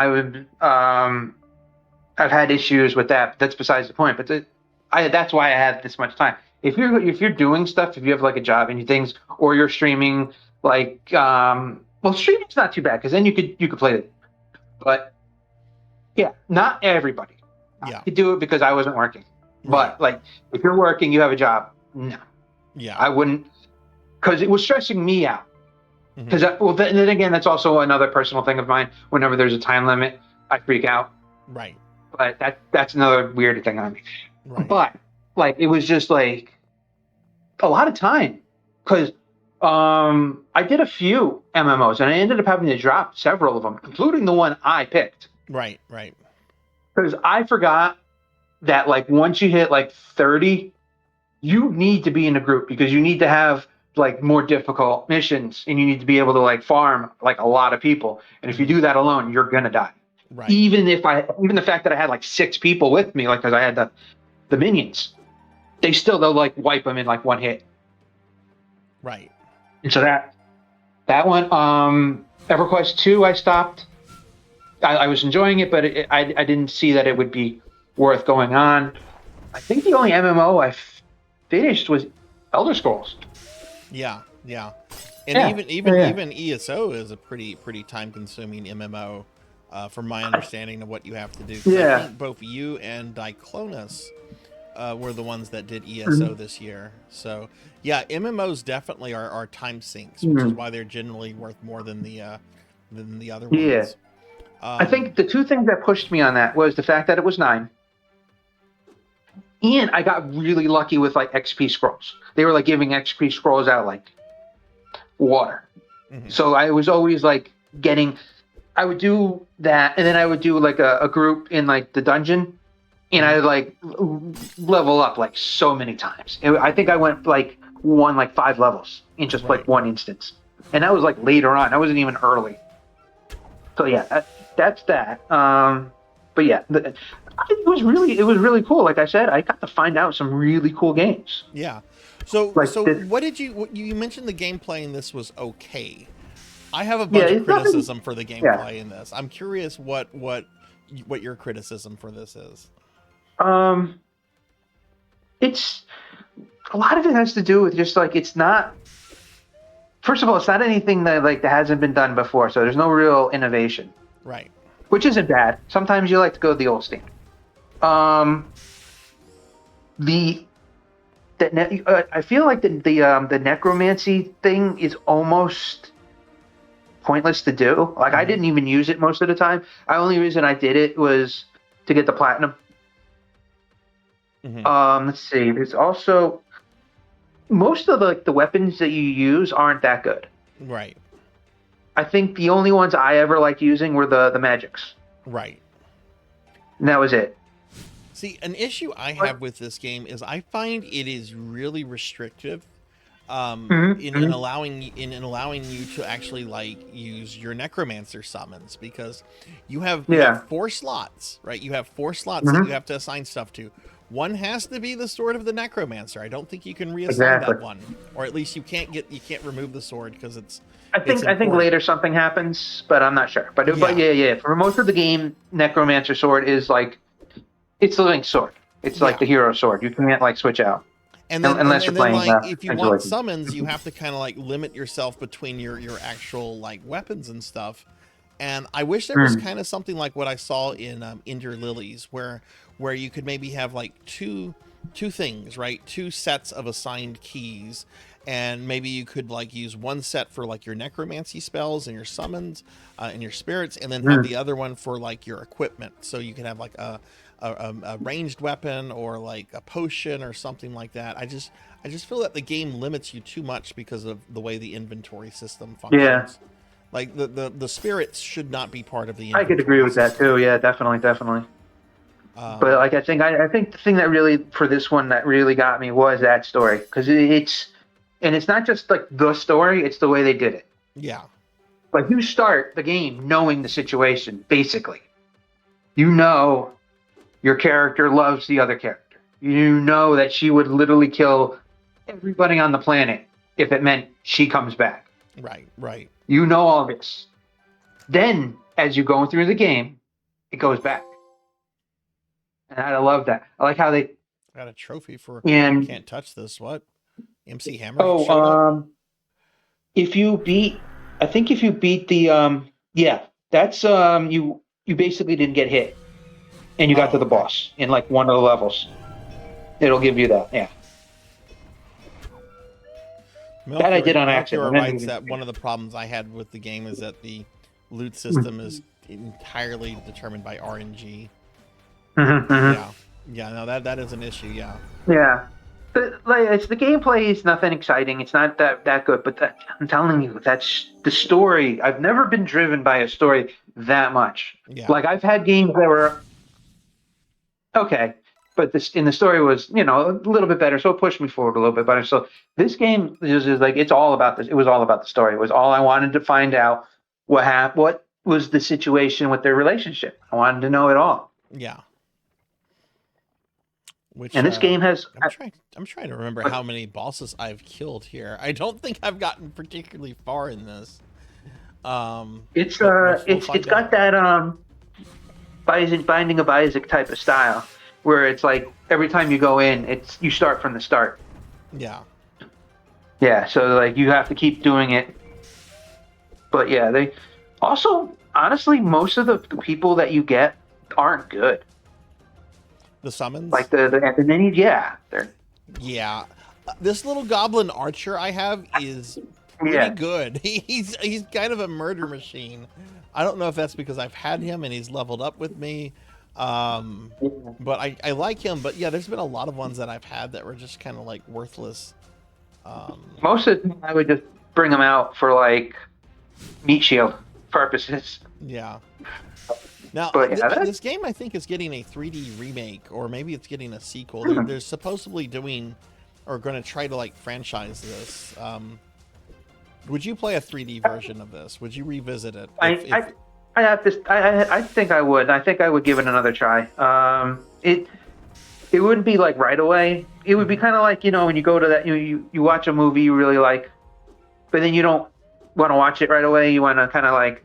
I've had issues with that. But that's besides the point. But that's why I had this much time. If you're doing stuff, if you have like a job and you things, or you're streaming, like well, streaming's not too bad because then you could play it. But yeah, not everybody. Yeah. I could do it because I wasn't working. But like, if you're working, you have a job. No. Yeah. I wouldn't, because it was stressing me out. Because then again, that's also another personal thing of mine. Whenever there's a time limit, I freak out. Right. But that's another weird thing on me. Right. But like, it was just like a lot of time, because I did a few MMOs and I ended up having to drop several of them, including the one I picked. Right. Because I forgot that like once you hit like 30, you need to be in a group, because you need to have like more difficult missions and you need to be able to like farm like a lot of people. And if you do that alone, you're gonna die. Right. Even the fact that I had like 6 people with me, like because I had the minions, they'll like wipe them in like one hit. Right. And so that one, EverQuest 2, I stopped. I was enjoying it, but I didn't see that it would be worth going on. I think the only MMO I finished was Elder Scrolls. Yeah. And even ESO is a pretty time-consuming MMO, from my understanding of what you have to do. I think both you and Diclonus were the ones that did ESO this year. So yeah, MMOs definitely are time sinks, which is why they're generally worth more than the other ones. Yeah. I think the 2 things that pushed me on that was the fact that it was 9. And I got really lucky with like XP scrolls. They were like giving XP scrolls out like water. So I was always like I would do that, and then I would do like a group in like the dungeon, and I would like level up like so many times. I think I won like 5 levels in just like one instance. And that was like later on. I wasn't even early. So yeah, that's that. But yeah, it was really cool. Like I said, I got to find out some really cool games. Yeah. So like what did you mentioned the gameplay in this was okay. I have a bunch of criticism for the gameplay in this. I'm curious what your criticism for this is. It's a lot of it has to do with just like it's not. First of all, it's not anything that hasn't been done before, so there's no real innovation. Right. Which isn't bad. Sometimes you like to go the old standard. I feel like the necromancy thing is almost pointless to do. Like I didn't even use it most of the time. The only reason I did it was to get the platinum. Let's see. There's also most of the weapons that you use aren't that good. Right. I think the only ones I ever liked using were the magics. Right. And that was it. See, an issue I have with this game is I find it is really restrictive in allowing you to actually like use your necromancer summons, because you have 4 slots, right? You have 4 slots that you have to assign stuff to. One has to be the sword of the necromancer. I don't think you can reassign that one, or at least you can't remove the sword because it's. I think later something happens, but I'm not sure. But yeah. For most of the game, necromancer sword is like it's the link sword. It's like the hero sword. You can't like switch out. And then, unless you're playing, like, if you want summons, you have to kind of like limit yourself between your actual like weapons and stuff. And I wish there was kind of something like what I saw in Ender Lilies, where you could maybe have like two things, right? 2 sets of assigned keys, and maybe you could like use one set for like your necromancy spells and your summons and your spirits, and then have the other one for like your equipment. So you can have like a ranged weapon or like a potion or something like that. I just feel that the game limits you too much because of the way the inventory system functions. Yeah. Like the spirits should not be part of the inventory. I could agree with that too. Yeah, definitely. But like I think the thing that really for this one that really got me was that story, because it's not just like the story; it's the way they did it. Yeah. Like you start the game knowing the situation, basically. You know your character loves the other character. You know that she would literally kill everybody on the planet if it meant she comes back. Right. You know all this. Then, as you're going through the game, it goes back. And I love that. I like how they got a trophy for can't touch this. What? MC Hammer? If you beat the that's you basically didn't get hit. And you got to the boss in like one of the levels. It'll give you that, yeah. That I did on accident. Writes that one of the problems I had with the game is that the loot system is entirely determined by RNG. Yeah. No, that is an issue. Yeah. Yeah, but like the gameplay is nothing exciting. It's not that good. But I'm telling you, that's the story. I've never been driven by a story that much. Yeah. Like I've had games that were okay, but the story was, a little bit better, so it pushed me forward a little bit better. So this game is like it's all about this. It was all about the story. It was all I wanted to find out what was the situation with their relationship. I wanted to know it all. Yeah. And this game has. I'm trying to remember how many bosses I've killed here. I don't think I've gotten particularly far in this. It's got that Binding of Isaac type of style, where it's like every time you go in, you start from the start. Yeah. Yeah, so like you have to keep doing it. But yeah, they also honestly most of the people that you get aren't good. The summons? Like the enemies, they're this little goblin archer I have is pretty good. He's kind of a murder machine. I don't know if that's because I've had him and he's leveled up with me. But I like him. But yeah, there's been a lot of ones that I've had that were just kind of like worthless. Most of them I would just bring them out for like meat shield purposes. Yeah. Now, this game I think is getting a 3D remake, or maybe it's getting a sequel. They're supposedly doing, or going to try to like franchise this. Would you play a 3D version of this? Would you revisit it? I have this. I think I would. I think I would give it another try. It wouldn't be like right away. It would be kind of like when you go to that you watch a movie you really like, but then you don't want to watch it right away. You want to kind of like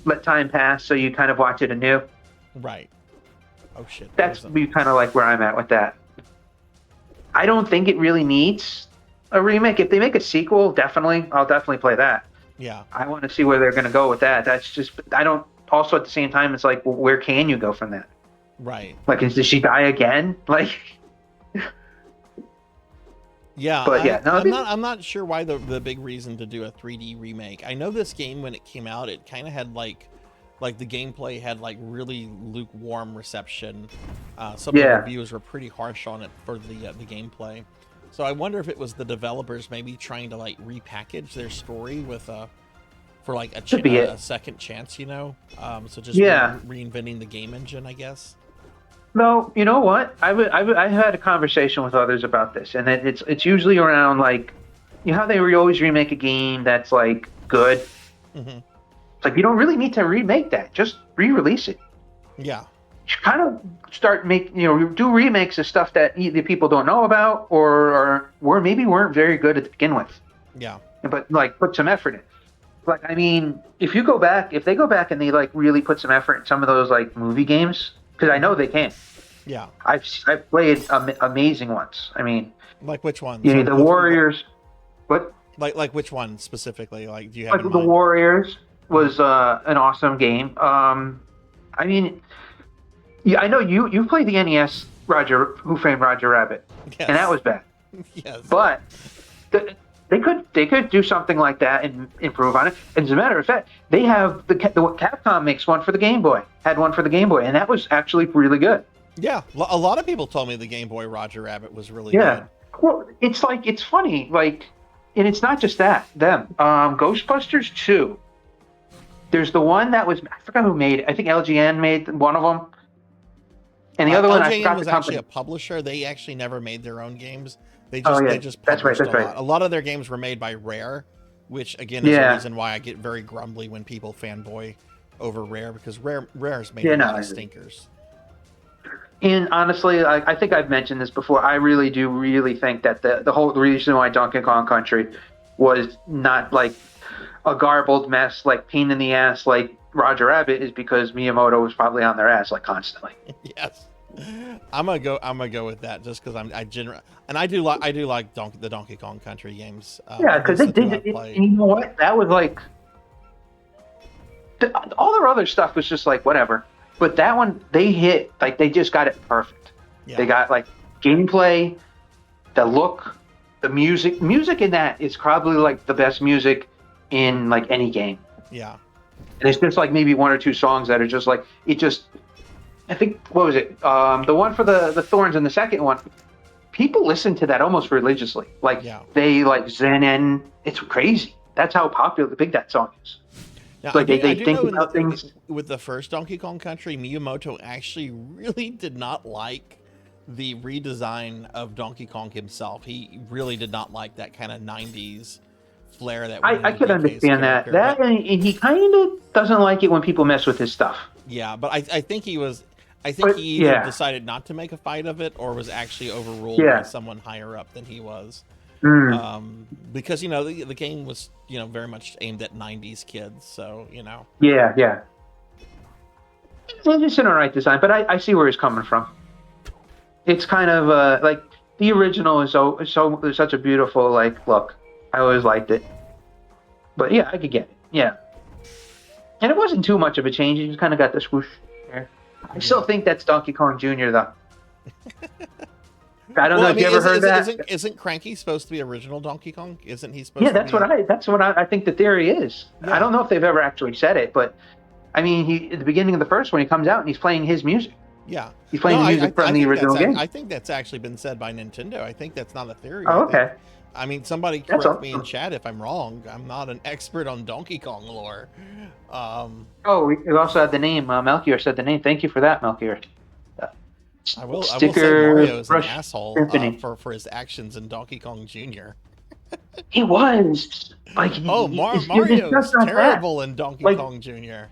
let time pass, so you kind of watch it anew. Right. Oh shit. That's be kind of like where I'm at with that. I don't think it really needs a remake. If they make a sequel, I'll definitely play that. Yeah. I want to see where they're going to go with that. That's just, I don't, also at the same time, it's like, well, where can you go from that? Right. Like, does she die again? Like, yeah. But yeah, I'm not sure why the big reason to do a 3D remake. I know this game, when it came out, it kind of had like the gameplay had like really lukewarm reception. Some of the reviews were pretty harsh on it for the gameplay. So I wonder if it was the developers maybe trying to like repackage their story with for like a second chance, so just reinventing the game engine, I guess. No, you know what? I had a conversation with others about this, and it's usually around like you know how they always remake a game that's like good. Mm-hmm. It's like you don't really need to remake that. Just re-release it. Yeah. Kind of start do remakes of stuff that either people don't know about or maybe weren't very good to begin with. Yeah. But like put some effort in. Like I mean, if they go back and they like really put some effort in some of those like movie games, because I know they can. Yeah. I've played amazing ones. I mean, like which ones? You know, the Warriors. What? Like which one specifically? Like do you have like the Warriors was an awesome game. I mean. Yeah, I know you played the NES Who Framed Roger Rabbit, yes. and that was bad. Yes, but they could do something like that and improve on it. And as a matter of fact, they have the Capcom makes one for the Game Boy, had one for the Game Boy, and that was actually really good. Yeah, a lot of people told me the Game Boy Roger Rabbit was really good. Well, it's funny, like, and it's not just them. Ghostbusters 2. There's the one that was I forgot who made it. I think LGN made one of them. And the other one, I forgot was the company. actually a publisher. They actually never made their own games. They just that's right. published a lot. A lot of their games were made by Rare, which again is the reason why I get very grumbly when people fanboy over Rare, because Rare's made a lot of stinkers. And honestly, I think I've mentioned this before. I really do think that the whole reason why Donkey Kong Country was not like a garbled mess, like pain in the ass, like Roger Rabbit, is because Miyamoto was probably on their ass like constantly. Yes. I'm gonna go with that just because I do like the Donkey Kong Country games. Because they did it. You know what? That was like all their other stuff was just like whatever. But that one, they hit like they just got it perfect. Yeah. They got like gameplay, the look, the music. Music in that is probably like the best music in like any game. Yeah. And it's just like maybe one or two songs that are just like I think, what was it? The one for the Thorns and the second one, people listen to that almost religiously. Like, they like zen in. It's crazy. That's how big that song is. Now, like, they think about things. With the first Donkey Kong Country, Miyamoto actually really did not like the redesign of Donkey Kong himself. He really did not like that kind of 90s flair that I could understand that. And he kind of doesn't like it when people mess with his stuff. Yeah, but I think he either decided not to make a fight of it or was actually overruled by someone higher up than he was. Because the game was very much aimed at 90s kids, so yeah it's an alright design, but I see where he's coming from. It's kind of like the original is such a beautiful like look. I always liked it, but yeah, I could get it. And it wasn't too much of a change. You just kind of got the swoosh there. I still think that's Donkey Kong Jr. though. I don't know if you ever heard that. Isn't Cranky supposed to be original Donkey Kong? Isn't he supposed? Yeah, that's what I think the theory is. Yeah. I don't know if they've ever actually said it, but I mean, at the beginning of the first one, he comes out and he's playing his music. Yeah, he's playing music from the original game. I think that's actually been said by Nintendo. I think that's not a theory. Oh, okay. I mean, somebody correct me in chat if I'm wrong. I'm not an expert on Donkey Kong lore. We also had the name. Melchior said the name. Thank you for that, Melchior. I will say Mario is an asshole for his actions in Donkey Kong Jr. He was. Like, Mario is terrible in Donkey Kong Jr.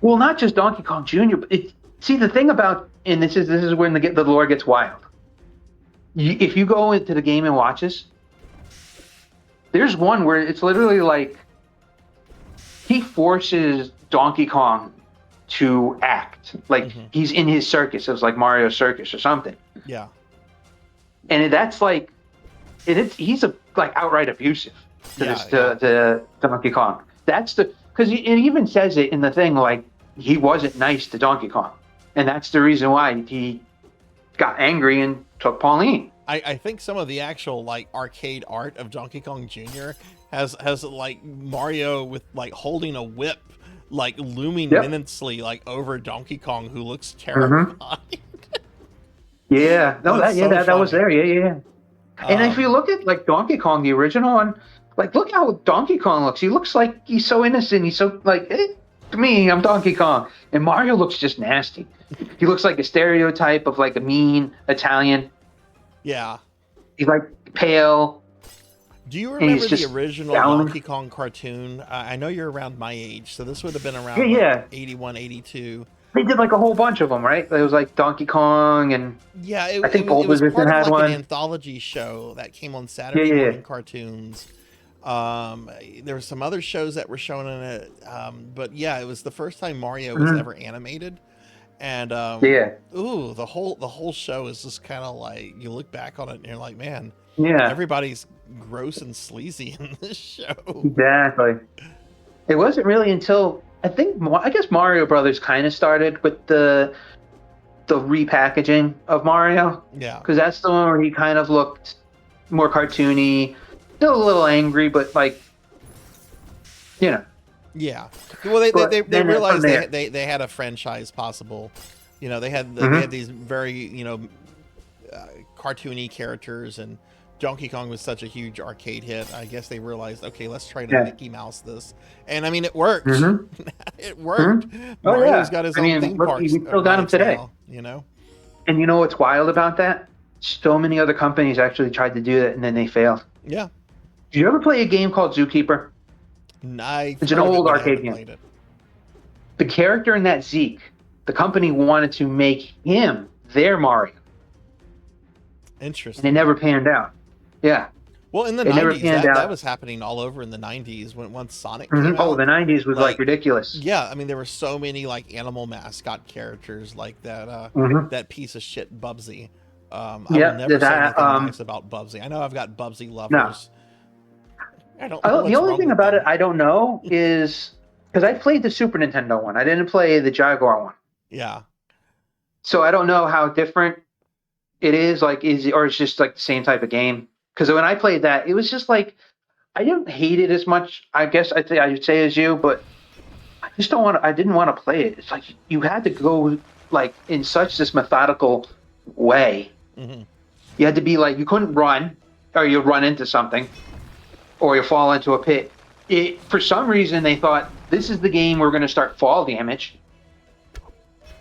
Well, not just Donkey Kong Jr., but see, the thing about, and this is when the lore gets wild. If you go into the Game & Watches, there's one where it's literally like he forces Donkey Kong to act like he's in his circus. It was like Mario's circus or something. Yeah. And that's like, he's like outright abusive to Donkey Kong. That's because it even says it in the thing, like he wasn't nice to Donkey Kong, and that's the reason why he got angry and took Pauline. I think some of the actual like arcade art of Donkey Kong Jr. has like Mario with like holding a whip, like looming menacingly like over Donkey Kong, who looks terrified. That was there. Yeah. And if you look at like Donkey Kong, the original one, like look how Donkey Kong looks. He looks like he's so innocent. He's so like, to me, I'm Donkey Kong. And Mario looks just nasty. He looks like a stereotype of like a mean Italian. Yeah. He's like pale. Do you And he's remember the just original down. Donkey Kong cartoon? I know you're around my age, so this would have been around Yeah, like 81, 82. They did like a whole bunch of them, right? It was like Donkey Kong and Yeah, I think it was Position part of had like one. an anthology show that came on Saturday Yeah. morning cartoons. There were some other shows that were shown in it, but yeah, it was the first time Mario was ever animated. And Yeah. ooh, the whole show is just kind of like, you look back on it and you're like, man, Yeah. everybody's gross and sleazy in this show. Exactly. It wasn't really until I guess Mario Brothers kind of started with the repackaging of Mario. Yeah. Because that's the one where he kind of looked more cartoony, still a little angry, but like, you know. Yeah. Well, they then realized from there- they had a franchise possible. You know, they had these very, you know, cartoony characters, and Donkey Kong was such a huge arcade hit. I guess they realized, okay, let's try to Mickey Mouse this. And I mean, it worked. It worked. Oh, Mario's yeah. got his I own mean, theme look, parks. we still got 'em rides today. now, you know? And you know what's wild about that? So many other companies actually tried to do that and then they failed. Yeah. Did you ever play a game called Zookeeper? It's an old arcade game. The character in that Zeke, the company wanted to make him their Mario. Interesting. And it never panned out. Yeah. Well, in the It never 90s, panned that out. was happening all over in the 90s once Sonic came out. Oh, the 90s was like ridiculous. Yeah, I mean, there were so many like animal mascot characters like that that piece of shit Bubsy. I will never say anything nice about Bubsy. I know I've got Bubsy lovers. I don't know The only thing about it I don't know is because I played the Super Nintendo one. I didn't play the Jaguar one. Yeah. So I don't know how different it is. Like, or it's just like the same type of game. Because when I played that, it was just like I didn't hate it as much. I guess I would say as you, but I just don't want. I didn't want to play it. It's like you had to go like in such this methodical way. You had to be like you couldn't run, or you run into something, or you fall into a pit. For some reason, they thought this is the game we're going to start fall damage.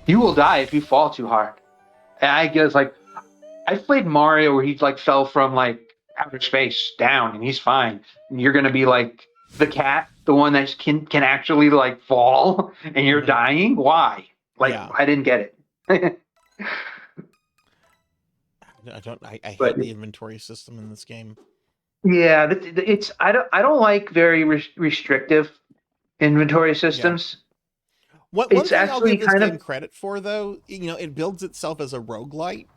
You will die if you fall too hard. And I guess like I played Mario where he like fell from like outer space down and he's fine. And you're going to be like the cat, the one that can actually like fall and you're dying. Why? Like I didn't get it. I hate the inventory system in this game. Yeah, I don't like very restrictive inventory systems. One thing I'll give this game credit for, though, you know, it builds itself as a roguelite,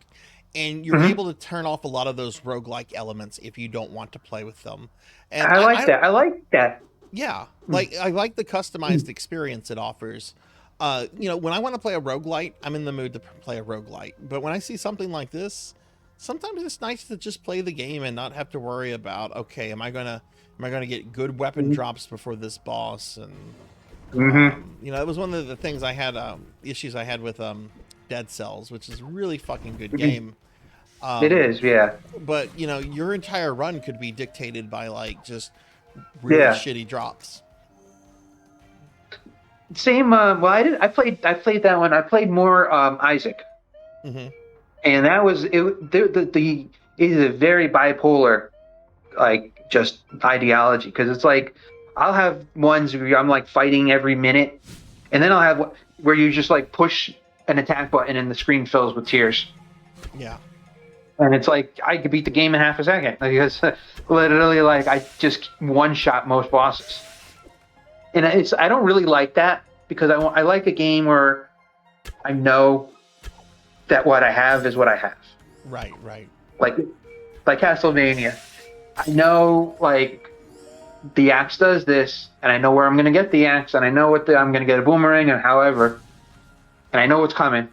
and you're able to turn off a lot of those roguelike elements if you don't want to play with them. And I like that. Yeah, like I like the customized experience it offers. You know, when I want to play a roguelite, I'm in the mood to play a roguelite. But when I see something like this, sometimes it's nice to just play the game and not have to worry about, okay, am I gonna get good weapon drops before this boss? And you know, it was one of the things I had issues I had with Dead Cells, which is a really fucking good game. It is, yeah. But you know, your entire run could be dictated by like just really shitty drops. Same. Well, I played that one. I played more Isaac, and that was it. It is a very bipolar, like just ideology, because it's like I'll have ones where I'm like fighting every minute, and then I'll have where you just like push an attack button and the screen fills with tears. Yeah. And it's like I could beat the game in half a second because literally, like I just one shot most bosses. And I don't really like that because I like a game where I know that what I have is what I have. Right. Like Castlevania, I know like the axe does this, and I know where I'm gonna get the axe, and I know I'm gonna get a boomerang, and however, and I know what's coming.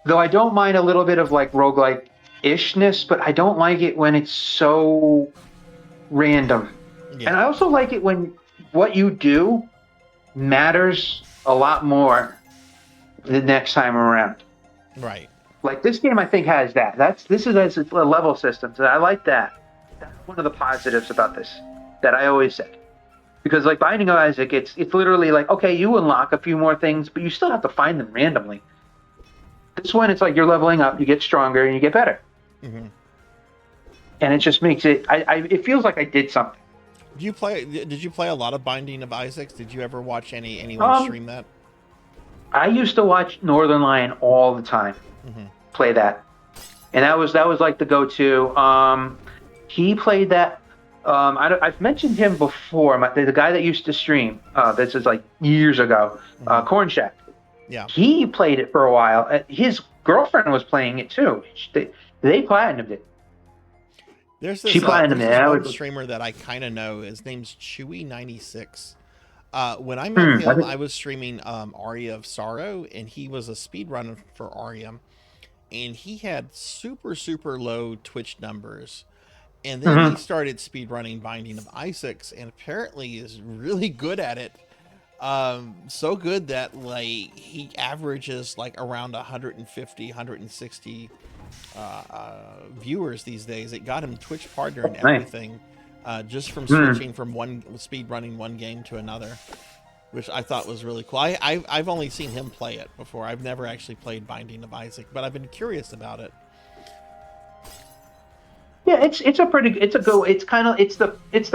Though I don't mind a little bit of like roguelike ishness, but I don't like it when it's so random. And I also like it when what you do matters a lot more the next time around. Right. Like this game I think has that. This is a level system. So I like that. That's one of the positives about this that I always say. Because like Binding of Isaac, it's literally like, okay, you unlock a few more things, but you still have to find them randomly. This one, it's like you're leveling up, you get stronger, and you get better. and it just makes it. It feels like I did something. Did you play a lot of Binding of Isaacs? Did you ever watch anyone stream that? I used to watch Northern Lion all the time. Play that, and that was like the go-to. He played that. I've mentioned him before. The guy that used to stream. This is like years ago. Corn Shack. Yeah. He played it for a while. His girlfriend was playing it too. They platinumed it. There's this, one streamer that I kind of know. His name's Chewy96. When I met him, I was streaming Aria of Sorrow, and he was a speedrunner for Aria. And he had super, super low Twitch numbers. And then he started speedrunning Binding of Isaacs, and apparently is really good at it. So good that like he averages like around 150, 160 viewers these days. It got him Twitch partner and everything, just from switching from speedrunning one game to another, which I thought was really cool. I've only seen him play it before. I've never actually played Binding of Isaac, but I've been curious about it. Yeah, it's the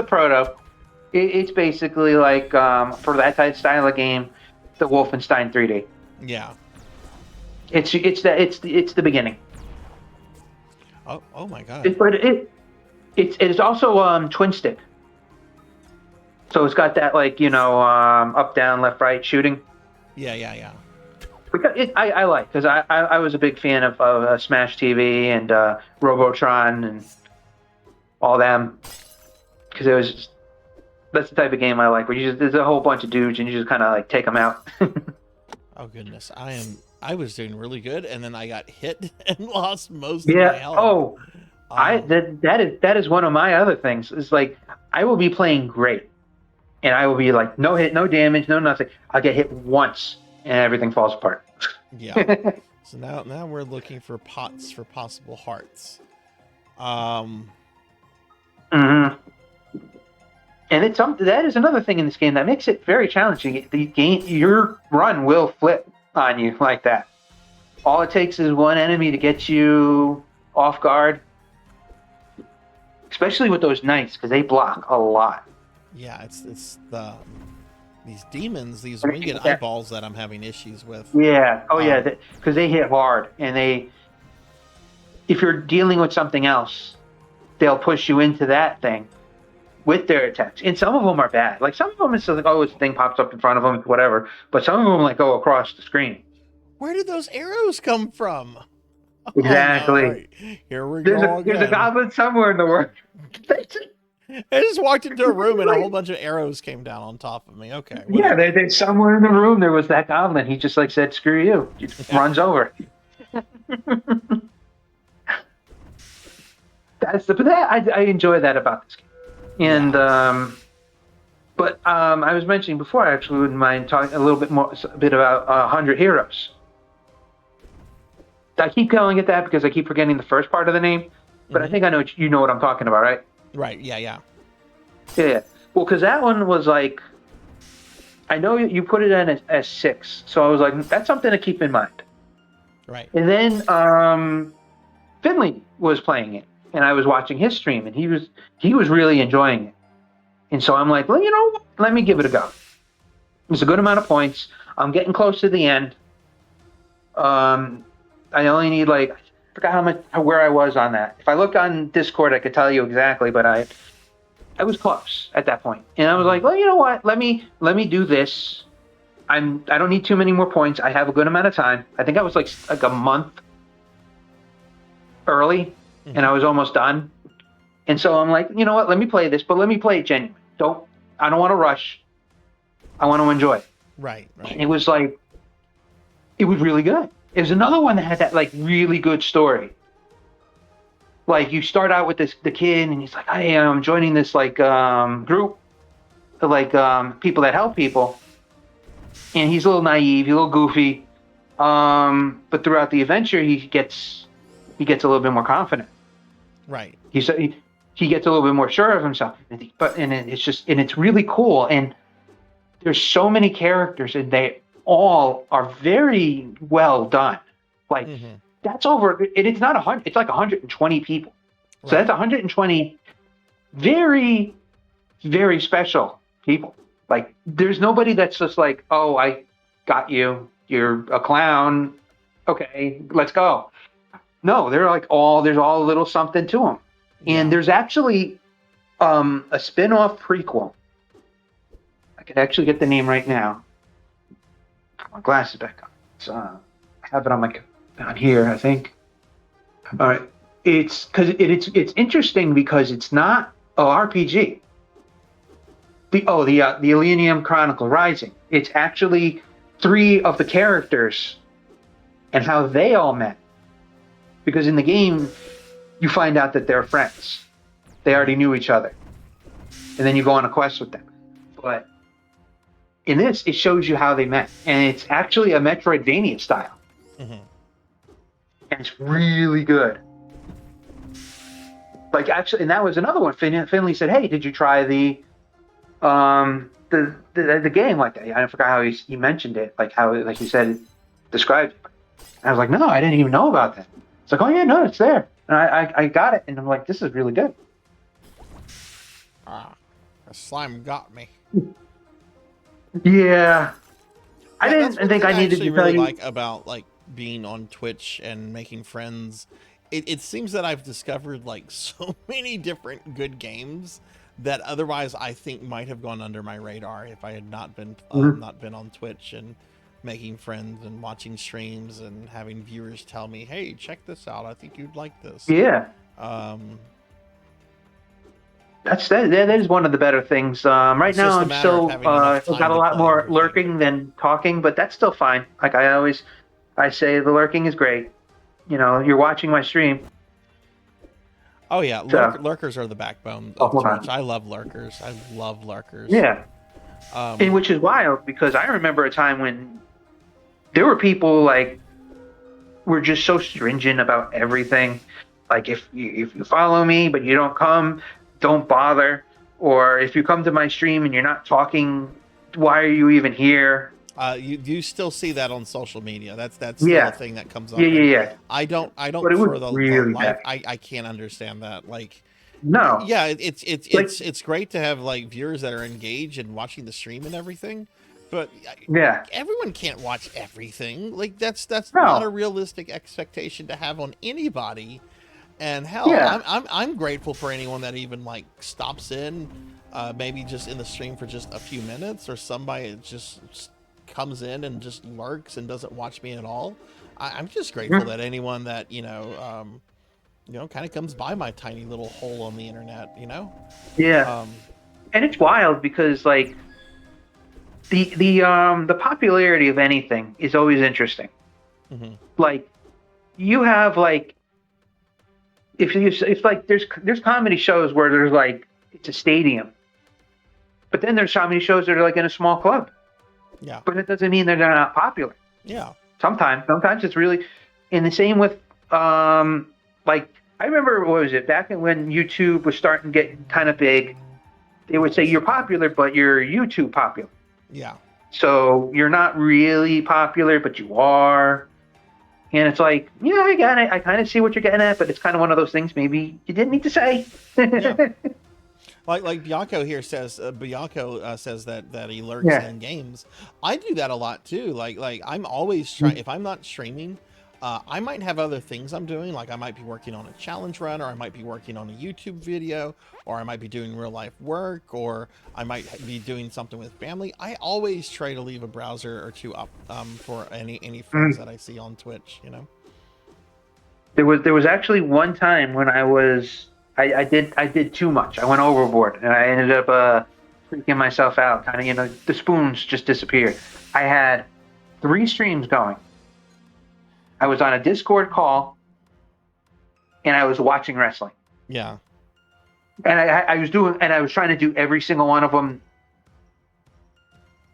proto. It's basically like for that type style of game, the Wolfenstein 3D. Yeah. It's the beginning. Oh my god. It's also twin stick. So it's got that like up down left right shooting. Yeah. I like because I was a big fan of Smash TV and Robotron and all them because it was that's the type of game I like where there's a whole bunch of dudes and you just kind of like take them out. Oh goodness, I was doing really good and then I got hit and lost most of my health. Oh, that is one of my other things. It's like I will be playing great and I will be like no hit, no damage, no nothing. I'll get hit once and everything falls apart. Yeah. So now we're looking for pots for possible hearts. And it's that is another thing in this game that makes it very challenging. Your run will flip on you like that. All it takes is one enemy to get you off guard, especially with those knights because they block a lot. Yeah, it's these demons, these winged eyeballs that I'm having issues with. Yeah. Oh yeah, because they hit hard and if you're dealing with something else, they'll push you into that thing with their attacks. And some of them are bad. Like some of them it's like, this thing pops up in front of them, whatever. But some of them like go across the screen. Where did those arrows come from? Exactly. Oh, no, right. Here we go. There's a goblin somewhere in the world. I just walked into a room and a whole bunch of arrows came down on top of me. Okay. Whatever. Yeah, they somewhere in the room there was that goblin. He just like said, "Screw you." He just runs over. I enjoy that about this game. And but I was mentioning before, I actually wouldn't mind talking a bit about 100 Heroes. I keep calling it that because I keep forgetting the first part of the name, but I think I know you know what I'm talking about, right? Right. Yeah. Well, because that one was like, I know you put it in as 6, so I was like, that's something to keep in mind. Right. And then Finley was playing it. And I was watching his stream, and he was really enjoying it. And so I'm like, well, let me give it a go. It's a good amount of points. I'm getting close to the end. I only need I forgot where I was on that. If I look on Discord, I could tell you exactly, but I was close at that point. And I was like, well, you know what? Let me do this. I don't need too many more points. I have a good amount of time. I think I was like a month early. And I was almost done. And so I'm like, you know what? Let me play this, but let me play it genuine. I don't want to rush. I want to enjoy it. Right. And it was really good. It was another one that had that like really good story. Like you start out with the kid and he's like, I am joining this like group of like people that help people. And he's a little naive, he's a little goofy. But throughout the adventure he gets a little bit more confident. Right. He gets a little bit more sure of himself, it's really cool. And there's so many characters, and they all are very well done. Like that's over. It's not 100. It's like 120 people. So that's 120 very, very special people. Like, there's nobody that's just like, oh, I got you. You're a clown. Okay, let's go. No, they're like there's all a little something to them. And there's actually a spin-off prequel. I could actually get the name right now. Put my glasses back on. So, I have it on here, I think. All right. It's interesting because it's not RPG. The Elenium Chronicle Rising. It's actually 3 of the characters and how they all met. Because in the game, you find out that they're friends. They already knew each other. And then you go on a quest with them. But in this, it shows you how they met. And it's actually a Metroidvania style. Mm-hmm. And it's really good. Like, actually, and that was another one. Finley said, hey, did you try the game like that? I forgot how he mentioned it. Like he said, described it. And I was like, no, I didn't even know about that. It's like, oh yeah, no, it's there. And I got it, and I'm like, this is really good. A slime got me. Yeah. I didn't think I needed to tell really you. Like about like being on Twitch and making friends. It seems that I've discovered like so many different good games that otherwise I think might have gone under my radar if I had not been on Twitch and making friends and watching streams and having viewers tell me, hey, check this out, I think you'd like this. Yeah. That is one of the better things. Right now I'm still got a lot more lurking than talking, but that's still fine. Like I say the lurking is great. You know, you're watching my stream. Oh yeah, lurkers are the backbone of Twitch. I love lurkers. Yeah. And which is wild because I remember a time when there were people like were just so stringent about everything. Like if you follow me but you don't come, don't bother. Or if you come to my stream and you're not talking, why are you even here? You still see that on social media. That's still a thing that comes up. Yeah. I don't but it for the really life. I can't understand that. Like, no. Yeah, it's great to have like viewers that are engaged and watching the stream and everything. But yeah, everyone can't watch everything. Like that's not a realistic expectation to have on anybody. And hell, I'm grateful for anyone that even like stops in, maybe just in the stream for just a few minutes, or somebody that just comes in and just lurks and doesn't watch me at all. I'm just grateful that anyone that kind of comes by my tiny little hole on the internet. Yeah. And it's wild because like the popularity of anything is always interesting. Mm-hmm. Like you have like if like there's comedy shows where there's like it's a stadium, but then there's comedy shows that are like in a small club. Yeah. But it doesn't mean they're not popular. Yeah. Sometimes it's really, and the same with like I remember what was it back when YouTube was starting to get kind of big. They would say you're popular, but you're YouTube popular. Yeah. So you're not really popular, but you are. And it's like, yeah, I get it. I kind of see what you're getting at, but it's kind of one of those things maybe you didn't need to say. Yeah. Like Bianco here says, says that he lurks in games. I do that a lot too. Like I'm always trying. If I'm not streaming, I might have other things I'm doing. Like I might be working on a challenge run, or I might be working on a YouTube video, or I might be doing real life work, or I might be doing something with family. I always try to leave a browser or two up for any friends that I see on Twitch. There was actually one time when I did too much. I went overboard, and I ended up freaking myself out. Kind of, the spoons just disappeared. I had 3 streams going. I was on a Discord call, and I was watching wrestling. Yeah. And I was trying to do every single one of them.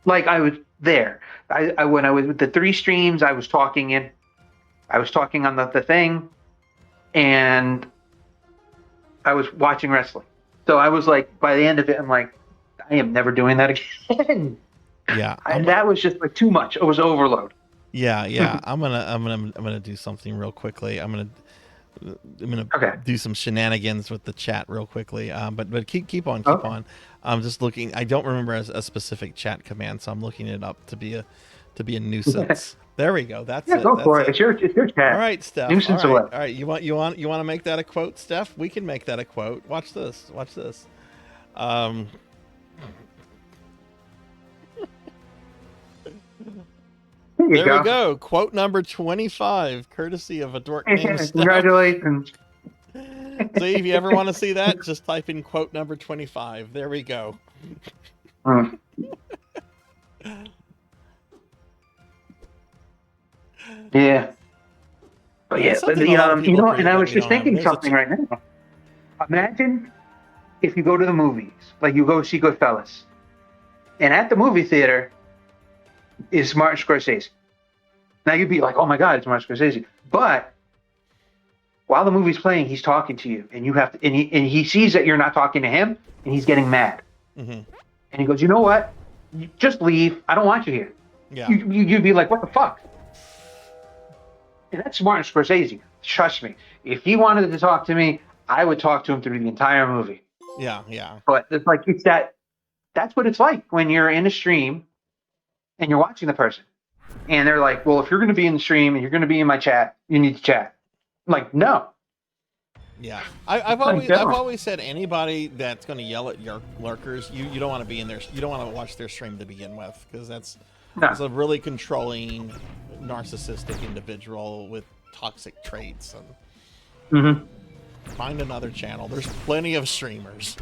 Like I was there. When I was with the 3 streams, I was talking on the thing, and I was watching wrestling. So I was like, by the end of it, I'm like, I am never doing that again. Yeah. That was just like too much. It was overload. Yeah. I'm gonna do something real quickly. I'm gonna I'm gonna do some shenanigans with the chat real quickly. But keep on. I'm just looking. I don't remember a specific chat command, so I'm looking it up to be a nuisance. There we go. That's it. Go That's for it. It's your chat. All right, Steph. Nuisance all right. away. All right. You want to make that a quote, Steph? We can make that a quote. Watch this. There we go. Quote number 25, courtesy of a dork named Steph. Congratulations. See, if you ever want to see that, just type in quote number 25. There we go. Yeah. But yeah, and I was just thinking something right now. Imagine if you go to the movies, like you go see Goodfellas, and at the movie theater is Martin Scorsese. Now you'd be like, oh my God, it's Martin Scorsese. But while the movie's playing, he's talking to you, and you have to, and he sees that you're not talking to him, and he's getting mad. And he goes, you know what? You just leave. I don't want you here. Yeah. You'd be like, what the fuck? And that's Martin Scorsese. Trust me. If he wanted to talk to me, I would talk to him through the entire movie. Yeah. But it's like that's what it's like when you're in a stream and you're watching the person. And they're like, well, if you're going to be in the stream and you're going to be in my chat, you need to chat. I'm like, no. Yeah. I've always said anybody that's going to yell at your lurkers, you don't want to be in there. You don't want to watch their stream to begin with, because that's a really controlling, narcissistic individual with toxic traits. And find another channel. There's plenty of streamers.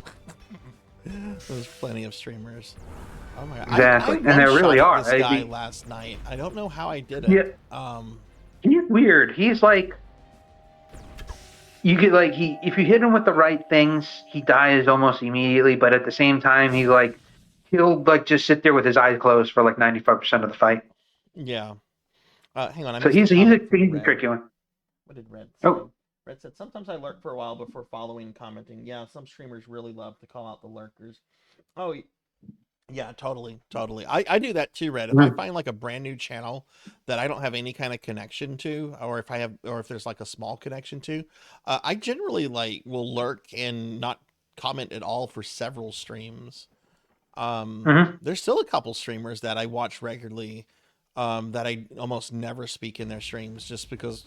Oh my God. Exactly. I and there really are. This guy last night. I don't know how I did it. Yeah. He's weird. He's like, you get like if you hit him with the right things, he dies almost immediately. But at the same time, he'll just sit there with his eyes closed for like 95% of the fight. Yeah. Hang on. So he's a tricky one. What did Red say? Oh. Red said, sometimes I lurk for a while before following and commenting. Yeah, some streamers really love to call out the lurkers. Oh, yeah, totally. I do that too, Red. If I find like a brand new channel that I don't have any kind of connection to, or if there's like a small connection to, I generally will lurk and not comment at all for several streams. There's still a couple streamers that I watch regularly that I almost never speak in their streams, just because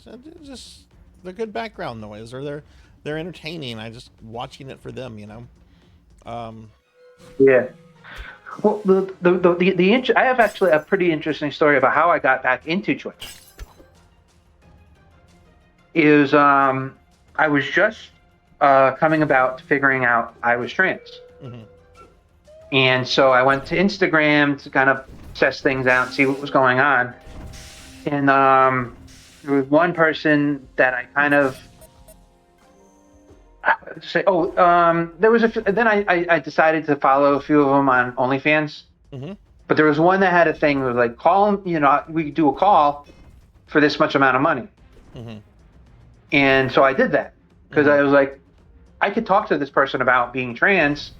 they're good background noise, or they're entertaining. I just watching it for them, Yeah. Well, I have actually a pretty interesting story about how I got back into Twitch. I was just coming about figuring out I was trans. And so I went to Instagram to kind of test things out and see what was going on. And there was one person that I kind of say, there was then I decided to follow a few of them on OnlyFans. But there was one that had a thing that was like, call them, we could do a call for this much amount of money. And so I did that because I was like, I could talk to this person about being trans,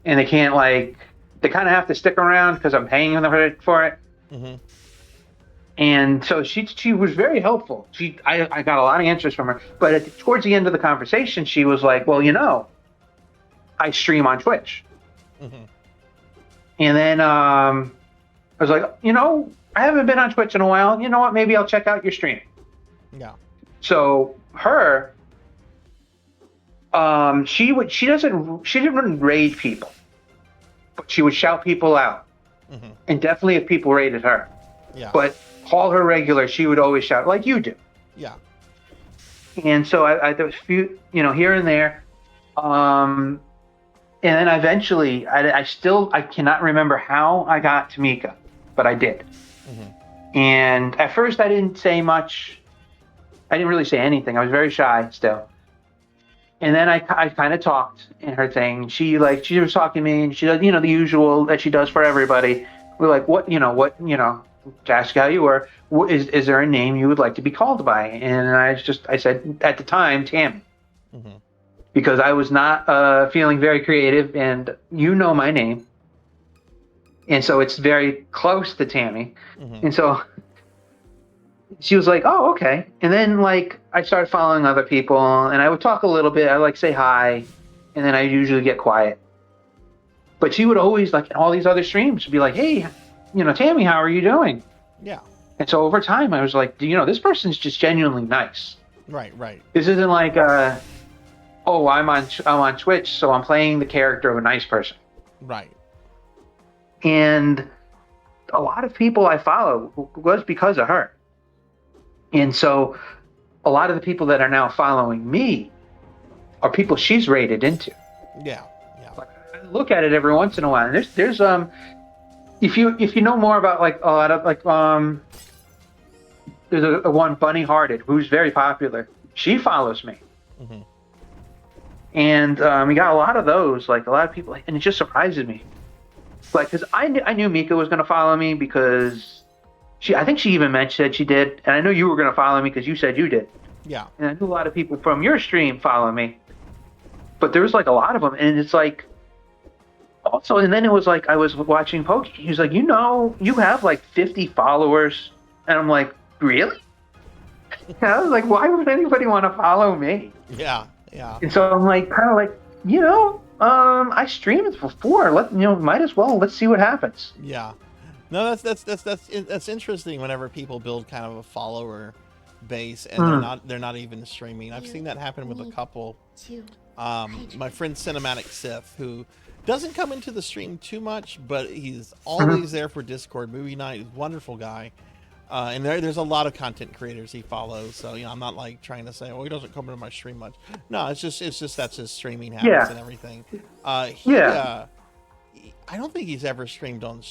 and they can't they kind of have to stick around because I'm paying them for it. And so she was very helpful. I got a lot of answers from her. But towards the end of the conversation, she was like, well, I stream on Twitch. And then I was like, I haven't been on Twitch in a while. You know what? Maybe I'll check out your stream. Yeah. So her, she didn't raid people, but she would shout people out. And definitely if people raided her. Yeah. But call her regular, she would always shout like you do. Yeah. And so there was a few, here and there. And then eventually, I cannot remember how I got to Mika, but I did. And at first I didn't say much. I didn't really say anything. I was very shy still. And then I kind of talked in her thing. She was talking to me, and she does, the usual that she does for everybody. We're like, to ask how you were. Is there a name you would like to be called by? And I said at the time, Tammy. Because I was not feeling very creative, and my name. And so it's very close to Tammy. And so she was like, "Oh, okay." And then like I started following other people, and I would talk a little bit. I like say hi, and then I usually get quiet. But she would always like in all these other streams be like, "Hey, Tammy, how are you doing?" Yeah. And so over time, I was like, this person's just genuinely nice. Right. Right. This isn't like, oh, I'm on Twitch, so I'm playing the character of a nice person. Right. And a lot of people I follow was because of her. And so a lot of the people that are now following me are people she's rated into. Yeah. Yeah. Like, I look at it every once in a while, and there's if you know more about like a lot of like there's a one Bunny Hearted who's very popular. She follows me. Mm-hmm. And we got a lot of those, like a lot of people, and it just surprises me. Like, because I knew Mika was going to follow me because I think she even said she did, and I know you were going to follow me because you said you did. Yeah. And I knew a lot of people from your stream follow me, but there was like a lot of them, and it's like, also, and then it was like I was watching Pokey. He was like, you have like 50 followers, and I'm like, really? And I was like, why would anybody want to follow me? Yeah. Yeah. And so I'm like, kind of like, I streamed before. Might as well. Let's see what happens. Yeah. No, that's interesting. Whenever people build kind of a follower base and they're not even streaming. I've seen that happen with a couple. My friend Cinematic Sith, who doesn't come into the stream too much, but he's always there for Discord movie night. He's a wonderful guy. And there's a lot of content creators he follows, so I'm not like trying to say, he doesn't come into my stream much. No, it's just that's his streaming habits and everything. I don't think he's ever streamed on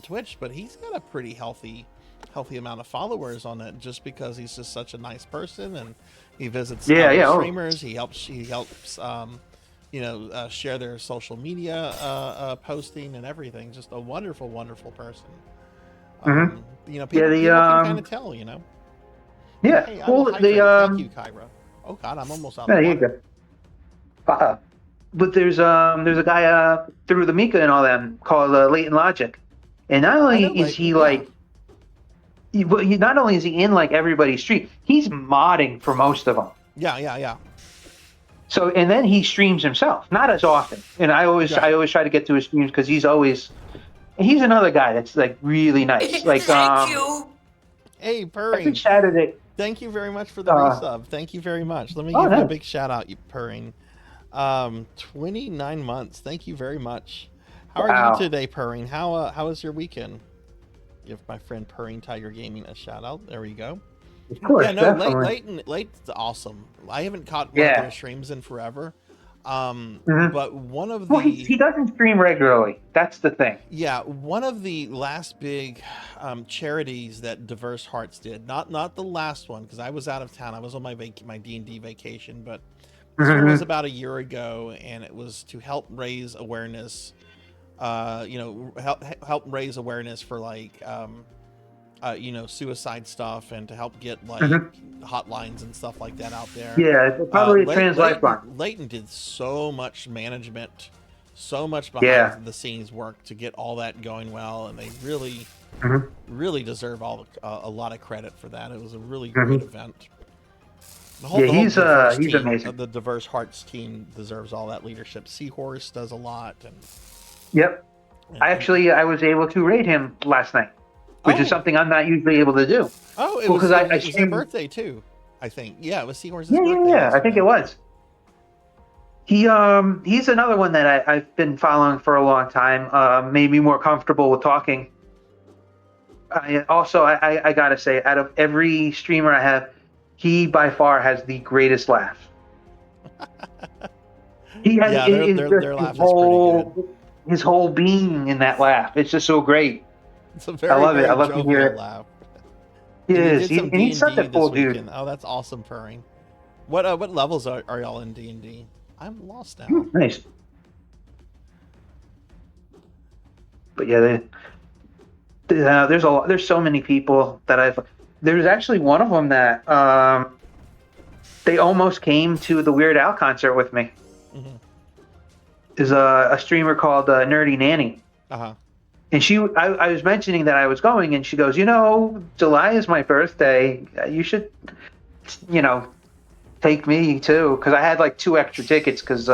Twitch, but he's got a pretty healthy amount of followers on it, just because he's just such a nice person, and he visits streamers. He helps share their social media posting and everything. Just a wonderful, wonderful person. People can kind of tell, Yeah. Hey, well, thank you, Kyra. Oh God, I'm almost out of water. But there's a guy through the Mika and all that called Latent Logic, and not only is he like, not only is he in like everybody's stream, he's modding for most of them. Yeah. So and then he streams himself, not as often. And I always try to get to his streams because he's another guy that's like really nice. Like Thank you. Hey, Purring. Saturday. Thank you very much for the resub. Thank you very much. Let me give you a big shout out, you Purring. 29 months. Thank you very much. How are you today, Purring? How was your weekend? Give my friend Purring Tiger Gaming a shout out. There we go. Of course, yeah, no, Leighton's awesome. I haven't caught one of their streams in forever. But one of the he doesn't stream regularly. That's the thing. Yeah, one of the last big charities that Diverse Hearts did, not the last one, because I was out of town. I was on my D&D vacation, but this one was about a year ago, and it was to help raise awareness. Help raise awareness for like suicide stuff, and to help get like hotlines and stuff like that out there. Yeah, probably Trans Lifeline. Leighton did so much management, so much behind the scenes work to get all that going well, and they really, really deserve a lot of credit for that. It was a really great event. He's amazing. The Diverse Hearts team deserves all that leadership. Seahorse does a lot, and I was able to raid him last night, which is something I'm not usually able to do. Oh, it was your birthday too, I think. Yeah, it was Seahorse's birthday. Yeah, I think it was. He's another one that I've been following for a long time. Made me more comfortable with talking. I gotta say, out of every streamer I have, he by far has the greatest laugh. He has their laugh is pretty good. His whole being in that laugh. It's just so great. It's a very, I love it. I love jovial to hear it. Laugh. He is. He's such a cool dude. Oh, that's awesome, Purring. What levels are y'all in D&D? I'm lost now. Nice. But yeah, there's so many people that there's actually one of them that they almost came to the Weird Al concert with me. Is a streamer called Nerdy Nanny. And I was mentioning that I was going, and she goes, July is my birthday. You should, take me too, because I had like 2 extra tickets because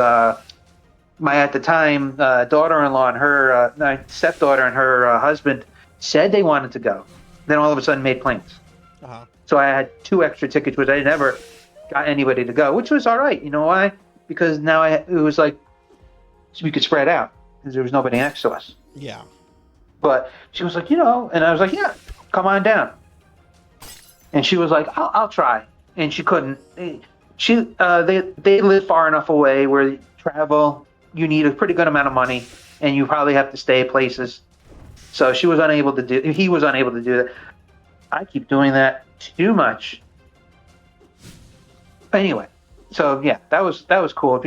my at the time daughter-in-law and her my stepdaughter and her husband said they wanted to go. Then all of a sudden made plans. Uh-huh. So I had 2 extra tickets, which I never got anybody to go, which was all right. You know why? Because now it was like we could spread out because there was nobody next to us. Yeah. But she was like, and I was like, yeah, come on down. And she was like, I'll try. And she couldn't. They live far enough away where travel, you need a pretty good amount of money, and you probably have to stay places. So he was unable to do that. I keep doing that too much. Anyway, so yeah, that was cool.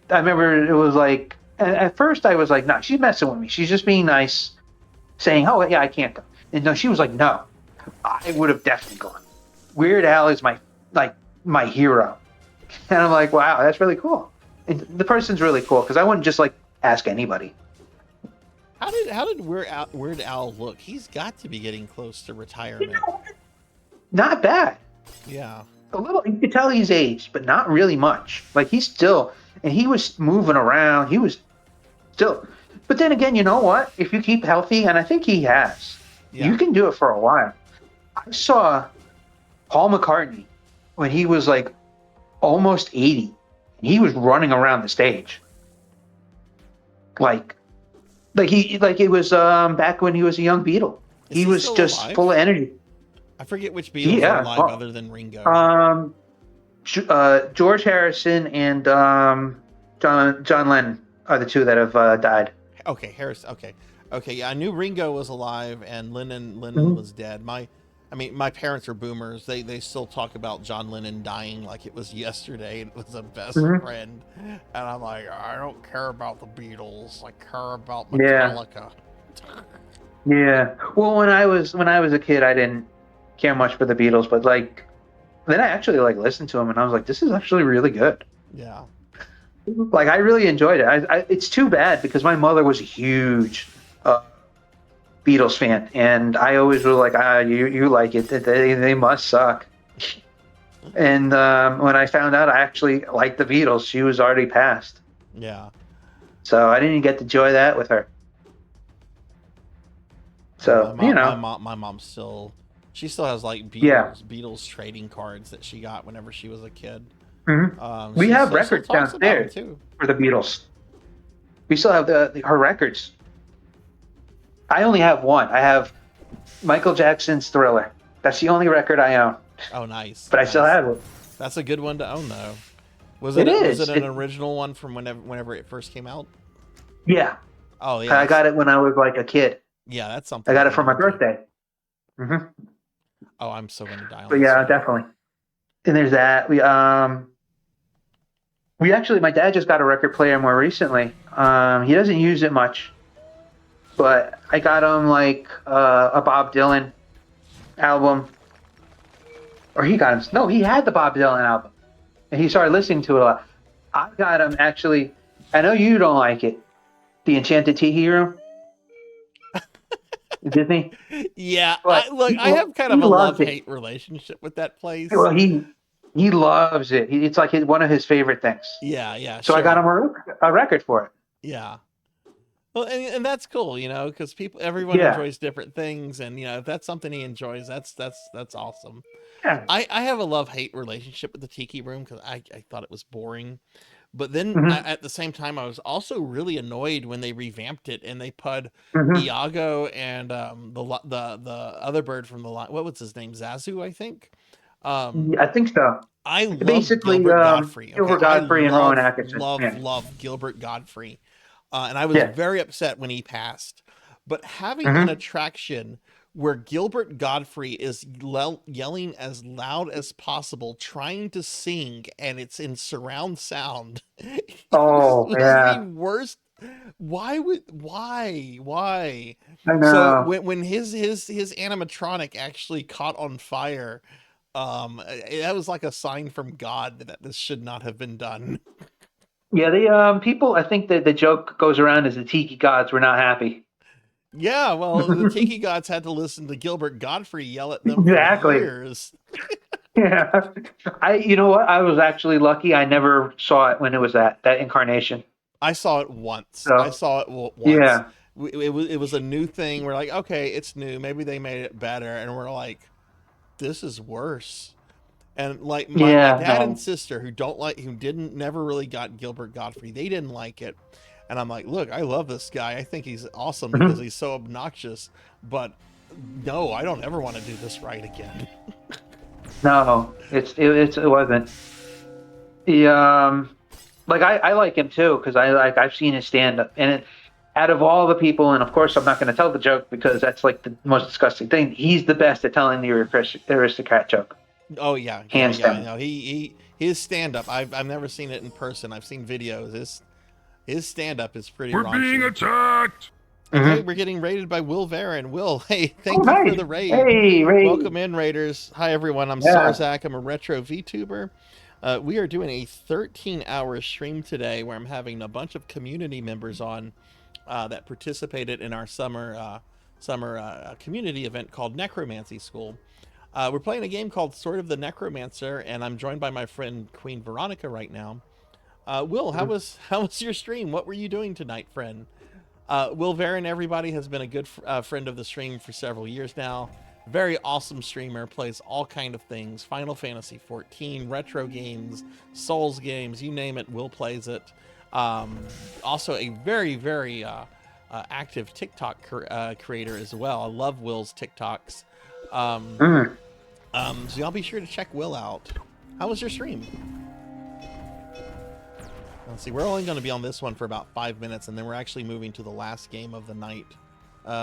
I remember it was like, at first I was like, no, she's messing with me. She's just being nice, saying, oh yeah, I can't go. And no, she was like, no, I would have definitely gone. Weird Al is my hero. And I'm like, wow, that's really cool. And the person's really cool because I wouldn't just like ask anybody. How did Weird Al look? He's got to be getting close to retirement. Not bad. Yeah. A little. You could tell he's aged, but not really much. Like he was moving around. He was still. But then again, you know what? If you keep healthy, and I think he has, you can do it for a while. I saw Paul McCartney when he was like almost 80, and he was running around the stage. Like it was back when he was a young Beatle. He was just alive? full of energy. I forget which Beatles are alive other than Ringo. George Harrison and John Lennon are the 2 that have died. Okay, Harris. Okay. Yeah, I knew Ringo was alive and Lennon was dead. My parents are boomers. They still talk about John Lennon dying like it was yesterday. It was a best friend, and I'm like, I don't care about the Beatles. I care about Metallica. Yeah. Well, when I was a kid, I didn't care much for the Beatles, but like, then I actually like listened to them, and I was like, this is actually really good. Yeah. Like I really enjoyed it. It's too bad because my mother was a huge Beatles fan, and I always was like, you like it? They must suck. And when I found out I actually liked the Beatles, she was already passed. Yeah. So I didn't get to enjoy that with her. So my mom still has like Beatles trading cards that she got whenever she was a kid. Mm-hmm. We have records downstairs for the Beatles. We still have her records. I only have one. I have Michael Jackson's Thriller. That's the only record I own. Oh, nice. But I still have it. That's a good one to own, though. Was it an original one from whenever it first came out? Yeah. Oh, yeah. I got it when I was like a kid. Yeah, that's something. I got it for my birthday. Mm-hmm. Oh, I'm so gonna die. But yeah, definitely. And there's that. We actually, my dad just got a record player more recently. He doesn't use it much, but I got him like a Bob Dylan album, or he got him. No, he had the Bob Dylan album, and he started listening to it a lot. I got him actually. I know you don't like it, the Enchanted Tiki Room. Disney. Yeah, I have kind of a love-hate relationship with that place. Well, he loves it. It's like one of his favorite things. Yeah. So I got him a record for it. Yeah. Well, and that's cool, because everyone enjoys different things, and if that's something he enjoys, that's awesome. Yeah. I have a love-hate relationship with the Tiki Room because I thought it was boring. But then at the same time, I was also really annoyed when they revamped it and they put Iago and the other bird from the line. What was his name? Zazu, I think. I think so. I love Gilbert Godfrey. Gilbert Godfrey and Rowan Atkinson. Love Gilbert Godfrey, and I was very upset when he passed. But having an attraction where Gilbert Godfrey is yelling as loud as possible, trying to sing, and it's in surround sound. Oh, yeah. The worst. Why? I know. So when his animatronic actually caught on fire, that was like a sign from God that this should not have been done. Yeah, the people. I think that the joke goes around is the Tiki gods were not happy. Yeah, well, the Tiki Gods had to listen to Gilbert Godfrey yell at them Exactly. for years. Yeah. You know what? I was actually lucky. I never saw it when it was that incarnation. I saw it once. So, I saw it once. Yeah. It was a new thing. We're like, okay, it's new. Maybe they made it better. And we're like, this is worse. And like my dad and sister who never really got Gilbert Godfrey, they didn't like it. And I'm like, look, I love this guy. I think he's awesome because he's so obnoxious. But no, I don't ever want to do this right again. No, it wasn't. Like I like him too because I've seen his stand up, and out of all the people, and of course I'm not going to tell the joke because that's like the most disgusting thing. He's the best at telling the aristocrat joke. Oh yeah, hands down. No, his stand up. I've never seen it in person. I've seen videos. His stand up is pretty. We're being attacked. Okay, we're getting raided by Will Varon. Will, hey, thank you for the raid. Hey, raid. Welcome in, raiders. Hi, everyone. I'm Sarzac. I'm a retro VTuber. We are doing a 13-hour stream today where I'm having a bunch of community members on that participated in our summer community event called Necromancy School. We're playing a game called Sword of the Necromancer, and I'm joined by my friend Queen Veronica right now. Will, how was your stream? What were you doing tonight, friend? Will Varon, everybody, has been a good friend of the stream for several years now. Very awesome streamer, plays all kind of things. Final Fantasy 14, retro games, Souls games, you name it, Will plays it. Also a very, very active TikTok creator as well. I love Will's TikToks. So y'all be sure to check Will out. How was your stream? Let's see, we're only going to be on this one for about 5 minutes, and then we're actually moving to the last game of the night,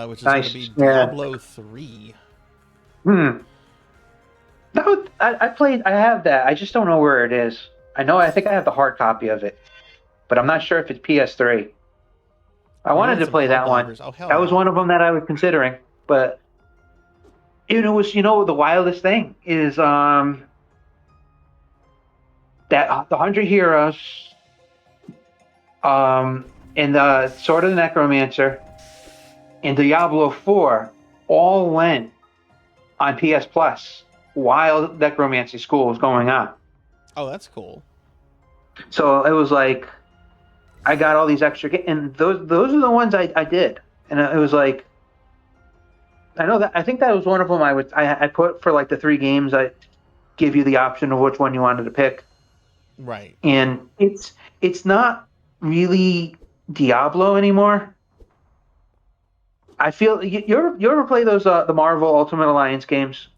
which is going to be Diablo 3. No, I played. I have that. I just don't know where it is. I think I have the hard copy of it, but I'm not sure if it's PS3. I wanted to play that one. That was one of them that I was considering, but it was, the wildest thing is that the 100 Heroes, and the Sword of the Necromancer, and Diablo 4 all went on PS Plus while Necromancy School was going on. Oh, that's cool. So it was like I got all these extra and those are the ones I did, and it was like I think that was one of them I put for like the 3 games. I give you the option of which one you wanted to pick. Right. And it's not really Diablo anymore. I feel you ever play those the Marvel Ultimate Alliance games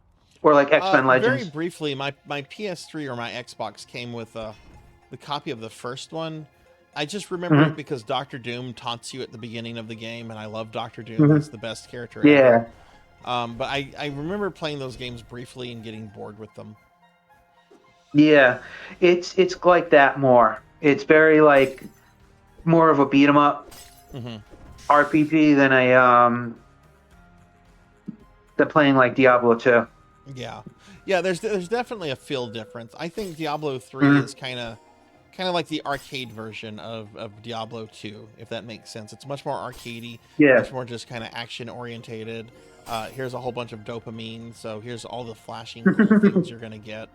or like X-Men Legends? Very briefly, my PS3 or my Xbox came with the copy of the first one. I just remember it because Dr. Doom taunts you at the beginning of the game, and I love Dr. Doom. He's the best character ever. But I remember playing those games briefly and getting bored with them. Yeah, it's like that more. It's very like more of a beat 'em up RPG than than playing like Diablo 2. Yeah. There's definitely a feel difference. I think Diablo 3 is kind of like the arcade version of Diablo 2, if that makes sense. It's much more arcadey, much more just kind of action orientated. Here's a whole bunch of dopamine, so here's all the flashing cool things you're gonna get.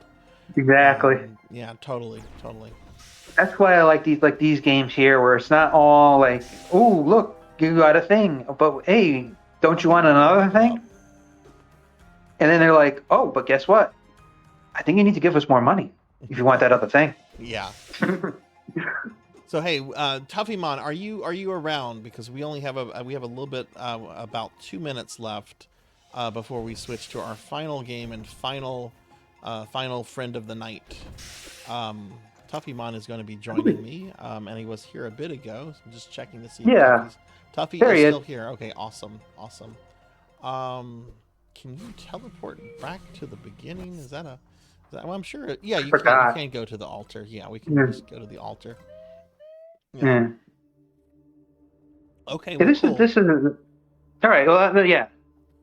Exactly. Yeah, totally. That's why I like these games here, where it's not all like, "Oh, look, you got a thing," but hey, don't you want another thing? And then they're like, "Oh, but guess what? I think you need to give us more money if you want that other thing." Yeah. So hey, Tuffymon, are you around? Because we only have a little bit about 2 minutes left before we switch to our final game and final friend of the night. Tuffymon is going to be joining me, and he was here a bit ago. So I'm just checking to see. Tuffy is still here. Okay, awesome. Can you teleport back to the beginning? Is that well, I'm sure. Yeah, you can go to the altar. Yeah, we can just go to the altar. Yeah. Okay. Well, this is all right. Well, yeah.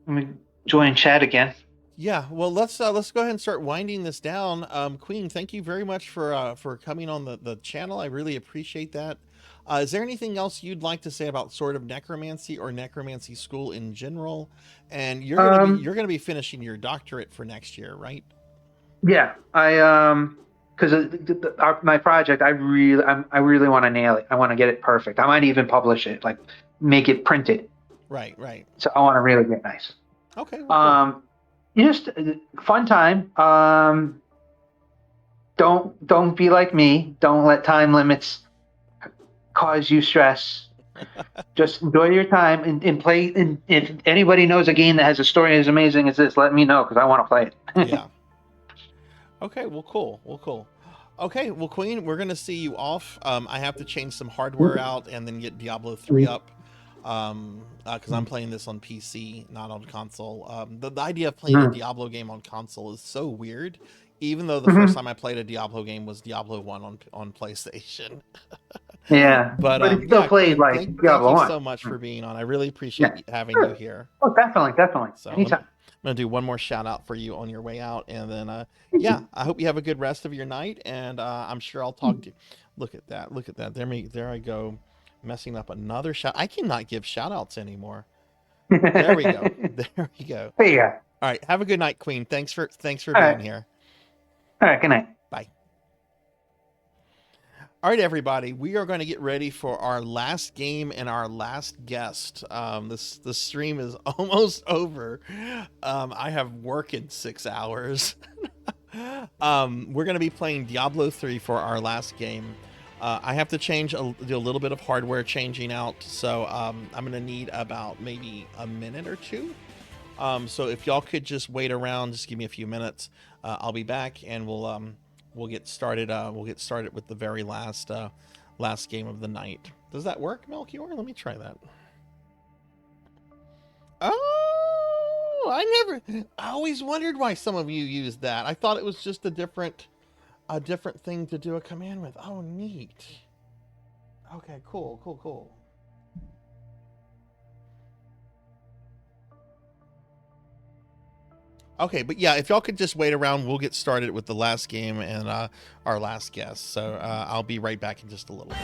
Let me join chat again. Yeah, well, let's go ahead and start winding this down. Queen, thank you very much for coming on the channel. I really appreciate that. Is there anything else you'd like to say about Sword of Necromancy or Necromancy School in general? And you're gonna be finishing your doctorate for next year, right? Yeah, because my project, I really want to nail it. I want to get it perfect. I might even publish it, like make it printed. Right, right. So I want to really get nice. Okay. Well, cool. Just fun time. Don't be like me. Don't let time limits cause you stress. Just enjoy your time and play. And if anybody knows a game that has a story as amazing as this, let me know because I want to play it. Yeah. Okay. Well, cool. Okay. Well, Queen, we're gonna see you off. I have to change some hardware out and then get Diablo 3 up. Because I'm playing this on PC, not on console. The idea of playing a Diablo game on console is so weird. Even though the first time I played a Diablo game was Diablo 1 on PlayStation. Yeah, but it still played like Diablo 1. Thank you so much for being on. I really appreciate having you here. Oh, definitely. So Anytime. I'm gonna do one more shout out for you on your way out, and then yeah, I hope you have a good rest of your night, and I'm sure I'll talk to you. Look at that. There I go, messing up another shout. I cannot give shout outs anymore. There we go. There we go. There you go. All right. Have a good night, Queen. Thanks for being here. All right. Good night. Bye. All right, everybody. We are going to get ready for our last game and our last guest. The stream is almost over. I have work in 6 hours. We're going to be playing Diablo 3 for our last game. I have to do a little bit of hardware changing out, so I'm going to need about maybe a minute or two. So if y'all could just wait around, just give me a few minutes. I'll be back, and we'll get started. We'll get started with the very last game of the night. Does that work, Melchior? Let me try that. Oh, I always wondered why some of you used that. I thought it was just a different thing to do a command with. Oh, neat. Okay, cool. Okay, but yeah, if y'all could just wait around, we'll get started with the last game and our last guest. So I'll be right back in just a little bit.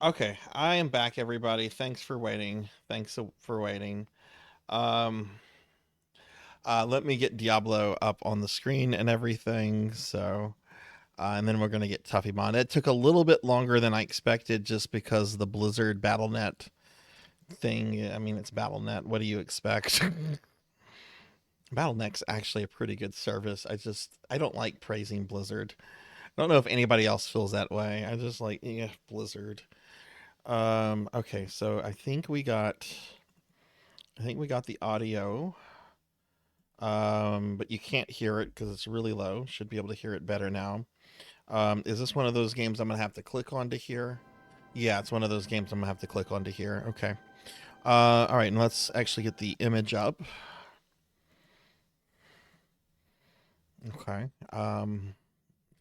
Okay, I am back, everybody. Thanks for waiting. For waiting. Let me get Diablo up on the screen and everything. So, and then we're gonna get Tuffymon. It took a little bit longer than I expected, just because the Blizzard BattleNet thing. I mean, it's BattleNet. What do you expect? BattleNet's actually a pretty good service. I don't like praising Blizzard. I don't know if anybody else feels that way. I just like, yeah, Blizzard. Okay, so I think we got the audio. But you can't hear it because it's really low. Should be able to hear it better now. Is this one of those games I'm gonna have to click on to hear? Yeah, it's one of those games I'm gonna have to click on to hear. Okay. All right, and let's actually get the image up. Okay.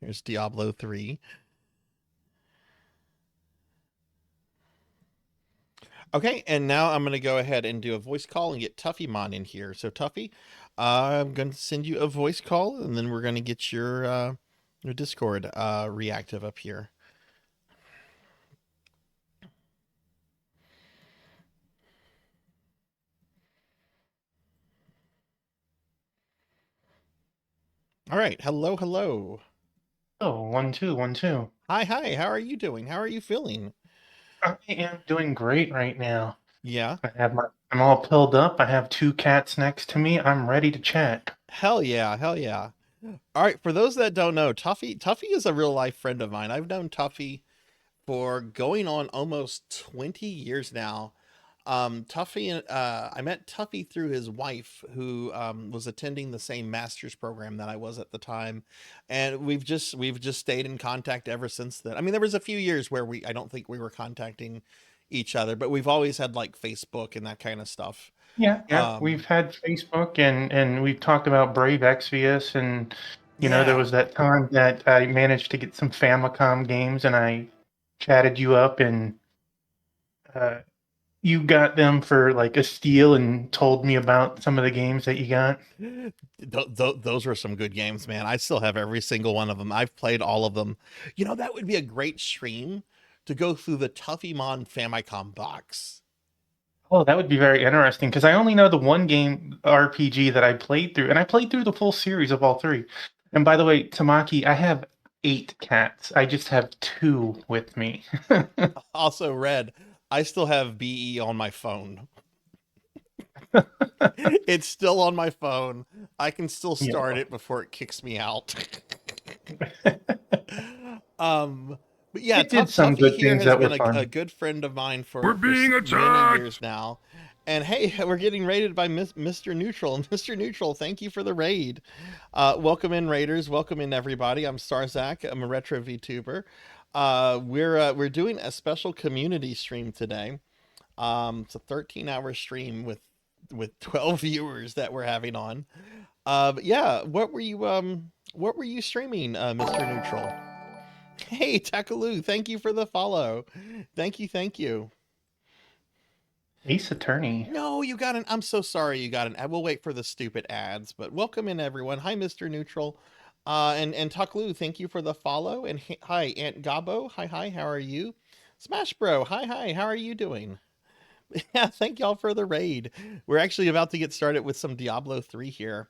Here's Diablo 3. Okay, and now I'm going to go ahead and do a voice call and get Tuffymon in here. So Tuffy, I'm going to send you a voice call, and then we're going to get your Discord reactive up here. All right, hello. Oh, 1 2 1 2. Hi, how are you doing? How are you feeling? I am doing great right now. Yeah. I'm all pilled up. I have 2 cats next to me. I'm ready to chat. Hell yeah. All right, for those that don't know, Tuffy is a real life friend of mine. I've known Tuffy for going on almost 20 years now. Tuffy, I met Tuffy through his wife, who was attending the same master's program that I was at the time, and we've just stayed in contact ever since then. I mean, there was a few years where I don't think we were contacting each other, but we've always had like Facebook and that kind of stuff. Yeah. We've had Facebook and we've talked about Brave Exvius, and you know, there was that time that I managed to get some Famicom games, and I chatted you up, and you got them for like a steal and told me about some of the games that you got. Those were some good games, man. I still have every single one of them. I've played all of them. You know, that would be a great stream to go through the Tuffymon Famicom box. Oh, that would be very interesting, because I only know the one game RPG that I played through, and I played through the full series of all 3. And by the way, Tamaki, I have 8 cats. I just have 2 with me. Also, Red, I still have BE on my phone. It's still on my phone. I can still start it before it kicks me out. But yeah, it did some good things that were fun. A good friend of mine for being many attacked! years now. And hey, we're getting raided by Mr. Neutral. Mr. Neutral, thank you for the raid. Welcome in, raiders. Welcome in, everybody. I'm Sarzac. I'm a retro VTuber. We're doing a special community stream today. It's a 13-hour stream with 12 viewers that we're having on. But yeah, what were you streaming, Mr. Neutral? Hey, Takaloo, thank you for the follow. Thank you. Ace Attorney. No, you got I'm so sorry you got an ad. We'll wait for the stupid ads, but welcome in, everyone. Hi, Mr. Neutral. And Takaloo, thank you for the follow. And hi, Aunt Gabo. Hi, how are you? Smash Bro, hi, how are you doing? Yeah, thank y'all for the raid. We're actually about to get started with some Diablo 3 here.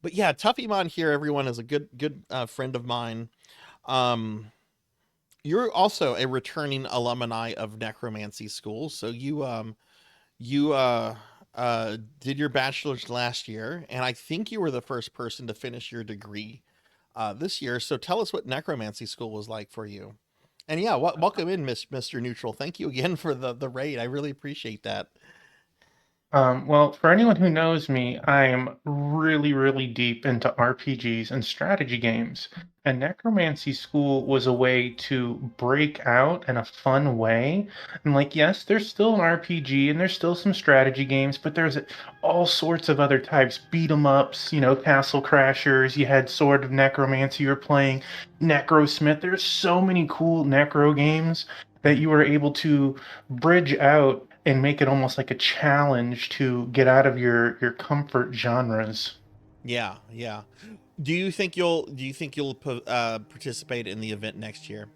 But yeah, Tuffymon here, everyone, is a good friend of mine. You're also a returning alumni of Necromancy School, so you did your bachelor's last year, and I think you were the first person to finish your degree this year. So tell us what Necromancy School was like for you. And yeah, welcome in, Mr. Neutral. Thank you again for the raid. I really appreciate that. Well, for anyone who knows me, I am really, really deep into RPGs and strategy games. And Necromancy School was a way to break out in a fun way. And like, yes, there's still an RPG and there's still some strategy games, but there's all sorts of other types. Beat 'em ups, you know, Castle Crashers. You had Sword of Necromancy. You were playing Necrosmith. There's so many cool Necro games that you were able to bridge out and make it almost like a challenge to get out of your comfort genres. Yeah. Do you think you'll participate in the event next year?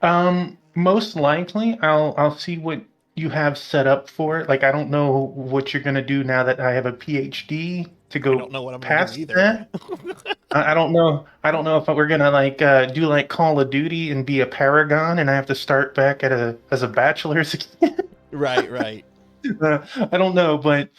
Most likely, I'll see what you have set up for it. Like, I don't know what you're gonna do now that I have a PhD to I go don't know what I'm gonna do past either. that. I don't know. I don't know if we're gonna like do like Call of Duty and be a paragon, and I have to start back as a bachelor's. Right. I don't know, but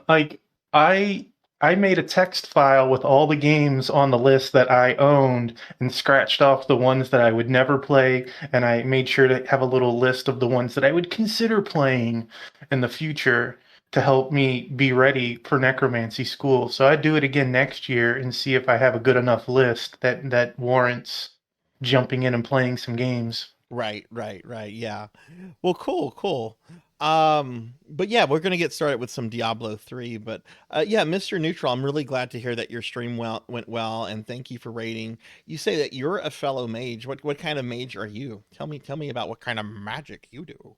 like I I made a text file with all the games on the list that I owned and scratched off the ones that I would never play, and I made sure to have a little list of the ones that I would consider playing in the future to help me be ready for necromancy school. So I'd do it again next year and see if I have a good enough list that warrants jumping in and playing some games. Right. Yeah. Well, cool. But yeah, we're gonna get started with some Diablo 3. But yeah, Mr. Neutral, I'm really glad to hear that your stream went well, and thank you for rating. You say that you're a fellow mage. What kind of mage are you? Tell me about what kind of magic you do.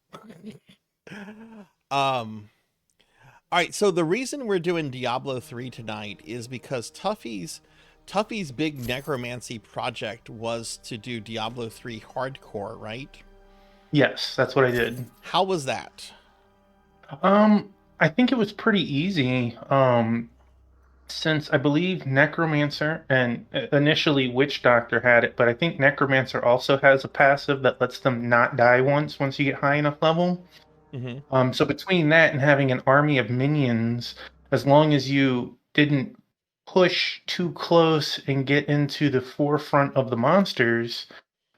All right, so the reason we're doing Diablo 3 tonight is because Tuffy's big necromancy project was to do Diablo 3 hardcore, right? Yes, that's what I did. How was that? I think it was pretty easy. Since I believe Necromancer and initially Witch Doctor had it, but I think Necromancer also has a passive that lets them not die once you get high enough level. So between that and having an army of minions, as long as you didn't push too close and get into the forefront of the monsters,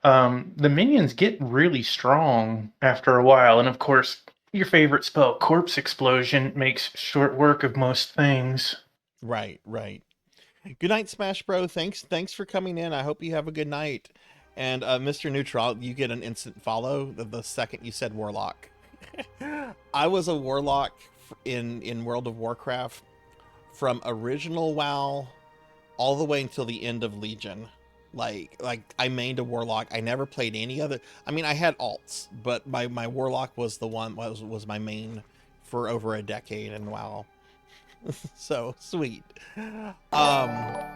the minions get really strong after a while. And of course, your favorite spell, Corpse Explosion, makes short work of most things. Right. Good night, Smash Bro. Thanks for coming in. I hope you have a good night. And Mr. Neutral, you get an instant follow the second you said Warlock. I was a Warlock in World of Warcraft from original WoW all the way until the end of Legion. Like I mained a Warlock. I never played any other. I mean, I had alts, but my Warlock was the one was my main for over a decade in WoW. So sweet. But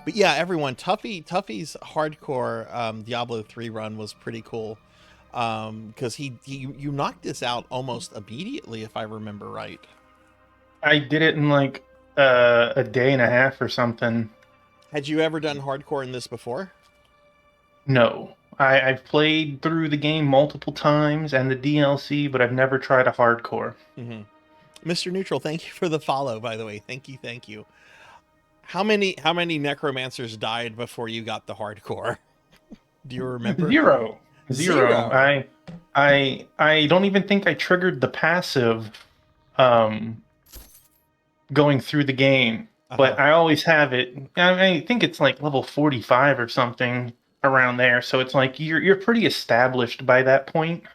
yeah, everyone, Tuffy's hardcore Diablo 3 run was pretty cool. Because you knocked this out almost immediately, if I remember right. I did it in like a day and a half or something. Had you ever done hardcore in this before? No. I've played through the game multiple times and the DLC, but I've never tried a hardcore. Mr. Neutral, thank you for the follow, by the way. Thank you. How many necromancers died before you got the hardcore? Do you remember? Zero. I don't even think I triggered the passive going through the game, but I always have it. I think it's like level 45 or something around there, so it's like you're pretty established by that point.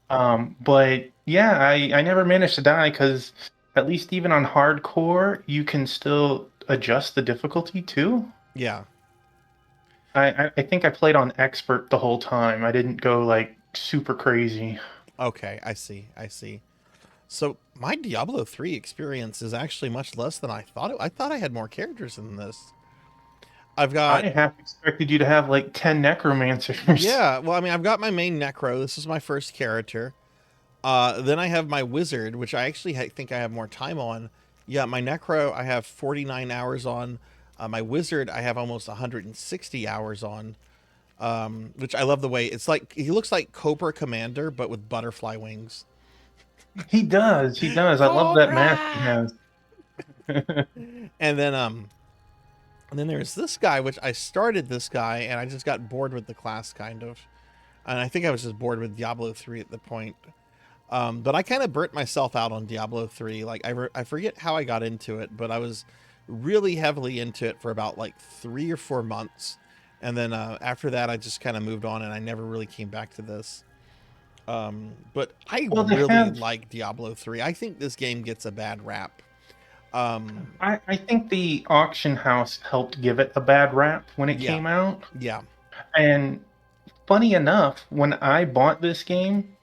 But yeah, I never managed to die because at least even on hardcore, you can still adjust the difficulty too. Yeah. I think I played on expert the whole time. I didn't go like super crazy. Okay, I see. So my Diablo 3 experience is actually much less than I thought. I thought I had more characters than this. I half expected you to have like 10 necromancers. Yeah, well, I mean, I've got my main necro. This is my first character. Then I have my wizard, which I actually think I have more time on. Yeah, my necro I have 49 hours on. My wizard I have almost 160 hours on. Which I love the way it's like he looks like Cobra Commander, but with butterfly wings. He does. I love that mask he has. And then there's this guy, which I started this guy, and I just got bored with the class, kind of. And I think I was just bored with Diablo 3 at the point. But I kind of burnt myself out on Diablo 3. Like, I forget how I got into it, but I was really heavily into it for about, like, 3 or 4 months. And then really that, I just kind of moved on, and I never really came back to this. But I really like Diablo 3. I think this game gets a bad rap. I think the auction house helped give it a bad rap when it came out. Yeah. And funny enough, when I bought this game,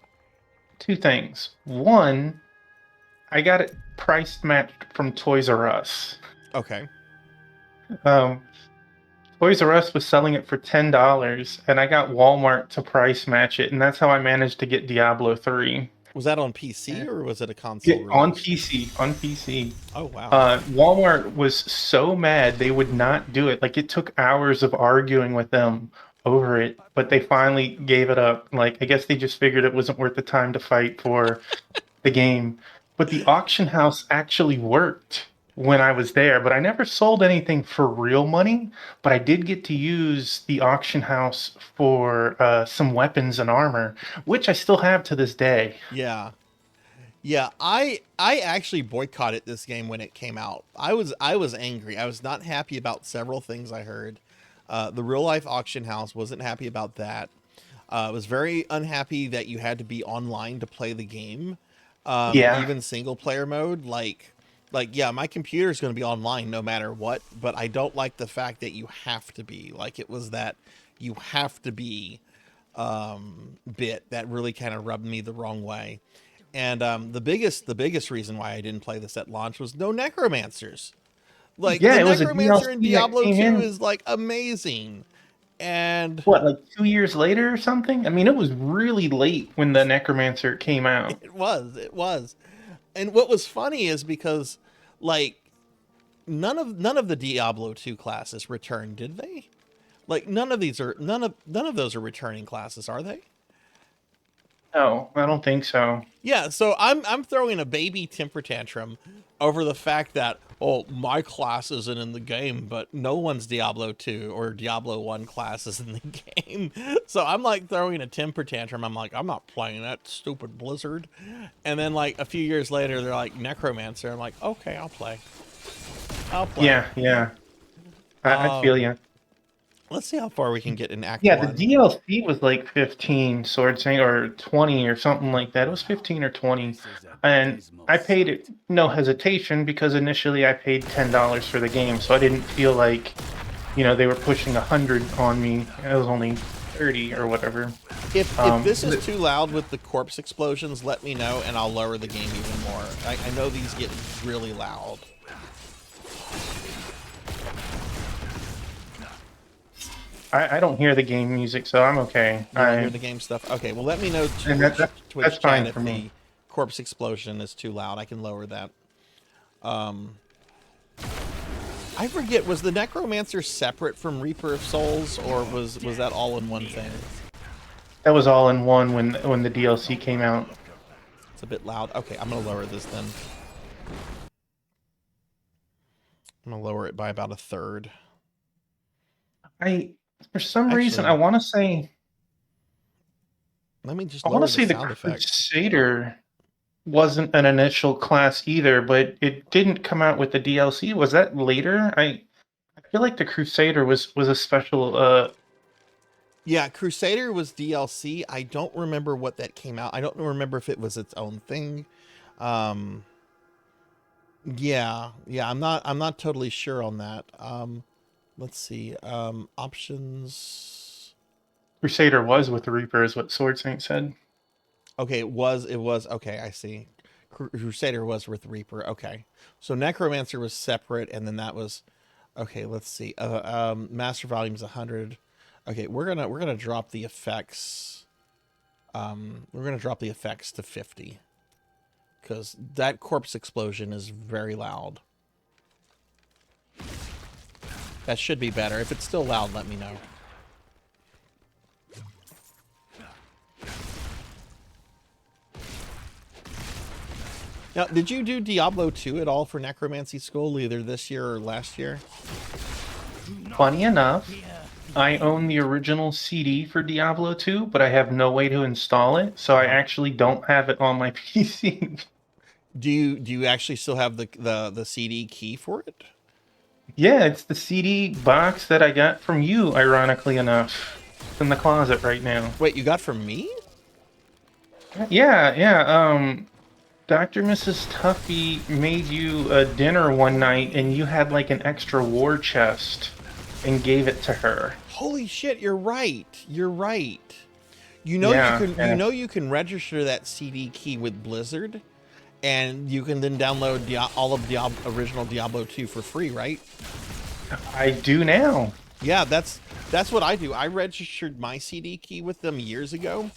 2 things. One, I got it price matched from Toys R Us. Okay. Toys R Us was selling it for $10, and I got Walmart to price match it, and that's how I managed to get Diablo 3. Was that on PC or was it a console Yeah, release? on PC. Oh wow. Walmart was so mad they would not do it. Like, it took hours of arguing with them over it, but they finally gave it up. Like, I guess they just figured it wasn't worth the time to fight for the game. But the auction house actually worked when I was there, but I never sold anything for real money. But I did get to use the auction house for some weapons and armor, which I still have to this day. Yeah. Yeah, I actually boycotted this game when it came out. I was angry. I was not happy about several things I heard. The real life auction house, wasn't happy about that. I was very unhappy that you had to be online to play the game. Yeah. Even single player mode, like yeah, my computer is going to be online no matter what, but I don't like the fact that you have to be. Like, it was that you have to be bit that really kind of rubbed me the wrong way. And the biggest reason why I didn't play this at launch was no necromancers. Like, Yeah, the it was a necromancer in DLC that Diablo 2 came in. is like amazing. And What, like 2 years later or something? I mean, it was really late when the Necromancer came out. it was. And what was funny is because, like, none of the Diablo 2 classes returned, did they? Like, none of those are returning classes, are they? No, I don't think so. Yeah, so I'm throwing a baby temper tantrum over the fact that, oh, my class isn't in the game, but no one's Diablo 2 or Diablo 1 class is in the game. So I'm like throwing a temper tantrum. I'm like, I'm not playing that stupid Blizzard. And then like a few years later, they're like Necromancer. I'm like, okay, I'll play. Yeah. I feel you. Let's see how far we can get in Act Yeah, 1. the DLC was like 15 Sword Sing or 20 or something like that. It was 15 or 20. And I paid it no hesitation because initially I paid $10 for the game, so I didn't feel like, they were pushing 100 on me. It was only 30 or whatever. If this is too loud with the corpse explosions, let me know and I'll lower the game even more. I know these get really loud. I don't hear the game music, so I'm okay. You don't hear the game stuff? Okay, well, let me know Twitch that's fine chat for if the me. corpse explosion is too loud. I can lower that. I forget, was the Necromancer separate from Reaper of Souls, or was that all in one thing? That was all in one when the DLC came out. It's a bit loud. Okay, I'm going to lower this then. I'm going to lower it by about a third. For some reason, I want to say... Let me just I want to say the Crusader wasn't an initial class either, but it didn't come out with the DLC. Was that later? I feel like the Crusader was a special... Yeah, Crusader was DLC. I don't remember what that came out. I don't remember if it was its own thing. Yeah, I'm not totally sure on that. Let's see. Options. Crusader was with the Reaper, is what Sword Saint said. Okay, it was. Okay, I see. Crusader was with Reaper. Okay, so Necromancer was separate, and then that was. Okay, let's see. Master Volume's 100. Okay, we're gonna drop the effects. We're gonna drop the effects to 50, because that corpse explosion is very loud. That should be better. If it's still loud, let me know. Now, did you do Diablo 2 at all for Necromancy School, either this year or last year? Funny enough, I own the original CD for Diablo 2, but I have no way to install it, so I actually don't have it on my PC. Do you actually still have the CD key for it? Yeah, it's the CD box that I got from you, ironically enough. It's in the closet right now. Wait, you got from me? Yeah. Dr. Mrs. Tuffy made you a dinner one night, and you had like an extra war chest and gave it to her. Holy shit, you're right. You're right. You know you can register that CD key with Blizzard, and you can then download all of the original Diablo 2 for free, right? I do now. Yeah, that's what I do. I registered my CD key with them years ago,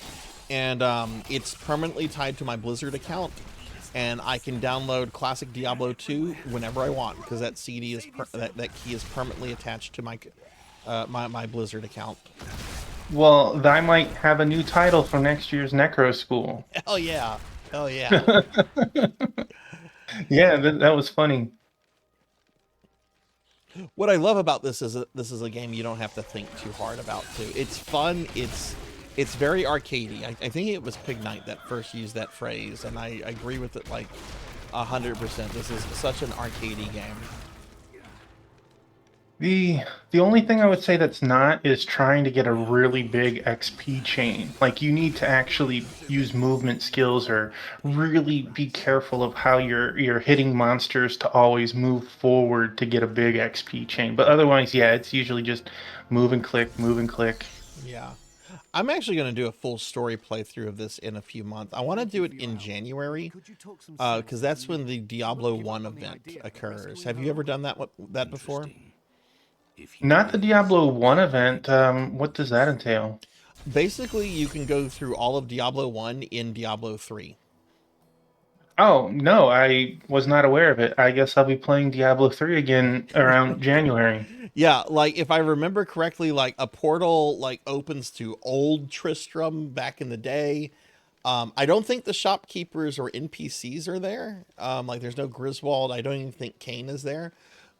and it's permanently tied to my Blizzard account, and I can download classic Diablo 2 whenever I want because that CD is that key is permanently attached to my my Blizzard account. Well, I might have a new title for next year's Necro School. Hell yeah! Hell yeah! Yeah, that was funny. What I love about this is this is a game you don't have to think too hard about too. It's fun. It's very arcadey. I think it was Pig Knight that first used that phrase, and I agree with it like 100%. This is such an arcadey game. The only thing I would say that's not is trying to get a really big XP chain. Like you need to actually use movement skills or really be careful of how you're hitting monsters to always move forward to get a big XP chain. But otherwise, yeah, it's usually just move and click, move and click. Yeah. I'm actually going to do a full story playthrough of this in a few months. I want to do it in January because that's when the Diablo 1 event occurs. Have you ever done that before? Not the Diablo 1 event. What does that entail? Basically, you can go through all of Diablo 1 in Diablo 3. Oh, no, I was not aware of it. I guess I'll be playing Diablo 3 again around January. Yeah, like if I remember correctly, like a portal like opens to old Tristram back in the day. I don't think the shopkeepers or NPCs are there. Like there's no Griswold. I don't even think Cain is there.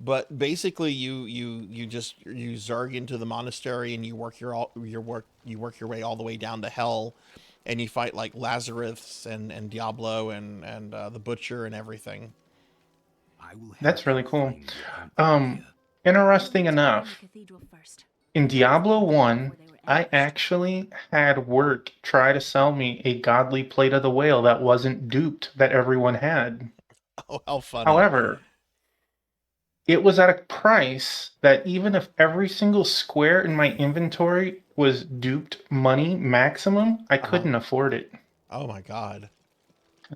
But basically, you zerg into the monastery and you work your way all the way down to hell, and you fight like Lazarus and Diablo and the Butcher and everything. That's really cool. Interesting enough, in Diablo 1, I actually had work try to sell me a godly plate of the whale that wasn't duped that everyone had. Oh, how funny! However, it was at a price that even if every single square in my inventory was duped money maximum, I couldn't afford it. Oh my god.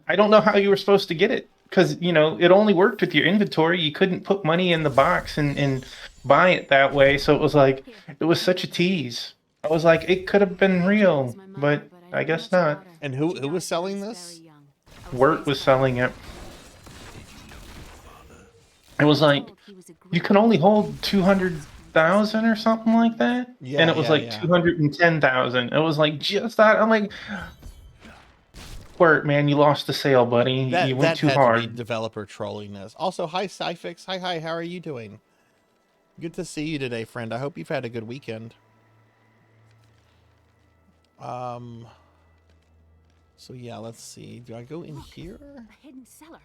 I don't know how you were supposed to get it because, you know, it only worked with your inventory. You couldn't put money in the box and buy it that way. So it was like, it was such a tease. I was like, it could have been real, but I guess not. And who was selling this? Wirt was selling it. It was like, you can only hold 200,000 or something like that. Yeah, and it was 210,000. It was like just that. I'm like, Wirt, man, you lost the sale, buddy. You went too hard. To be developer trolling this. Also, hi Cyfix. Hi. How are you doing? Good to see you today, friend. I hope you've had a good weekend. So yeah, let's see. Do I go in here? A hidden cellar.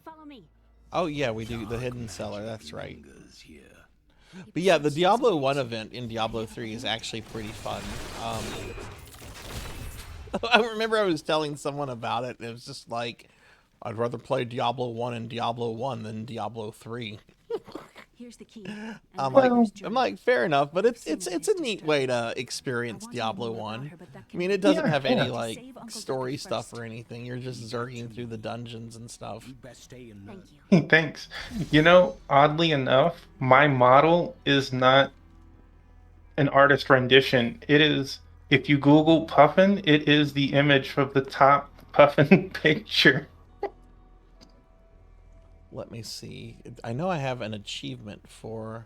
Follow me. Oh yeah, we do the hidden cellar. That's right. But yeah, the Diablo 1 event in Diablo 3 is actually pretty fun. I remember I was telling someone about it, and it was just like, I'd rather play Diablo 1 and Diablo 1 than Diablo 3. Here's the key. I'm like, fair enough, but it's a neat way to experience Diablo 1. I mean, it doesn't have any like story stuff or anything. You're just zerging through the dungeons and stuff. Thanks. You know, oddly enough, my model is not an artist rendition. It is, if you Google Puffin, it is the image of the top Puffin picture. Let me see. I know I have an achievement for...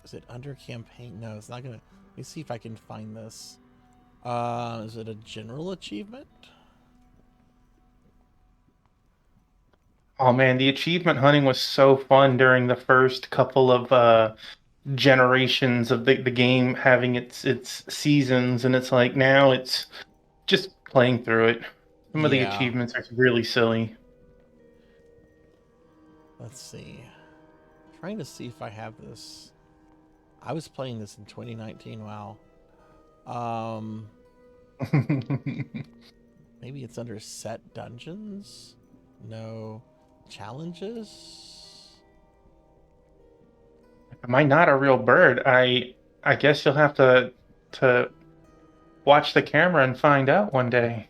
Is it under campaign? No, it's not gonna... Let me see if I can find this. Is it a general achievement? Oh man, the achievement hunting was so fun during the first couple of generations of the game having its seasons, and it's like now it's just playing through it. Some of the achievements are really silly. Let's see. I'm trying to see if I have this. I was playing this in 2019. Wow. Maybe it's under set dungeons? No. Challenges? Am I not a real bird? I guess you'll have to watch the camera and find out one day.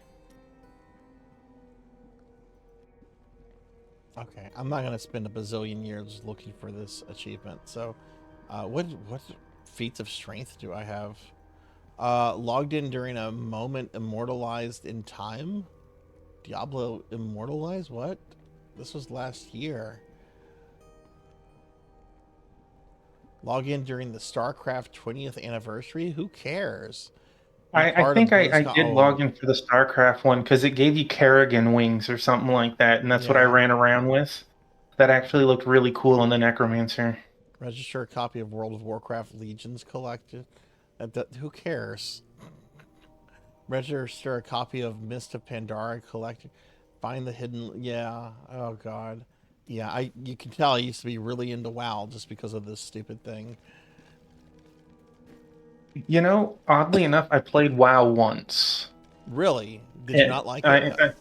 Okay, I'm not gonna spend a bazillion years looking for this achievement. So, what feats of strength do I have? Logged in during a moment immortalized in time? Diablo immortalized? What? This was last year. Log in during the StarCraft 20th anniversary? Who cares? I think I did log in for the StarCraft one because it gave you Kerrigan wings or something like that, and that's what I ran around with. That actually looked really cool on the Necromancer. Register a copy of World of Warcraft Legions collected. Who cares? Register a copy of Mist of Pandora collected. Find the hidden. Yeah. Oh God. Yeah. You can tell I used to be really into WoW just because of this stupid thing. You know, oddly enough, I played WoW once. Really? Did you not like it?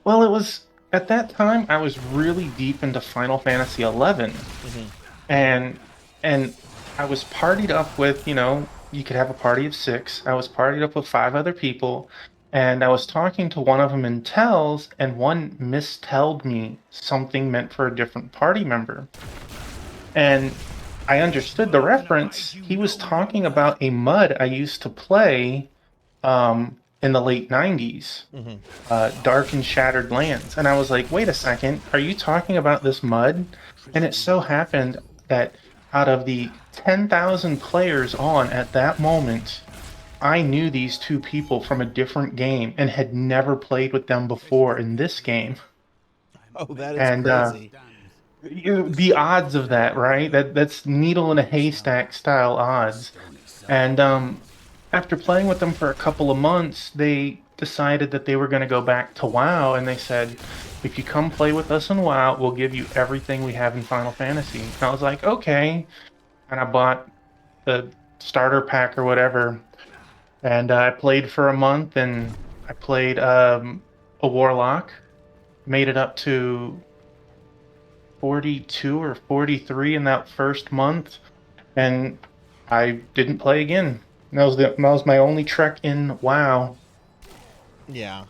Well, it was at that time I was really deep into Final Fantasy XI, and I was partied up with, you know, you could have a party of 6. I was partied up with 5 other people, and I was talking to one of them in tells, and one mistold me something meant for a different party member, and I understood the reference. He was talking about a mud I used to play in the late 90s, Dark and Shattered Lands. And I was like, wait a second, are you talking about this mud? And it so happened that out of the 10,000 players on at that moment, I knew these 2 people from a different game and had never played with them before in this game. Oh, that is crazy. The odds of that, right? That's needle in a haystack style odds. And after playing with them for a couple of months, they decided that they were going to go back to WoW, and they said, if you come play with us in WoW, we'll give you everything we have in Final Fantasy. And I was like, okay. And I bought the starter pack or whatever, and I played for a month, and I played a Warlock, made it up to 42 or 43 in that first month, and I didn't play again. That was my only trek in WoW. Yeah.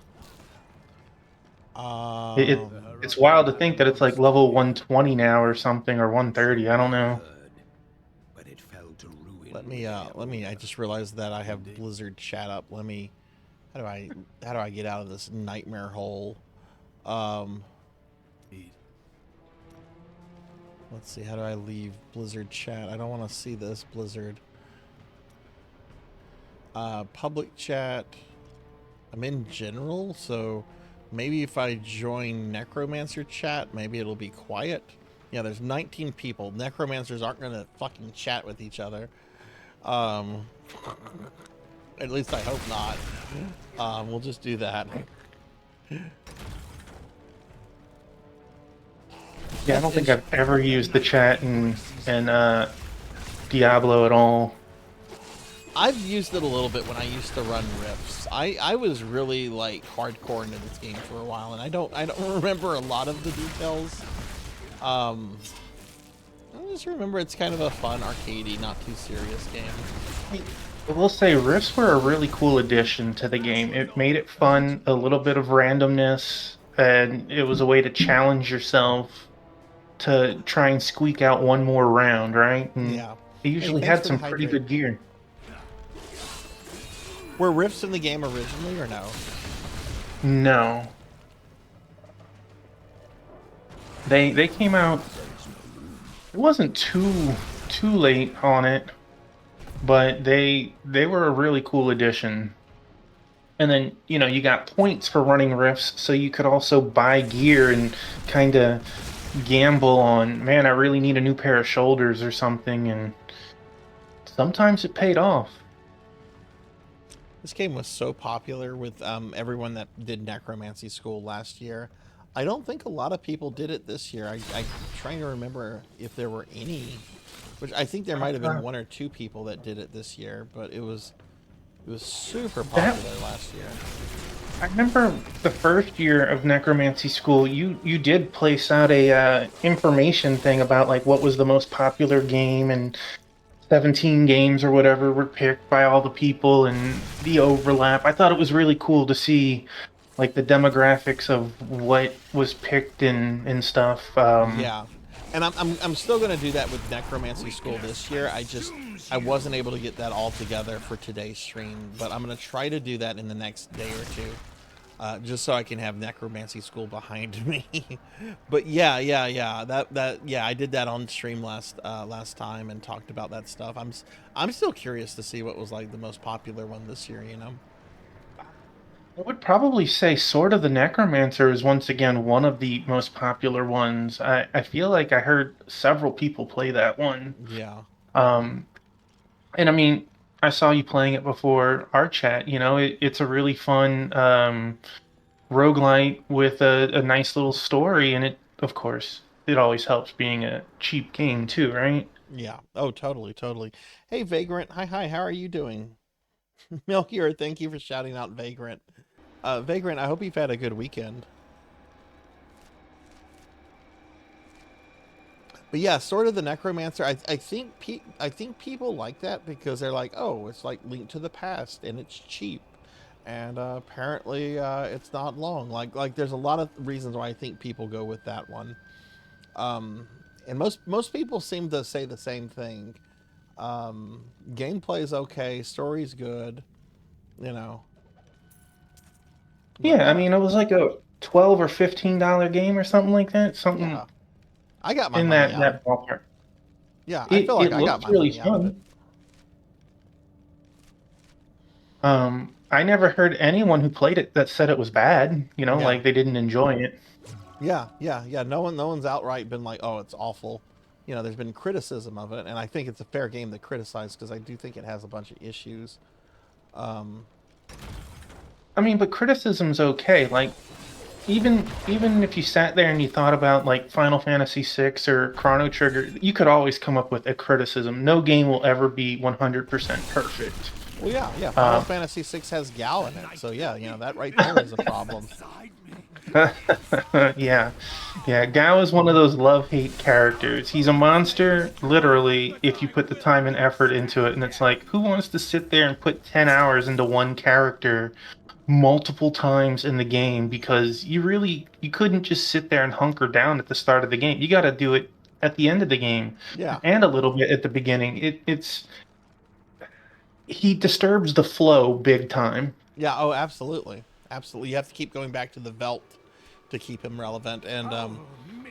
It's wild to think that it's like level 120 now or something, or 130. I don't know. Let me. I just realized that I have Blizzard chat up. How do I get out of this nightmare hole? Let's see, how do I leave Blizzard chat? I don't want to see this, Blizzard. Public chat. I'm in general, so maybe if I join Necromancer chat, maybe it'll be quiet. Yeah, there's 19 people. Necromancers aren't going to fucking chat with each other. At least I hope not. We'll just do that. Yeah, I don't think I've ever used the chat in Diablo at all. I've used it a little bit when I used to run rifts. I was really like hardcore into this game for a while, and I don't remember a lot of the details. I just remember it's kind of a fun, arcadey, not too serious game. I will say rifts were a really cool addition to the game. It made it fun, a little bit of randomness, and it was a way to challenge yourself to try and squeak out one more round, right? And yeah. It usually had some pretty good gear. Were rifts in the game originally or no? No. They came out. It wasn't too late on it, but they were a really cool addition. And then, you know, you got points for running rifts, so you could also buy gear and kind of gamble on, man, I really need a new pair of shoulders or something, and sometimes it paid off. This game was so popular with everyone that did Necromancy School last year. I don't think a lot of people did it this year. I'm trying to remember if there were any, which I think there might have been 1 or 2 people that did it this year, but it was super popular last year. I remember the first year of Necromancy School, you did place out a information thing about like what was the most popular game, and 17 games or whatever were picked by all the people and the overlap. I thought it was really cool to see like the demographics of what was picked and stuff. Yeah. And I'm still going to do that with Necromancy School this year. I wasn't able to get that all together for today's stream, but I'm going to try to do that in the next day or two. Just so I can have Necromancy School behind me. But yeah, I did that on stream last time and talked about that stuff. I'm still curious to see what was like the most popular one this year, you know. I would probably say Sword of the Necromancer is once again one of the most popular ones. I feel like I heard several people play that one. Yeah. And I mean, I saw you playing it before our chat. You know, it's a really fun roguelite with a nice little story, and it, of course, it always helps being a cheap game too, right? Yeah. Oh, totally. Hey, Vagrant. Hi. How are you doing? Milkier, thank you for shouting out Vagrant. Vagrant, I hope you've had a good weekend. But yeah, Sword of the Necromancer. I think people like that because they're like, oh, it's like Link to the Past and it's cheap, and apparently it's not long. Like there's a lot of reasons why I think people go with that one. And most people seem to say the same thing. Gameplay's okay, story's good, you know. Yeah, I mean, it was like a $12 or $15 game or something like that. Something. Yeah. I got my in money that ballpark. Yeah, I feel like I got my really money out of it. I never heard anyone who played it that said it was bad. You know, like they didn't enjoy it. Yeah. No one's outright been like, oh, it's awful. You know, there's been criticism of it, and I think it's a fair game to criticize because I do think it has a bunch of issues. I mean, but criticism's okay. Like, even if you sat there and you thought about like Final Fantasy VI or Chrono Trigger, you could always come up with a criticism. No game will ever be 100% perfect. Well, yeah. Final Fantasy VI has Gal in it, so yeah, you know that right there is a problem. yeah. Gao is one of those love-hate characters. He's a monster, literally, if you put the time and effort into it. And it's like, who wants to sit there and put 10 hours into one character multiple times in the game? Because you couldn't just sit there and hunker down at the start of the game. You got to do it at the end of the game. Yeah. And a little bit at the beginning. He disturbs the flow big time. Yeah, oh, absolutely. You have to keep going back to the Velt to keep him relevant. And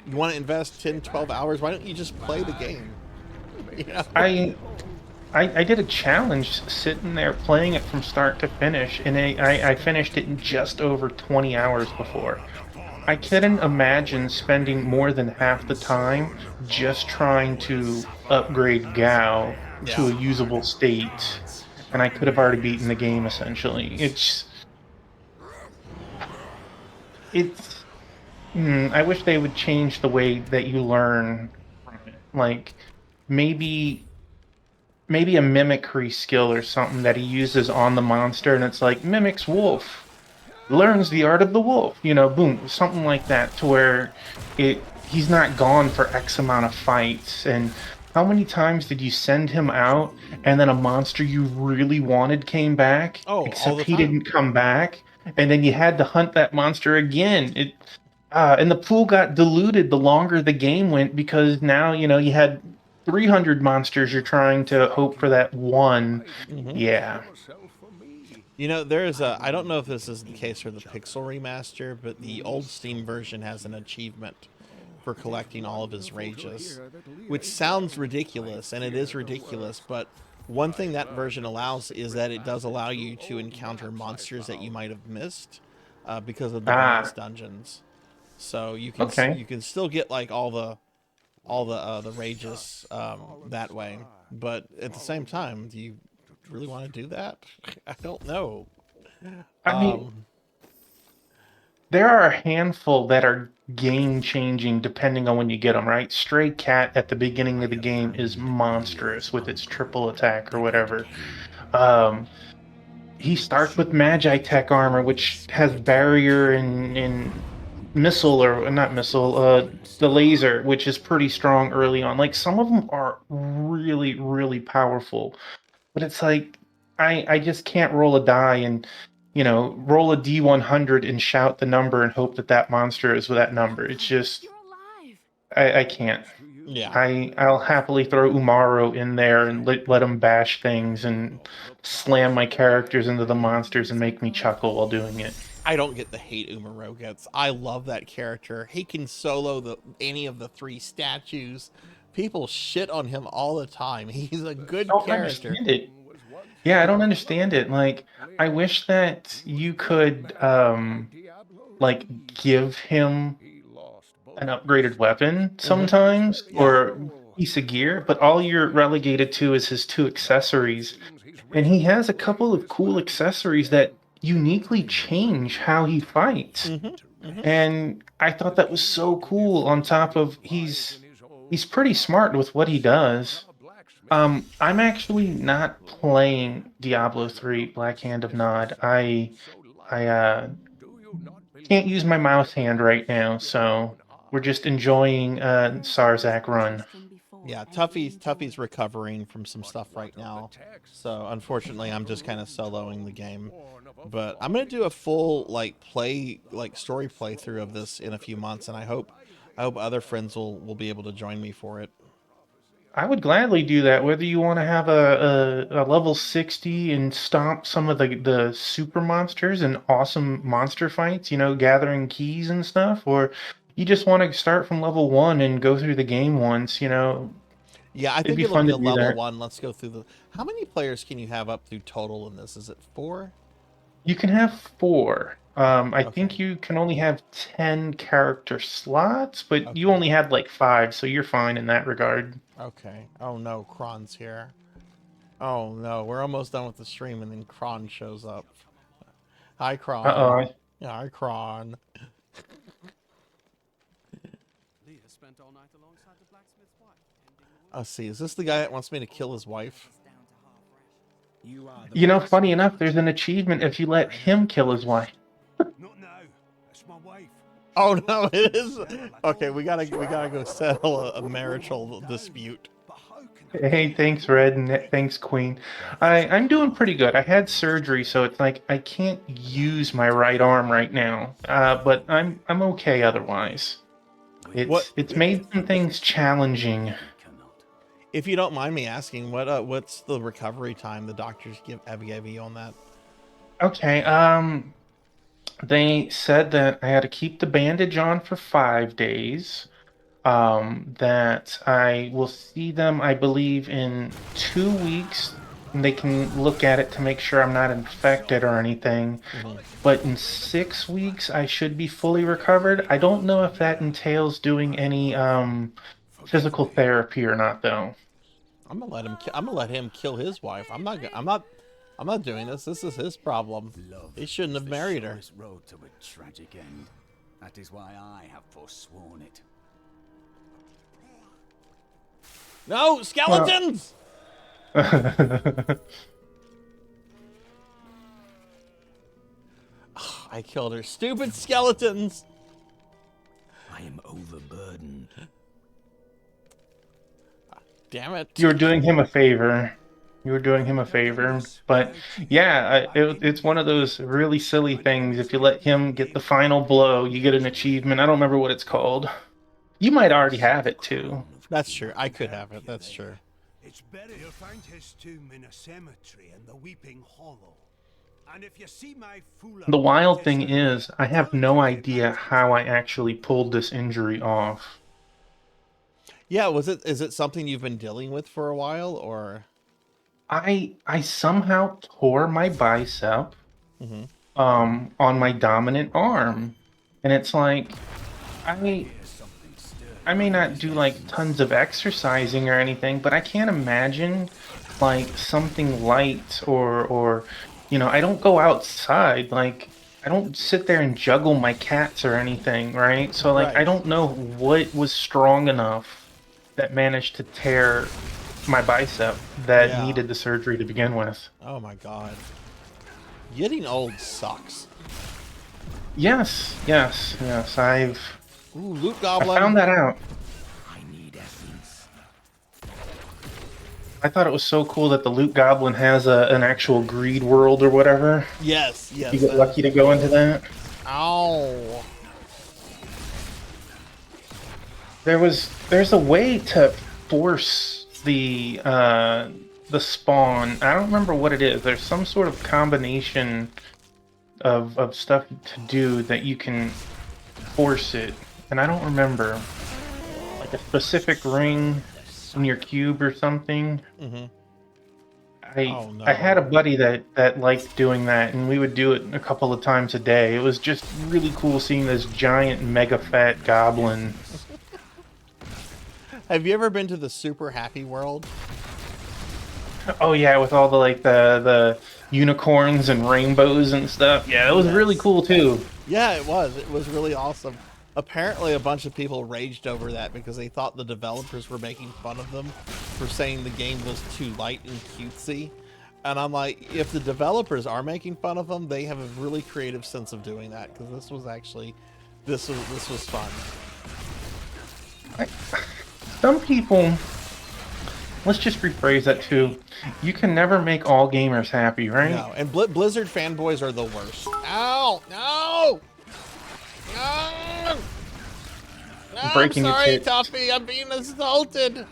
you want to invest 10, 12 hours, why don't you just play the game? You know? I did a challenge sitting there playing it from start to finish, and I finished it in just over 20 hours before. I couldn't imagine spending more than half the time just trying to upgrade Gao to a usable state, and I could have already beaten the game, essentially. I wish they would change the way that you learn from it. Like, maybe a mimicry skill or something that he uses on the monster, and it's like, mimics wolf, learns the art of the wolf, you know, boom, something like that, to where he's not gone for X amount of fights. And how many times did you send him out, and then a monster you really wanted came back, except he didn't come back, and then you had to hunt that monster again? And the pool got diluted the longer the game went, because now, you know, you had 300 monsters you're trying to hope for that one. Mm-hmm. Yeah. You know, there's I don't know if this is the case for the Pixel remaster, but the old Steam version has an achievement for collecting all of his rages, which sounds ridiculous, and it is ridiculous, but one thing that version allows is that it does allow you to encounter monsters that you might have missed because of the bonus dungeons. So you can still get like all the rages that way, but at the same time, do you really want to do that? I don't know. I mean, there are a handful that are game-changing depending on when you get them, right? Stray Cat at the beginning of the game is monstrous with its triple attack or whatever. He starts with Magi Tech armor, which has barrier and missile, or not missile, the laser, which is pretty strong early on. Like, some of them are really, really powerful, but it's like, I just can't roll a die and, you know, roll a D100 and shout the number and hope that that monster is with that number. It's just, I can't. Yeah. I'll happily throw Umaro in there and let him bash things and slam my characters into the monsters and make me chuckle while doing it. I don't get the hate Umaro gets. I love that character. He can solo any of the 3 statues. People shit on him all the time. He's a good character. Understand it. Yeah, I don't understand it. Like, I wish that you could like give him an upgraded weapon sometimes or piece of gear, but all you're relegated to is his 2 accessories. And he has a couple of cool accessories that uniquely change how he fights. And I thought that was so cool, on top of he's pretty smart with what he does. I'm actually not playing Diablo 3 Black Hand of Nod. I can't use my mouse hand right now, so we're just enjoying Sarzac run. Yeah, Tuffy's recovering from some stuff right now, so unfortunately I'm just kind of soloing the game. But I'm gonna do a full story playthrough of this in a few months, and I hope other friends will be able to join me for it. I would gladly do that, whether you want to have a level 60 and stomp some of the super monsters and awesome monster fights, you know, gathering keys and stuff, or you just want to start from level 1 and go through the game once, you know. Yeah, I think it'll be a level 1. Let's go through how many players can you have up through total in this? Is it 4? You can have 4. I think you can only have 10 character slots, but you only had like 5, so you're fine in that regard. Okay. Oh no, Kron's here. Oh no, we're almost done with the stream and then Kron shows up. Hi, Kron. Uh-oh. Yeah, hi, Kron. Let's see, is this the guy that wants me to kill his wife? You know, funny enough, there's an achievement if you let him kill his wife. Not now. It's my wife. Oh no, it is. Okay, we gotta go settle a marital dispute. Hey, thanks, Red, and thanks, Queen. I'm doing pretty good. I had surgery, so it's like I can't use my right arm right now. But I'm okay otherwise. It's made some things challenging. If you don't mind me asking, what's the recovery time the doctors have given you on that? Okay, they said that I had to keep the bandage on for 5 days. That I will see them, I believe, in 2 weeks. And they can look at it to make sure I'm not infected or anything. But in 6 weeks, I should be fully recovered. I don't know if that entails doing any physical therapy or not, though. I'm gonna let him kill his wife. I'm not doing this. This is his problem. He shouldn't have married her. Road to a tragic end. That is why I have forsworn it. No, skeletons! I killed her. Stupid skeletons! I am overburdened. Damn it. You were doing him a favor. But yeah, it's one of those really silly things. If you let him get the final blow, you get an achievement. I don't remember what it's called. You might already have it too. That's true. I could have it. That's true. It's better you'll find his tomb in a cemetery in the Weeping Hollow. And if you see my fool, The wild thing is, I have no idea how I actually pulled this injury off. Yeah, is it something you've been dealing with for a while, or? I somehow tore my bicep on my dominant arm. And it's like, I may not do like tons of exercising or anything, but I can't imagine like something light or you know, I don't go outside. Like, I don't sit there and juggle my cats or anything, right? So like, I don't know what was strong enough that managed to tear my bicep that needed the surgery to begin with. Oh my god. Getting old sucks. Yes. Ooh, loot goblin. I found that out. I need essence. I thought it was so cool that the loot goblin has an actual greed world or whatever. Yes. You get lucky to go into that. Ow. there's a way to force the spawn. I don't remember what it is. There's some sort of combination of stuff to do that you can force it, and I don't remember, like a specific ring in your cube or something. I had a buddy that liked doing that, and we would do it a couple of times a day. It was just really cool seeing this giant mega fat goblin. Have you ever been to the Super Happy World? Oh yeah, with all the unicorns and rainbows and stuff. Yeah, it was really cool too. Yeah, it was. It was really awesome. Apparently, a bunch of people raged over that because they thought the developers were making fun of them for saying the game was too light and cutesy. And I'm like, if the developers are making fun of them, they have a really creative sense of doing that, because this was actually, this was fun. Some people, let's just rephrase that too. You can never make all gamers happy, right? No, and Blizzard fanboys are the worst. Ow! No! No! No, Breaking I'm sorry, your tits. Tuffy. I'm being assaulted.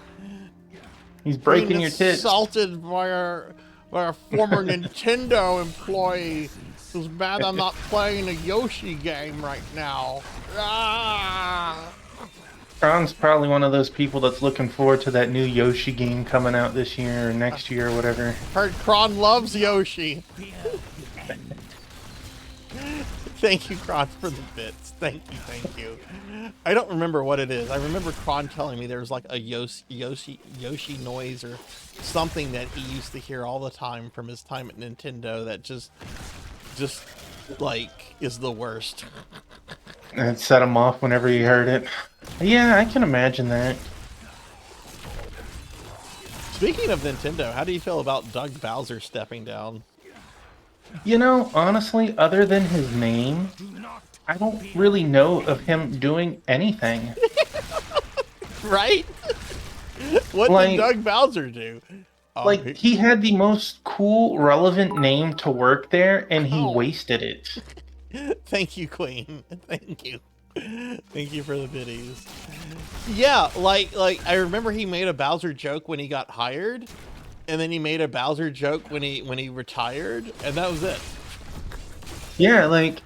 He's breaking your tits. Assaulted by a former Nintendo employee who's mad I'm not playing a Yoshi game right now. Ah! Kron's probably one of those people that's looking forward to that new Yoshi game coming out this year or next year or whatever. Heard Kron loves Yoshi. Thank you, Kron, for the bits. Thank you. I don't remember what it is. I remember Kron telling me there was like a Yoshi noise or something that he used to hear all the time from his time at Nintendo that just like is the worst. And it set him off whenever he heard it. Yeah, I can imagine that. Speaking of Nintendo, how do you feel about Doug Bowser stepping down? You know, honestly, other than his name, I don't really know of him doing anything. Right? What did Doug Bowser do? Like, he had the most cool, relevant name to work there, and he wasted it. Thank you, Queen. Thank you. Thank you for the biddies. Yeah, like I remember he made a Bowser joke when he got hired, and then he made a Bowser joke when he retired, and that was it. Yeah, like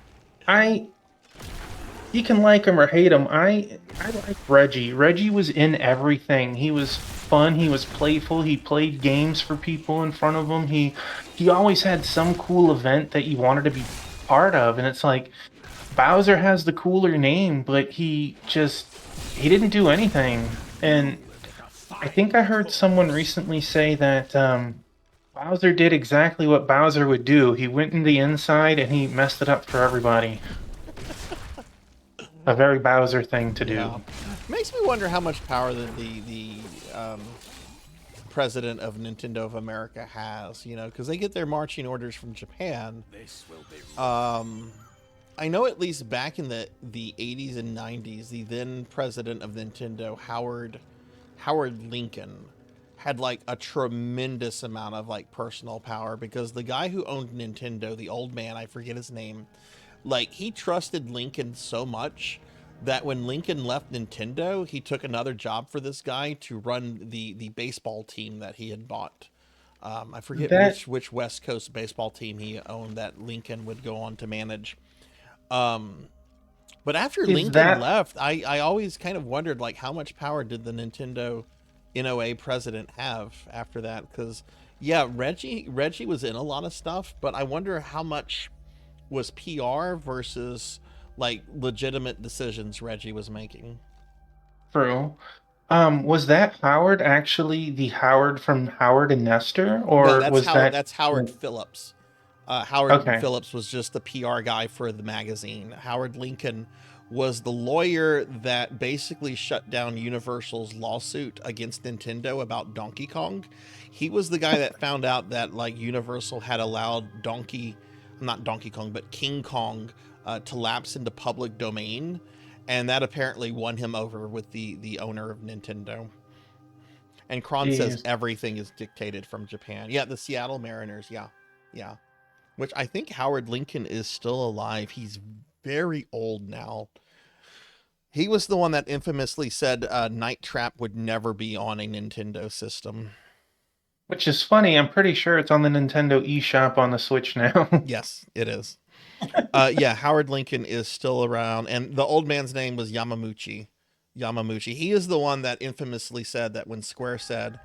you can like him or hate him. I like Reggie. Reggie was in everything. He was fun, he was playful, he played games for people in front of him. He always had some cool event that you wanted to be part of, and it's like Bowser has the cooler name, but he didn't do anything. And I think I heard someone recently say that Bowser did exactly what Bowser would do. He went in the inside and he messed it up for everybody. A very Bowser thing to do. Yeah. Makes me wonder how much power the president of Nintendo of America has, you know, because they get their marching orders from Japan. I know at least back in the 80s and 90s, the then president of Nintendo, Howard Lincoln, had like a tremendous amount of like personal power, because the guy who owned Nintendo, the old man, I forget his name, like he trusted Lincoln so much that when Lincoln left Nintendo, he took another job for this guy to run the baseball team that he had bought. I forget which West Coast baseball team he owned that Lincoln would go on to manage. But after Lincoln left, I always kind of wondered, like, how much power did the Nintendo NOA president have after that? Because, yeah, Reggie was in a lot of stuff, but I wonder how much was PR versus, like, legitimate decisions Reggie was making. True. Was that Howard actually the Howard from Howard and Nestor, or no, that's Howard Phillips. Howard Phillips was just the PR guy for the magazine. Howard Lincoln was the lawyer that basically shut down Universal's lawsuit against Nintendo about Donkey Kong. He was the guy that found out that like Universal had allowed King Kong to lapse into public domain, and that apparently won him over with the owner of Nintendo. And Kron says everything is dictated from Japan. Yeah, the Seattle Mariners. Yeah. Which I think Howard Lincoln is still alive. He's very old now. He was the one that infamously said Night Trap would never be on a Nintendo system. Which is funny. I'm pretty sure it's on the Nintendo eShop on the Switch now. Yes, it is. Yeah, Howard Lincoln is still around, and the old man's name was Yamamuchi. He is the one that infamously said that when Square said,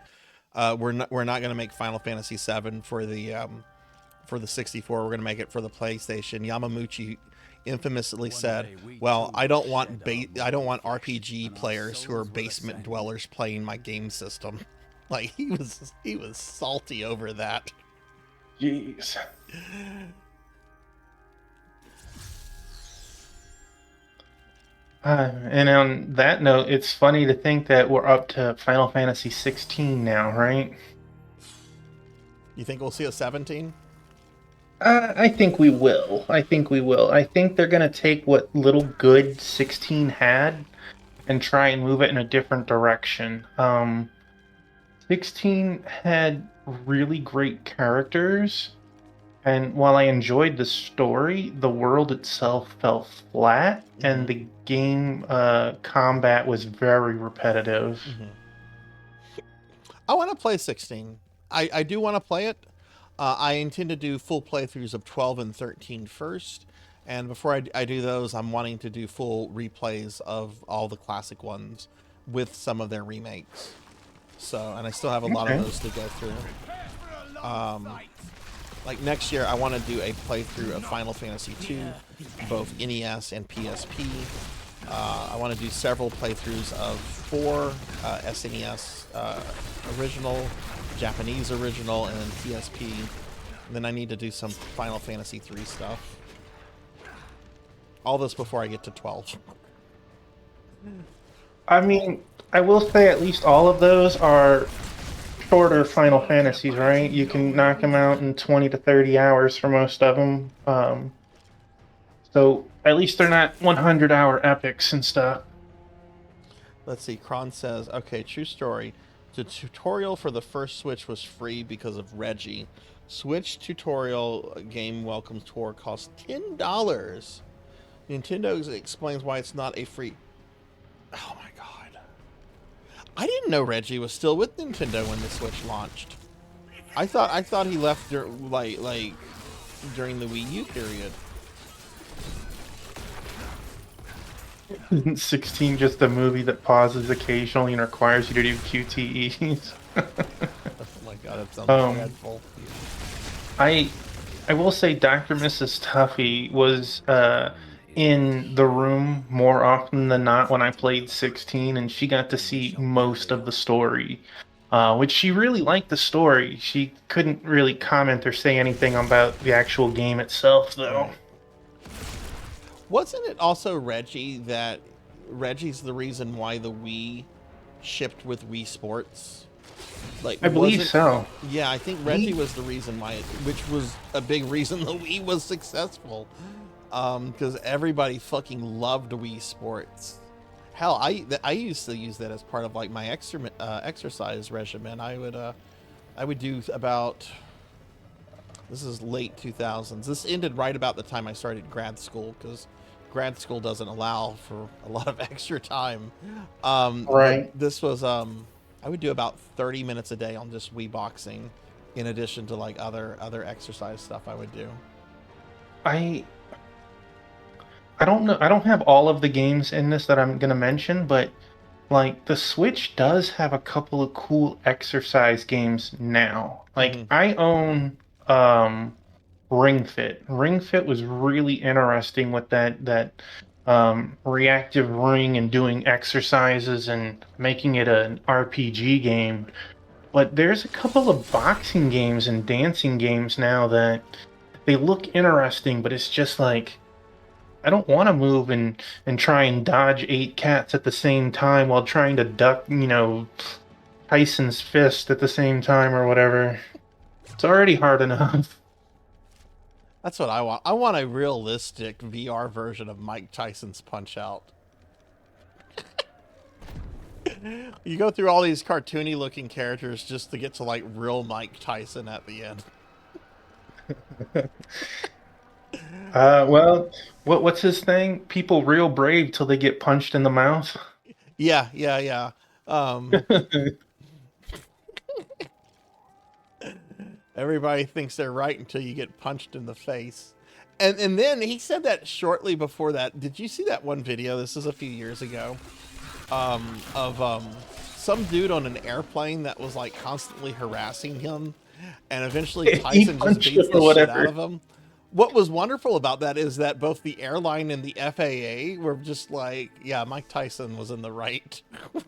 "We're not going to make Final Fantasy VII for the 64. We're going to make it for the PlayStation." Yamamuchi infamously said, "Well, I don't want RPG players who are basement dwellers playing my game system." Like he was salty over that. Jeez. And on that note, it's funny to think that we're up to Final Fantasy 16 now, right? You think we'll see a 17? I think we will. I think they're going to take what little good 16 had and try and move it in a different direction. 16 had really great characters, and while I enjoyed the story, the world itself fell flat, and the game combat was very repetitive. I want to play 16. I do want to play it. I intend to do full playthroughs of 12 and 13 first, and before I do those, I'm wanting to do full replays of all the classic ones with some of their remakes. So, and I still have a lot of those to go through. Like next year, I want to do a playthrough of Final Fantasy II, both NES and PSP. I want to do several playthroughs of 4 SNES original, Japanese original, and then PSP. And then I need to do some Final Fantasy III stuff. All this before I get to 12. I mean, I will say at least all of those are shorter Final Fantasies, right? You can knock them out in 20 to 30 hours for most of them. So at least they're not 100-hour epics and stuff. Let's see. Kron says, okay, true story. The tutorial for the first Switch was free because of Reggie. Switch tutorial game welcome tour cost $10. Nintendo explains why it's not a free... Oh my god. I didn't know Reggie was still with Nintendo when the Switch launched. I thought he left like during the Wii U period. Isn't 16 just a movie that pauses occasionally and requires you to do QTEs? Oh my god, that sounds dreadful. I will say Dr. Mrs. Tuffy was in the room more often than not when I played 16, and she got to see most of the story, which she really liked the story. She couldn't really comment or say anything about the actual game itself, though. Wasn't it also Reggie's the reason why the Wii shipped with Wii Sports? Like, I believe so. Yeah, I think Reggie was the reason why which was a big reason the Wii was successful. Because everybody fucking loved Wii Sports. Hell, I used to use that as part of like my exercise regimen. I would do about... This is late 2000s. This ended right about the time I started grad school, because grad school doesn't allow for a lot of extra time. Right. This was I would do about 30 minutes a day on just Wii boxing, in addition to like other exercise stuff I would do. I don't know. I don't have all of the games in this that I'm gonna mention, but like the Switch does have a couple of cool exercise games now. Like I own Ring Fit. Ring Fit was really interesting with that reactive ring and doing exercises and making it an RPG game. But there's a couple of boxing games and dancing games now that they look interesting, but it's just like, I don't want to move and try and dodge 8 cats at the same time while trying to duck, Tyson's fist at the same time or whatever. It's already hard enough. That's what I want. I want a realistic VR version of Mike Tyson's Punch-Out. You go through all these cartoony looking characters just to get to like real Mike Tyson at the end. Well, what's his thing? People real brave till they get punched in the mouth. Yeah. Everybody thinks they're right until you get punched in the face. And then he said that shortly before that. Did you see that one video? This is a few years ago. Of some dude on an airplane that was like constantly harassing him, and eventually Tyson just beats the shit out of him. What was wonderful about that is that both the airline and the FAA were just like, yeah, Mike Tyson was in the right.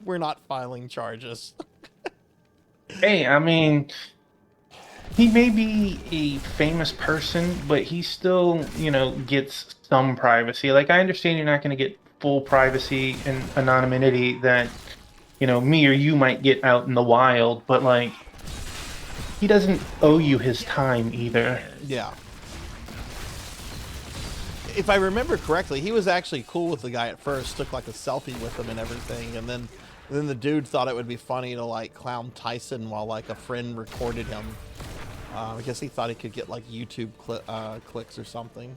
We're not filing charges. Hey, I mean, he may be a famous person, but he still, gets some privacy. Like, I understand you're not going to get full privacy and anonymity that, me or you might get out in the wild, but, like, he doesn't owe you his time either. Yeah. If I remember correctly, he was actually cool with the guy at first, took like a selfie with him and everything, and then the dude thought it would be funny to like clown Tyson while like a friend recorded him. I guess he thought he could get like YouTube clicks or something.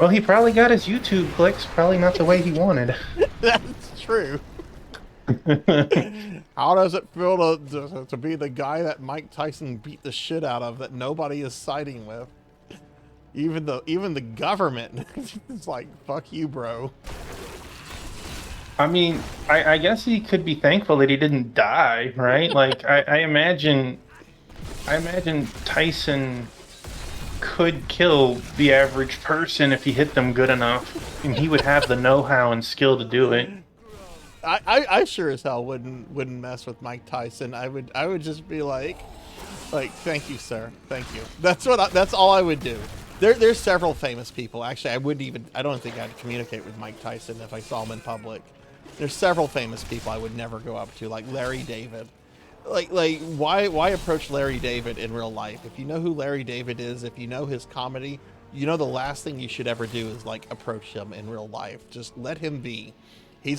Well, he probably got his YouTube clicks, probably not the way he wanted. That's true. How does it feel to be the guy that Mike Tyson beat the shit out of that nobody is siding with? Even the government is like, fuck you, bro. I mean, I guess he could be thankful that he didn't die, right? Like, I imagine Tyson could kill the average person if he hit them good enough, and he would have the know-how and skill to do it. I sure as hell wouldn't mess with Mike Tyson. I would just be like, thank you, sir, thank you. That's all I would do. There's several famous people. Actually, I don't think I'd communicate with Mike Tyson if I saw him in public. There's several famous people I would never go up to, like Larry David. Like why approach Larry David in real life? If you know who Larry David is, if you know his comedy, you know the last thing you should ever do is like approach him in real life. Just let him be. You're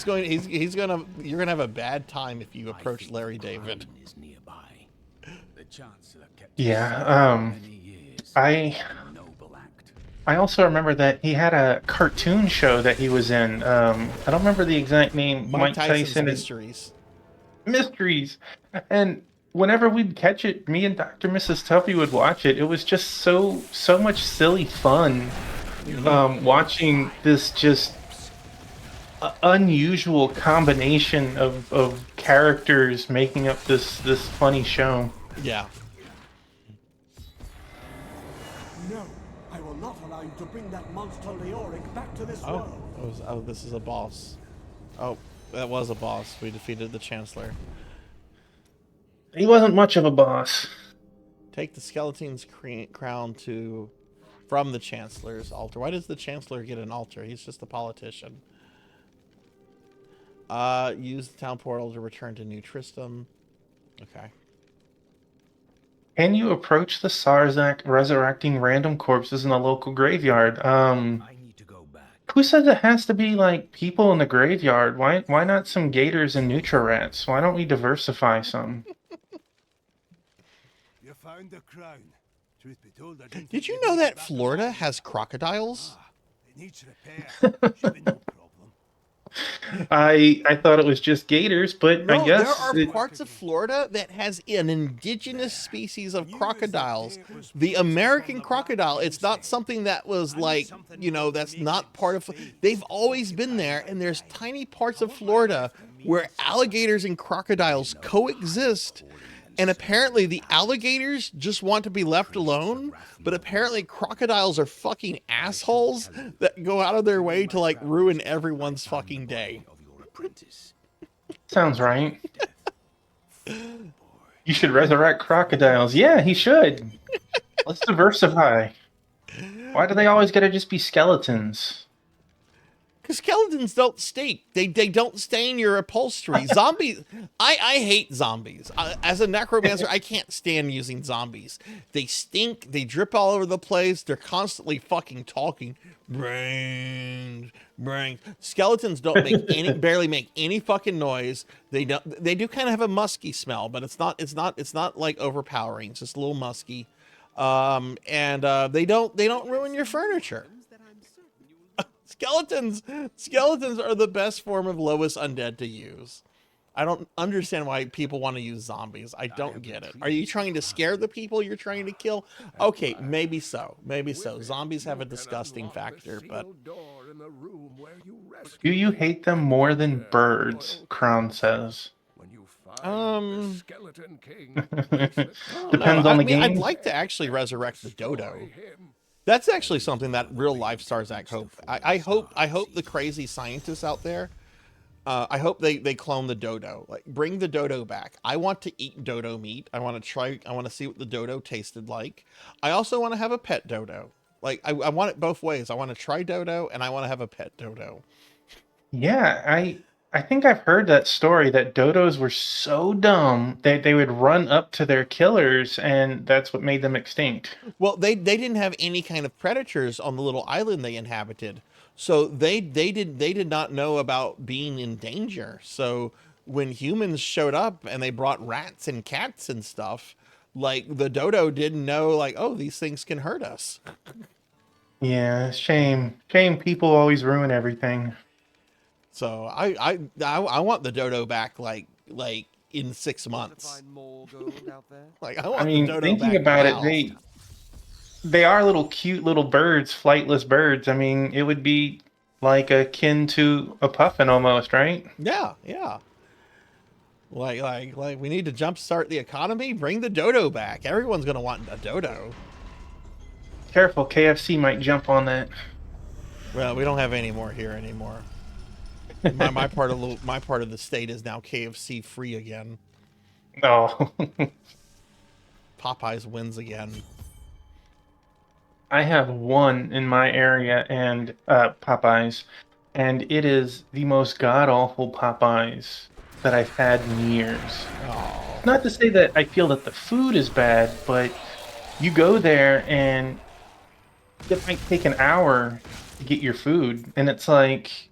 gonna have a bad time if you approach Larry David. Yeah, I also remember that he had a cartoon show that he was in. I don't remember the exact name. Mike Tyson's Mysteries. Mysteries. And whenever we'd catch it, me and Dr. Mrs. Tuffy would watch it. It was just so much silly fun watching this just unusual combination of characters making up this funny show. Yeah. No, I will not allow you to bring that monster Leoric back to this world. This is a boss. Oh, that was a boss. We defeated the Chancellor. He wasn't much of a boss. Take the skeleton's crown from the Chancellor's altar. Why does the Chancellor get an altar? He's just a politician. Use the town portal to return to New Tristram. Okay. Can you approach the Sarzac resurrecting random corpses in the local graveyard? Who says it has to be like people in the graveyard? Why not some gators and Nutri-Rats? Why don't we diversify some? You found the crown. Truth be told, did you know that Florida has crocodiles? It needs repair. Should be no problem. I thought it was just gators, but no, I guess there are parts of Florida that has an indigenous species of crocodiles. The American crocodile, it's not something that was like, that's not part of... They've always been there, and there's tiny parts of Florida where alligators and crocodiles coexist. And apparently the alligators just want to be left alone, but apparently crocodiles are fucking assholes that go out of their way to like ruin everyone's fucking day. Sounds right. You should resurrect crocodiles. Yeah, he should. Let's diversify. Why do they always gotta just be skeletons? Because skeletons don't stink. They don't stain your upholstery. Zombies, I hate zombies. As a necromancer, I can't stand using zombies. They stink. They drip all over the place. They're constantly fucking talking. Brains. Skeletons don't make barely make any fucking noise. They do kind of have a musky smell, but it's not like overpowering. It's just a little musky. and they don't ruin your furniture. Skeletons are the best form of lowest undead to use. I don't understand why people want to use zombies. I don't get it. Are you trying to scare the people you're trying to kill? Okay, maybe so. Maybe so. Zombies have a disgusting factor, but... Do you hate them more than birds, Crown says? Depends on the game. I'd like to actually resurrect the dodo. That's actually something that real life Sarzac hope. I hope the crazy scientists out there, I hope they clone the dodo. Like, bring the dodo back. I want to eat dodo meat. I want to see what the dodo tasted like. I also want to have a pet dodo. Like, I want it both ways. I want to try dodo and I want to have a pet dodo. Yeah, I think I've heard that story that dodos were so dumb that they would run up to their killers, and that's what made them extinct. Well, they didn't have any kind of predators on the little island they inhabited, so they did not know about being in danger. So when humans showed up and they brought rats and cats and stuff, like, the dodo didn't know, like, oh, these things can hurt us. Yeah, shame people always ruin everything. So I want the dodo back like in 6 months. Like, I mean, the dodo thinking back about now. it, they are little cute little birds, flightless birds. I mean, it would be like akin to a puffin almost, right? Yeah. Like we need to jumpstart the economy. Bring the dodo back. Everyone's gonna want a dodo. Careful, KFC might jump on that. Well, we don't have any more here anymore. my part of the state is now KFC free again. Oh. Popeyes wins again. I have one in my area, and Popeyes, and it is the most god-awful Popeyes that I've had in years. Oh. Not to say that I feel that the food is bad, but you go there and it might take an hour to get your food, and it's like,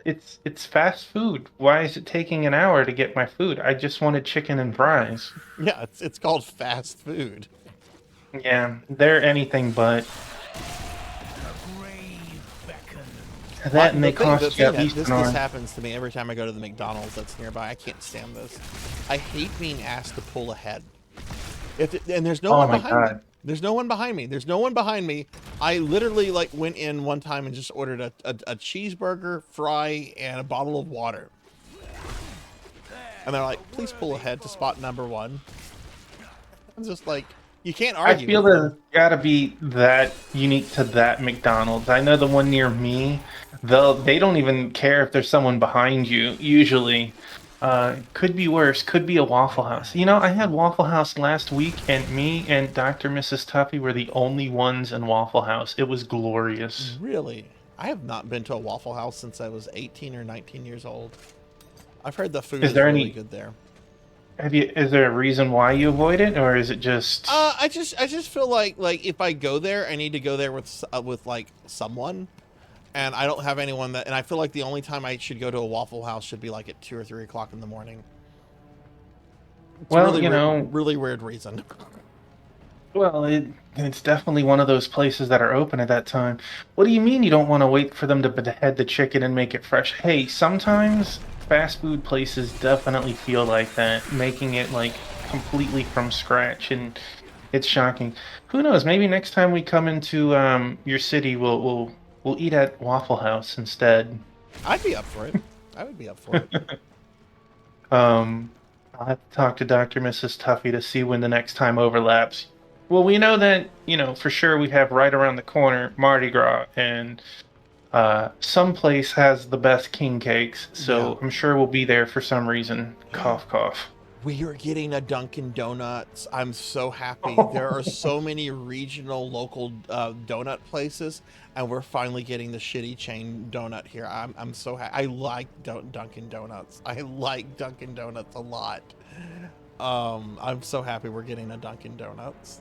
it's fast food. Why is it taking an hour to get my food? I just wanted chicken and fries. Yeah, it's called fast food. Yeah, they're anything but. That and they cost you at least this an hour. happens to me every time I go to the McDonald's that's nearby. I can't stand this. I hate being asked to pull ahead. And there's no one behind me. There's no one behind me. There's no one behind me. I literally went in one time and just ordered a cheeseburger, fry, and a bottle of water. And they're like, please pull ahead to spot number 1. I'm just like, you can't argue. I feel that it's gotta be that unique to that McDonald's. I know the one near me, they don't even care if there's someone behind you, usually. Could be worse. Could be a Waffle House. You know, I had Waffle House last week, and me and Dr. Mrs. Tuffy were the only ones in Waffle House. It was glorious. Really? I have not been to a Waffle House since I was 18 or 19 years old. I've heard the food is really good there. Is there a reason why you avoid it, or is it just? I just feel like if I go there, I need to go there with like someone. And I don't have anyone and I feel like the only time I should go to a Waffle House should be like at 2 or 3 o'clock in the morning. It's well, really really weird reason. Well, it's definitely one of those places that are open at that time. What do you mean you don't want to wait for them to behead the chicken and make it fresh? Hey, sometimes fast food places definitely feel like that, making it like completely from scratch, and it's shocking. Who knows? Maybe next time we come into your city, we'll eat at Waffle House instead. I'd be up for it. I would be up for it. I'll have to talk to Dr. Mrs. Tuffy to see when the next time overlaps. Well, we know that, for sure we have right around the corner Mardi Gras, and some place has the best king cakes, so yeah. I'm sure we'll be there for some reason. Cough, cough. We are getting a Dunkin' Donuts. I'm so happy. There are so many regional, local donut places, and we're finally getting the shitty chain donut here. I'm so happy. I like Dunkin' Donuts. I like Dunkin' Donuts a lot. I'm so happy we're getting a Dunkin' Donuts.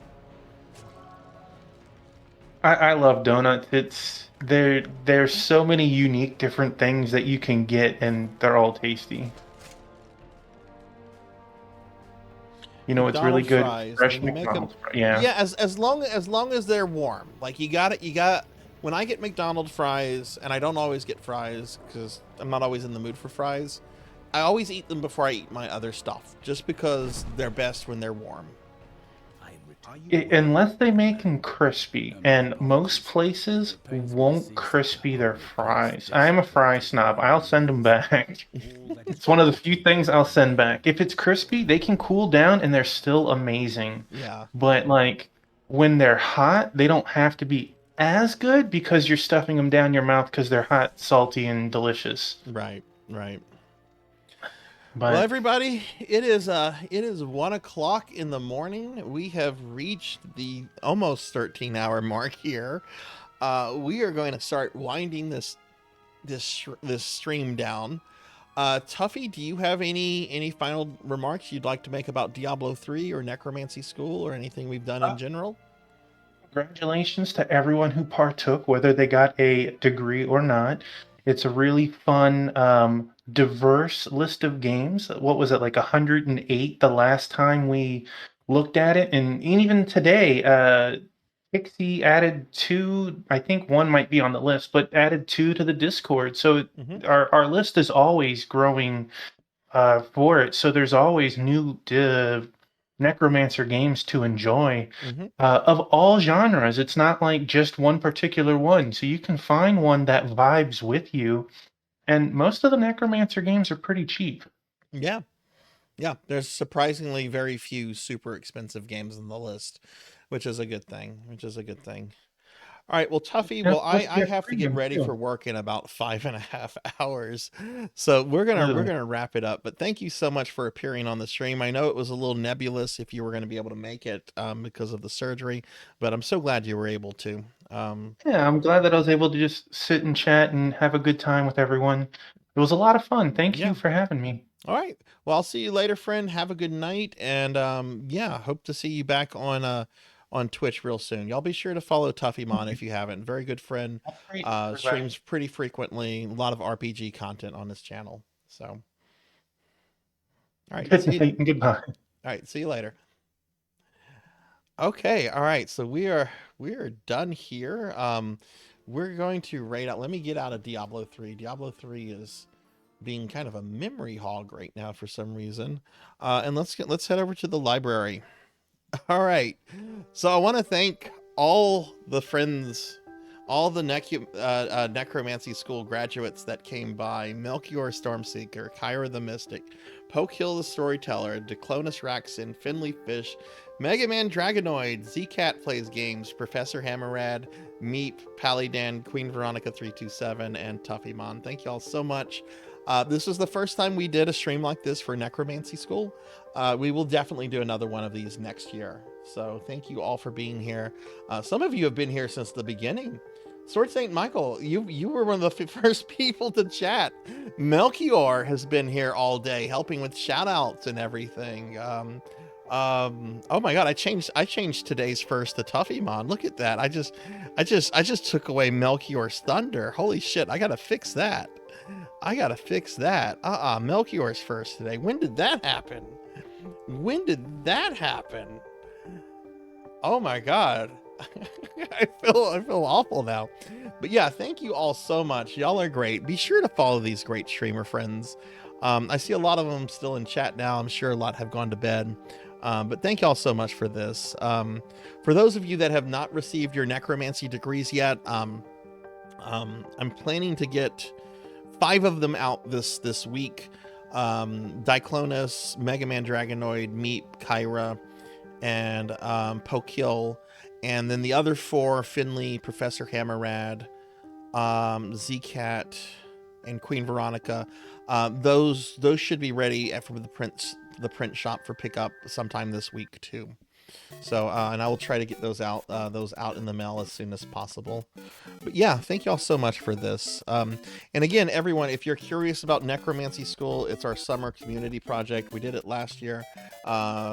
I love donuts. There's so many unique different things that you can get, and they're all tasty. You know, it's really good fries, fresh when you make McDonald's them, fries. Yeah. yeah, as long as they're warm. Like you got. When I get McDonald's fries, and I don't always get fries because I'm not always in the mood for fries, I always eat them before I eat my other stuff, just because they're best when they're warm. Unless they make them crispy, and most places won't crispy their fries. I'm a fry snob. I'll send them back. It's one of the few things I'll send back. If it's crispy, they can cool down and they're still amazing. Yeah. But like when they're hot, they don't have to be as good because you're stuffing them down your mouth because they're hot, salty, and delicious. Right. But well, everybody, it is 1 o'clock in the morning. We have reached the almost 13-hour mark here. We are going to start winding this stream down. Tuffy, do you have any final remarks you'd like to make about Diablo 3 or Necromancy School or anything we've done in general? Congratulations to everyone who partook, whether they got a degree or not. It's a really fun, diverse list of games. What was it, like 108 the last time we looked at it? And even today, Pixie added 2, I think one might be on the list, but added 2 to the Discord. So our list is always growing for it. So there's always new Necromancer games to enjoy of all genres. It's not like just one particular one. So you can find one that vibes with you. And most of the Necromancer games are pretty cheap. Yeah. There's surprisingly very few super expensive games on the list, which is a good thing. All right, well, Tuffy, I have to get ready for work in about 5.5 hours, so we're gonna wrap it up. But thank you so much for appearing on the stream. I know it was a little nebulous if you were going to be able to make it because of the surgery, but I'm so glad you were able to. Yeah, I'm glad that I was able to just sit and chat and have a good time with everyone. It was a lot of fun. Thank you for having me. All right, well, I'll see you later, friend. Have a good night, and hope to see you back on Twitch real soon. Y'all be sure to follow Tuffymon if you haven't. Very good friend. Streams pretty frequently. A lot of RPG content on his channel. So, all right. Goodbye. All right. See you later. Okay. All right. So we are done here. We're going to raid out. Let me get out of Diablo 3. Diablo 3 is being kind of a memory hog right now for some reason. And let's head over to the library. All right, so I want to thank all the friends, all the Necromancy School graduates that came by: Melchior Stormseeker, Kyra the Mystic, Pokehill the Storyteller, Declonus Raxin, Finley Fish, MegamanDragonoid, ZCatPlaysGames, ProfHammerRadd, Meep, PallyDan, Queen Veronica 327, and Tuffymon. Thank you all so much. This was the first time we did a stream like this for Necromancy School. We will definitely do another one of these next year. So thank you all for being here. Some of you have been here since the beginning. Sword Saint Michael, you were one of the first people to chat. Melchior has been here all day helping with shout outs and everything. Oh my god, I changed today's first to Tuffymon. Look at that. I just took away Melchior's thunder. Holy shit, I gotta fix that. Melchior's first today. When did that happen? Oh my god. I feel awful now. But yeah, thank you all so much. Y'all are great. Be sure to follow these great streamer friends. I see a lot of them still in chat now. I'm sure a lot have gone to bed. But thank y'all so much for this. For those of you that have not received your necromancy degrees yet, I'm planning to get 5 of them out this week. Diclonus, MegamanDragonoid, Meep, Kyra, and Pokehill. And then the other 4, Finley, ProfHammerRadd, ZCat, and Queen Veronica. Those should be ready from the print shop for pickup sometime this week too. So and I will try to get those out in the mail as soon as possible. But yeah, thank you all so much for this. And again, everyone, if you're curious about Necromancy School, it's our summer community project. We did it last year.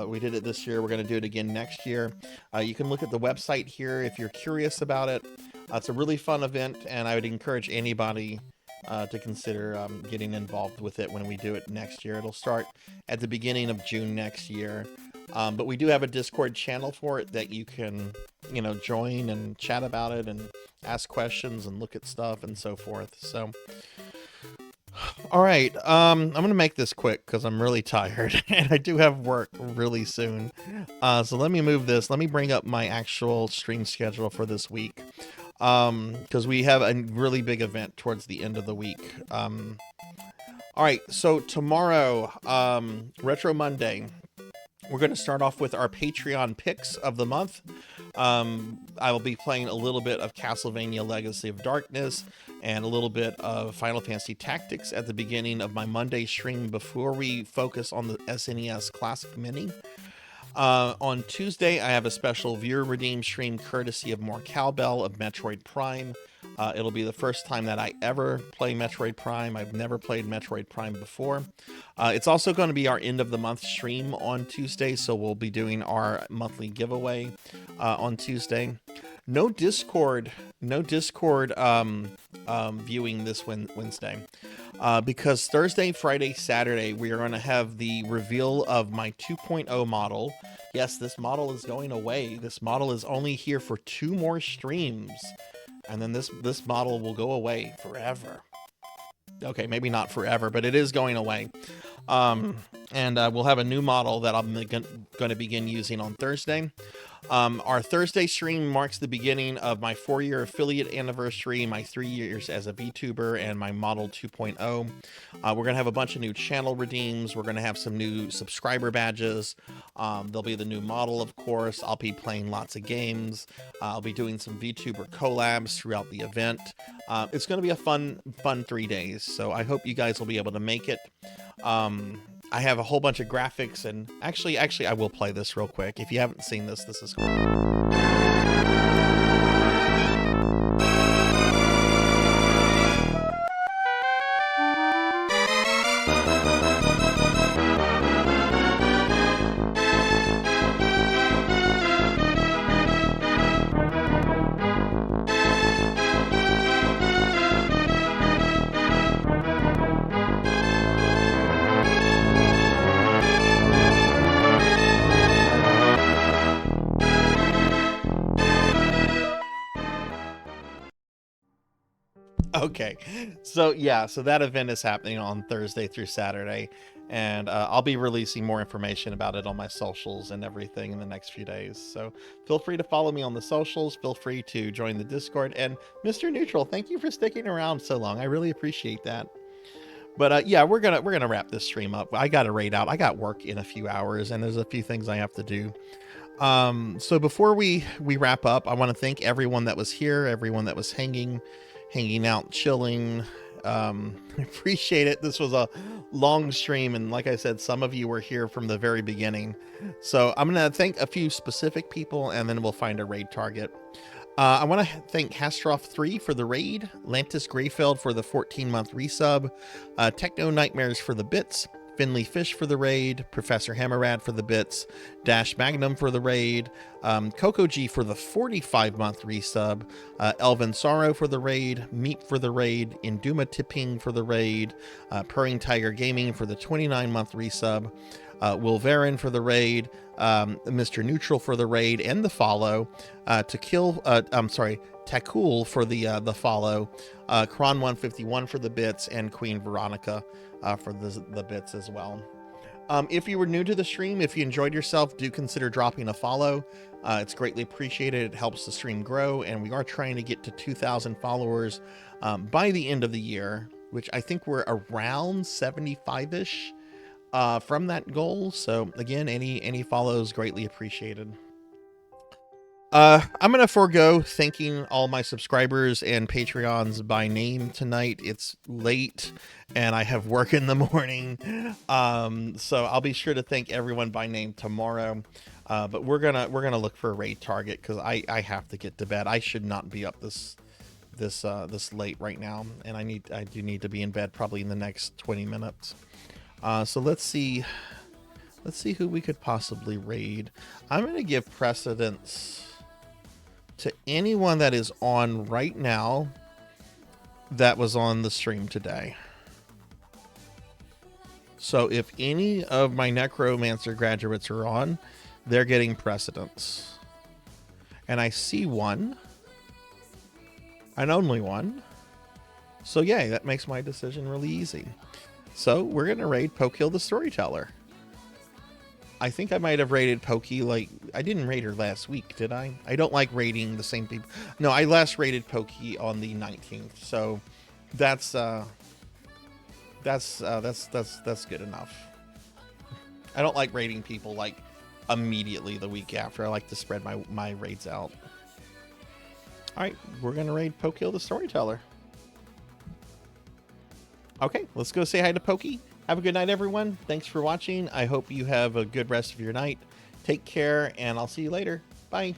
We did it this year. We're going to do it again next year. You can look at the website here if you're curious about it. It's a really fun event, and I would encourage anybody to consider getting involved with it when we do it next year. It'll start at the beginning of June next year. But we do have a Discord channel for it that you can, you know, join and chat about it and ask questions and look at stuff and so forth. So, all right, I'm gonna make this quick because I'm really tired and I do have work really soon. So let me move this. Let me bring up my actual stream schedule for this week, because we have a really big event towards the end of the week. All right, so tomorrow, Retro Monday, we're going to start off with our Patreon picks of the month. I will be playing a little bit of Castlevania Legacy of Darkness and a little bit of Final Fantasy Tactics at the beginning of my Monday stream before we focus on the SNES Classic Mini. On Tuesday, I have a special viewer redeem stream courtesy of More Cowbell of Metroid Prime. It'll be the first time that I ever play Metroid Prime. I've never played Metroid Prime before. It's also going to be our end of the month stream on Tuesday, so we'll be doing our monthly giveaway on Tuesday. No Discord viewing this Wednesday. Because Thursday, Friday, Saturday, we are going to have the reveal of my 2.0 model. Yes, this model is going away. This model is only here for 2 more streams. And then this model will go away forever. Okay, maybe not forever, but it is going away. And we'll have a new model that I'm going to begin using on Thursday. Our Thursday stream marks the beginning of my 4-year affiliate anniversary, my 3 years as a VTuber, and my Model 2.0. We're going to have a bunch of new channel redeems. We're going to have some new subscriber badges. There'll be the new model, of course. I'll be playing lots of games. I'll be doing some VTuber collabs throughout the event. It's going to be a fun 3 days, so I hope you guys will be able to make it. I have a whole bunch of graphics, and actually I will play this real quick. If you haven't seen this is cool. Okay, so yeah, so that event is happening on Thursday through Saturday, and I'll be releasing more information about it on my socials and everything in the next few days. So feel free to follow me on the socials. Feel free to join the Discord. And Mr. Neutral, thank you for sticking around so long. I really appreciate that. But yeah, we're gonna wrap this stream up. I got to raid out. I got work in a few hours, and there's a few things I have to do. So before we wrap up, I want to thank everyone that was here, everyone that was hanging out, chilling. Appreciate it. This was a long stream, and like I said, some of you were here from the very beginning. So I'm gonna thank a few specific people, and then we'll find a raid target. I want to thank Hastroff3 for the raid, Lantis Greyfeld for the 14-month resub, Techno Nightmares for the bits, Finley Fish for the raid, ProfHammerRadd for the bits, Dash Magnum for the raid, Coco G for the 45-month resub, Elvin Sorrow for the raid, Meep for the raid, Induma Tipping for the raid, Purring Tiger Gaming for the 29-month resub, Will Varon for the raid, Mr. Neutral for the raid and the follow, Takul for the follow, Kron151 for the bits, and Queen Veronica for the bits as well. If you were new to the stream, if you enjoyed yourself, do consider dropping a follow. It's greatly appreciated. It helps the stream grow, and we are trying to get to 2,000 followers by the end of the year, which I think we're around 75-ish from that goal. So again, any follows greatly appreciated. I'm going to forego thanking all my subscribers and Patreons by name tonight. It's late and I have work in the morning. So I'll be sure to thank everyone by name tomorrow. But we're going to look for a raid target because I have to get to bed. I should not be up this late right now. And I do need to be in bed probably in the next 20 minutes. So let's see who we could possibly raid. I'm going to give precedence to anyone that is on right now that was on the stream today. So if any of my Necromancer graduates are on, they're getting precedence. And I see one. And only one. So yay, that makes my decision really easy. So we're going to raid Pokill the Storyteller. I think I might have raided Pokey, like, I didn't raid her last week, did I? I don't like raiding the same people. No, I last raided Pokey on the 19th. So that's good enough. I don't like raiding people like immediately the week after. I like to spread my raids out. All right, we're gonna raid Pokill the Storyteller. Okay, let's go say hi to Pokey. Have a good night, everyone. Thanks for watching. I hope you have a good rest of your night. Take care, and I'll see you later. Bye.